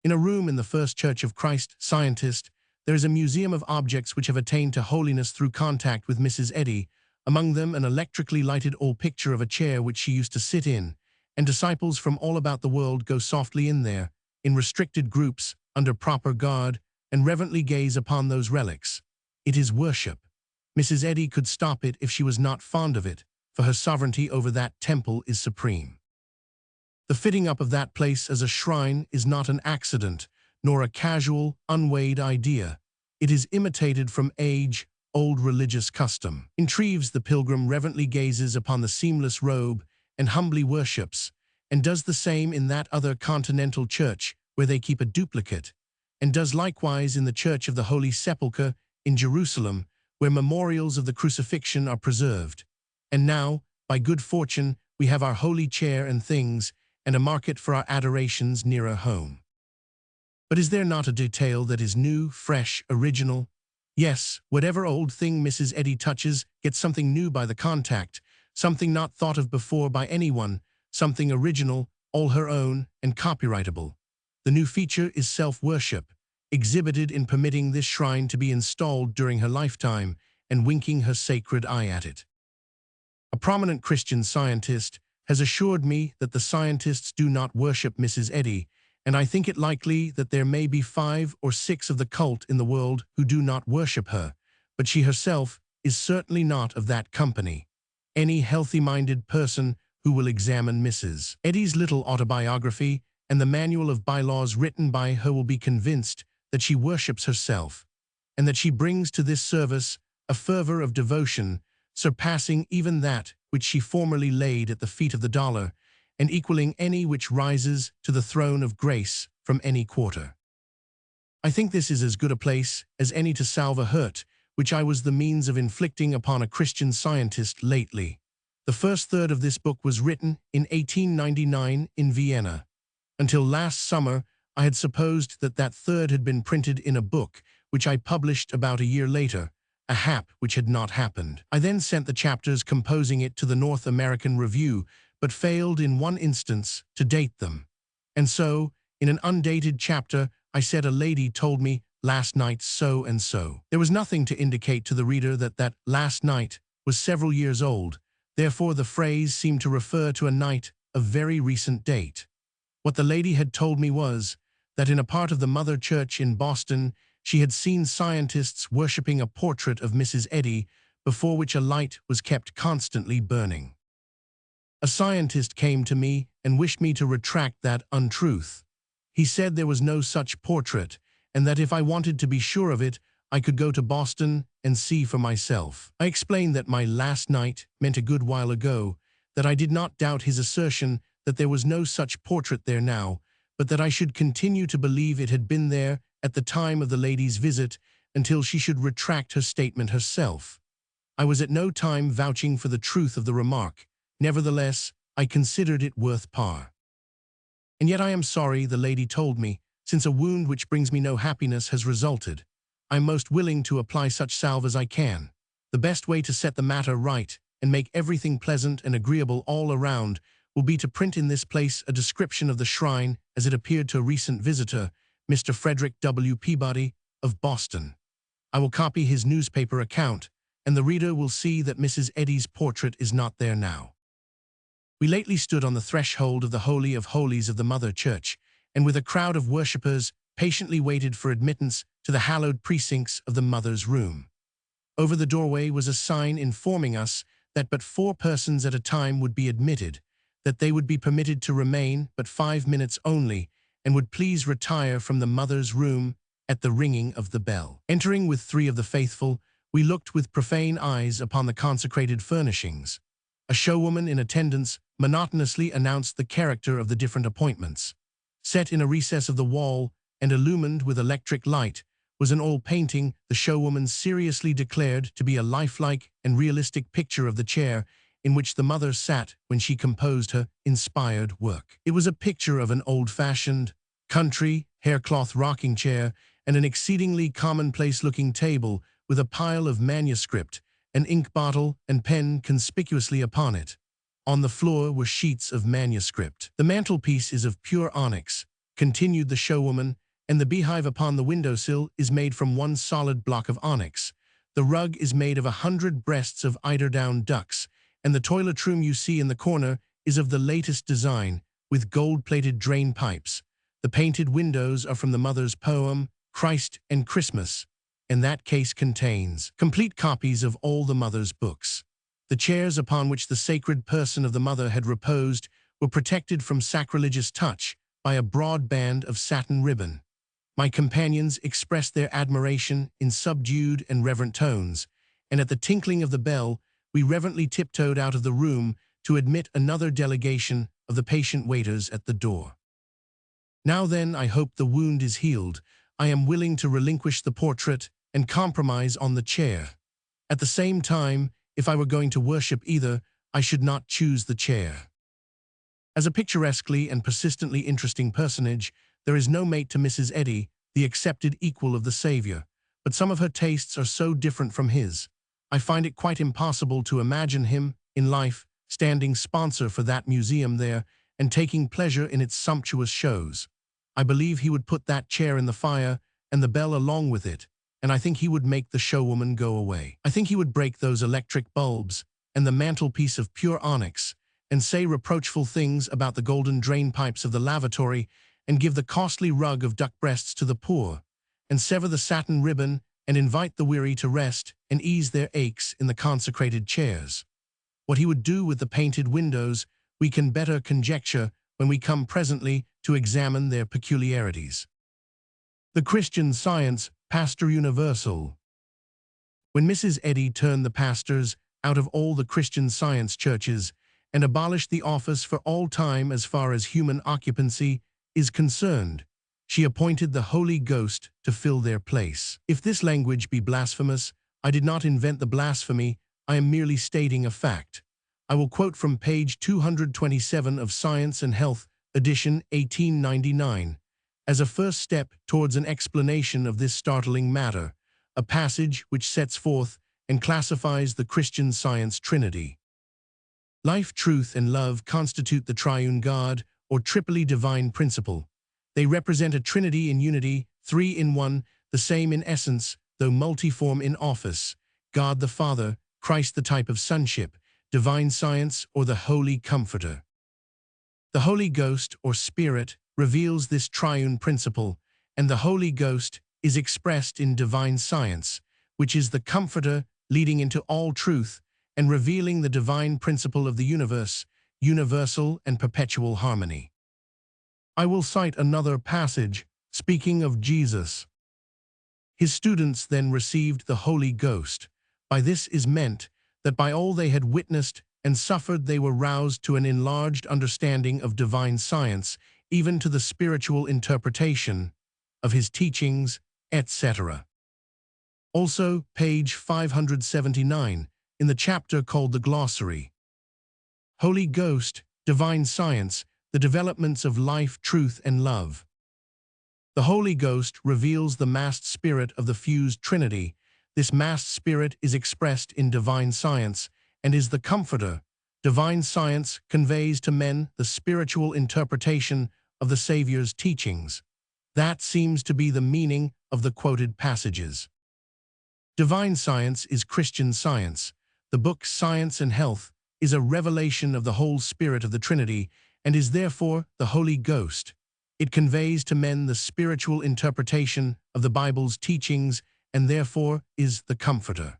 In a room in the First Church of Christ, Scientist, there is a museum of objects which have attained to holiness through contact with Mrs. Eddy, among them an electrically lighted oil picture of a chair which she used to sit in, and disciples from all about the world go softly in there, in restricted groups, under proper guard, and reverently gaze upon those relics. It is worship. Mrs. Eddy could stop it if she was not fond of it, for her sovereignty over that temple is supreme. The fitting up of that place as a shrine is not an accident, nor a casual, unweighed idea. It is imitated from age-old religious custom. In Treves the pilgrim reverently gazes upon the seamless robe and humbly worships, and does the same in that other continental church where they keep a duplicate, and does likewise in the Church of the Holy Sepulchre in Jerusalem, where memorials of the crucifixion are preserved. And now, by good fortune, we have our holy chair and things, and a market for our adorations nearer home. But is there not a detail that is new, fresh, original? Yes, whatever old thing Mrs. Eddy touches gets something new by the contact, something not thought of before by anyone, something original, all her own, and copyrightable. The new feature is self-worship, exhibited in permitting this shrine to be installed during her lifetime and winking her sacred eye at it. A prominent Christian Scientist has assured me that the Scientists do not worship Mrs. Eddy, and I think it likely that there may be 5 or 6 of the cult in the world who do not worship her, but she herself is certainly not of that company. Any healthy-minded person who will examine Mrs. Eddy's little autobiography and the manual of bylaws written by her will be convinced that she worships herself, and that she brings to this service a fervor of devotion surpassing even that which she formerly laid at the feet of the dollar, and equaling any which rises to the throne of grace from any quarter. I think this is as good a place as any to salve a hurt which I was the means of inflicting upon a Christian Scientist lately. The first third of this book was written in 1899 in Vienna. Until last summer, I had supposed that that third had been printed in a book, which I published about a year later, a hap which had not happened. I then sent the chapters composing it to the North American Review, but failed in one instance to date them. And so, in an undated chapter, I said a lady told me last night so and so. There was nothing to indicate to the reader that that last night was several years old, therefore the phrase seemed to refer to a night of very recent date. What the lady had told me was that in a part of the Mother Church in Boston, she had seen Scientists worshipping a portrait of Mrs. Eddy before which a light was kept constantly burning. A Scientist came to me and wished me to retract that untruth. He said there was no such portrait, and that if I wanted to be sure of it, I could go to Boston and see for myself. I explained that my last night meant a good while ago, that I did not doubt his assertion that there was no such portrait there now, but that I should continue to believe it had been there at the time of the lady's visit until she should retract her statement herself. I was at no time vouching for the truth of the remark. Nevertheless, I considered it worth par. And yet I am sorry, the lady told me, since a wound which brings me no happiness has resulted. I am most willing to apply such salve as I can. The best way to set the matter right and make everything pleasant and agreeable all around will be to print in this place a description of the shrine as it appeared to a recent visitor, Mr. Frederick W. Peabody, of Boston. I will copy his newspaper account, and the reader will see that Mrs. Eddy's portrait is not there now. We lately stood on the threshold of the Holy of Holies of the Mother Church, and with a crowd of worshippers patiently waited for admittance to the hallowed precincts of the Mother's room. Over the doorway was a sign informing us that but 4 persons at a time would be admitted, that they would be permitted to remain but 5 minutes only, and would please retire from the Mother's room at the ringing of the bell. Entering with 3 of the faithful, We looked with profane eyes upon the consecrated furnishings. A showwoman in attendance monotonously announced the character of the different appointments. Set in a recess of the wall and illumined with electric light was an oil painting the showwoman seriously declared to be a lifelike and realistic picture of the chair in which the mother sat when she composed her inspired work. It was a picture of an old-fashioned, country, haircloth rocking chair and an exceedingly commonplace-looking table with a pile of manuscript, an ink bottle and pen conspicuously upon it. On the floor were sheets of manuscript. The mantelpiece is of pure onyx, continued the showwoman, and the beehive upon the windowsill is made from one solid block of onyx. The rug is made of 100 breasts of eiderdown ducks, and the toilet room you see in the corner is of the latest design, with gold-plated drain pipes. The painted windows are from the mother's poem, Christ and Christmas, and that case contains complete copies of all the mother's books. The chairs upon which the sacred person of the mother had reposed were protected from sacrilegious touch by a broad band of satin ribbon. My companions expressed their admiration in subdued and reverent tones, and at the tinkling of the bell, we reverently tiptoed out of the room to admit another delegation of the patient waiters at the door. Now then, I hope the wound is healed. I am willing to relinquish the portrait and compromise on the chair. At the same time, if I were going to worship either, I should not choose the chair. As a picturesquely and persistently interesting personage, there is no mate to Mrs. Eddy, the accepted equal of the Savior, but some of her tastes are so different from his. I find it quite impossible to imagine him, in life, standing sponsor for that museum there and taking pleasure in its sumptuous shows. I believe he would put that chair in the fire and the bell along with it, and I think he would make the showwoman go away. I think he would break those electric bulbs and the mantelpiece of pure onyx and say reproachful things about the golden drain pipes of the lavatory and give the costly rug of duck breasts to the poor, and sever the satin ribbon and invite the weary to rest and ease their aches in the consecrated chairs. What he would do with the painted windows we can better conjecture when we come presently to examine their peculiarities. The Christian Science Pastor Universal. When Mrs. Eddy turned the pastors out of all the Christian Science churches and abolished the office for all time as far as human occupancy is concerned, she appointed the Holy Ghost to fill their place. If this language be blasphemous, I did not invent the blasphemy, I am merely stating a fact. I will quote from page 227 of Science and Health, edition 1899, as a first step towards an explanation of this startling matter, a passage which sets forth and classifies the Christian Science Trinity. Life, truth, and love constitute the triune God, or triply divine principle. They represent a trinity in unity, three in one, the same in essence, though multiform in office. God the Father, Christ the type of sonship, divine science, or the Holy Comforter. The Holy Ghost, or Spirit, reveals this triune principle, and the Holy Ghost is expressed in divine science, which is the Comforter leading into all truth and revealing the divine principle of the universe, universal and perpetual harmony. I will cite another passage, speaking of Jesus. His students then received the Holy Ghost. By this is meant that by all they had witnessed and suffered they were roused to an enlarged understanding of divine science, even to the spiritual interpretation of his teachings, etc. Also, page 579, in the chapter called the Glossary. Holy Ghost, Divine Science, the developments of life, truth, and love. The Holy Ghost reveals the massed spirit of the fused Trinity. This massed spirit is expressed in divine science and is the Comforter. Divine science conveys to men the spiritual interpretation of the Savior's teachings. That seems to be the meaning of the quoted passages. Divine science is Christian science. The book Science and Health is a revelation of the whole spirit of the Trinity and is therefore the Holy Ghost. It conveys to men the spiritual interpretation of the Bible's teachings and therefore is the Comforter.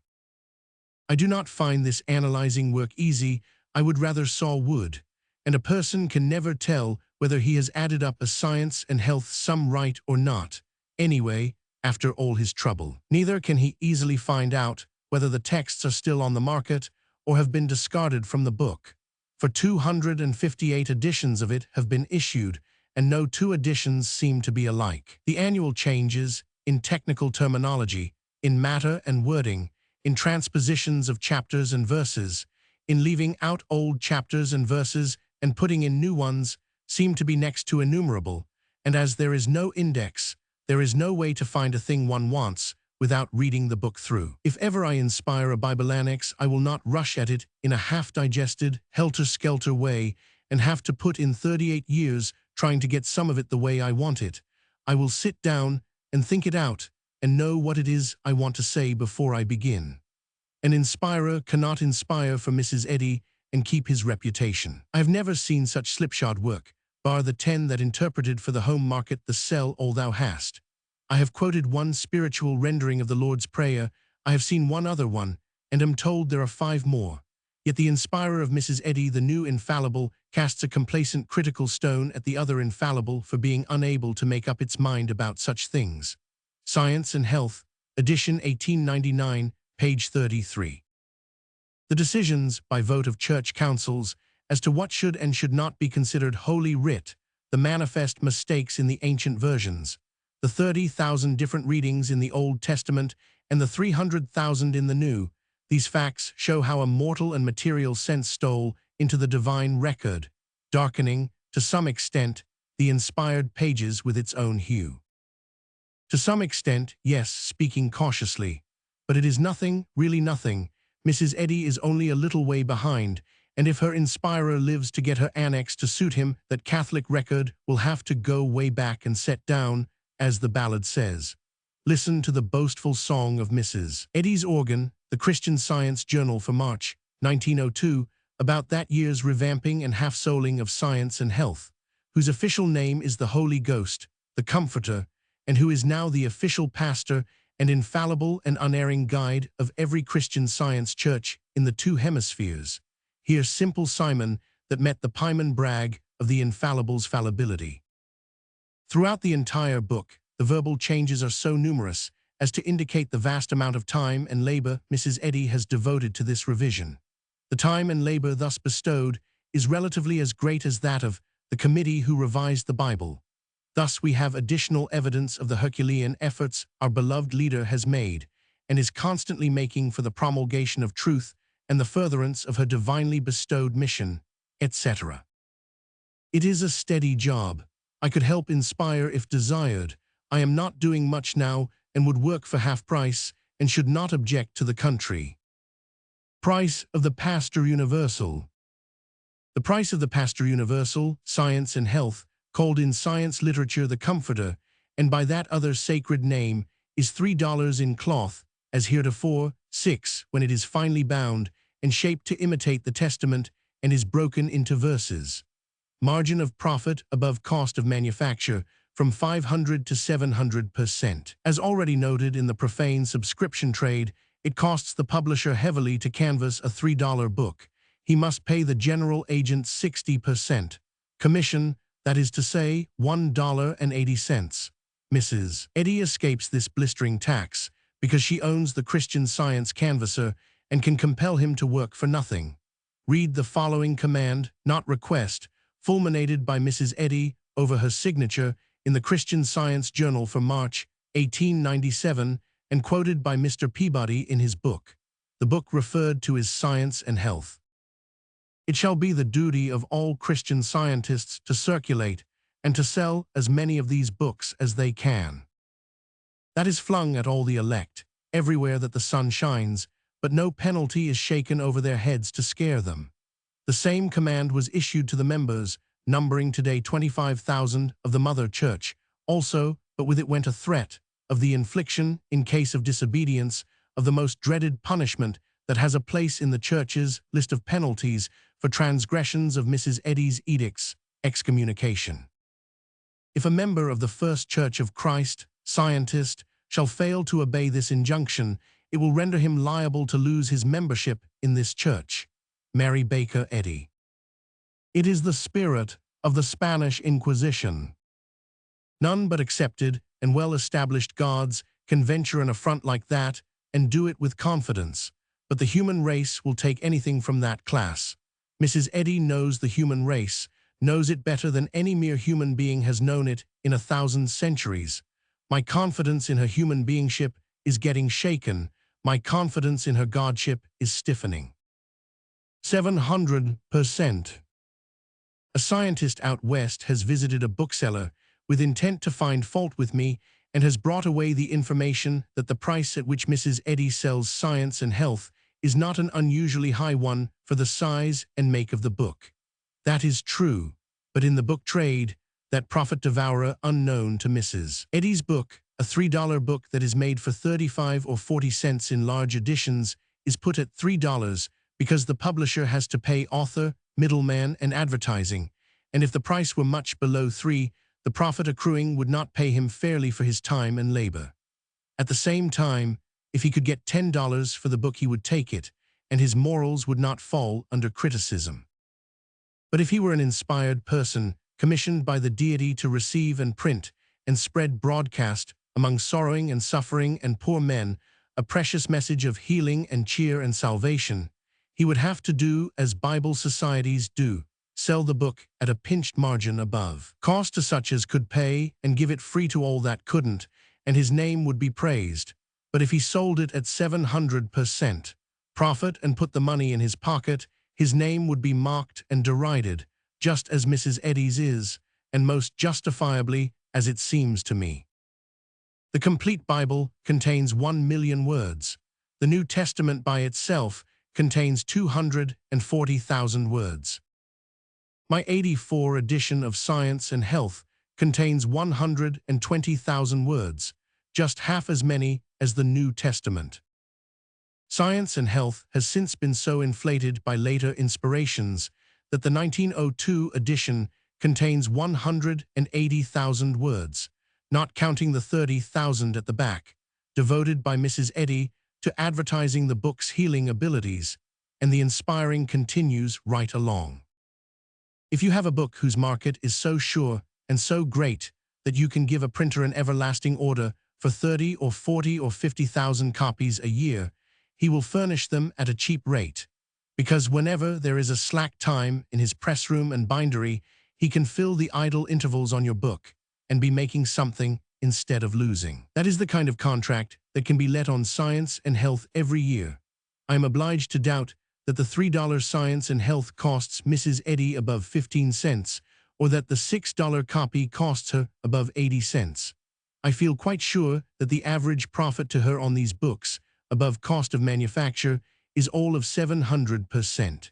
I do not find this analyzing work easy. I would rather saw wood, and a person can never tell whether he has added up a Science and Health sum right or not, anyway, after all his trouble. Neither can he easily find out whether the texts are still on the market or have been discarded from the book. For 258 editions of it have been issued, and no two editions seem to be alike. The annual changes, in technical terminology, in matter and wording, in transpositions of chapters and verses, in leaving out old chapters and verses and putting in new ones, seem to be next to innumerable, and as there is no index, there is no way to find a thing one wants without reading the book through. If ever I inspire a Bible annex, I will not rush at it in a half-digested, helter-skelter way and have to put in 38 years trying to get some of it the way I want it. I will sit down and think it out and know what it is I want to say before I begin. An inspirer cannot inspire for Mrs. Eddy and keep his reputation. I have never seen such slipshod work, bar the 10 that interpreted for the home market the sell all thou hast. I have quoted one spiritual rendering of the Lord's Prayer, I have seen one other one, and am told there are 5 more. Yet the inspirer of Mrs. Eddy, the new infallible, casts a complacent critical stone at the other infallible for being unable to make up its mind about such things. Science and Health, edition 1899, page 33. The decisions, by vote of church councils, as to what should and should not be considered Holy Writ, the manifest mistakes in the ancient versions, the 30,000 different readings in the Old Testament and the 300,000 in the New, these facts show how a mortal and material sense stole into the divine record, darkening, to some extent, the inspired pages with its own hue. To some extent, yes, speaking cautiously, but it is nothing, really nothing. Mrs. Eddy is only a little way behind, and if her inspirer lives to get her annex to suit him, that Catholic record will have to go way back and set down, as the ballad says. Listen to the boastful song of Mrs. Eddy's organ, the Christian Science Journal for March, 1902, about that year's revamping and half-soling of Science and Health, whose official name is the Holy Ghost, the Comforter, and who is now the official pastor and infallible and unerring guide of every Christian Science church in the 2 hemispheres. Here simple Simon that met the Pieman brag of the infallible's fallibility. Throughout the entire book, the verbal changes are so numerous as to indicate the vast amount of time and labor Mrs. Eddy has devoted to this revision. The time and labor thus bestowed is relatively as great as that of the committee who revised the Bible. Thus we have additional evidence of the Herculean efforts our beloved leader has made and is constantly making for the promulgation of truth and the furtherance of her divinely bestowed mission, etc. It is a steady job. I could help inspire if desired. I am not doing much now and would work for half price and should not object to the country. Price of the Pastor Universal. The price of the Pastor Universal, Science and Health, called in science literature the Comforter, and by that other sacred name, is $3 in cloth, as heretofore, 6 when it is finely bound and shaped to imitate the Testament and is broken into verses. Margin of profit above cost of manufacture from 500 to 700%. As already noted in the profane subscription trade, it costs the publisher heavily to canvass a $3 book. He must pay the general agent 60%. Commission, that is to say, $1.80. Mrs. Eddy escapes this blistering tax because she owns the Christian Science canvasser and can compel him to work for nothing. Read the following command, not request, fulminated by Mrs. Eddy over her signature in the Christian Science Journal for March, 1897, and quoted by Mr. Peabody in his book. The book referred to is Science and Health. It shall be the duty of all Christian scientists to circulate and to sell as many of these books as they can. That is flung at all the elect, everywhere that the sun shines, but no penalty is shaken over their heads to scare them. The same command was issued to the members, numbering today 25,000 of the Mother Church, also, but with it went a threat of the infliction, in case of disobedience, of the most dreaded punishment that has a place in the Church's list of penalties for transgressions of Mrs. Eddy's edicts, excommunication. If a member of the First Church of Christ, scientist, shall fail to obey this injunction, it will render him liable to lose his membership in this church. Mary Baker Eddy. It is the spirit of the Spanish Inquisition. None but accepted and well-established gods can venture an affront like that and do it with confidence, but the human race will take anything from that class. Mrs. Eddy knows the human race, knows it better than any mere human being has known it in 1,000 centuries. My confidence in her human beingship is getting shaken. My confidence in her godship is stiffening. 700%. A scientist out west has visited a bookseller with intent to find fault with me and has brought away the information that the price at which Mrs. Eddy sells Science and Health is not an unusually high one for the size and make of the book. That is true, but in the book trade, that profit-devourer unknown to Mrs. Eddy's book, a $3 book that is made for 35 or 40 cents in large editions, is put at $3 because the publisher has to pay author, middleman, and advertising, and if the price were much below $3, the profit accruing would not pay him fairly for his time and labor. At the same time, if he could get $10 for the book, he would take it, and his morals would not fall under criticism. But if he were an inspired person, commissioned by the deity to receive and print and spread broadcast among sorrowing and suffering and poor men a precious message of healing and cheer and salvation, he would have to do as Bible societies do, sell the book at a pinched margin above cost to such as could pay and give it free to all that couldn't, and his name would be praised. But if he sold it at 700% profit and put the money in his pocket, his name would be mocked and derided, just as Mrs. Eddy's is, and most justifiably, as it seems to me. The complete Bible contains 1 million words. The New Testament by itself contains 240,000 words. My 84 edition of Science and Health contains 120,000 words, just half as many as the New Testament. Science and Health has since been so inflated by later inspirations that the 1902 edition contains 180,000 words, not counting the 30,000 at the back, devoted by Mrs. Eddy to advertising the book's healing abilities, and the inspiring continues right along. If you have a book whose market is so sure and so great that you can give a printer an everlasting order for 30 or 40 or 50,000 copies a year, he will furnish them at a cheap rate, because whenever there is a slack time in his press room and bindery, he can fill the idle intervals on your book and be making something instead of losing. That is the kind of contract that can be let on Science and Health every year. I am obliged to doubt that the $3 Science and Health costs Mrs. Eddy above 15 cents, or that the $6 copy costs her above 80 cents. I feel quite sure that the average profit to her on these books, above cost of manufacture, is all of 700%.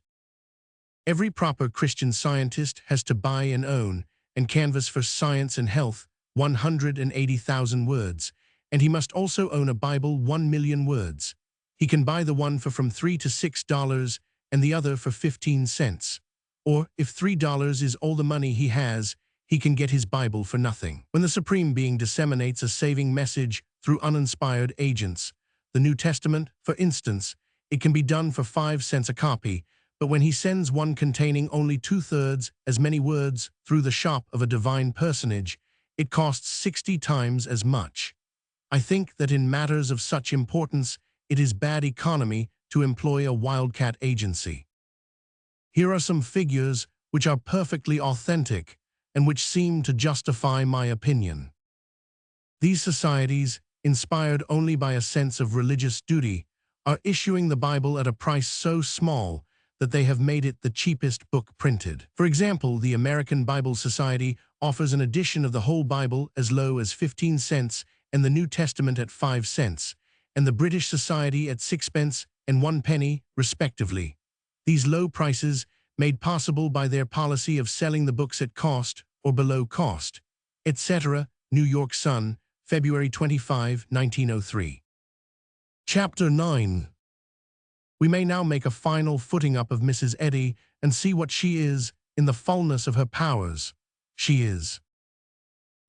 Every proper Christian scientist has to buy and own and canvass for Science and Health 180,000 words, and he must also own a Bible 1 million words. He can buy the one for from $3 to $6 and the other for 15 cents. Or, if $3 is all the money he has, he can get his Bible for nothing. When the Supreme Being disseminates a saving message through uninspired agents, the New Testament, for instance, it can be done for 5 cents a copy, but when he sends one containing only 2/3 as many words through the shop of a divine personage, it costs 60 times as much. I think that in matters of such importance, it is bad economy to employ a wildcat agency. Here are some figures which are perfectly authentic and which seem to justify my opinion. These societies, inspired only by a sense of religious duty, are issuing the Bible at a price so small that they have made it the cheapest book printed. For example, the American Bible Society offers an edition of the whole Bible as low as 15 cents and the New Testament at 5 cents, and the British Society at 6 pence and 1 penny, respectively. These low prices, made possible by their policy of selling the books at cost or below cost, etc. New York Sun, February 25, 1903. Chapter 9. We may now make a final footing up of Mrs. Eddy and see what she is in the fullness of her powers. She is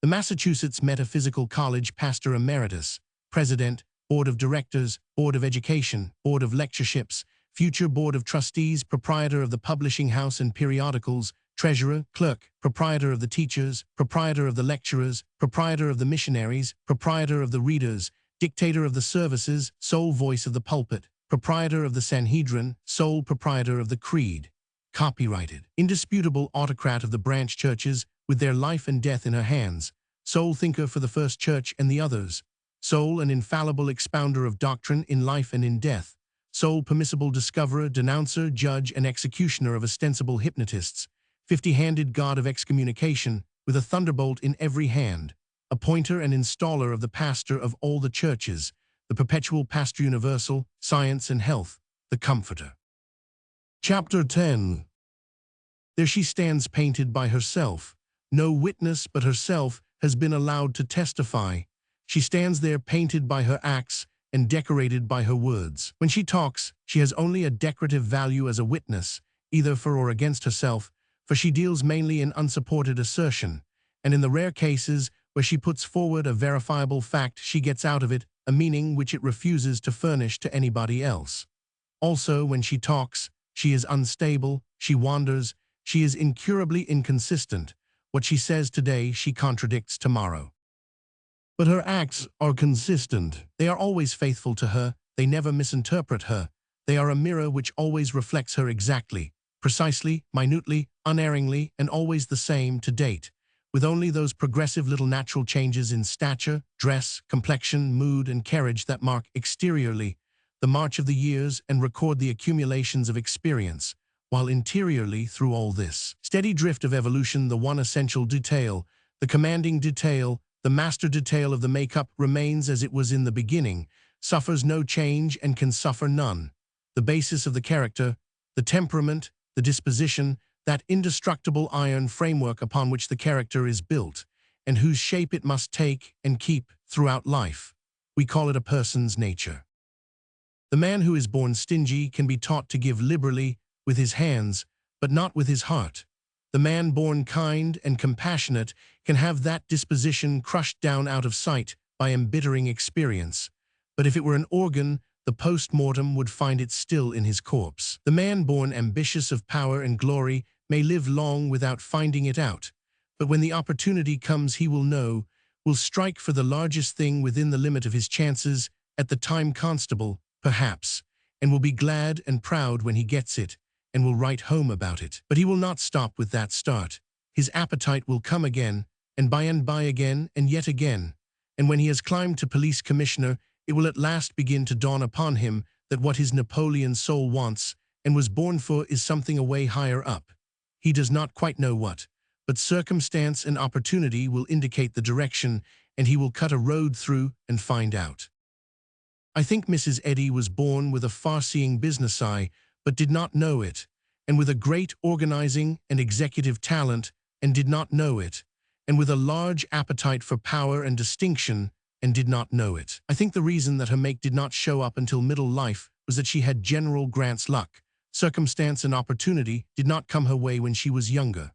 the Massachusetts Metaphysical College Pastor Emeritus, President, Board of Directors, Board of Education, Board of Lectureships, future Board of Trustees, Proprietor of the Publishing House and Periodicals, Treasurer, Clerk, Proprietor of the Teachers, Proprietor of the Lecturers, Proprietor of the Missionaries, Proprietor of the Readers, dictator of the services, sole voice of the pulpit, proprietor of the Sanhedrin, sole proprietor of the creed, copyrighted, indisputable autocrat of the branch churches with their life and death in her hands, sole thinker for the first church and the others, sole and infallible expounder of doctrine in life and in death, sole permissible discoverer, denouncer, judge, and executioner of ostensible hypnotists, 50-handed god of excommunication, with a thunderbolt in every hand, appointer and installer of the pastor of all the churches, the perpetual pastor universal, science and health, the comforter. Chapter 10. There she stands painted by herself. No witness but herself has been allowed to testify. She stands there painted by her acts and decorated by her words. When she talks, she has only a decorative value as a witness, either for or against herself, for she deals mainly in unsupported assertion, and in the rare cases where she puts forward a verifiable fact, she gets out of it a meaning which it refuses to furnish to anybody else. Also, when she talks, she is unstable, she wanders, she is incurably inconsistent. What she says today, she contradicts tomorrow. But her acts are consistent. They are always faithful to her, they never misinterpret her. They are a mirror which always reflects her exactly, precisely, minutely, unerringly, and always the same to date, with only those progressive little natural changes in stature, dress, complexion, mood, and carriage that mark exteriorly the march of the years and record the accumulations of experience, while interiorly, through all this steady drift of evolution, the one essential detail, the commanding detail, the master detail of the makeup remains as it was in the beginning, suffers no change and can suffer none. The basis of the character, the temperament, the disposition, that indestructible iron framework upon which the character is built, and whose shape it must take and keep throughout life. We call it a person's nature. The man who is born stingy can be taught to give liberally with his hands, but not with his heart. The man born kind and compassionate can have that disposition crushed down out of sight by embittering experience. But if it were an organ, the post-mortem would find it still in his corpse. The man born ambitious of power and glory may live long without finding it out, but when the opportunity comes he will know, will strike for the largest thing within the limit of his chances, at the time constable, perhaps, and will be glad and proud when he gets it, and will write home about it. But he will not stop with that start. His appetite will come again, and by again, and yet again. And when he has climbed to police commissioner, it will at last begin to dawn upon him that what his Napoleon soul wants and was born for is something away higher up. He does not quite know what, but circumstance and opportunity will indicate the direction, and he will cut a road through and find out. I think Mrs. Eddy was born with a far-seeing business eye, but did not know it, and with a great organizing and executive talent, and did not know it, and with a large appetite for power and distinction, and did not know it. I think the reason that her make did not show up until middle life was that she had General Grant's luck. Circumstance and opportunity did not come her way when she was younger.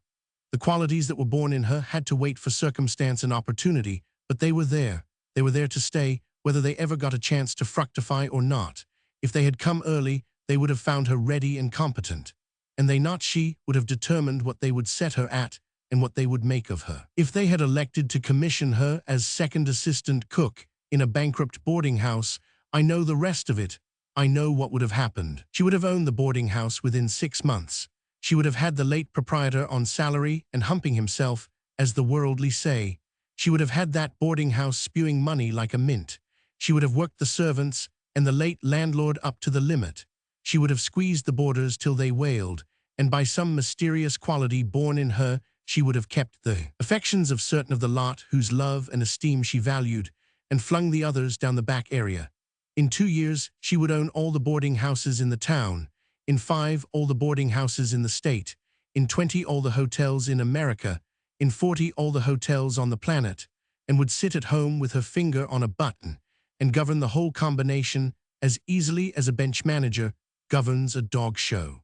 The qualities that were born in her had to wait for circumstance and opportunity, but they were there. They were there to stay, whether they ever got a chance to fructify or not. If they had come early, they would have found her ready and competent, and they not she would have determined what they would set her at and what they would make of her. If they had elected to commission her as second assistant cook in a bankrupt boarding house, I know the rest of it. I know what would have happened. She would have owned the boarding house within 6 months. She would have had the late proprietor on salary and humping himself, as the worldly say. She would have had that boarding house spewing money like a mint. She would have worked the servants and the late landlord up to the limit. She would have squeezed the boarders till they wailed, and by some mysterious quality born in her, she would have kept the affections of certain of the lot whose love and esteem she valued, and flung the others down the back area. In 2 years, she would own all the boarding houses in the town. In 5, all the boarding houses in the state. In 20, all the hotels in America. In 40, all the hotels on the planet, and would sit at home with her finger on a button and govern the whole combination as easily as a bench manager governs a dog show.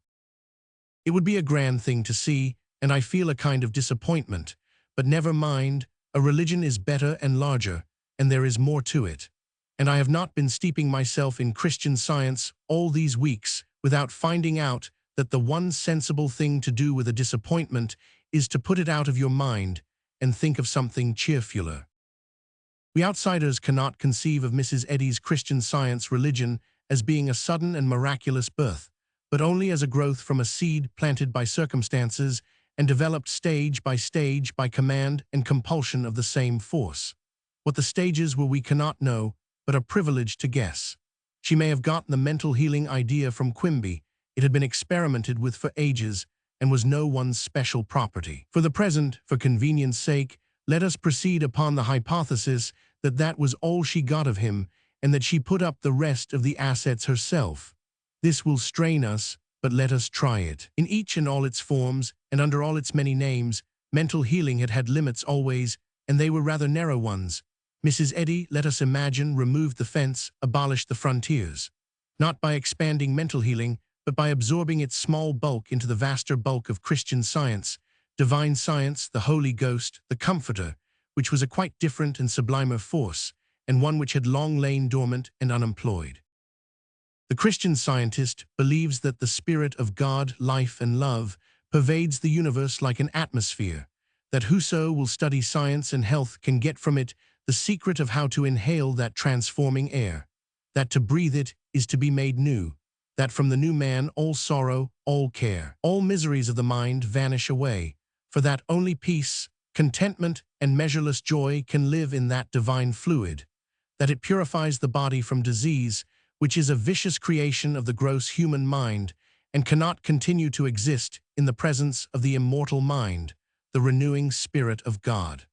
It would be a grand thing to see, and I feel a kind of disappointment, but never mind, a religion is better and larger, and there is more to it. And I have not been steeping myself in Christian Science all these weeks without finding out that the one sensible thing to do with a disappointment is to put it out of your mind and think of something cheerfuler. We outsiders cannot conceive of Mrs. Eddy's Christian Science religion as being a sudden and miraculous birth, but only as a growth from a seed planted by circumstances and developed stage by command and compulsion of the same force. What the stages were we cannot know, but are privileged to guess. She may have gotten the mental healing idea from Quimby. It had been experimented with for ages and was no one's special property. For the present, for convenience sake, let us proceed upon the hypothesis that that was all she got of him and that she put up the rest of the assets herself. This will strain us, but let us try it. In each and all its forms, and under all its many names, mental healing had had limits always, and they were rather narrow ones. Mrs. Eddy, let us imagine, removed the fence, abolished the frontiers. Not by expanding mental healing, but by absorbing its small bulk into the vaster bulk of Christian Science, divine science, the Holy Ghost, the Comforter, which was a quite different and sublimer force, and one which had long lain dormant and unemployed. The Christian Scientist believes that the Spirit of God, life and love, pervades the universe like an atmosphere, that whoso will study science and health can get from it the secret of how to inhale that transforming air, that to breathe it is to be made new, that from the new man all sorrow, all care, all miseries of the mind vanish away, for that only peace, contentment, and measureless joy can live in that divine fluid, that it purifies the body from disease, which is a vicious creation of the gross human mind, and cannot continue to exist in the presence of the immortal mind, the renewing Spirit of God.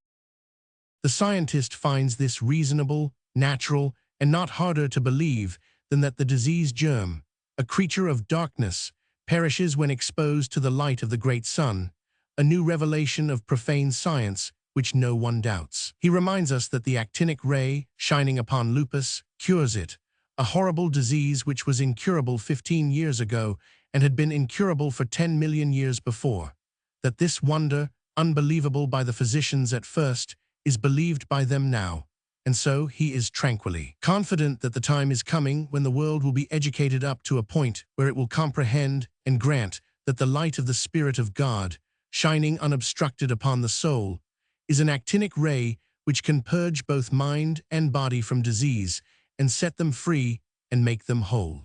The scientist finds this reasonable, natural, and not harder to believe than that the disease germ, a creature of darkness, perishes when exposed to the light of the great sun, a new revelation of profane science which no one doubts. He reminds us that the actinic ray, shining upon lupus, cures it, a horrible disease which was incurable 15 years ago and had been incurable for 10 million years before, that this wonder, unbelievable by the physicians at first, is believed by them now, and so he is tranquilly confident that the time is coming when the world will be educated up to a point where it will comprehend and grant that the light of the Spirit of God, shining unobstructed upon the soul, is an actinic ray which can purge both mind and body from disease and set them free and make them whole.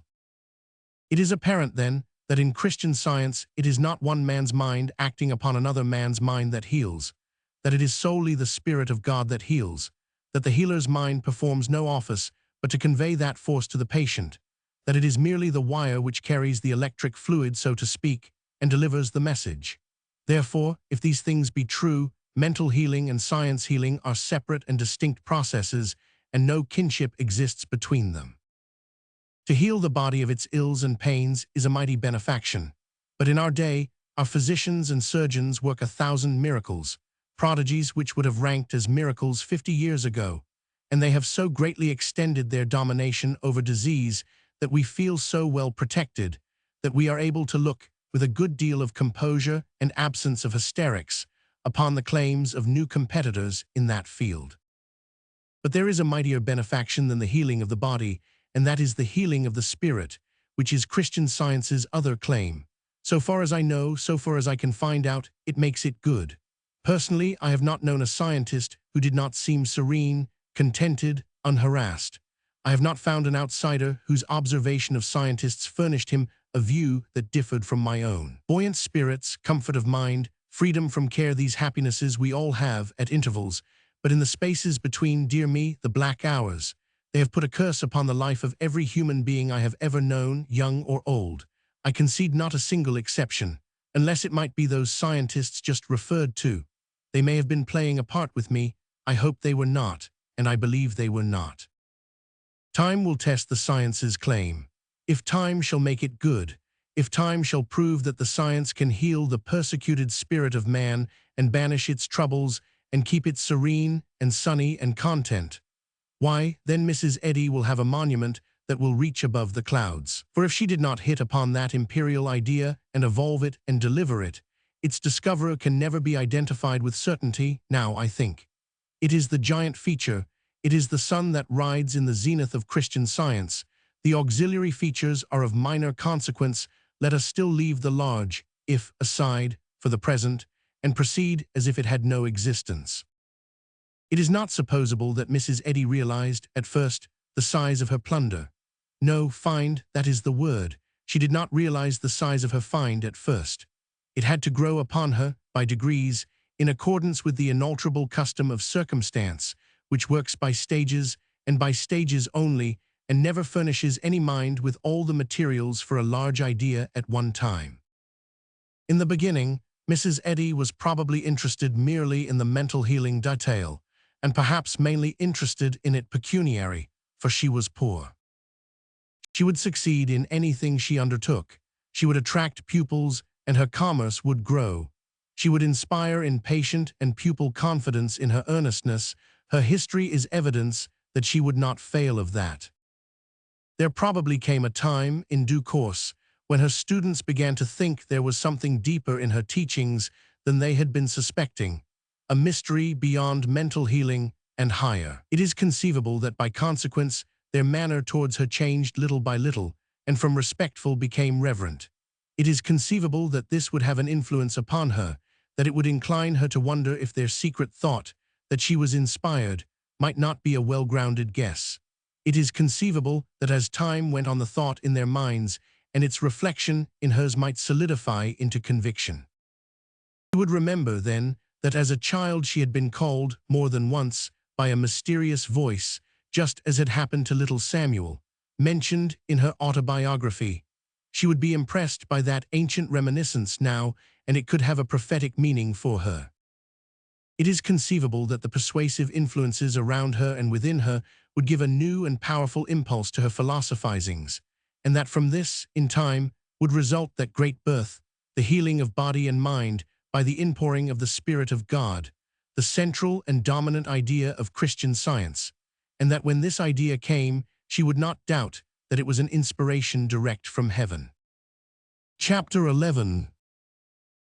It is apparent, then, that in Christian Science it is not one man's mind acting upon another man's mind that heals, that it is solely the Spirit of God that heals, that the healer's mind performs no office but to convey that force to the patient, that it is merely the wire which carries the electric fluid, so to speak, and delivers the message. Therefore, if these things be true, mental healing and science healing are separate and distinct processes, and no kinship exists between them. To heal the body of its ills and pains is a mighty benefaction, but in our day, our physicians and surgeons work 1,000 miracles, prodigies which would have ranked as miracles 50 years ago, and they have so greatly extended their domination over disease that we feel so well protected that we are able to look with a good deal of composure and absence of hysterics upon the claims of new competitors in that field. But there is a mightier benefaction than the healing of the body, and that is the healing of the spirit, which is Christian Science's other claim. So far as I know, so far as I can find out, it makes it good. Personally, I have not known a scientist who did not seem serene, contented, unharassed. I have not found an outsider whose observation of scientists furnished him a view that differed from my own. Buoyant spirits, comfort of mind, freedom from care, these happinesses we all have at intervals, but in the spaces between, dear me, the black hours, they have put a curse upon the life of every human being I have ever known, young or old. I concede not a single exception, unless it might be those scientists just referred to. They may have been playing a part with me. I hope they were not, and I believe they were not. Time will test the science's claim. If time shall make it good, if time shall prove that the science can heal the persecuted spirit of man and banish its troubles and keep it serene and sunny and content, why, then Mrs. Eddy will have a monument that will reach above the clouds. For if she did not hit upon that imperial idea and evolve it and deliver it, its discoverer can never be identified with certainty, now I think. It is the giant feature, it is the sun that rides in the zenith of Christian Science. The auxiliary features are of minor consequence. Let us still leave the large, if, aside, for the present, and proceed as if it had no existence. It is not supposable that Mrs. Eddy realized, at first, the size of her plunder. No, find, that is the word. She did not realize the size of her find at first. It had to grow upon her, by degrees, in accordance with the inalterable custom of circumstance, which works by stages, and by stages only, and never furnishes any mind with all the materials for a large idea at one time. In the beginning, Mrs. Eddy was probably interested merely in the mental healing detail, and perhaps mainly interested in it pecuniary, for she was poor. She would succeed in anything she undertook. She would attract pupils, and her commerce would grow. She would inspire in patient and pupil confidence in her earnestness. Her history is evidence that she would not fail of that. There probably came a time, in due course, when her students began to think there was something deeper in her teachings than they had been suspecting, a mystery beyond mental healing and higher. It is conceivable that by consequence their manner towards her changed little by little, and from respectful became reverent. It is conceivable that this would have an influence upon her, that it would incline her to wonder if their secret thought, that she was inspired, might not be a well-grounded guess. It is conceivable that as time went on the thought in their minds, and its reflection in hers might solidify into conviction. She would remember, then, that as a child she had been called, more than once, by a mysterious voice, just as had happened to little Samuel, mentioned in her autobiography. She would be impressed by that ancient reminiscence now, and it could have a prophetic meaning for her. It is conceivable that the persuasive influences around her and within her would give a new and powerful impulse to her philosophizings, and that from this, in time, would result that great birth, the healing of body and mind by the inpouring of the Spirit of God, the central and dominant idea of Christian Science, and that when this idea came, she would not doubt that it was an inspiration direct from heaven. Chapter 11.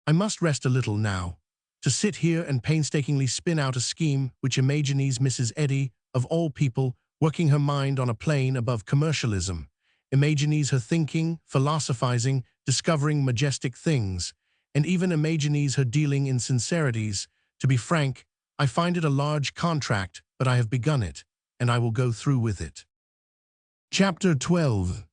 I must rest a little now, to sit here and painstakingly spin out a scheme which imagines Mrs. Eddy, of all people, working her mind on a plane above commercialism, imagines her thinking, philosophizing, discovering majestic things, and even imagines her dealing in sincerities. To be frank, I find it a large contract, but I have begun it, and I will go through with it. Chapter 12.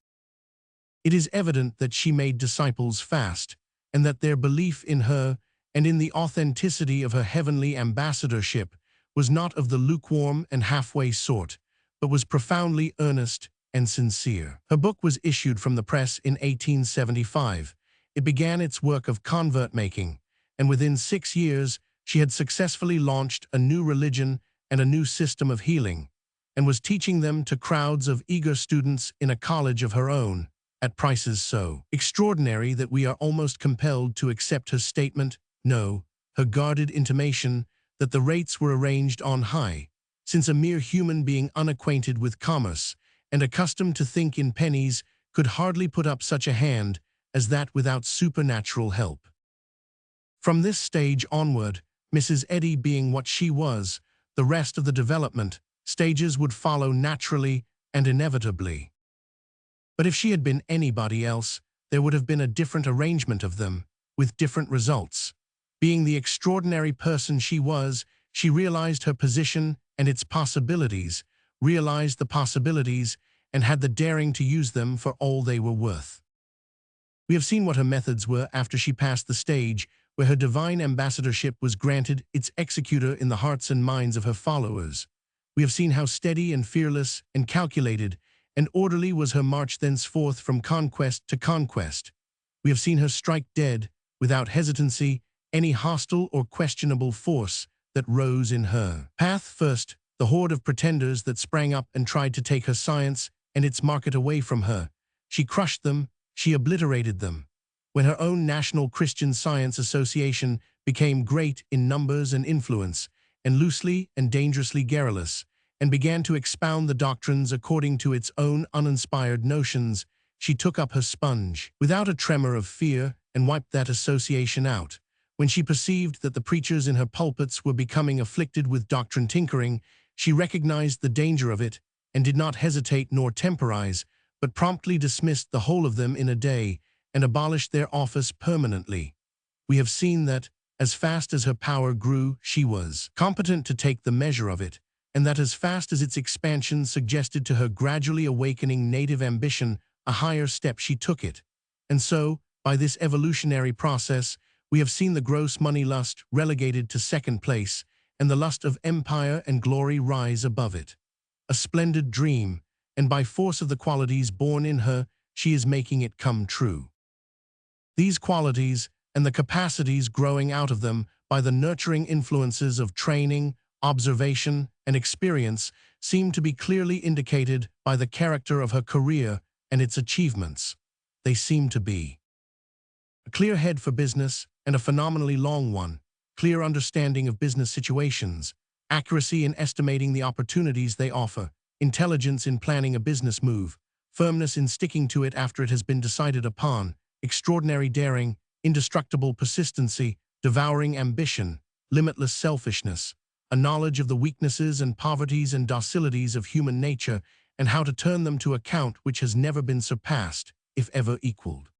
It is evident that she made disciples fast, and that their belief in her and in the authenticity of her heavenly ambassadorship was not of the lukewarm and halfway sort, but was profoundly earnest and sincere. Her book was issued from the press in 1875. It began its work of convert-making, and within 6 years she had successfully launched a new religion and a new system of healing, and was teaching them to crowds of eager students in a college of her own, at prices so extraordinary that we are almost compelled to accept her statement, no, her guarded intimation, that the rates were arranged on high, since a mere human being unacquainted with commerce and accustomed to think in pennies could hardly put up such a hand as that without supernatural help. From this stage onward, Mrs. Eddy being what she was, the rest of the development stages would follow naturally and inevitably. But if she had been anybody else, there would have been a different arrangement of them, with different results. Being the extraordinary person she was, she realized her position and its possibilities, realized the possibilities, and had the daring to use them for all they were worth. We have seen what her methods were after she passed the stage where her divine ambassadorship was granted its executor in the hearts and minds of her followers. We have seen how steady and fearless and calculated and orderly was her march thenceforth from conquest to conquest. We have seen her strike dead, without hesitancy, any hostile or questionable force that rose in her path. First, the horde of pretenders that sprang up and tried to take her science and its market away from her. She crushed them, she obliterated them. When her own National Christian Science Association became great in numbers and influence, and loosely and dangerously garrulous, and began to expound the doctrines according to its own uninspired notions, she took up her sponge without a tremor of fear and wiped that association out. When she perceived that the preachers in her pulpits were becoming afflicted with doctrine tinkering, she recognized the danger of it and did not hesitate nor temporize, but promptly dismissed the whole of them in a day and abolished their office permanently. We have seen that, as fast as her power grew, she was competent to take the measure of it, and that as fast as its expansion suggested to her gradually awakening native ambition a higher step, she took it. And so, by this evolutionary process, we have seen the gross money lust relegated to second place, and the lust of empire and glory rise above it. A splendid dream, and by force of the qualities born in her, she is making it come true. These qualities, and the capacities growing out of them by the nurturing influences of training, observation, and experience, seem to be clearly indicated by the character of her career and its achievements. They seem to be a clear head for business and a phenomenally long one, clear understanding of business situations, accuracy in estimating the opportunities they offer, intelligence in planning a business move, firmness in sticking to it after it has been decided upon, extraordinary daring, indestructible persistency, devouring ambition, limitless selfishness, a knowledge of the weaknesses and poverties and docilities of human nature and how to turn them to account which has never been surpassed, if ever equaled.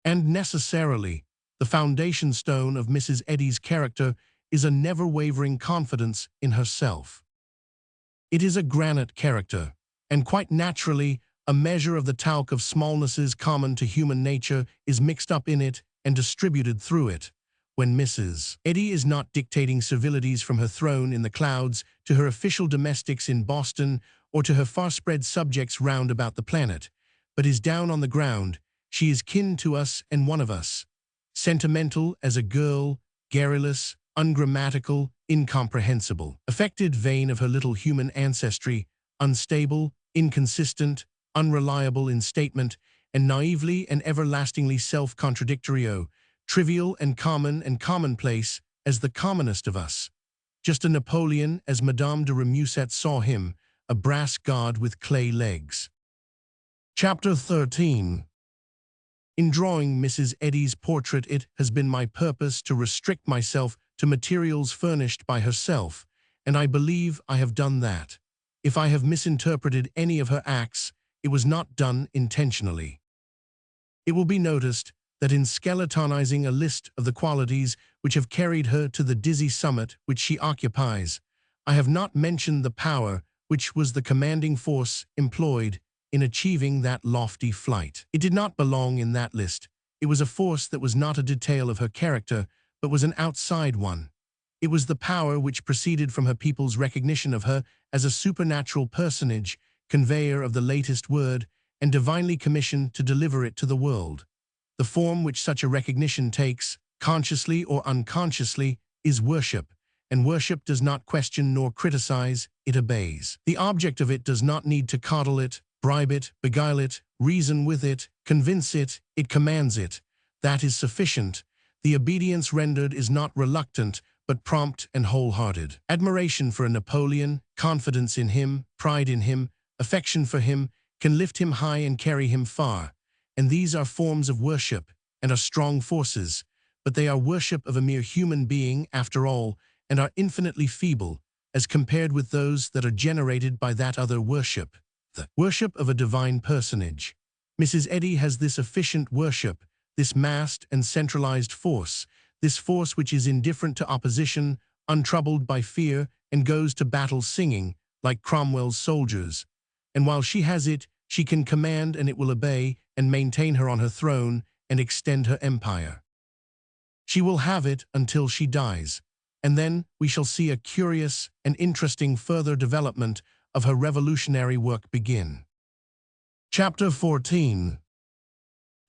And necessarily, the foundation stone of Mrs. Eddy's character is a never-wavering confidence in herself. It is a granite character, and quite naturally, a measure of the talc of smallnesses common to human nature is mixed up in it and distributed through it. When Mrs. Eddy is not dictating civilities from her throne in the clouds to her official domestics in Boston or to her far-spread subjects round about the planet, but is down on the ground, she is kin to us and one of us. Sentimental as a girl, garrulous, ungrammatical, incomprehensible. Affected vain of her little human ancestry, unstable, inconsistent, unreliable in statement, and naively and everlastingly self-contradictory, trivial and commonplace as the commonest of us. Just a Napoleon as Madame de Remusat saw him, a brass god with clay legs. Chapter 13. In drawing Mrs. Eddy's portrait, it has been my purpose to restrict myself to materials furnished by herself, and I believe I have done that. If I have misinterpreted any of her acts, it was not done intentionally. It will be noticed that in skeletonizing a list of the qualities which have carried her to the dizzy summit which she occupies, I have not mentioned the power which was the commanding force employed in achieving that lofty flight. It did not belong in that list. It was a force that was not a detail of her character, but was an outside one. It was the power which proceeded from her people's recognition of her as a supernatural personage, conveyor of the latest word, and divinely commissioned to deliver it to the world. The form which such a recognition takes, consciously or unconsciously, is worship, and worship does not question nor criticize, it obeys. The object of it does not need to coddle it, bribe it, beguile it, reason with it, convince it, it commands it. That is sufficient. The obedience rendered is not reluctant, but prompt and wholehearted. Admiration for a Napoleon, confidence in him, pride in him, affection for him, can lift him high and carry him far. And these are forms of worship, and are strong forces, but they are worship of a mere human being after all, and are infinitely feeble, as compared with those that are generated by that other worship, the worship of a divine personage. Mrs. Eddy has this efficient worship, this massed and centralized force, this force which is indifferent to opposition, untroubled by fear, and goes to battle singing, like Cromwell's soldiers. And while she has it, she can command and it will obey, and maintain her on her throne, and extend her empire. She will have it until she dies, and then we shall see a curious and interesting further development of her revolutionary work begin. Chapter 14.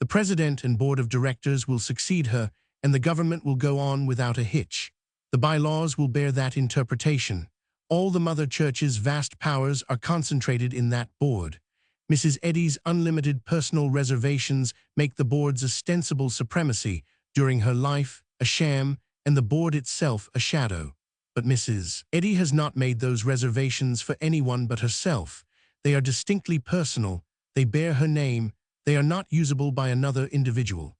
The President and Board of Directors will succeed her, and the government will go on without a hitch. The bylaws will bear that interpretation. All the Mother Church's vast powers are concentrated in that board. Mrs. Eddy's unlimited personal reservations make the board's ostensible supremacy during her life a sham, and the board itself a shadow. But Mrs. Eddy has not made those reservations for anyone but herself. They are distinctly personal, they bear her name, they are not usable by another individual.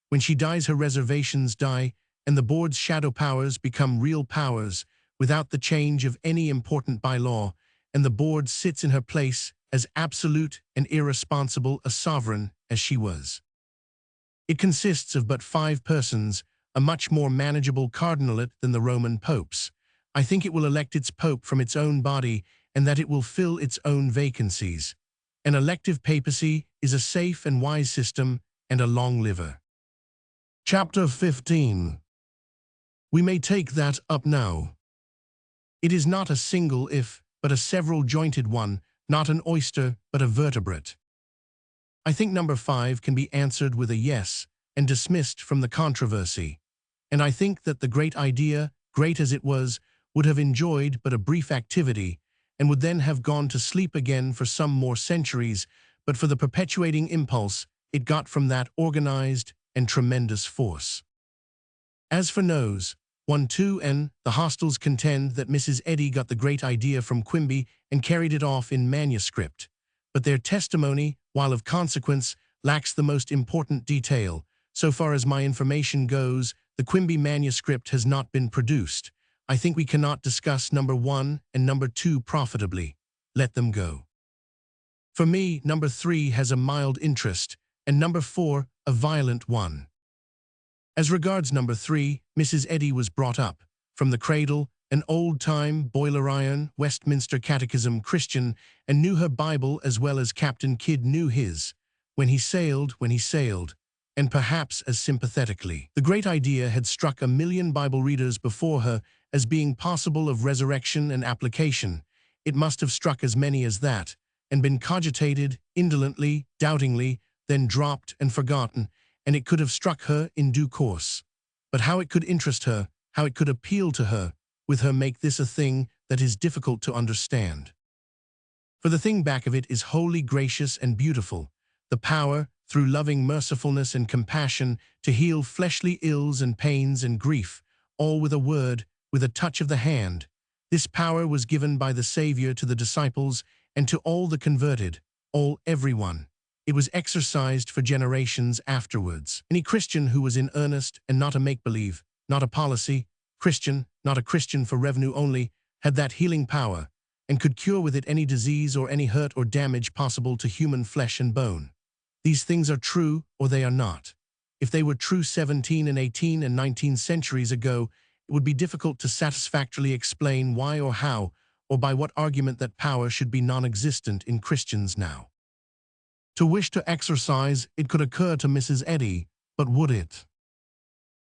When she dies, her reservations die, and the board's shadow powers become real powers, without the change of any important bylaw, and the board sits in her place as absolute and irresponsible a sovereign as she was. It consists of but 5 persons, a much more manageable cardinalate than the Roman popes. I think it will elect its pope from its own body and that it will fill its own vacancies. An elective papacy is a safe and wise system and a long liver. Chapter 15. We may take that up now. It is not a single if, but a several-jointed one, not an oyster, but a vertebrate. I think number 5 can be answered with a yes and dismissed from the controversy. And I think that the great idea, great as it was, would have enjoyed but a brief activity and would then have gone to sleep again for some more centuries, but for the perpetuating impulse it got from that organized and tremendous force. As for no's, 1, 2, and the hostels contend that Mrs. Eddy got the great idea from Quimby and carried it off in manuscript, but their testimony, while of consequence, lacks the most important detail. So far as my information goes, the Quimby manuscript has not been produced. I think we cannot discuss number 1 and number 2 profitably. Let them go. For me, number 3 has a mild interest, and number 4 a violent one. As regards number 3, Mrs. Eddy was brought up, from the cradle, an old-time, boiler-iron, Westminster Catechism Christian, and knew her Bible as well as Captain Kidd knew his, when he sailed, and perhaps as sympathetically. The great idea had struck 1,000,000 Bible readers before her as being possible of resurrection and application. It must have struck as many as that, and been cogitated, indolently, doubtingly, then dropped and forgotten, and it could have struck her in due course. But how it could interest her, how it could appeal to her, with her make this a thing that is difficult to understand. For the thing back of it is wholly gracious and beautiful, the power, through loving mercifulness and compassion, to heal fleshly ills and pains and grief, all with a word, with a touch of the hand. This power was given by the Savior to the disciples and to all the converted, everyone. It was exercised for generations afterwards. Any Christian who was in earnest and not a make-believe, not a policy, Christian, not a Christian for revenue only, had that healing power, and could cure with it any disease or any hurt or damage possible to human flesh and bone. These things are true, or they are not. If they were true 17 and 18 and 19 centuries ago, it would be difficult to satisfactorily explain why or how, or by what argument that power should be non-existent in Christians now. To wish to exercise it could occur to Mrs. Eddy, but would it?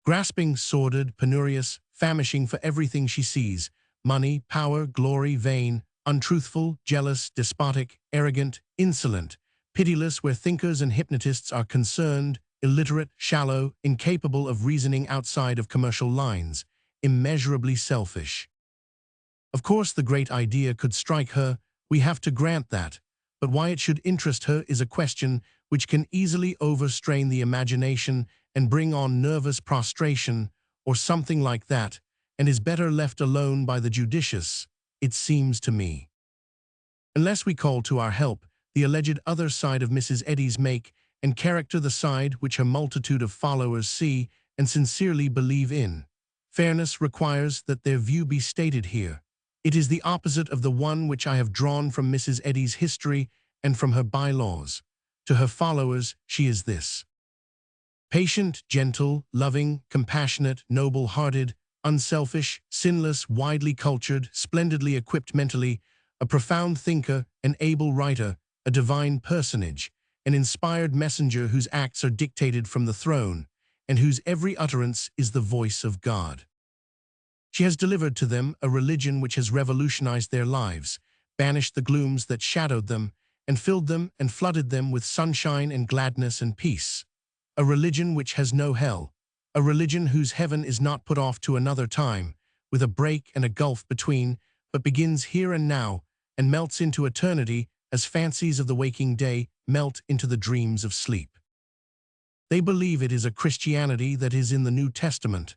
Grasping, sordid, penurious, famishing for everything she sees, money, power, glory, vain, untruthful, jealous, despotic, arrogant, insolent, pitiless where thinkers and hypnotists are concerned, illiterate, shallow, incapable of reasoning outside of commercial lines, immeasurably selfish. Of course the great idea could strike her, we have to grant that, but why it should interest her is a question which can easily overstrain the imagination and bring on nervous prostration, or something like that, and is better left alone by the judicious, it seems to me. Unless we call to our help the alleged other side of Mrs. Eddy's make and character, the side which her multitude of followers see and sincerely believe in. Fairness requires that their view be stated here. It is the opposite of the one which I have drawn from Mrs. Eddy's history and from her bylaws. To her followers she is this: patient, gentle, loving, compassionate, noble-hearted, unselfish, sinless, widely cultured, splendidly equipped mentally, a profound thinker, an able writer, a divine personage, an inspired messenger whose acts are dictated from the throne, and whose every utterance is the voice of God. She has delivered to them a religion which has revolutionized their lives, banished the glooms that shadowed them, and filled them and flooded them with sunshine and gladness and peace. A religion which has no hell, a religion whose heaven is not put off to another time, with a break and a gulf between, but begins here and now, and melts into eternity as fancies of the waking day melt into the dreams of sleep. They believe it is a Christianity that is in the New Testament,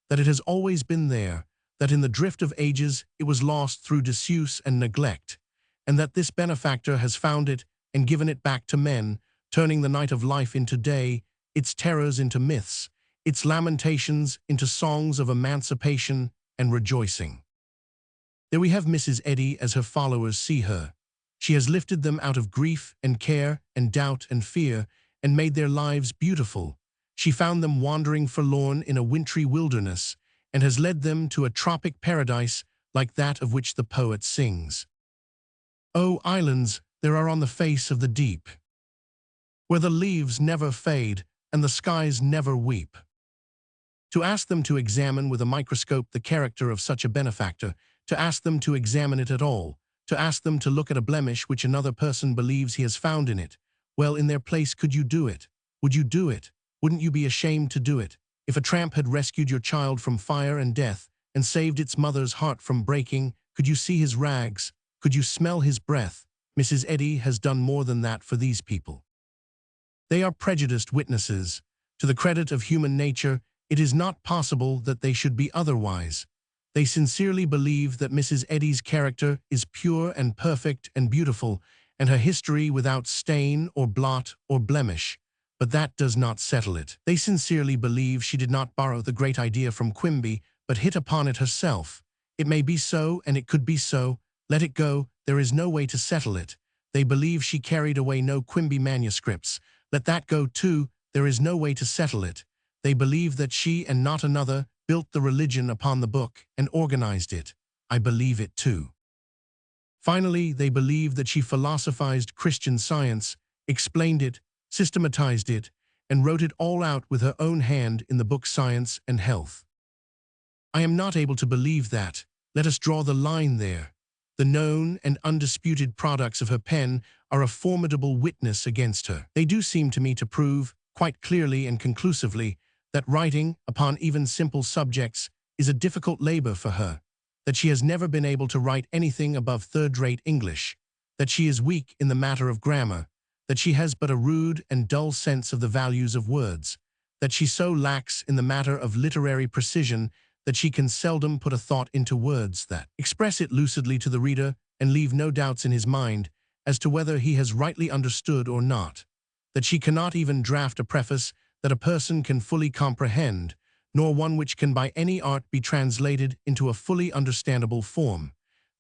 that it has always been there, that in the drift of ages it was lost through disuse and neglect, and that this benefactor has found it and given it back to men, turning the night of life into day, its terrors into myths, its lamentations into songs of emancipation and rejoicing. There we have Mrs. Eddy as her followers see her. She has lifted them out of grief and care and doubt and fear and made their lives beautiful. She found them wandering forlorn in a wintry wilderness, and has led them to a tropic paradise like that of which the poet sings. Oh, islands there are on the face of the deep, where the leaves never fade and the skies never weep. To ask them to examine with a microscope the character of such a benefactor, to ask them to examine it at all, to ask them to look at a blemish which another person believes he has found in it, well, in their place, could you do it? Would you do it? Wouldn't you be ashamed to do it? If a tramp had rescued your child from fire and death and saved its mother's heart from breaking, could you see his rags? Could you smell his breath? Mrs. Eddy has done more than that for these people. They are prejudiced witnesses. To the credit of human nature, it is not possible that they should be otherwise. They sincerely believe that Mrs. Eddy's character is pure and perfect and beautiful, and her history without stain or blot or blemish. But that does not settle it. They sincerely believe she did not borrow the great idea from Quimby, but hit upon it herself. It may be so, and it could be so. Let it go. There is no way to settle it. They believe she carried away no Quimby manuscripts. Let that go too. There is no way to settle it. They believe that she and not another built the religion upon the book and organized it. I believe it too. Finally, they believe that she philosophized Christian science, explained it, systematized it, and wrote it all out with her own hand in the book Science and Health. I am not able to believe that. Let us draw the line there. The known and undisputed products of her pen are a formidable witness against her. They do seem to me to prove, quite clearly and conclusively, that writing upon even simple subjects is a difficult labor for her, that she has never been able to write anything above third-rate English, that she is weak in the matter of grammar, that she has but a rude and dull sense of the values of words, that she so lacks in the matter of literary precision that she can seldom put a thought into words that express it lucidly to the reader and leave no doubts in his mind as to whether he has rightly understood or not, that she cannot even draft a preface that a person can fully comprehend, nor one which can by any art be translated into a fully understandable form,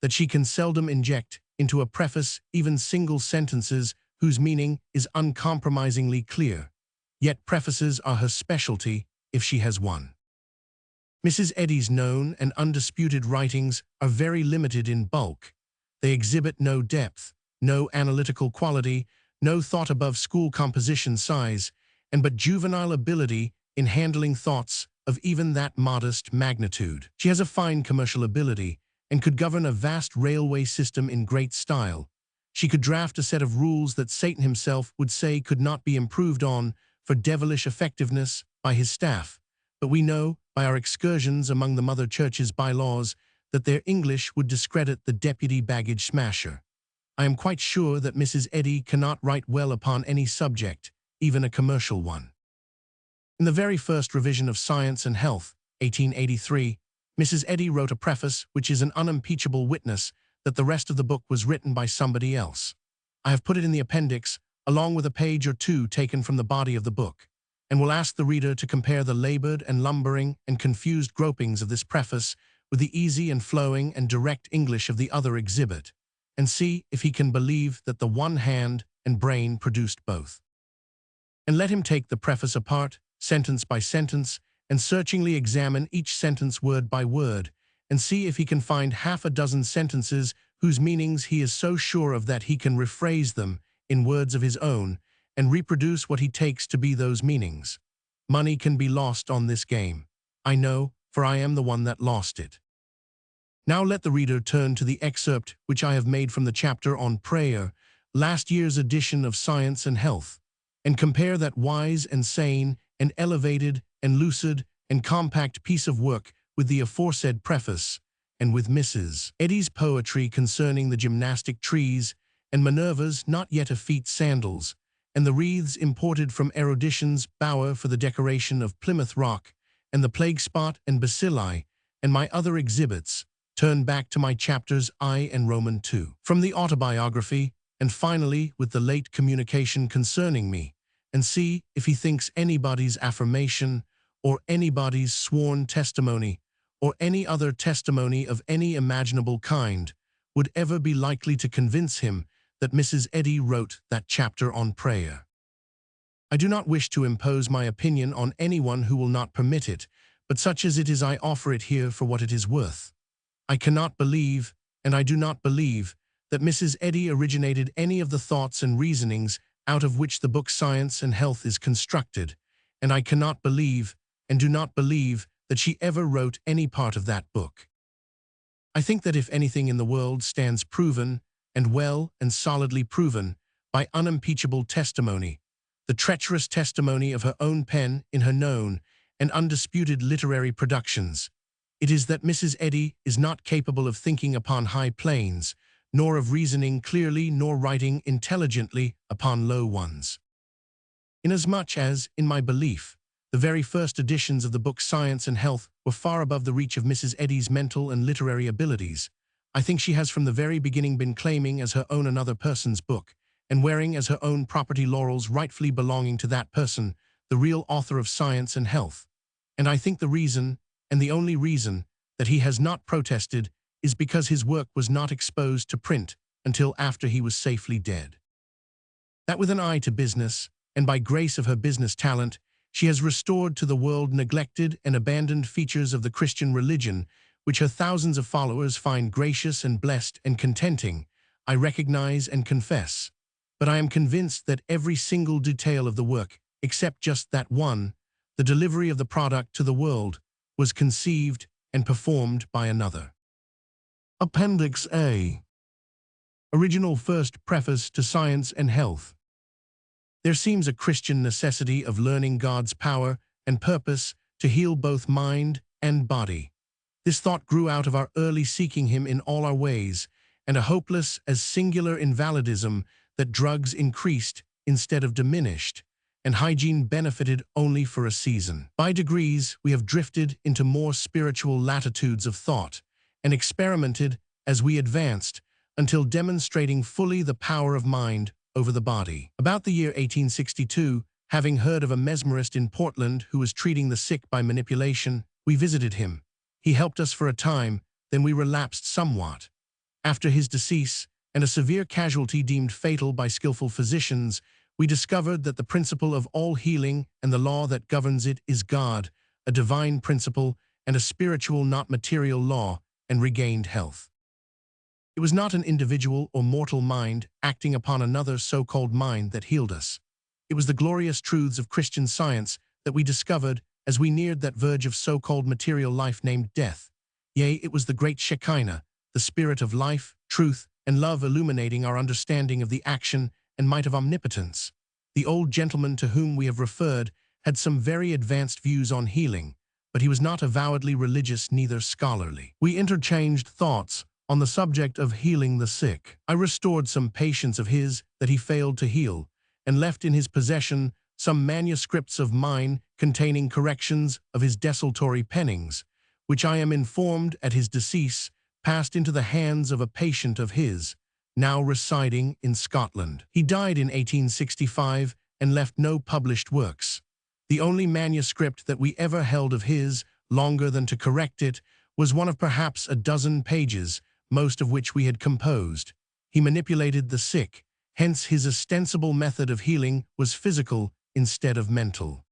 that she can seldom inject into a preface even single sentences whose meaning is uncompromisingly clear. Yet prefaces are her specialty if she has one. Mrs. Eddy's known and undisputed writings are very limited in bulk. They exhibit no depth, no analytical quality, no thought above school composition size, and but juvenile ability in handling thoughts of even that modest magnitude. She has a fine commercial ability and could govern a vast railway system in great style. She could draft a set of rules that Satan himself would say could not be improved on for devilish effectiveness by his staff. But we know, by our excursions among the Mother Church's bylaws, that their English would discredit the deputy baggage smasher. I am quite sure that Mrs. Eddy cannot write well upon any subject, even a commercial one. In the very first revision of Science and Health, 1883, Mrs. Eddy wrote a preface which is an unimpeachable witness that the rest of the book was written by somebody else. I have put it in the appendix, along with a page or two taken from the body of the book, and will ask the reader to compare the labored and lumbering and confused gropings of this preface with the easy and flowing and direct English of the other exhibit, and see if he can believe that the one hand and brain produced both. And let him take the preface apart, sentence by sentence, and searchingly examine each sentence word by word, and see if he can find half a dozen sentences whose meanings he is so sure of that he can rephrase them in words of his own, and reproduce what he takes to be those meanings. Money can be lost on this game. I know, for I am the one that lost it. Now let the reader turn to the excerpt which I have made from the chapter on prayer, last year's edition of Science and Health, and compare that wise and sane and elevated and lucid and compact piece of work with the aforesaid preface, and with Mrs. Eddy's poetry concerning the gymnastic trees, and Minerva's not yet effete sandals, and the wreaths imported from erudition's bower for the decoration of Plymouth Rock, and the plague spot and bacilli, and my other exhibits, turn back to my chapters I and Roman II. From the autobiography, and finally with the late communication concerning me, and see if he thinks anybody's affirmation, or anybody's sworn testimony, or any other testimony of any imaginable kind, would ever be likely to convince him that Mrs. Eddy wrote that chapter on prayer. I do not wish to impose my opinion on anyone who will not permit it, but such as it is I offer it here for what it is worth. I cannot believe, and I do not believe, that Mrs. Eddy originated any of the thoughts and reasonings out of which the book Science and Health is constructed, and I cannot believe, and do not believe, that she ever wrote any part of that book. I think that if anything in the world stands proven, and well and solidly proven, by unimpeachable testimony, the treacherous testimony of her own pen in her known and undisputed literary productions, it is that Mrs. Eddy is not capable of thinking upon high planes, nor of reasoning clearly nor writing intelligently upon low ones. Inasmuch as, in my belief, the very first editions of the book Science and Health were far above the reach of Mrs. Eddy's mental and literary abilities, I think she has from the very beginning been claiming as her own another person's book, and wearing as her own property laurels rightfully belonging to that person, the real author of Science and Health. And I think the reason, and the only reason, that he has not protested is because his work was not exposed to print until after he was safely dead. That with an eye to business, and by grace of her business talent, she has restored to the world neglected and abandoned features of the Christian religion, which her thousands of followers find gracious and blessed and contenting, I recognize and confess. But I am convinced that every single detail of the work, except just that one, the delivery of the product to the world, was conceived and performed by another. Appendix A. Original first preface to Science and Health. There seems a Christian necessity of learning God's power and purpose to heal both mind and body. This thought grew out of our early seeking Him in all our ways, and a hopeless as singular invalidism that drugs increased instead of diminished, and hygiene benefited only for a season. By degrees, we have drifted into more spiritual latitudes of thought, and experimented as we advanced, until demonstrating fully the power of mind over the body. About the year 1862, having heard of a mesmerist in Portland who was treating the sick by manipulation, we visited him. He helped us for a time, then we relapsed somewhat. After his decease, and a severe casualty deemed fatal by skillful physicians, we discovered that the principle of all healing and the law that governs it is God, a divine principle and a spiritual not material law, and regained health. It was not an individual or mortal mind acting upon another so-called mind that healed us. It was the glorious truths of Christian Science that we discovered as we neared that verge of so-called material life named death. Yea, it was the great Shekinah, the spirit of life, truth, and love illuminating our understanding of the action and might of omnipotence. The old gentleman to whom we have referred had some very advanced views on healing, but he was not avowedly religious, neither scholarly. We interchanged thoughts on the subject of healing the sick. I restored some patients of his that he failed to heal, and left in his possession some manuscripts of mine containing corrections of his desultory pennings, which I am informed at his decease passed into the hands of a patient of his, now residing in Scotland. He died in 1865 and left no published works. The only manuscript that we ever held of his, longer than to correct it, was one of perhaps a dozen pages, most of which we had composed. He manipulated the sick, hence his ostensible method of healing was physical instead of mental.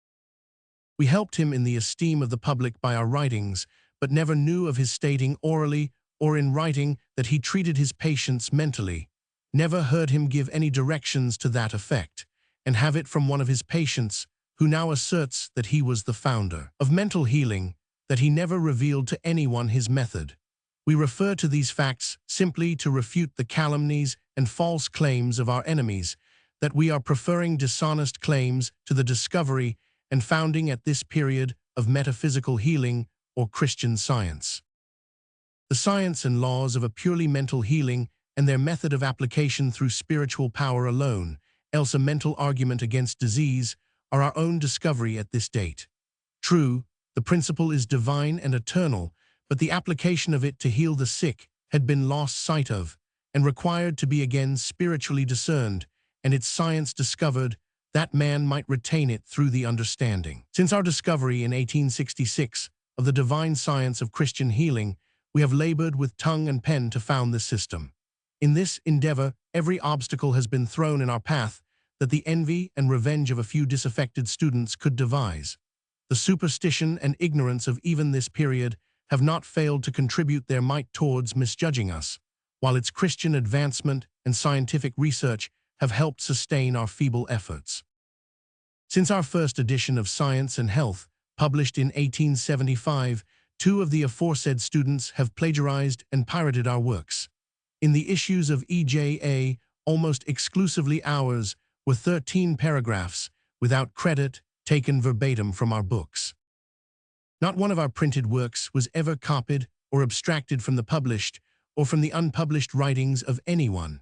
We helped him in the esteem of the public by our writings, but never knew of his stating orally or in writing that he treated his patients mentally, never heard him give any directions to that effect, and have it from one of his patients, who now asserts that he was the founder of mental healing, that he never revealed to anyone his method. We refer to these facts simply to refute the calumnies and false claims of our enemies, that we are preferring dishonest claims to the discovery and founding at this period of metaphysical healing or Christian Science. The science and laws of a purely mental healing and their method of application through spiritual power alone, else a mental argument against disease, are our own discovery at this date. True, the principle is divine and eternal, but the application of it to heal the sick had been lost sight of, and required to be again spiritually discerned, and its science discovered, that man might retain it through the understanding. Since our discovery in 1866 of the divine science of Christian healing, we have labored with tongue and pen to found this system. In this endeavor, every obstacle has been thrown in our path that the envy and revenge of a few disaffected students could devise. The superstition and ignorance of even this period have not failed to contribute their might towards misjudging us, while its Christian advancement and scientific research have helped sustain our feeble efforts. Since our first edition of Science and Health, published in 1875, two of the aforesaid students have plagiarized and pirated our works. In the issues of EJA, almost exclusively ours, were 13 paragraphs, without credit, taken verbatim from our books. Not one of our printed works was ever copied or abstracted from the published or from the unpublished writings of anyone.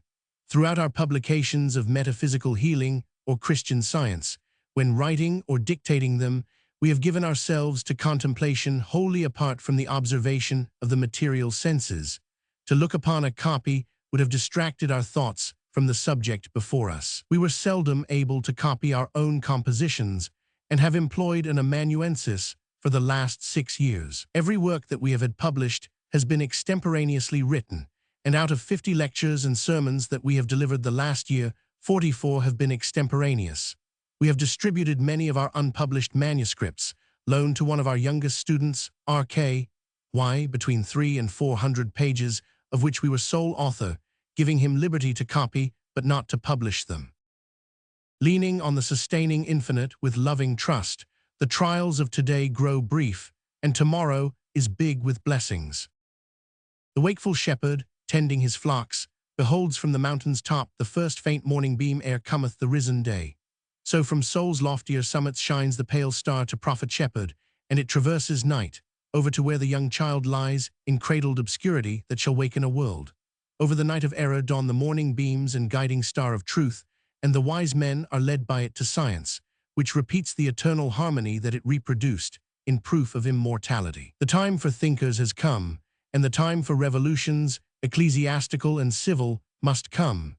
Throughout our publications of metaphysical healing or Christian Science, when writing or dictating them, we have given ourselves to contemplation wholly apart from the observation of the material senses. To look upon a copy would have distracted our thoughts from the subject before us. We were seldom able to copy our own compositions and have employed an amanuensis for the last 6 years. Every work that we have had published has been extemporaneously written, and out of 50 lectures and sermons that we have delivered the last year, 44 have been extemporaneous. We have distributed many of our unpublished manuscripts, loaned to one of our youngest students, R.K.Y., between 300 and 400 pages, of which we were sole author, giving him liberty to copy but not to publish them. Leaning on the sustaining infinite with loving trust, the trials of today grow brief, and tomorrow is big with blessings. The wakeful shepherd, tending his flocks, beholds from the mountain's top the first faint morning beam ere cometh the risen day. So from soul's loftier summits shines the pale star to prophet shepherd, and it traverses night, over to where the young child lies in cradled obscurity that shall waken a world. Over the night of error dawn the morning beams and guiding star of truth, and the wise men are led by it to science, which repeats the eternal harmony that it reproduced in proof of immortality. The time for thinkers has come, and the time for revolutions, ecclesiastical and civil, must come.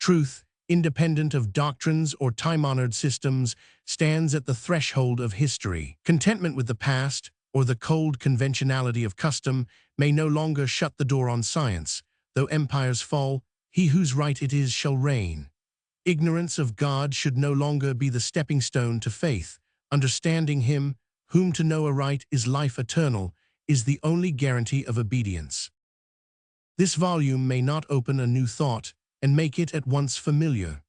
Truth, independent of doctrines or time-honored systems, stands at the threshold of history. Contentment with the past, or the cold conventionality of custom, may no longer shut the door on science. Though empires fall, he whose right it is shall reign. Ignorance of God should no longer be the stepping stone to faith. Understanding him, whom to know aright is life eternal, is the only guarantee of obedience. This volume may not open a new thought and make it at once familiar.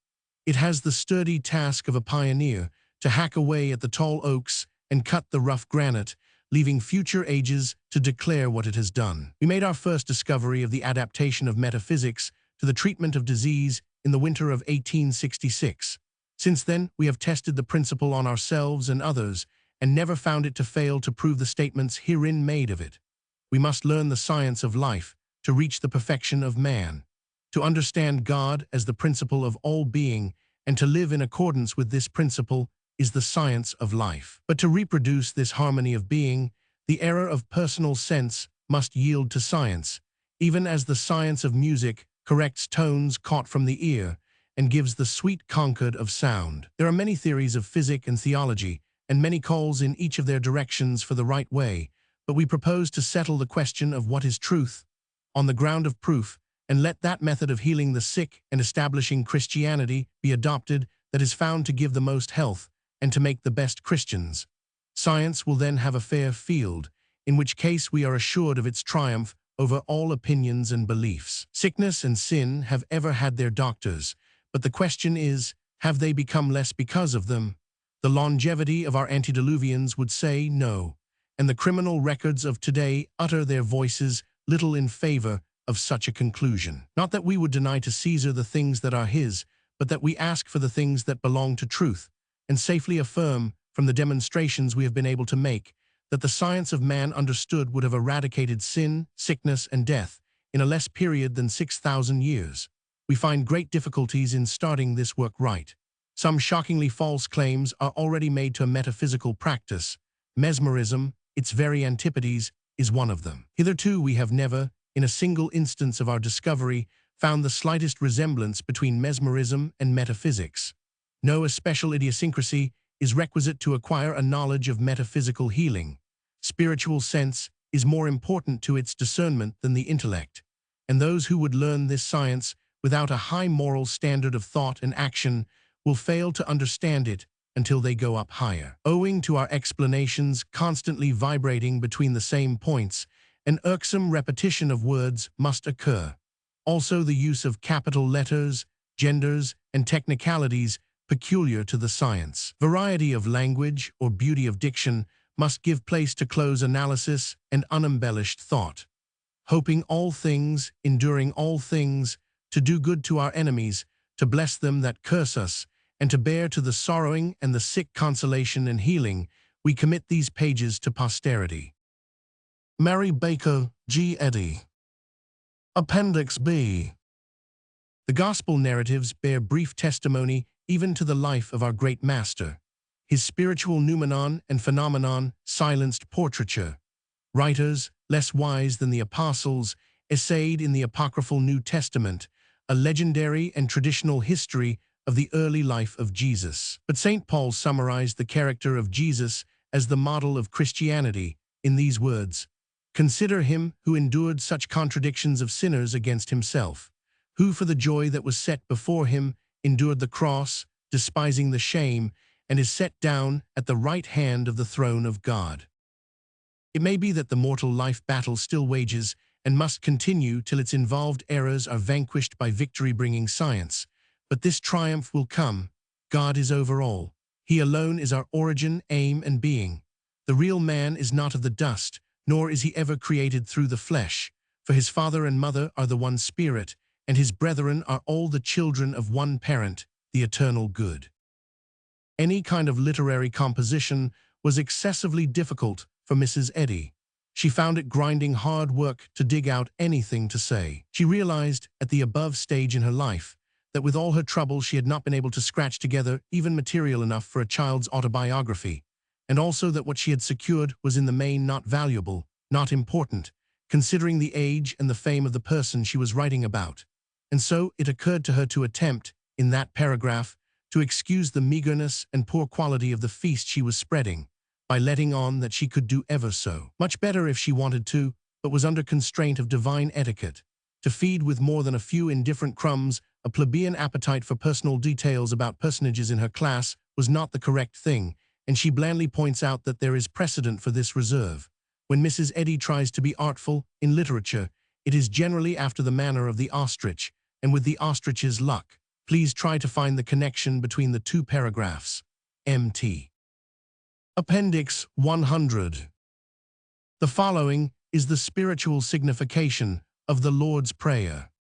It has the sturdy task of a pioneer to hack away at the tall oaks and cut the rough granite, leaving future ages to declare what it has done. We made our first discovery of the adaptation of metaphysics to the treatment of disease in the winter of 1866. Since then, we have tested the principle on ourselves and others, and never found it to fail to prove the statements herein made of it. We must learn the science of life to reach the perfection of man. To understand God as the principle of all being and to live in accordance with this principle is the science of life. But to reproduce this harmony of being, the error of personal sense must yield to science, even as the science of music corrects tones caught from the ear and gives the sweet concord of sound. There are many theories of physic and theology, and many calls in each of their directions for the right way, but we propose to settle the question of what is truth on the ground of proof, and let that method of healing the sick and establishing Christianity be adopted that is found to give the most health and to make the best Christians. Science will then have a fair field, in which case we are assured of its triumph over all opinions and beliefs. Sickness and sin have ever had their doctors, but the question is, have they become less because of them? The longevity of our antediluvians would say no, and the criminal records of today utter their voices little in favor of such a conclusion. Not that we would deny to Caesar the things that are his, but that we ask for the things that belong to truth, and safely affirm, from the demonstrations we have been able to make, that the science of man understood would have eradicated sin, sickness, and death in a less period than 6,000 years. We find great difficulties in starting this work right. Some shockingly false claims are already made to a metaphysical practice. Mesmerism, its very antipodes, is one of them. Hitherto we have never, in a single instance of our discovery, found the slightest resemblance between mesmerism and metaphysics. No especial idiosyncrasy is requisite to acquire a knowledge of metaphysical healing. Spiritual sense is more important to its discernment than the intellect, and those who would learn this science without a high moral standard of thought and action will fail to understand it until they go up higher. Owing to our explanations constantly vibrating between the same points, an irksome repetition of words must occur. Also, the use of capital letters, genders, and technicalities peculiar to the science. Variety of language or beauty of diction must give place to close analysis and unembellished thought. Hoping all things, enduring all things, to do good to our enemies, to bless them that curse us, and to bear to the sorrowing and the sick consolation and healing, we commit these pages to posterity. Mary Baker, G. Eddy. Appendix B. The Gospel narratives bear brief testimony even to the life of our great Master. His spiritual noumenon and phenomenon silenced portraiture. Writers, less wise than the apostles, essayed in the apocryphal New Testament a legendary and traditional history of the early life of Jesus. But St. Paul summarized the character of Jesus as the model of Christianity in these words: "Consider him who endured such contradictions of sinners against himself, who for the joy that was set before him endured the cross, despising the shame, and is set down at the right hand of the throne of God." It may be that the mortal life battle still wages and must continue till its involved errors are vanquished by victory-bringing science. But this triumph will come. God is over all. He alone is our origin, aim, and being. The real man is not of the dust, nor is he ever created through the flesh. For his father and mother are the one spirit, and his brethren are all the children of one parent, the eternal good. Any kind of literary composition was excessively difficult for Mrs. Eddy. She found it grinding hard work to dig out anything to say. She realized at the above stage in her life that with all her trouble she had not been able to scratch together even material enough for a child's autobiography, and also that what she had secured was in the main not valuable, not important, considering the age and the fame of the person she was writing about. And so it occurred to her to attempt, in that paragraph, to excuse the meagerness and poor quality of the feast she was spreading, by letting on that she could do ever so much better if she wanted to, but was under constraint of divine etiquette. To feed with more than a few indifferent crumbs a plebeian appetite for personal details about personages in her class was not the correct thing, and she blandly points out that there is precedent for this reserve. When Mrs. Eddy tries to be artful in literature, it is generally after the manner of the ostrich, and with the ostrich's luck. Please try to find the connection between the two paragraphs. Mt. Appendix 100. The following is the spiritual signification of the Lord's Prayer.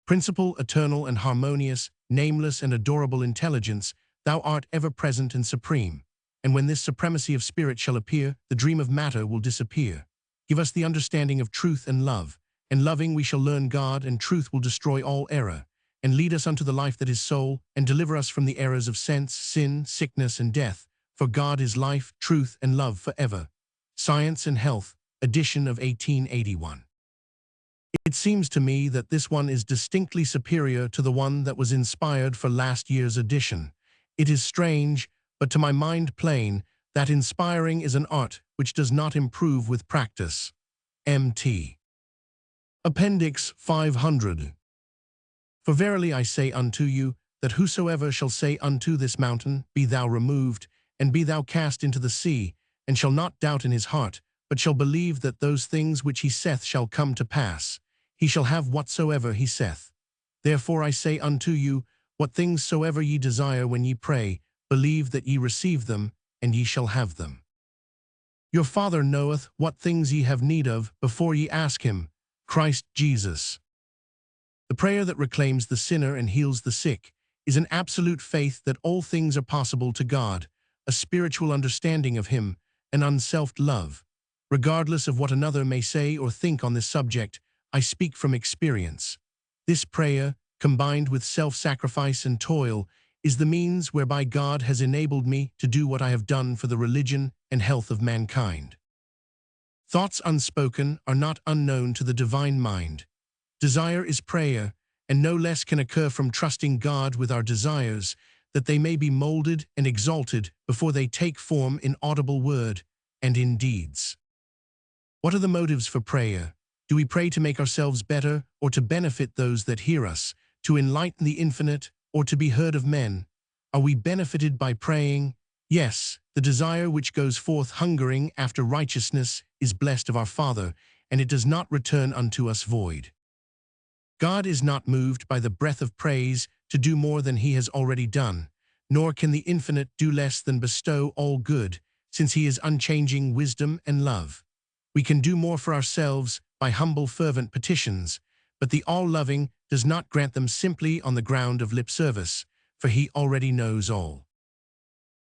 Principal, eternal, and harmonious, nameless and adorable intelligence, thou art ever present and supreme. And when this supremacy of spirit shall appear, the dream of matter will disappear. Give us the understanding of truth and love, and loving we shall learn God, and truth will destroy all error, and lead us unto the life that is soul, and deliver us from the errors of sense, sin, sickness, and death. For God is life, truth, and love forever. Science and Health, edition of 1881. It seems to me that this one is distinctly superior to the one that was inspired for last year's edition. It is strange, but to my mind plain, that inspiring is an art which does not improve with practice. Mt. Appendix 500. For verily I say unto you, that whosoever shall say unto this mountain, Be thou removed, and be thou cast into the sea, and shall not doubt in his heart, but shall believe that those things which he saith shall come to pass, he shall have whatsoever he saith. Therefore I say unto you, what things soever ye desire when ye pray, believe that ye receive them, and ye shall have them. Your Father knoweth what things ye have need of before ye ask him. Christ Jesus. The prayer that reclaims the sinner and heals the sick is an absolute faith that all things are possible to God, a spiritual understanding of him, an unselfed love. Regardless of what another may say or think on this subject, I speak from experience. This prayer, combined with self-sacrifice and toil, is the means whereby God has enabled me to do what I have done for the religion and health of mankind. Thoughts unspoken are not unknown to the divine mind. Desire is prayer, and no less can occur from trusting God with our desires, that they may be molded and exalted before they take form in audible word and in deeds. What are the motives for prayer? Do we pray to make ourselves better, or to benefit those that hear us, to enlighten the infinite, or to be heard of men? Are we benefited by praying? Yes, the desire which goes forth hungering after righteousness is blessed of our Father, and it does not return unto us void. God is not moved by the breath of praise to do more than he has already done, nor can the infinite do less than bestow all good, since he is unchanging wisdom and love. We can do more for ourselves by humble fervent petitions, but the all-loving does not grant them simply on the ground of lip service, for he already knows all.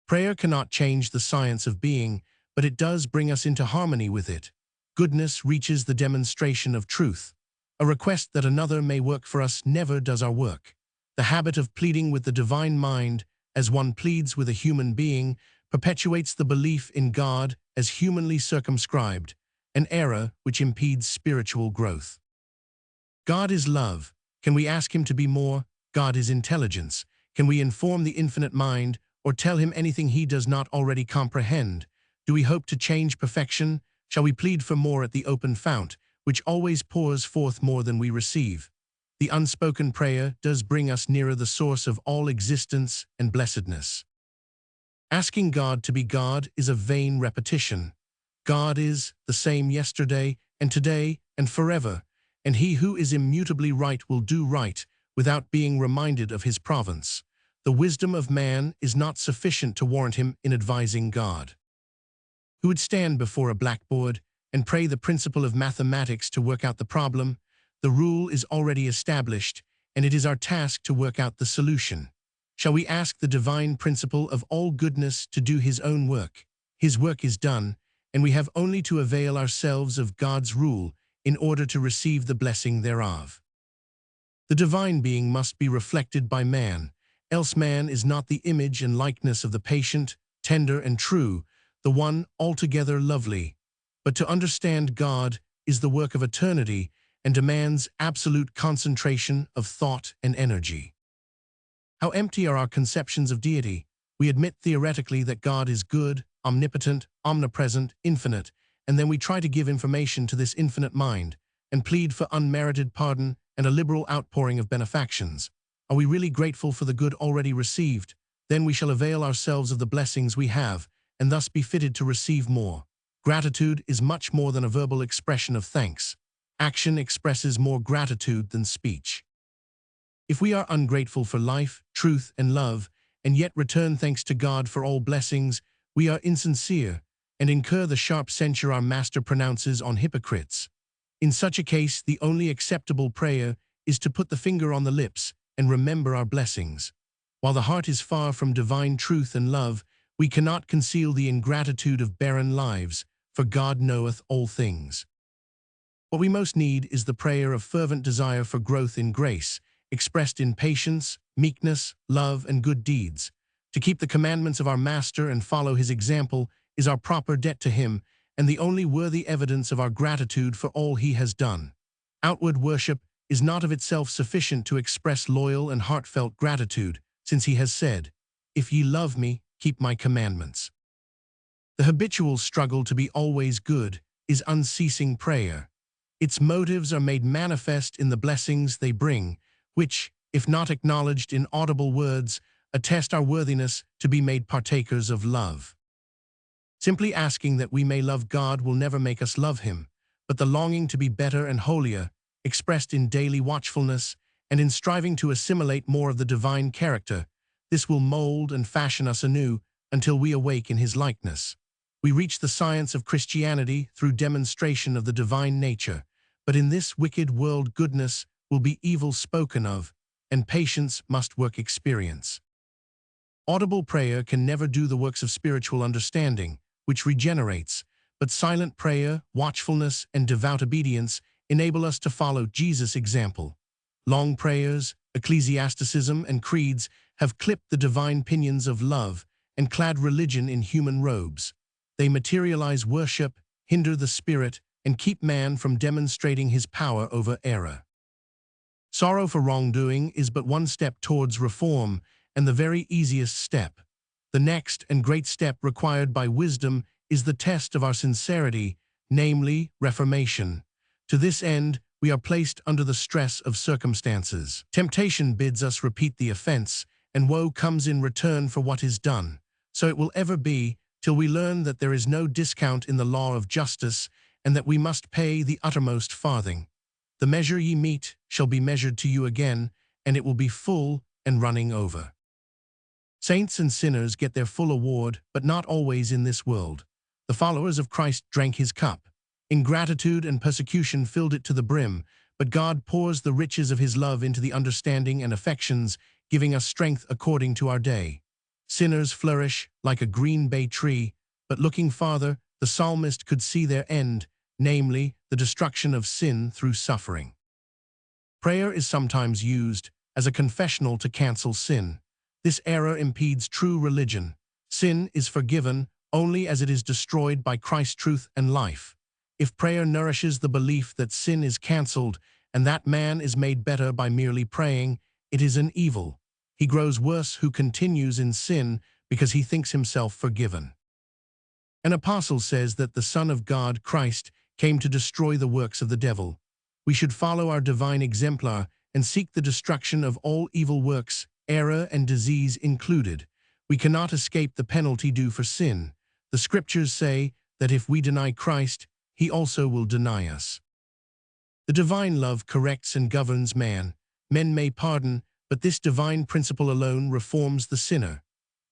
Prayer cannot change the science of being, but it does bring us into harmony with it. Goodness reaches the demonstration of truth. A request that another may work for us never does our work. The habit of pleading with the divine mind, as one pleads with a human being, perpetuates the belief in God as humanly circumscribed, an error which impedes spiritual growth. God is love. Can we ask him to be more? God is intelligence. Can we inform the infinite mind or tell him anything he does not already comprehend? Do we hope to change perfection? Shall we plead for more at the open fount, which always pours forth more than we receive? The unspoken prayer does bring us nearer the source of all existence and blessedness. Asking God to be God is a vain repetition. God is the same yesterday and today and forever, and he who is immutably right will do right without being reminded of his province. The wisdom of man is not sufficient to warrant him in advising God. Who would stand before a blackboard and pray the principle of mathematics to work out the problem? The rule is already established, and it is our task to work out the solution. Shall we ask the divine principle of all goodness to do his own work? His work is done, and we have only to avail ourselves of God's rule in order to receive the blessing thereof. The divine being must be reflected by man, else man is not the image and likeness of the patient, tender and true, the one altogether lovely. But to understand God is the work of eternity and demands absolute concentration of thought and energy. How empty are our conceptions of deity? We admit theoretically that God is good, omnipotent, omnipresent, infinite, and then we try to give information to this infinite mind and plead for unmerited pardon and a liberal outpouring of benefactions. Are we really grateful for the good already received? Then we shall avail ourselves of the blessings we have and thus be fitted to receive more. Gratitude is much more than a verbal expression of thanks. Action expresses more gratitude than speech. If we are ungrateful for life, truth, and love, and yet return thanks to God for all blessings, we are insincere and incur the sharp censure our Master pronounces on hypocrites. In such a case, the only acceptable prayer is to put the finger on the lips and remember our blessings. While the heart is far from divine truth and love, we cannot conceal the ingratitude of barren lives, for God knoweth all things. What we most need is the prayer of fervent desire for growth in grace, expressed in patience, meekness, love, and good deeds. To keep the commandments of our Master and follow his example is our proper debt to him, and the only worthy evidence of our gratitude for all he has done. Outward worship is not of itself sufficient to express loyal and heartfelt gratitude, since he has said, "If ye love me, keep my commandments." The habitual struggle to be always good is unceasing prayer. Its motives are made manifest in the blessings they bring, which, if not acknowledged in audible words, attest our worthiness to be made partakers of love. Simply asking that we may love God will never make us love him, but the longing to be better and holier, expressed in daily watchfulness and in striving to assimilate more of the divine character, this will mold and fashion us anew until we awake in his likeness. We reach the science of Christianity through demonstration of the divine nature, but in this wicked world goodness will be evil spoken of, and patience must work experience. Audible prayer can never do the works of spiritual understanding, which regenerates, but silent prayer, watchfulness, and devout obedience enable us to follow Jesus' example. Long prayers, ecclesiasticism, and creeds have clipped the divine pinions of love and clad religion in human robes. They materialize worship, hinder the spirit, and keep man from demonstrating his power over error. Sorrow for wrongdoing is but one step towards reform, and the very easiest step. The next and great step required by wisdom is the test of our sincerity, namely, reformation. To this end, we are placed under the stress of circumstances. Temptation bids us repeat the offense, and woe comes in return for what is done. So it will ever be, till we learn that there is no discount in the law of justice, and that we must pay the uttermost farthing. The measure ye mete shall be measured to you again, and it will be full and running over. Saints and sinners get their full award, but not always in this world. The followers of Christ drank his cup. Ingratitude and persecution filled it to the brim, but God pours the riches of his love into the understanding and affections, giving us strength according to our day. Sinners flourish like a green bay tree, but looking farther, the psalmist could see their end, namely, the destruction of sin through suffering. Prayer is sometimes used as a confessional to cancel sin. This error impedes true religion. Sin is forgiven only as it is destroyed by Christ's truth and life. If prayer nourishes the belief that sin is cancelled and that man is made better by merely praying, it is an evil. He grows worse who continues in sin because he thinks himself forgiven. An apostle says that the Son of God, Christ, came to destroy the works of the devil. We should follow our divine exemplar and seek the destruction of all evil works, error and disease included. We cannot escape the penalty due for sin. The scriptures say that if we deny Christ, he also will deny us. The divine love corrects and governs man. Men may pardon, but this divine principle alone reforms the sinner.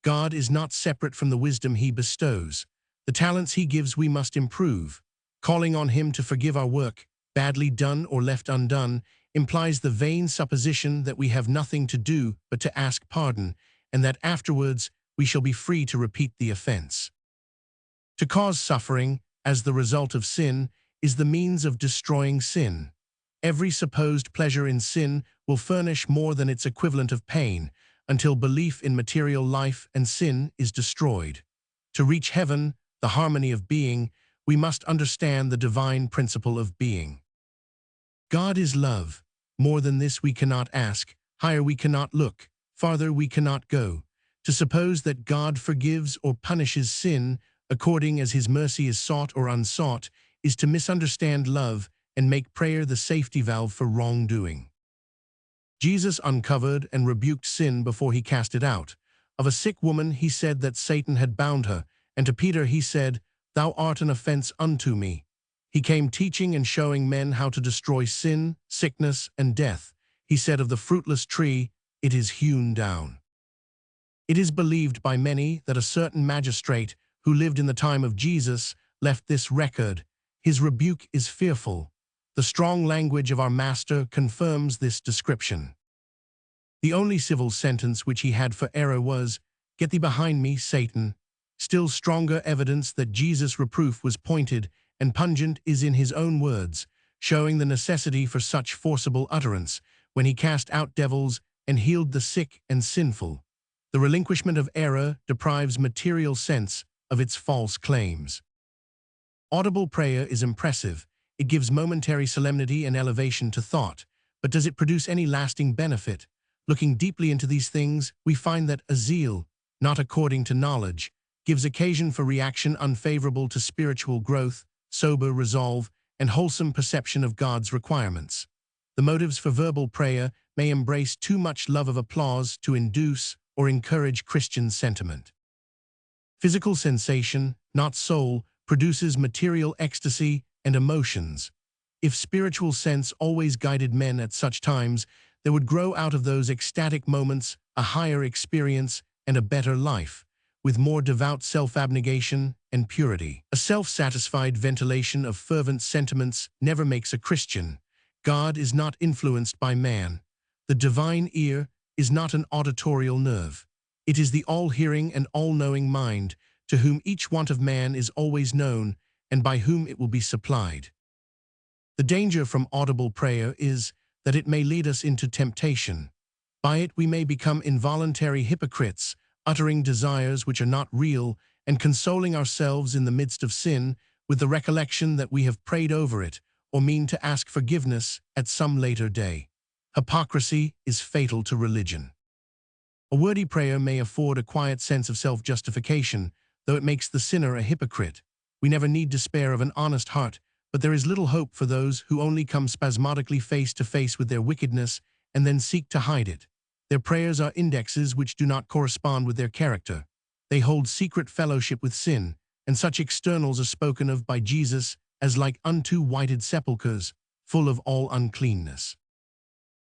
God is not separate from the wisdom he bestows. The talents he gives we must improve. Calling on him to forgive our work, badly done or left undone, implies the vain supposition that we have nothing to do but to ask pardon, and that afterwards we shall be free to repeat the offense. To cause suffering, as the result of sin, is the means of destroying sin. Every supposed pleasure in sin will furnish more than its equivalent of pain, until belief in material life and sin is destroyed. To reach heaven, the harmony of being, we must understand the divine principle of being. God is love. More than this we cannot ask, higher we cannot look, farther we cannot go. To suppose that God forgives or punishes sin according as his mercy is sought or unsought is to misunderstand love and make prayer the safety valve for wrongdoing. Jesus uncovered and rebuked sin before he cast it out. Of a sick woman he said that Satan had bound her, and to Peter he said, "Thou art an offense unto me." He came teaching and showing men how to destroy sin, sickness, and death. He said of the fruitless tree, "It is hewn down." It is believed by many that a certain magistrate who lived in the time of Jesus left this record. His rebuke is fearful. The strong language of our Master confirms this description. The only civil sentence which he had for error was, "Get thee behind me, Satan." Still stronger evidence that Jesus' reproof was pointed and pungent is in his own words, showing the necessity for such forcible utterance, when he cast out devils and healed the sick and sinful. The relinquishment of error deprives material sense of its false claims. Audible prayer is impressive. It gives momentary solemnity and elevation to thought, but does it produce any lasting benefit? Looking deeply into these things, we find that a zeal, not according to knowledge, gives occasion for reaction unfavorable to spiritual growth, sober resolve, and wholesome perception of God's requirements. The motives for verbal prayer may embrace too much love of applause to induce or encourage Christian sentiment. Physical sensation, not soul, produces material ecstasy and emotions. If spiritual sense always guided men at such times, there would grow out of those ecstatic moments a higher experience and a better life, with more devout self-abnegation and purity. A self-satisfied ventilation of fervent sentiments never makes a Christian. God is not influenced by man. The divine ear is not an auditorial nerve. It is the all-hearing and all-knowing mind, to whom each want of man is always known, and by whom it will be supplied. The danger from audible prayer is that it may lead us into temptation. By it we may become involuntary hypocrites, uttering desires which are not real, and consoling ourselves in the midst of sin with the recollection that we have prayed over it, or mean to ask forgiveness at some later day. Hypocrisy is fatal to religion. A wordy prayer may afford a quiet sense of self-justification, though it makes the sinner a hypocrite. We never need despair of an honest heart, but there is little hope for those who only come spasmodically face to face with their wickedness and then seek to hide it. Their prayers are indexes which do not correspond with their character. They hold secret fellowship with sin, and such externals are spoken of by Jesus as like unto whited sepulchres, full of all uncleanness.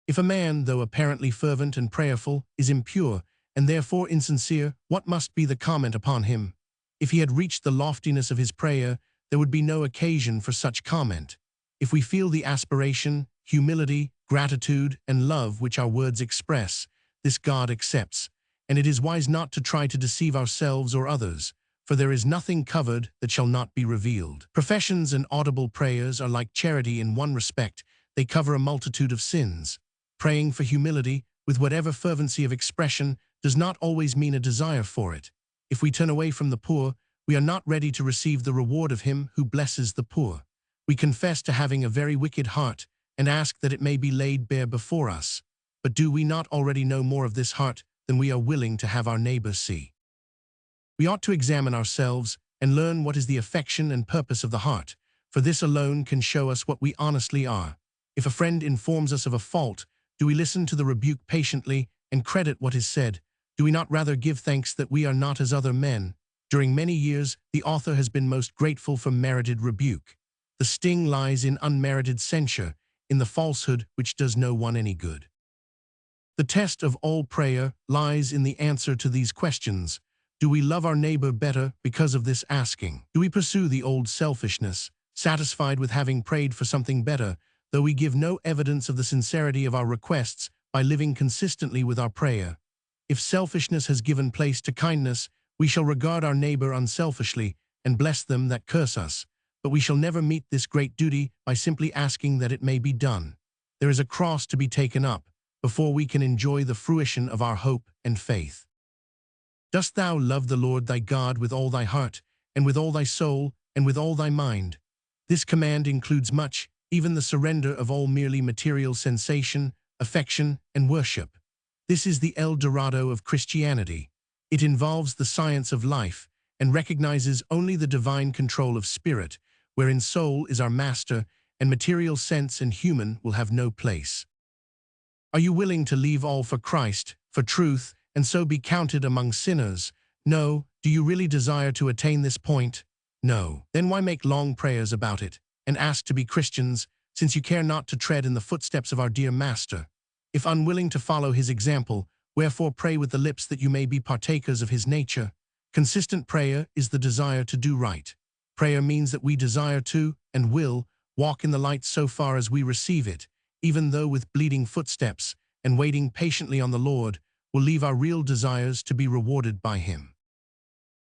If a man, though apparently fervent and prayerful, is impure, and therefore insincere, what must be the comment upon him? If he had reached the loftiness of his prayer, there would be no occasion for such comment. If we feel the aspiration, humility, gratitude, and love which our words express, this God accepts, and it is wise not to try to deceive ourselves or others, for there is nothing covered that shall not be revealed. Professions and audible prayers are like charity in one respect: they cover a multitude of sins. Praying for humility, with whatever fervency of expression, does not always mean a desire for it. If we turn away from the poor, we are not ready to receive the reward of him who blesses the poor. We confess to having a very wicked heart, and ask that it may be laid bare before us. But do we not already know more of this heart than we are willing to have our neighbor see? We ought to examine ourselves and learn what is the affection and purpose of the heart, for this alone can show us what we honestly are. If a friend informs us of a fault, do we listen to the rebuke patiently and credit what is said? Do we not rather give thanks that we are not as other men? During many years, the author has been most grateful for merited rebuke. The sting lies in unmerited censure, in the falsehood which does no one any good. The test of all prayer lies in the answer to these questions. Do we love our neighbor better because of this asking? Do we pursue the old selfishness, satisfied with having prayed for something better, though we give no evidence of the sincerity of our requests by living consistently with our prayer? If selfishness has given place to kindness, we shall regard our neighbor unselfishly and bless them that curse us. But we shall never meet this great duty by simply asking that it may be done. There is a cross to be taken up before we can enjoy the fruition of our hope and faith. Dost thou love the Lord thy God with all thy heart, and with all thy soul, and with all thy mind? This command includes much, even the surrender of all merely material sensation, affection, and worship. This is the El Dorado of Christianity. It involves the science of life and recognizes only the divine control of spirit, wherein soul is our master and material sense and human will have no place. Are you willing to leave all for Christ, for truth, and so be counted among sinners? No. Do you really desire to attain this point? No. Then why make long prayers about it, and ask to be Christians, since you care not to tread in the footsteps of our dear Master? If unwilling to follow his example, wherefore pray with the lips that you may be partakers of his nature? Consistent prayer is the desire to do right. Prayer means that we desire to, and will, walk in the light so far as we receive it, even though with bleeding footsteps, and waiting patiently on the Lord, will leave our real desires to be rewarded by him.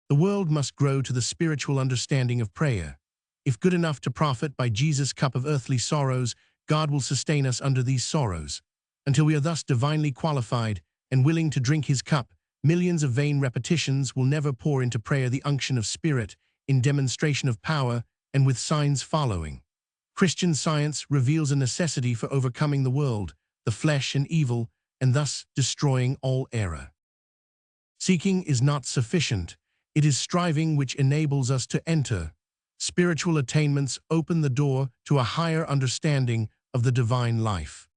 The world must grow to the spiritual understanding of prayer. If good enough to profit by Jesus' cup of earthly sorrows, God will sustain us under these sorrows. Until we are thus divinely qualified and willing to drink his cup, millions of vain repetitions will never pour into prayer the unction of spirit, in demonstration of power, and with signs following. Christian science reveals a necessity for overcoming the world, the flesh and evil, and thus destroying all error. Seeking is not sufficient. It is striving which enables us to enter. Spiritual attainments open the door to a higher understanding of the divine life.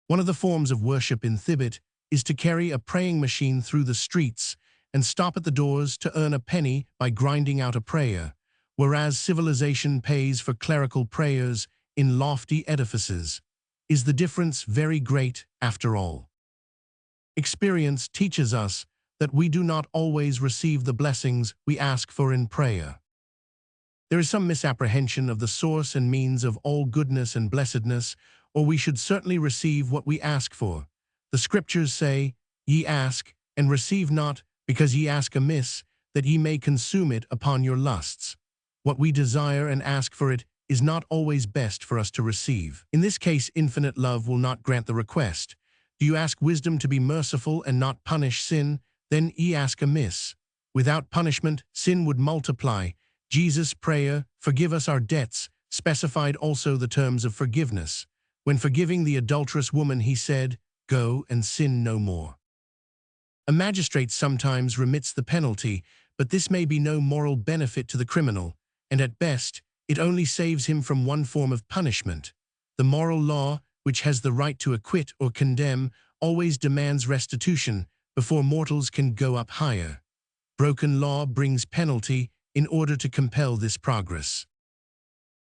One of the forms of worship in Tibet is to carry a praying machine through the streets and stop at the doors to earn a penny by grinding out a prayer, whereas civilization pays for clerical prayers in lofty edifices. Is the difference very great after all? Experience teaches us that we do not always receive the blessings we ask for in prayer. There is some misapprehension of the source and means of all goodness and blessedness, or we should certainly receive what we ask for. The scriptures say, "Ye ask, and receive not, because ye ask amiss, that ye may consume it upon your lusts." What we desire and ask for it is not always best for us to receive. In this case, infinite love will not grant the request. Do you ask wisdom to be merciful and not punish sin? Then ye ask amiss. Without punishment, sin would multiply. Jesus' prayer, "Forgive us our debts," specified also the terms of forgiveness. When forgiving the adulterous woman, he said, "Go and sin no more." A magistrate sometimes remits the penalty, but this may be no moral benefit to the criminal, and at best, it only saves him from one form of punishment. The moral law, which has the right to acquit or condemn, always demands restitution before mortals can go up higher. Broken law brings penalty in order to compel this progress.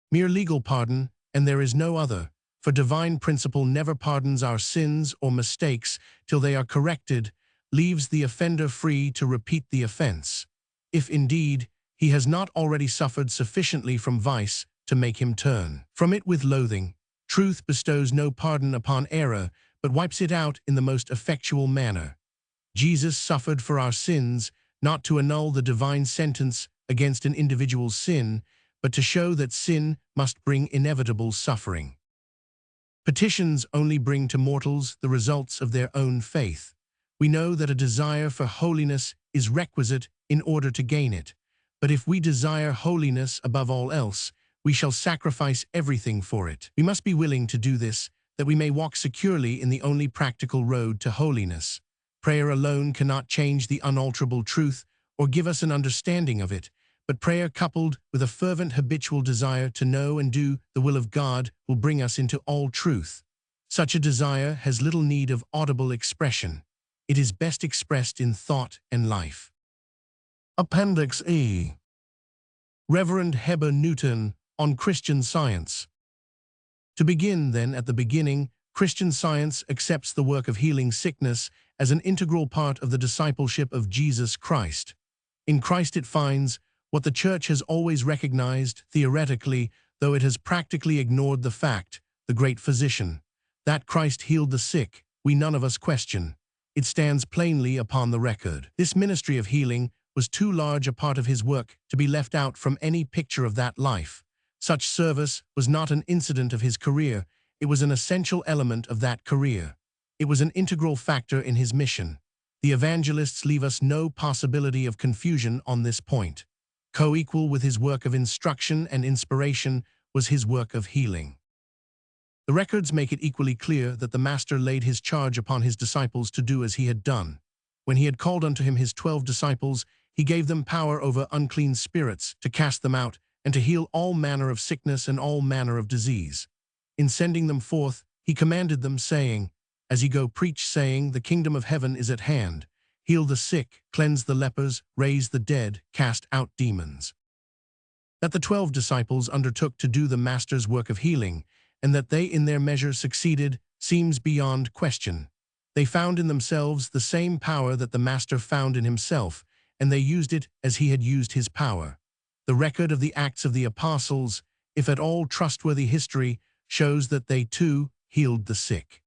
Mere legal pardon, and there is no other, for divine principle never pardons our sins or mistakes till they are corrected, leaves the offender free to repeat the offense, if indeed he has not already suffered sufficiently from vice to make him turn from it with loathing. Truth bestows no pardon upon error, but wipes it out in the most effectual manner. Jesus suffered for our sins, not to annul the divine sentence against an individual's sin, but to show that sin must bring inevitable suffering. Petitions only bring to mortals the results of their own faith. We know that a desire for holiness is requisite in order to gain it, but if we desire holiness above all else, we shall sacrifice everything for it. We must be willing to do this, that we may walk securely in the only practical road to holiness. Prayer alone cannot change the unalterable truth or give us an understanding of it, but prayer coupled with a fervent habitual desire to know and do the will of God will bring us into all truth. Such a desire has little need of audible expression. It is best expressed in thought and life. Appendix E. Reverend Heber Newton on Christian Science. To begin, then, at the beginning, Christian Science accepts the work of healing sickness as an integral part of the discipleship of Jesus Christ. In Christ it finds what the Church has always recognized theoretically, though it has practically ignored the fact, the great physician. That Christ healed the sick, we none of us question. It stands plainly upon the record. This ministry of healing was too large a part of his work to be left out from any picture of that life. Such service was not an incident of his career, it was an essential element of that career. It was an integral factor in his mission. The evangelists leave us no possibility of confusion on this point. Co-equal with his work of instruction and inspiration was his work of healing. The records make it equally clear that the Master laid his charge upon his disciples to do as he had done. When he had called unto him his 12 disciples, he gave them power over unclean spirits, to cast them out, and to heal all manner of sickness and all manner of disease. In sending them forth, he commanded them, saying, As ye go, preach, saying, The kingdom of heaven is at hand. Heal the sick, cleanse the lepers, raise the dead, cast out demons. That the 12 disciples undertook to do the Master's work of healing, and that they in their measure succeeded, seems beyond question. They found in themselves the same power that the Master found in himself, and they used it as he had used his power. The record of the Acts of the Apostles, if at all trustworthy history, shows that they too healed the sick.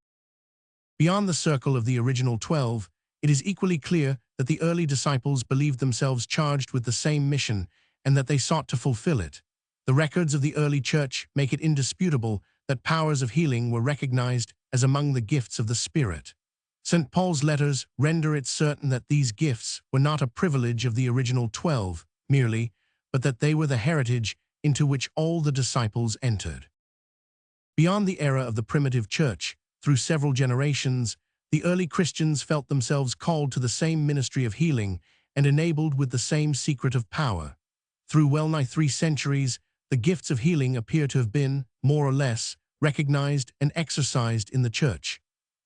Beyond the circle of the original 12, it is equally clear that the early disciples believed themselves charged with the same mission and that they sought to fulfill it. The records of the early church make it indisputable that powers of healing were recognized as among the gifts of the Spirit. St. Paul's letters render it certain that these gifts were not a privilege of the original 12 merely, but that they were the heritage into which all the disciples entered. Beyond the era of the primitive church, through several generations, the early Christians felt themselves called to the same ministry of healing and enabled with the same secret of power. Through well-nigh 3 centuries, the gifts of healing appear to have been, more or less, recognized and exercised in the Church.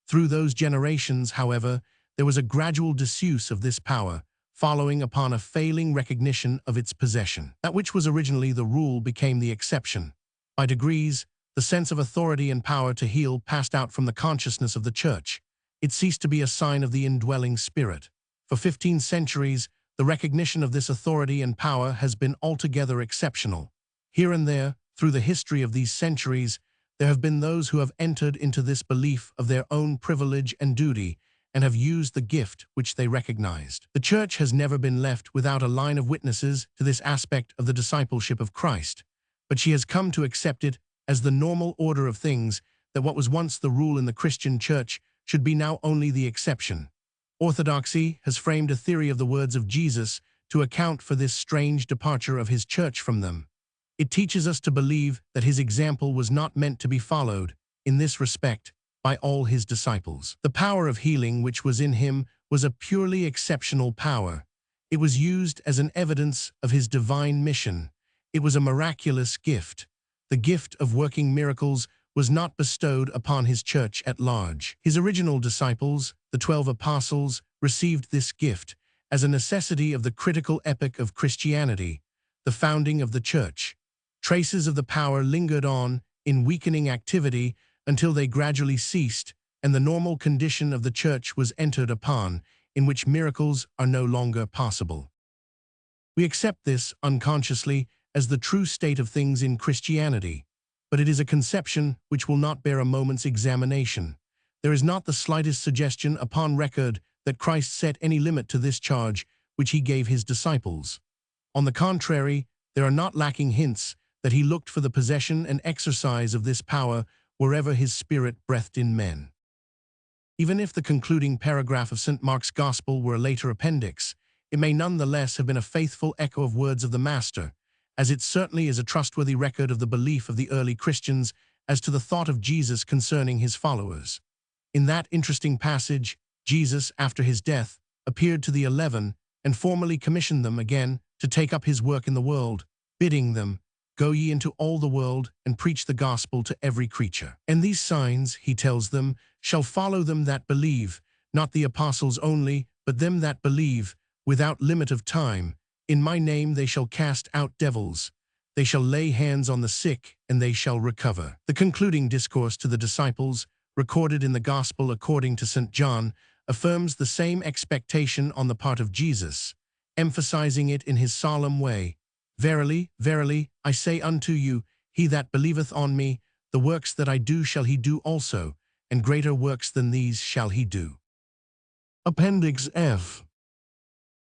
Through those generations, however, there was a gradual disuse of this power, following upon a failing recognition of its possession. That which was originally the rule became the exception. By degrees, the sense of authority and power to heal passed out from the consciousness of the Church. It ceased to be a sign of the indwelling Spirit. For 15 centuries, the recognition of this authority and power has been altogether exceptional. Here and there, through the history of these centuries, there have been those who have entered into this belief of their own privilege and duty and have used the gift which they recognized. The Church has never been left without a line of witnesses to this aspect of the discipleship of Christ, but she has come to accept it as the normal order of things, that what was once the rule in the Christian Church should be now only the exception. Orthodoxy has framed a theory of the words of Jesus to account for this strange departure of his Church from them. It teaches us to believe that his example was not meant to be followed, in this respect, by all his disciples. The power of healing which was in him was a purely exceptional power. It was used as an evidence of his divine mission. It was a miraculous gift. The gift of working miracles was not bestowed upon his church at large. His original disciples, the 12 apostles, received this gift as a necessity of the critical epoch of Christianity, the founding of the church. Traces of the power lingered on in weakening activity until they gradually ceased, and the normal condition of the church was entered upon, in which miracles are no longer possible. We accept this, unconsciously, as the true state of things in Christianity, but it is a conception which will not bear a moment's examination. There is not the slightest suggestion upon record that Christ set any limit to this charge which he gave his disciples. On the contrary, there are not lacking hints that he looked for the possession and exercise of this power wherever his Spirit breathed in men. Even if the concluding paragraph of St. Mark's Gospel were a later appendix, it may nonetheless have been a faithful echo of words of the Master, as it certainly is a trustworthy record of the belief of the early Christians as to the thought of Jesus concerning his followers. In that interesting passage, Jesus, after his death, appeared to the 11 and formally commissioned them again to take up his work in the world, bidding them, "Go ye into all the world and preach the gospel to every creature. And these signs," he tells them, "shall follow them that believe, not the apostles only, but them that believe, without limit of time. In my name they shall cast out devils. They shall lay hands on the sick, and they shall recover." The concluding discourse to the disciples, recorded in the Gospel according to St. John, affirms the same expectation on the part of Jesus, emphasizing it in his solemn way. "Verily, verily, I say unto you, he that believeth on me, the works that I do shall he do also, and greater works than these shall he do." Appendix F.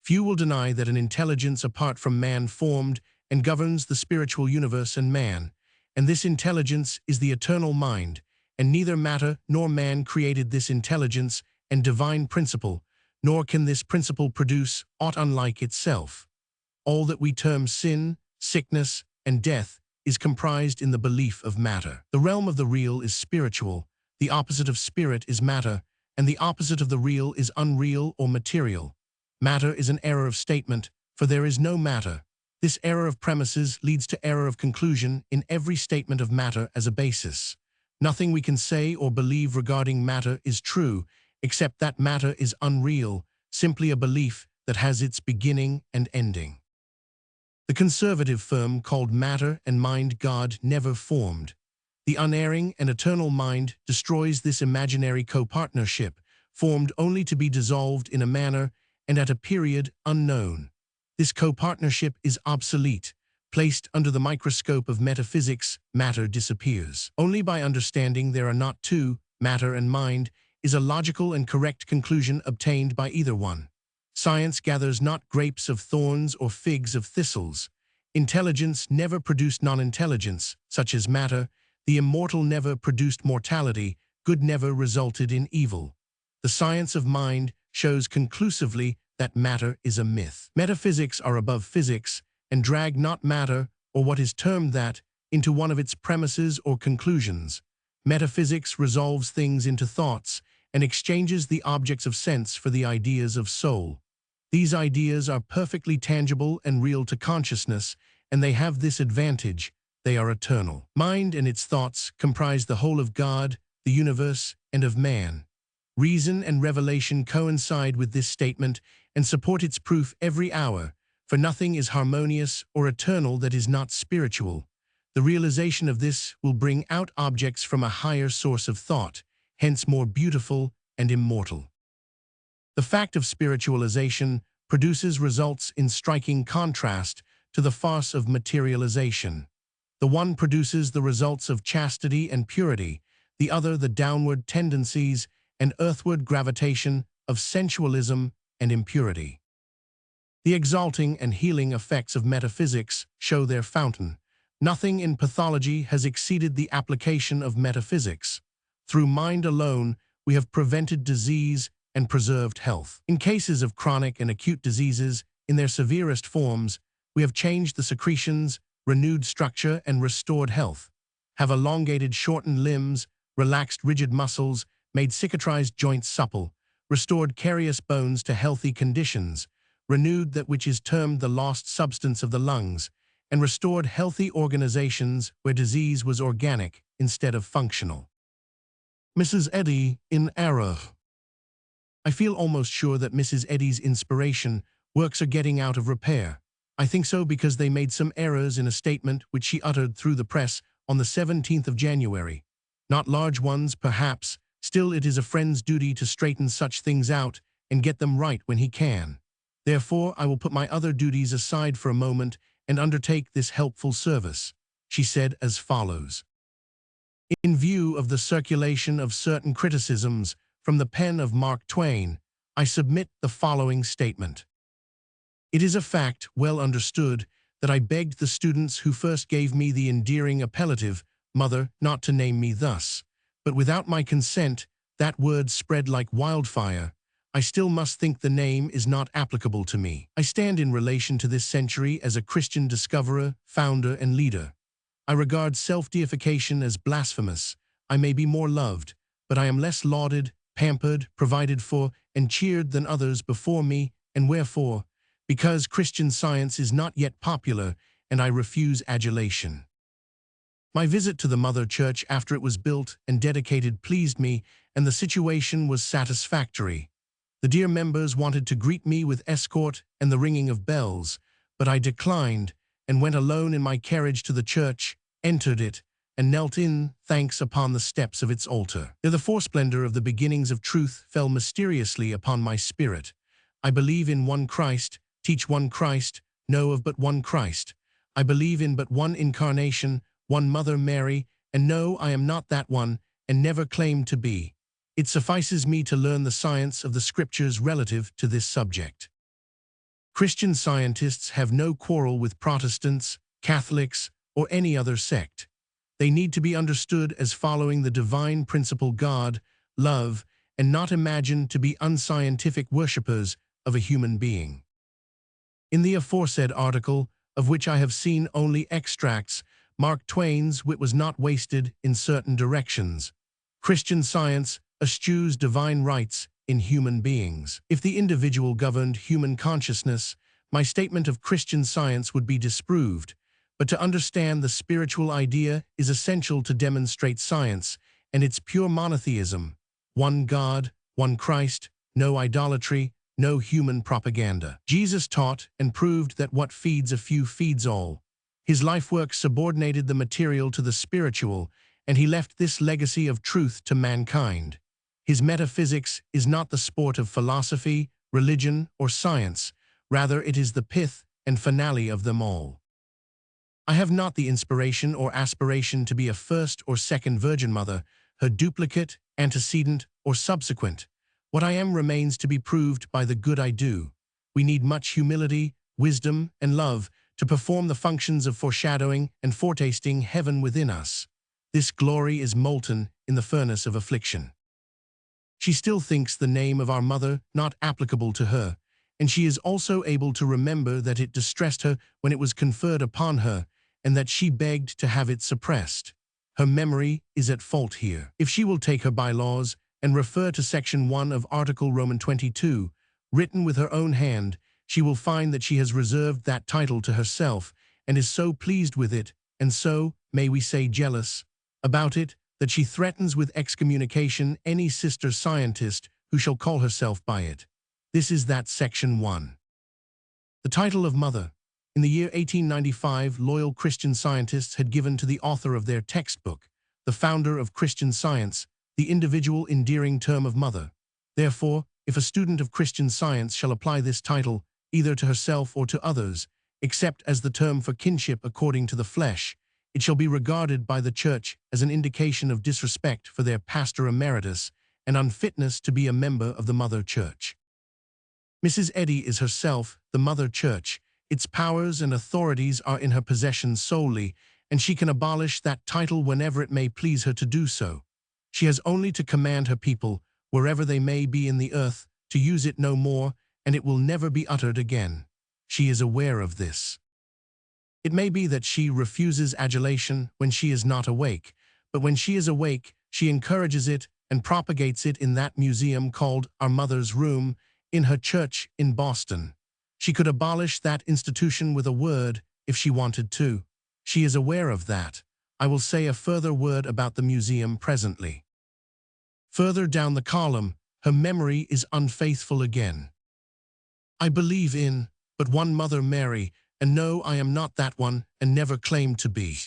Few will deny that an intelligence apart from man formed and governs the spiritual universe and man, and this intelligence is the eternal mind, and neither matter nor man created this intelligence and divine principle, nor can this principle produce aught unlike itself. All that we term sin, sickness, and death is comprised in the belief of matter. The realm of the real is spiritual, the opposite of spirit is matter, and the opposite of the real is unreal or material. Matter is an error of statement, for there is no matter. This error of premises leads to error of conclusion in every statement of matter as a basis. Nothing we can say or believe regarding matter is true, except that matter is unreal, simply a belief that has its beginning and ending. The conservative firm called matter and mind God never formed. The unerring and eternal mind destroys this imaginary co-partnership, formed only to be dissolved in a manner and at a period unknown. This co-partnership is obsolete. Placed under the microscope of metaphysics, matter disappears. Only by understanding there are not two, matter and mind, is a logical and correct conclusion obtained by either one. Science gathers not grapes of thorns or figs of thistles. Intelligence never produced non-intelligence, such as matter. The immortal never produced mortality. Good never resulted in evil. The science of mind shows conclusively that matter is a myth. Metaphysics are above physics and drag not matter, or what is termed that, into one of its premises or conclusions. Metaphysics resolves things into thoughts and exchanges the objects of sense for the ideas of soul. These ideas are perfectly tangible and real to consciousness, and they have this advantage: they are eternal. Mind and its thoughts comprise the whole of God, the universe, and of man. Reason and revelation coincide with this statement and support its proof every hour, for nothing is harmonious or eternal that is not spiritual. The realization of this will bring out objects from a higher source of thought, hence more beautiful and immortal. The fact of spiritualization produces results in striking contrast to the farce of materialization. The one produces the results of chastity and purity, the other the downward tendencies and earthward gravitation of sensualism and impurity. The exalting and healing effects of metaphysics show their fountain. Nothing in pathology has exceeded the application of metaphysics. Through mind alone, we have prevented disease and preserved health. In cases of chronic and acute diseases, in their severest forms, we have changed the secretions, renewed structure, and restored health, have elongated shortened limbs, relaxed rigid muscles, made cicatrized joints supple, restored carious bones to healthy conditions, renewed that which is termed the lost substance of the lungs, and restored healthy organizations where disease was organic instead of functional. Mrs. Eddy in error. I feel almost sure that Mrs. Eddy's inspiration works are getting out of repair. I think so because they made some errors in a statement which she uttered through the press on the 17th of January. Not large ones, perhaps. Still, it is a friend's duty to straighten such things out and get them right when he can. Therefore, I will put my other duties aside for a moment and undertake this helpful service. She said as follows. In view of the circulation of certain criticisms from the pen of Mark Twain, I submit the following statement. It is a fact, well understood, that I begged the students who first gave me the endearing appellative, mother, not to name me thus. But without my consent, that word spread like wildfire. I still must think the name is not applicable to me. I stand in relation to this century as a Christian discoverer, founder, and leader. I regard self-deification as blasphemous. I may be more loved, but I am less lauded, pampered, provided for, and cheered than others before me, and wherefore? Because Christian Science is not yet popular, and I refuse adulation. My visit to the Mother Church after it was built and dedicated pleased me, and the situation was satisfactory. The dear members wanted to greet me with escort and the ringing of bells, but I declined and went alone in my carriage to the church, entered it, and knelt in thanks upon the steps of its altar. There the foresplendor of the beginnings of truth fell mysteriously upon my spirit. I believe in one Christ, teach one Christ, know of but one Christ. I believe in but one incarnation, one Mother Mary, and know I am not that one, and never claim to be. It suffices me to learn the science of the Scriptures relative to this subject. Christian Scientists have no quarrel with Protestants, Catholics, or any other sect. They need to be understood as following the divine principle God, love, and not imagined to be unscientific worshippers of a human being. In the aforesaid article, of which I have seen only extracts, Mark Twain's wit was not wasted in certain directions. Christian Science eschews divine rights in human beings. If the individual governed human consciousness, my statement of Christian Science would be disproved, but to understand the spiritual idea is essential to demonstrate science and its pure monotheism, one God, one Christ, no idolatry, no human propaganda. Jesus taught and proved that what feeds a few feeds all. His lifework subordinated the material to the spiritual, and he left this legacy of truth to mankind. His metaphysics is not the sport of philosophy, religion, or science. Rather, it is the pith and finale of them all. I have not the inspiration or aspiration to be a first or second Virgin Mother, her duplicate, antecedent, or subsequent. What I am remains to be proved by the good I do. We need much humility, wisdom, and love to perform the functions of foreshadowing and foretasting heaven within us. This glory is molten in the furnace of affliction. She still thinks the name of our mother not applicable to her, and she is also able to remember that it distressed her when it was conferred upon her, and that she begged to have it suppressed. Her memory is at fault here. If she will take her bylaws and refer to Section 1 of Article Roman 22, written with her own hand, she will find that she has reserved that title to herself and is so pleased with it, and so, may we say jealous, about it, that she threatens with excommunication any sister scientist who shall call herself by it. This is that Section 1. The title of Mother. In the year 1895, loyal Christian Scientists had given to the author of their textbook, the founder of Christian Science, the individual endearing term of Mother. Therefore, if a student of Christian Science shall apply this title, either to herself or to others, except as the term for kinship according to the flesh, it shall be regarded by the Church as an indication of disrespect for their pastor emeritus and unfitness to be a member of the Mother Church. Mrs. Eddy is herself the Mother Church. Its powers and authorities are in her possession solely, and she can abolish that title whenever it may please her to do so. She has only to command her people, wherever they may be in the earth, to use it no more, and it will never be uttered again. She is aware of this. It may be that she refuses adulation when she is not awake, but when she is awake, she encourages it and propagates it in that museum called Our Mother's Room in her church in Boston. She could abolish that institution with a word, if she wanted to. She is aware of that. I will say a further word about the museum presently. Further down the column, her memory is unfaithful again. I believe in but one Mother Mary, and no, I am not that one, and never claimed to be.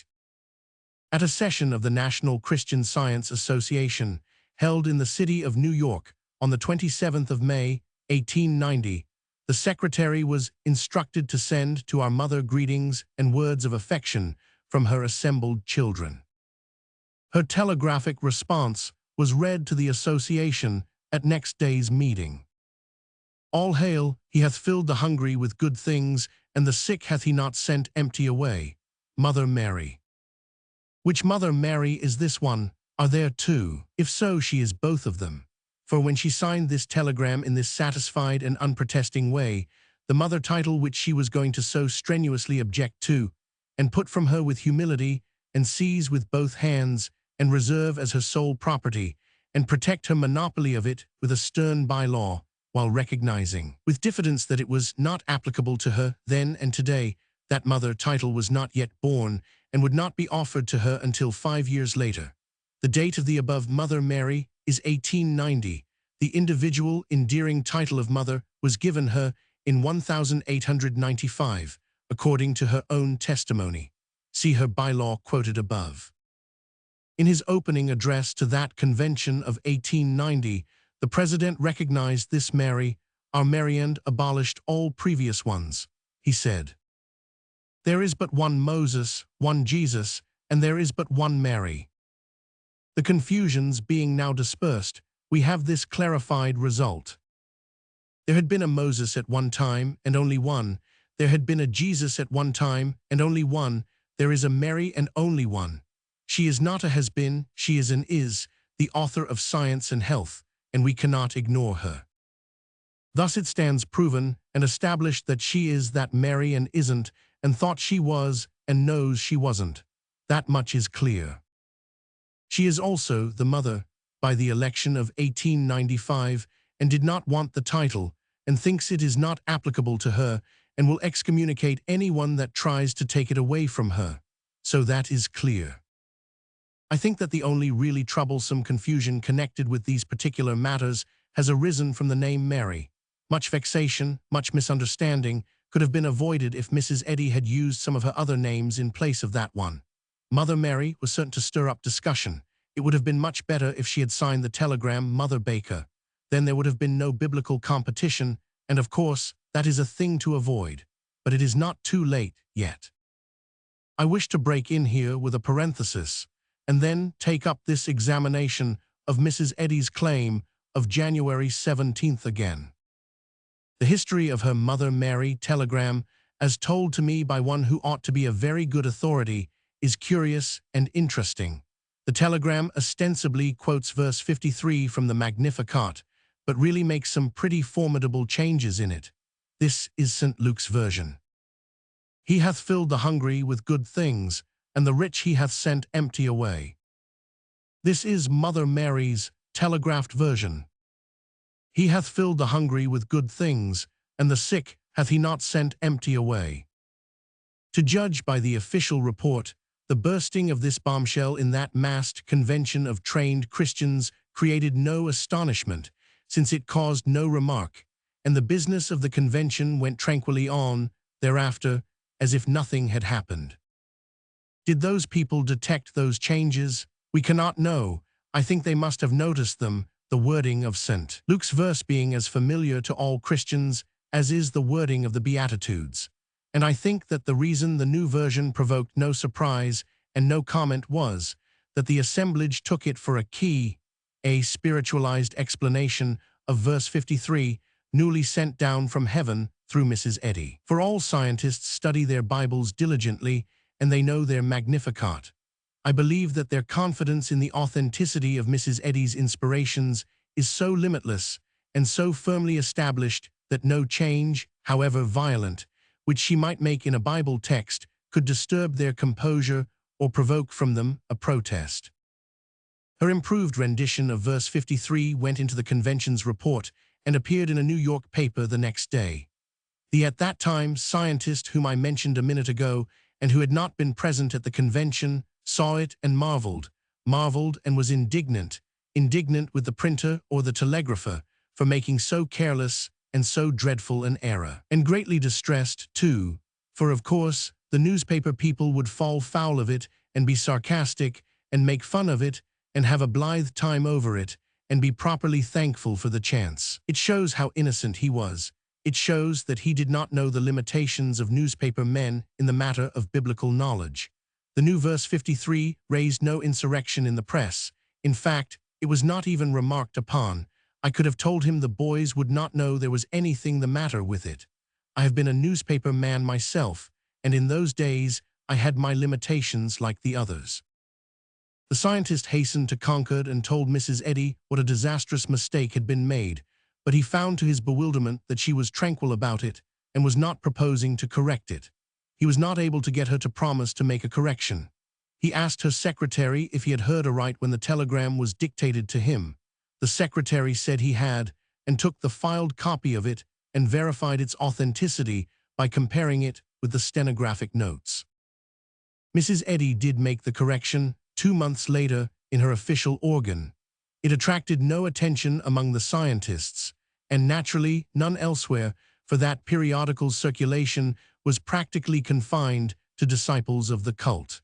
At a session of the National Christian Science Association, held in the city of New York on the 27th of May, 1890, the secretary was instructed to send to our mother greetings and words of affection from her assembled children. Her telegraphic response was read to the association at next day's meeting. All hail, he hath filled the hungry with good things, and the sick hath he not sent empty away. Mother Mary. Which Mother Mary is this one? Are there two? If so, she is both of them. For when she signed this telegram in this satisfied and unprotesting way, the mother title which she was going to so strenuously object to, and put from her with humility, and seize with both hands, and reserve as her sole property, and protect her monopoly of it with a stern by-law, while recognizing, with diffidence, that it was not applicable to her then and today, that mother title was not yet born, and would not be offered to her until 5 years later. The date of the above Mother Mary is 1890. The individual endearing title of mother was given her in 1895, according to her own testimony. See her bylaw quoted above. In his opening address to that convention of 1890, the President recognized this Mary, our Mary, and abolished all previous ones. He said, "There is but one Moses, one Jesus, and there is but one Mary." The confusions being now dispersed, we have this clarified result. There had been a Moses at one time, and only one. There had been a Jesus at one time, and only one. There is a Mary, and only one. She is not a has been, she is an is, the author of science and health, and we cannot ignore her. Thus it stands proven and established that she is that Mary and isn't, and thought she was, and knows she wasn't. That much is clear. She is also the mother, by the election of 1895, and did not want the title, and thinks it is not applicable to her, and will excommunicate anyone that tries to take it away from her. So that is clear. I think that the only really troublesome confusion connected with these particular matters has arisen from the name Mary. Much vexation, much misunderstanding could have been avoided if Mrs. Eddy had used some of her other names in place of that one. Mother Mary was certain to stir up discussion. It would have been much better if she had signed the telegram Mother Baker. Then there would have been no biblical competition, and of course, that is a thing to avoid. But it is not too late yet. I wish to break in here with a parenthesis, and then take up this examination of Mrs. Eddy's claim of January 17th again. The history of her Mother Mary telegram, as told to me by one who ought to be a very good authority, is curious and interesting. The telegram ostensibly quotes verse 53 from the Magnificat, but really makes some pretty formidable changes in it. This is St. Luke's version. He hath filled the hungry with good things, and the rich he hath sent empty away. This is Mother Mary's telegraphed version. He hath filled the hungry with good things, and the sick hath he not sent empty away. To judge by the official report, the bursting of this bombshell in that massed convention of trained Christians created no astonishment, since it caused no remark, and the business of the convention went tranquilly on thereafter, as if nothing had happened. Did those people detect those changes? We cannot know. I think they must have noticed them, the wording of St. Luke's verse being as familiar to all Christians as is the wording of the Beatitudes. And I think that the reason the new version provoked no surprise and no comment was that the assemblage took it for a key, a spiritualized explanation of verse 53, newly sent down from heaven through Mrs. Eddy. For all scientists study their Bibles diligently, and they know their Magnificat. I believe that their confidence in the authenticity of Mrs. Eddy's inspirations is so limitless and so firmly established that no change, however violent, which she might make in a Bible text, could disturb their composure or provoke from them a protest. Her improved rendition of verse 53 went into the convention's report and appeared in a New York paper the next day. The at that time scientist whom I mentioned a minute ago and who had not been present at the convention saw it and marveled and was indignant with the printer or the telegrapher for making so careless and so dreadful an error, and greatly distressed, too, for of course the newspaper people would fall foul of it and be sarcastic and make fun of it and have a blithe time over it and be properly thankful for the chance. It shows how innocent he was. It shows that he did not know the limitations of newspaper men in the matter of biblical knowledge. The new verse 53 raised no insurrection in the press. In fact, it was not even remarked upon. I could have told him the boys would not know there was anything the matter with it. I have been a newspaper man myself, and in those days I had my limitations like the others. The scientist hastened to Concord and told Mrs. Eddy what a disastrous mistake had been made, but he found to his bewilderment that she was tranquil about it and was not proposing to correct it. He was not able to get her to promise to make a correction. He asked her secretary if he had heard aright when the telegram was dictated to him. The secretary said he had, and took the filed copy of it and verified its authenticity by comparing it with the stenographic notes. Mrs. Eddy did make the correction 2 months later in her official organ. It attracted no attention among the scientists, and naturally none elsewhere, for that periodical's circulation was practically confined to disciples of the cult.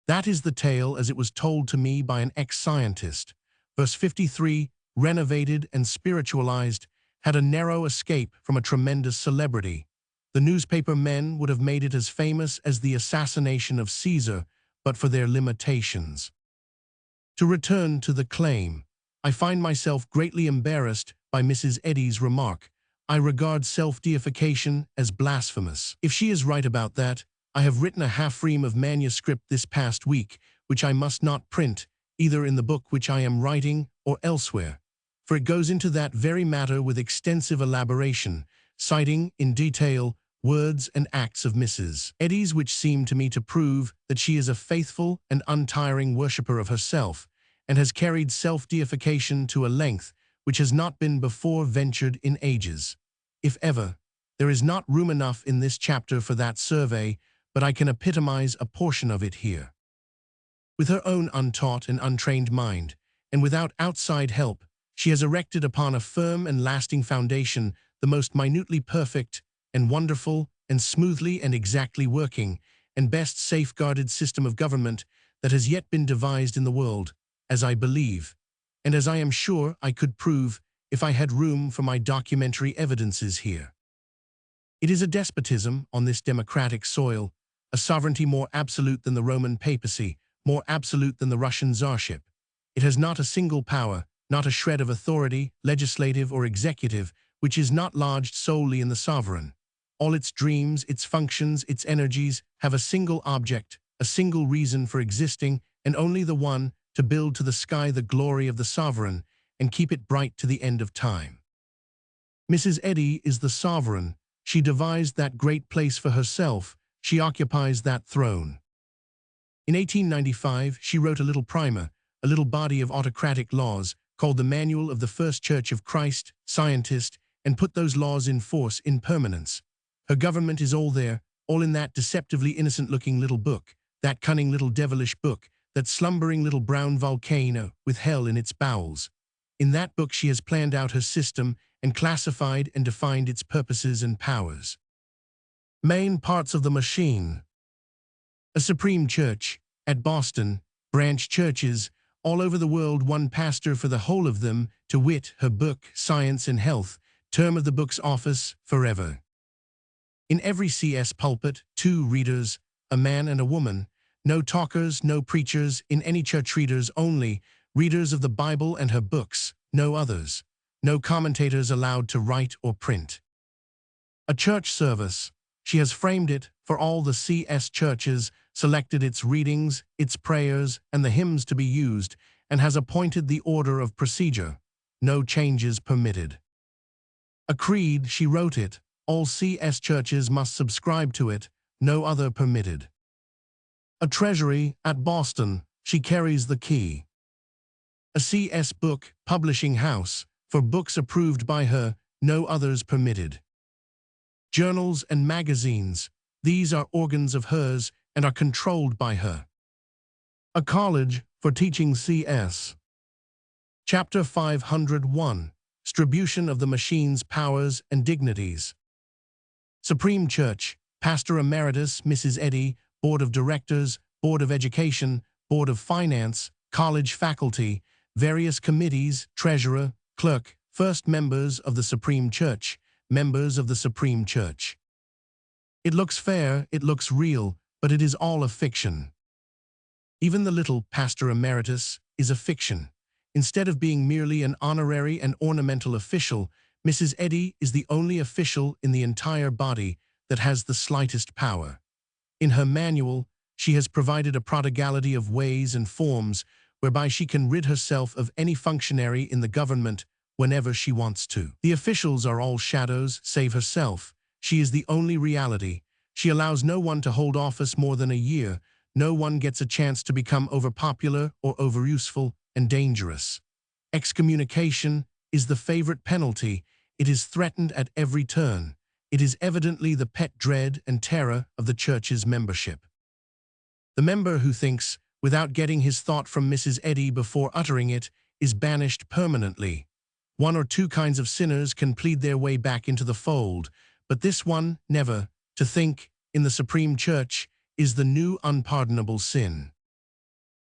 That is the tale as it was told to me by an ex-scientist. Verse 53, renovated and spiritualized, had a narrow escape from a tremendous celebrity. The newspaper men would have made it as famous as the assassination of Caesar, but for their limitations. To return to the claim, I find myself greatly embarrassed by Mrs. Eddy's remark. I regard self-deification as blasphemous. If she is right about that, I have written a half-ream of manuscript this past week, which I must not print, either in the book which I am writing or elsewhere, for it goes into that very matter with extensive elaboration, citing in detail words and acts of Mrs. Eddy's which seem to me to prove that she is a faithful and untiring worshipper of herself, and has carried self-deification to a length which has not been before ventured in ages. If ever, there is not room enough in this chapter for that survey, but I can epitomize a portion of it here. With her own untaught and untrained mind, and without outside help, she has erected upon a firm and lasting foundation the most minutely perfect and wonderful and smoothly and exactly working and best safeguarded system of government that has yet been devised in the world, as I believe, and as I am sure I could prove if I had room for my documentary evidences here. It is a despotism on this democratic soil, a sovereignty more absolute than the Roman papacy, more absolute than the Russian czarship. It has not a single power, not a shred of authority, legislative or executive, which is not lodged solely in the sovereign. All its dreams, its functions, its energies have a single object, a single reason for existing, and only the one, to build to the sky the glory of the sovereign and keep it bright to the end of time. Mrs. Eddy is the sovereign. She devised that great place for herself. She occupies that throne. In 1895, she wrote a little primer, a little body of autocratic laws, called the Manual of the First Church of Christ, Scientist, and put those laws in force, in permanence. Her government is all there, all in that deceptively innocent-looking little book, that cunning little devilish book, that slumbering little brown volcano with hell in its bowels. In that book she has planned out her system and classified and defined its purposes and powers. Main parts of the machine. A supreme church, at Boston, branch churches, all over the world, one pastor for the whole of them, to wit, her book, Science and Health, term of the book's office, forever. In every CS pulpit, 2 readers, a man and a woman, no talkers, no preachers, in any church readers only, readers of the Bible and her books, no others, no commentators allowed to write or print. A church service. She has framed it for all the CS churches, selected its readings, its prayers, and the hymns to be used, and has appointed the order of procedure. No changes permitted. A creed, she wrote it. All CS churches must subscribe to it, no other permitted. A treasury, at Boston, she carries the key. A CS book publishing house, for books approved by her, no others permitted. Journals and magazines, these are organs of hers and are controlled by her. A college for teaching CS. Chapter 501, Distribution of the Machine's Powers and Dignities. Supreme Church, Pastor Emeritus Mrs. Eddy, Board of Directors, Board of Education, Board of Finance, College Faculty, various committees, Treasurer, Clerk, First Members of the Supreme Church, Members of the Supreme Church. It looks fair, it looks real, but it is all a fiction. Even the little Pastor Emeritus is a fiction. Instead of being merely an honorary and ornamental official, Mrs. Eddy is the only official in the entire body that has the slightest power. In her manual, she has provided a prodigality of ways and forms whereby she can rid herself of any functionary in the government whenever she wants to. The officials are all shadows, save herself. She is the only reality. She allows no one to hold office more than a year. No one gets a chance to become overpopular or overuseful and dangerous. Excommunication is the favorite penalty. It is threatened at every turn. It is evidently the pet dread and terror of the church's membership. The member who thinks, without getting his thought from Mrs. Eddy before uttering it, is banished permanently. One or two kinds of sinners can plead their way back into the fold, but this one, never. To think, in the Supreme Church, is the new unpardonable sin.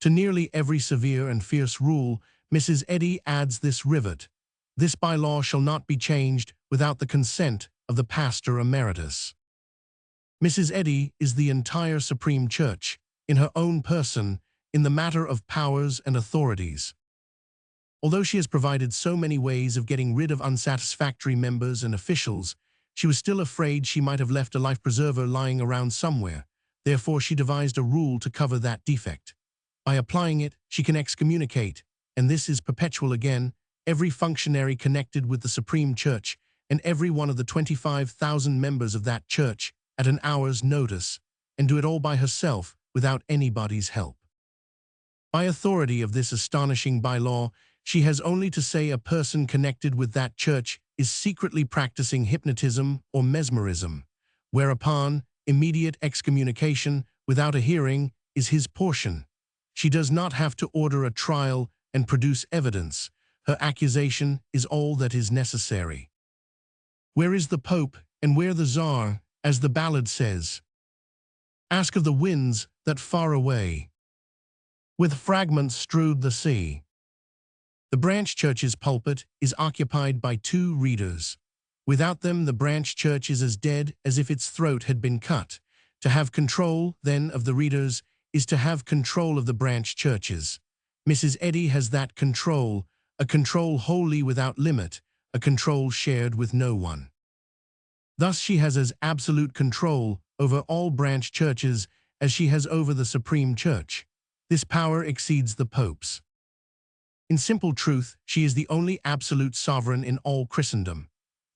To nearly every severe and fierce rule, Mrs. Eddy adds this rivet: this bylaw shall not be changed without the consent of the Pastor Emeritus. Mrs. Eddy is the entire Supreme Church, in her own person, in the matter of powers and authorities. Although she has provided so many ways of getting rid of unsatisfactory members and officials, she was still afraid she might have left a life-preserver lying around somewhere. Therefore, she devised a rule to cover that defect. By applying it, she can excommunicate, and this is perpetual again, every functionary connected with the Supreme Church and every one of the 25,000 members of that church at an hour's notice, and do it all by herself without anybody's help. By authority of this astonishing bylaw, she has only to say a person connected with that church is secretly practicing hypnotism or mesmerism, whereupon immediate excommunication without a hearing is his portion. She does not have to order a trial and produce evidence. Her accusation is all that is necessary. Where is the Pope and where the Tsar, as the ballad says? Ask of the winds that far away with fragments strewed the sea. The branch church's pulpit is occupied by 2 readers. Without them, the branch church is as dead as if its throat had been cut. To have control, then, of the readers is to have control of the branch churches. Mrs. Eddy has that control, a control wholly without limit, a control shared with no one. Thus she has as absolute control over all branch churches as she has over the Supreme Church. This power exceeds the Pope's. In simple truth, she is the only absolute sovereign in all Christendom.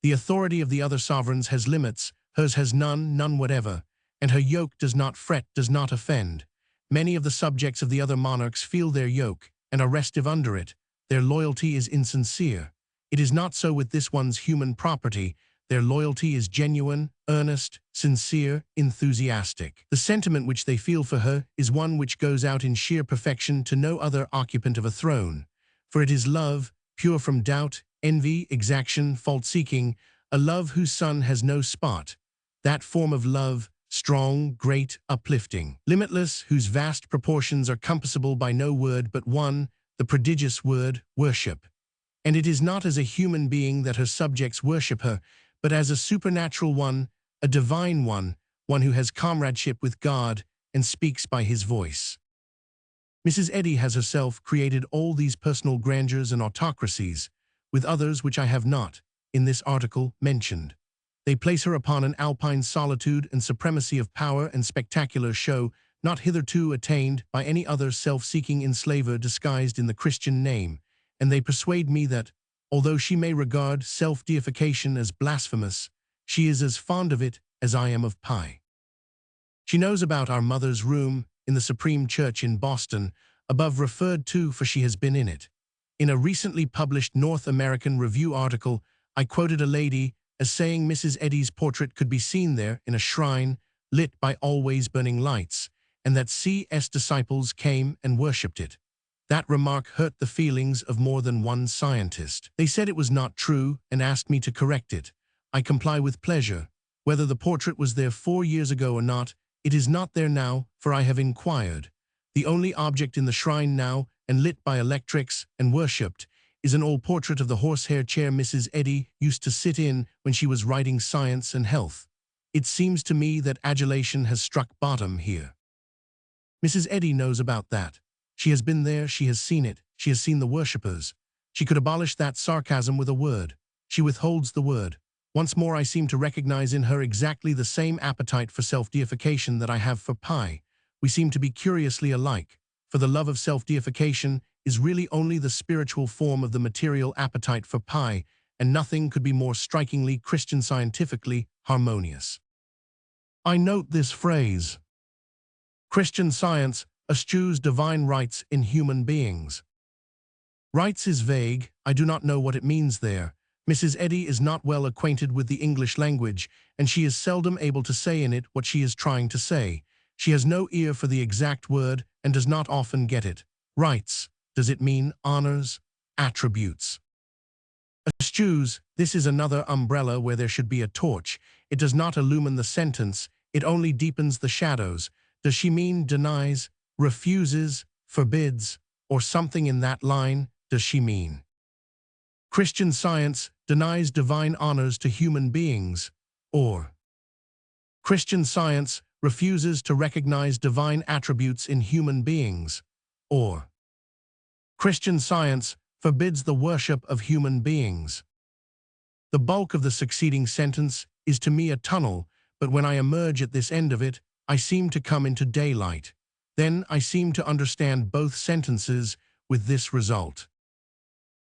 The authority of the other sovereigns has limits, hers has none, none whatever, and her yoke does not fret, does not offend. Many of the subjects of the other monarchs feel their yoke and are restive under it. Their loyalty is insincere. It is not so with this one's human property. Their loyalty is genuine, earnest, sincere, enthusiastic. The sentiment which they feel for her is one which goes out in sheer perfection to no other occupant of a throne. For it is love, pure from doubt, envy, exaction, fault-seeking, a love whose sun has no spot. That form of love, strong, great, uplifting, limitless, whose vast proportions are compassable by no word but one, the prodigious word, worship. And it is not as a human being that her subjects worship her, but as a supernatural one, a divine one who has comradeship with God and speaks by his voice. Mrs. Eddy has herself created all these personal grandeurs and autocracies, with others which I have not, in this article, mentioned. They place her upon an alpine solitude and supremacy of power and spectacular show not hitherto attained by any other self-seeking enslaver disguised in the Christian name, and they persuade me that, although she may regard self-deification as blasphemous, she is as fond of it as I am of pie. She knows about our Mother's Room in the Supreme Church in Boston, above referred to, for she has been in it. In a recently published North American Review article, I quoted a lady as saying Mrs. Eddy's portrait could be seen there in a shrine lit by always burning lights, and that C.S. disciples came and worshipped it. That remark hurt the feelings of more than one scientist. They said it was not true and asked me to correct it. I comply with pleasure. Whether the portrait was there 4 years ago or not, it is not there now, for I have inquired. The only object in the shrine now, and lit by electrics and worshipped, is an old portrait of the horsehair chair Mrs. Eddy used to sit in when she was writing Science and Health. It seems to me that adulation has struck bottom here. Mrs. Eddy knows about that. She has been there, she has seen it, she has seen the worshippers. She could abolish that sarcasm with a word. She withholds the word. Once more I seem to recognize in her exactly the same appetite for self-deification that I have for pie. We seem to be curiously alike, for the love of self-deification is really only the spiritual form of the material appetite for pie, and nothing could be more strikingly Christian scientifically harmonious. I note this phrase. Christian Science eschews divine rights in human beings. Rights is vague, I do not know what it means there. Mrs. Eddy is not well acquainted with the English language, and she is seldom able to say in it what she is trying to say. She has no ear for the exact word and does not often get it. Rights, does it mean honors, attributes? Eschews, this is another umbrella where there should be a torch. It does not illumine the sentence, it only deepens the shadows. Does she mean denies, refuses, forbids, or something in that line? Does she mean Christian Science denies divine honors to human beings, or Christian Science refuses to recognize divine attributes in human beings, or Christian Science forbids the worship of human beings? The bulk of the succeeding sentence is to me a tunnel, but when I emerge at this end of it, I seem to come into daylight. Then I seem to understand both sentences with this result.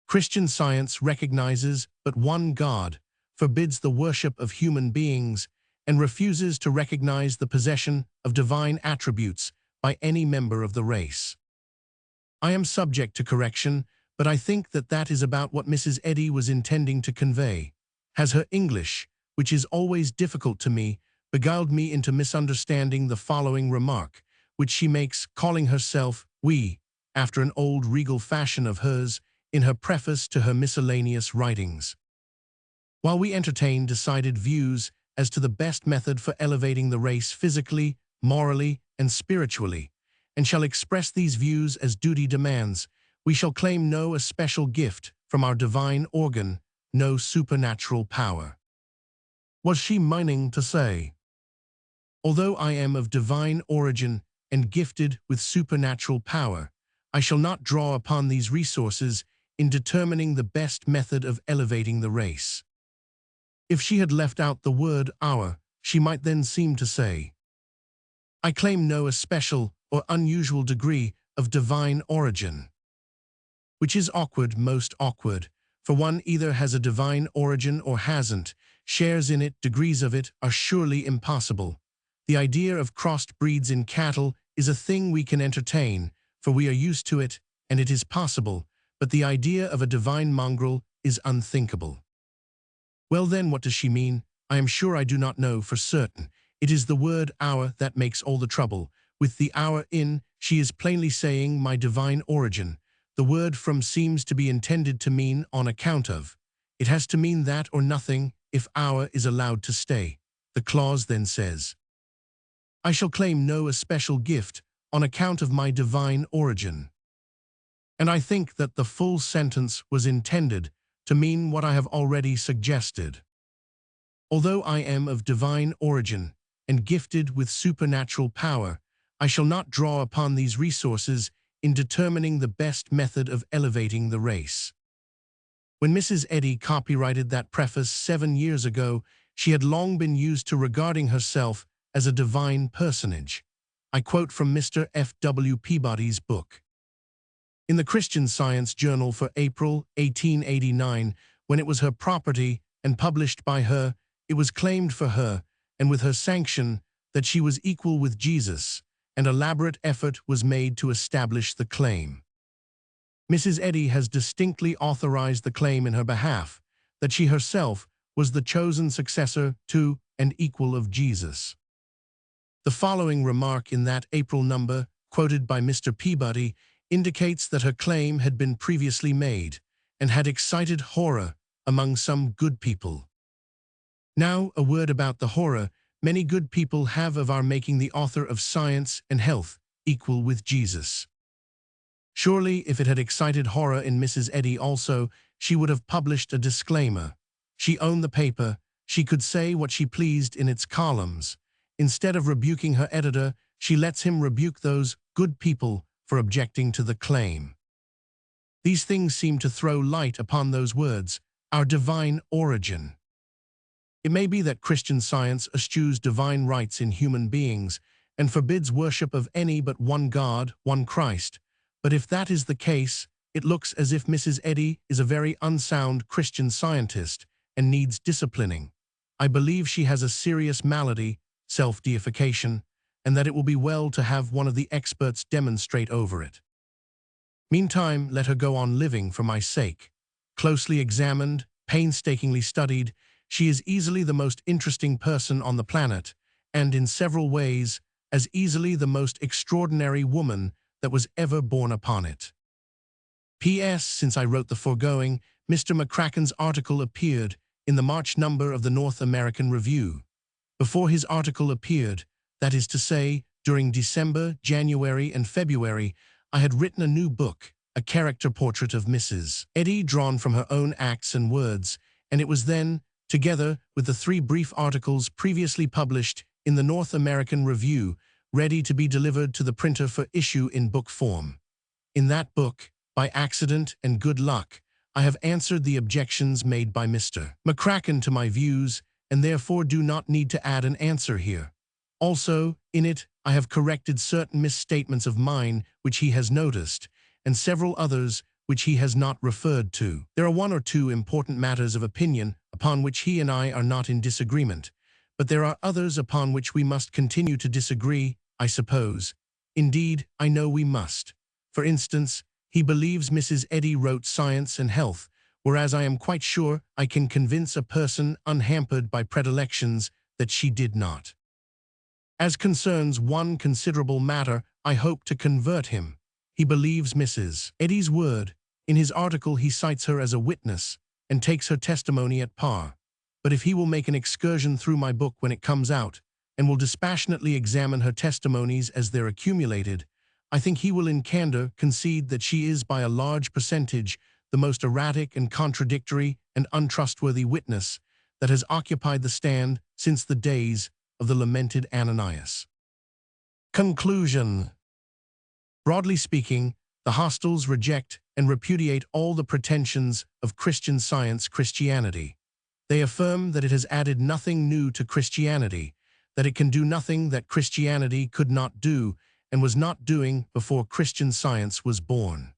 Christian Science recognizes but one God, forbids the worship of human beings, and refuses to recognize the possession of divine attributes by any member of the race. I am subject to correction, but I think that that is about what Mrs. Eddy was intending to convey. Has her English, which is always difficult to me, beguiled me into misunderstanding the following remark, which she makes, calling herself we, after an old regal fashion of hers, in her preface to her miscellaneous writings. While we entertain decided views as to the best method for elevating the race physically, morally, and spiritually, and shall express these views as duty demands, we shall claim no especial gift from our divine organ, no supernatural power. Was she meaning to say, although I am of divine origin and gifted with supernatural power, I shall not draw upon these resources in determining the best method of elevating the race? If she had left out the word our, she might then seem to say, I claim no especial or unusual degree of divine origin. Which is awkward, most awkward, for one either has a divine origin or hasn't. Shares in it, degrees of it, are surely impossible. The idea of crossed breeds in cattle is a thing we can entertain, for we are used to it, and it is possible, but the idea of a divine mongrel is unthinkable. Well then, what does she mean? I am sure I do not know for certain. It is the word our that makes all the trouble. With the our in, she is plainly saying my divine origin. The word from seems to be intended to mean on account of. It has to mean that or nothing if our is allowed to stay. The clause then says, I shall claim no especial gift on account of my divine origin. And I think that the full sentence was intended to mean what I have already suggested. Although I am of divine origin and gifted with supernatural power, I shall not draw upon these resources in determining the best method of elevating the race. When Mrs. Eddy copyrighted that preface 7 years ago, she had long been used to regarding herself as a divine personage. I quote from Mr. F. W. Peabody's book. In the Christian Science Journal for April 1889, when it was her property and published by her, it was claimed for her, and with her sanction, that she was equal with Jesus, and elaborate effort was made to establish the claim. Mrs. Eddy has distinctly authorized the claim in her behalf, that she herself was the chosen successor to and equal of Jesus. The following remark in that April number, quoted by Mr. Peabody, indicates that her claim had been previously made and had excited horror among some good people. Now, a word about the horror many good people have of our making the author of Science and Health equal with Jesus. Surely, if it had excited horror in Mrs. Eddy also, she would have published a disclaimer. She owned the paper, she could say what she pleased in its columns. Instead of rebuking her editor, she lets him rebuke those good people for objecting to the claim. These things seem to throw light upon those words, our divine origin. It may be that Christian Science eschews divine rights in human beings and forbids worship of any but one God, one Christ. But if that is the case, it looks as if Mrs. Eddy is a very unsound Christian Scientist and needs disciplining. I believe she has a serious malady, self-deification, and that it will be well to have one of the experts demonstrate over it. Meantime, let her go on living for my sake. Closely examined, painstakingly studied, she is easily the most interesting person on the planet, and in several ways, as easily the most extraordinary woman that was ever born upon it. P.S. Since I wrote the foregoing, Mr. McCracken's article appeared in the March number of the North American Review. Before his article appeared, that is to say, during December, January, and February, I had written a new book, a character portrait of Mrs. Eddy drawn from her own acts and words, and it was then, together with the 3 brief articles previously published in the North American Review, ready to be delivered to the printer for issue in book form. In that book, by accident and good luck, I have answered the objections made by Mr. McCracken to my views, and therefore do not need to add an answer here. Also, in it, I have corrected certain misstatements of mine which he has noticed, and several others which he has not referred to. There are 1 or 2 important matters of opinion upon which he and I are not in disagreement, but there are others upon which we must continue to disagree, I suppose. Indeed, I know we must. For instance, he believes Mrs. Eddy wrote Science and Health, whereas I am quite sure I can convince a person unhampered by predilections that she did not. As concerns one considerable matter, I hope to convert him. He believes Mrs. Eddy's word. In his article he cites her as a witness and takes her testimony at par. But if he will make an excursion through my book when it comes out, and will dispassionately examine her testimonies as they're accumulated, I think he will in candor concede that she is by a large percentage the most erratic and contradictory and untrustworthy witness that has occupied the stand since the days of the lamented Ananias. Conclusion. Broadly speaking, the hostiles reject and repudiate all the pretensions of Christian Science Christianity. They affirm that it has added nothing new to Christianity, that it can do nothing that Christianity could not do and was not doing before Christian Science was born.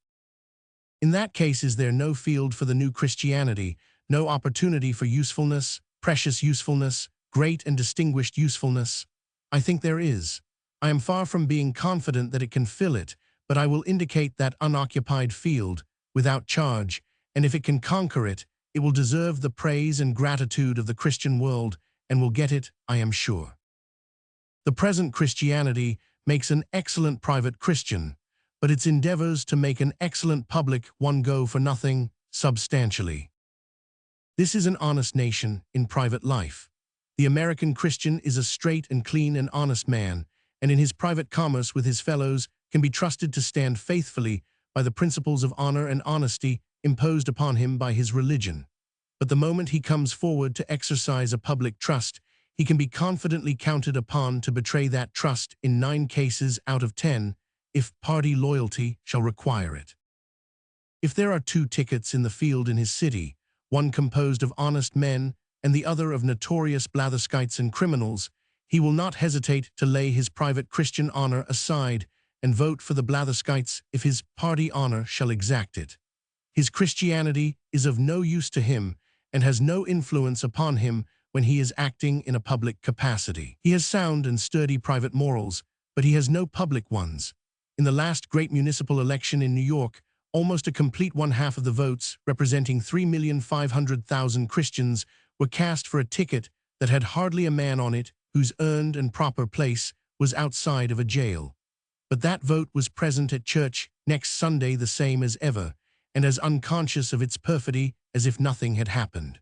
In that case, is there no field for the new Christianity, no opportunity for usefulness, precious usefulness, great and distinguished usefulness? I think there is. I am far from being confident that it can fill it, but I will indicate that unoccupied field, without charge, and if it can conquer it, it will deserve the praise and gratitude of the Christian world, and will get it, I am sure. The present Christianity makes an excellent private Christian, but its endeavors to make an excellent public one go for nothing, substantially. This is an honest nation in private life. The American Christian is a straight and clean and honest man, and in his private commerce with his fellows can be trusted to stand faithfully by the principles of honor and honesty imposed upon him by his religion. But the moment he comes forward to exercise a public trust, he can be confidently counted upon to betray that trust in 9 cases out of 10, if party loyalty shall require it. If there are 2 tickets in the field in his city, one composed of honest men and the other of notorious blatherskites and criminals, he will not hesitate to lay his private Christian honor aside and vote for the blatherskites if his party honor shall exact it. His Christianity is of no use to him and has no influence upon him when he is acting in a public capacity. He has sound and sturdy private morals, but he has no public ones. In the last great municipal election in New York, almost a complete 1/2 of the votes, representing 3,500,000 Christians, were cast for a ticket that had hardly a man on it whose earned and proper place was outside of a jail. But that vote was present at church next Sunday the same as ever, and as unconscious of its perfidy as if nothing had happened.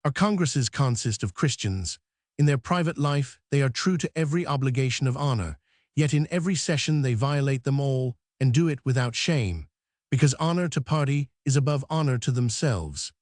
Our Congresses consist of Christians. In their private life, they are true to every obligation of honor, yet in every session they violate them all and do it without shame, because honor to party is above honor to themselves.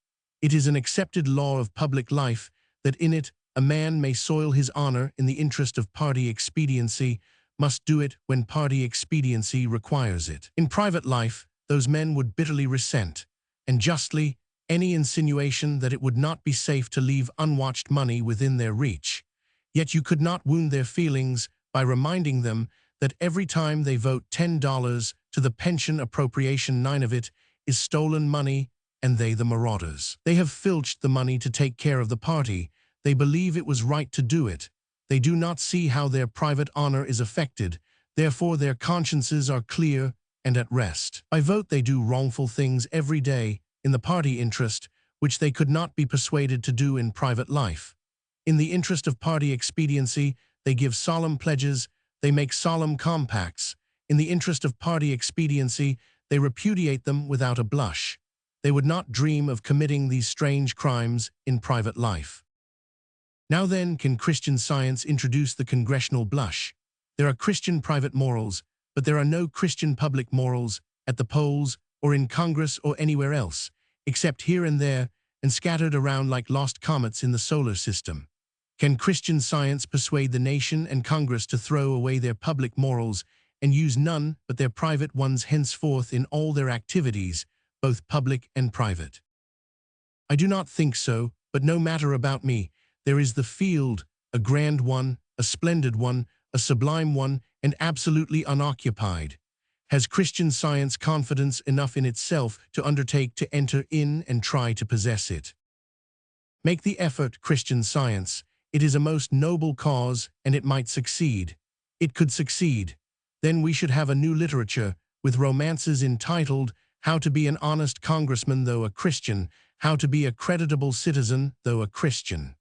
It is an accepted law of public life that in it a man may soil his honor in the interest of party expediency, must do it when party expediency requires it. In private life, those men would bitterly resent, and justly, any insinuation that it would not be safe to leave unwatched money within their reach. Yet you could not wound their feelings by reminding them that every time they vote $10 to the pension appropriation, 9 of it is stolen money, and they the marauders. They have filched the money to take care of the party. They believe it was right to do it. They do not see how their private honor is affected, therefore their consciences are clear and at rest. By vote they do wrongful things every day in the party interest, which they could not be persuaded to do in private life. In the interest of party expediency, they give solemn pledges, they make solemn compacts. In the interest of party expediency, they repudiate them without a blush. They would not dream of committing these strange crimes in private life. Now then, can Christian Science introduce the congressional blush? There are Christian private morals, but there are no Christian public morals at the polls or in Congress or anywhere else, except here and there and scattered around like lost comets in the solar system. Can Christian Science persuade the nation and Congress to throw away their public morals and use none but their private ones henceforth in all their activities, both public and private? I do not think so, but no matter about me. There is the field, a grand one, a splendid one, a sublime one, and absolutely unoccupied. Has Christian Science confidence enough in itself to undertake to enter in and try to possess it? Make the effort, Christian Science. It is a most noble cause, and it might succeed. It could succeed. Then we should have a new literature, with romances entitled How to be an honest congressman though a Christian, How to be a creditable citizen though a Christian.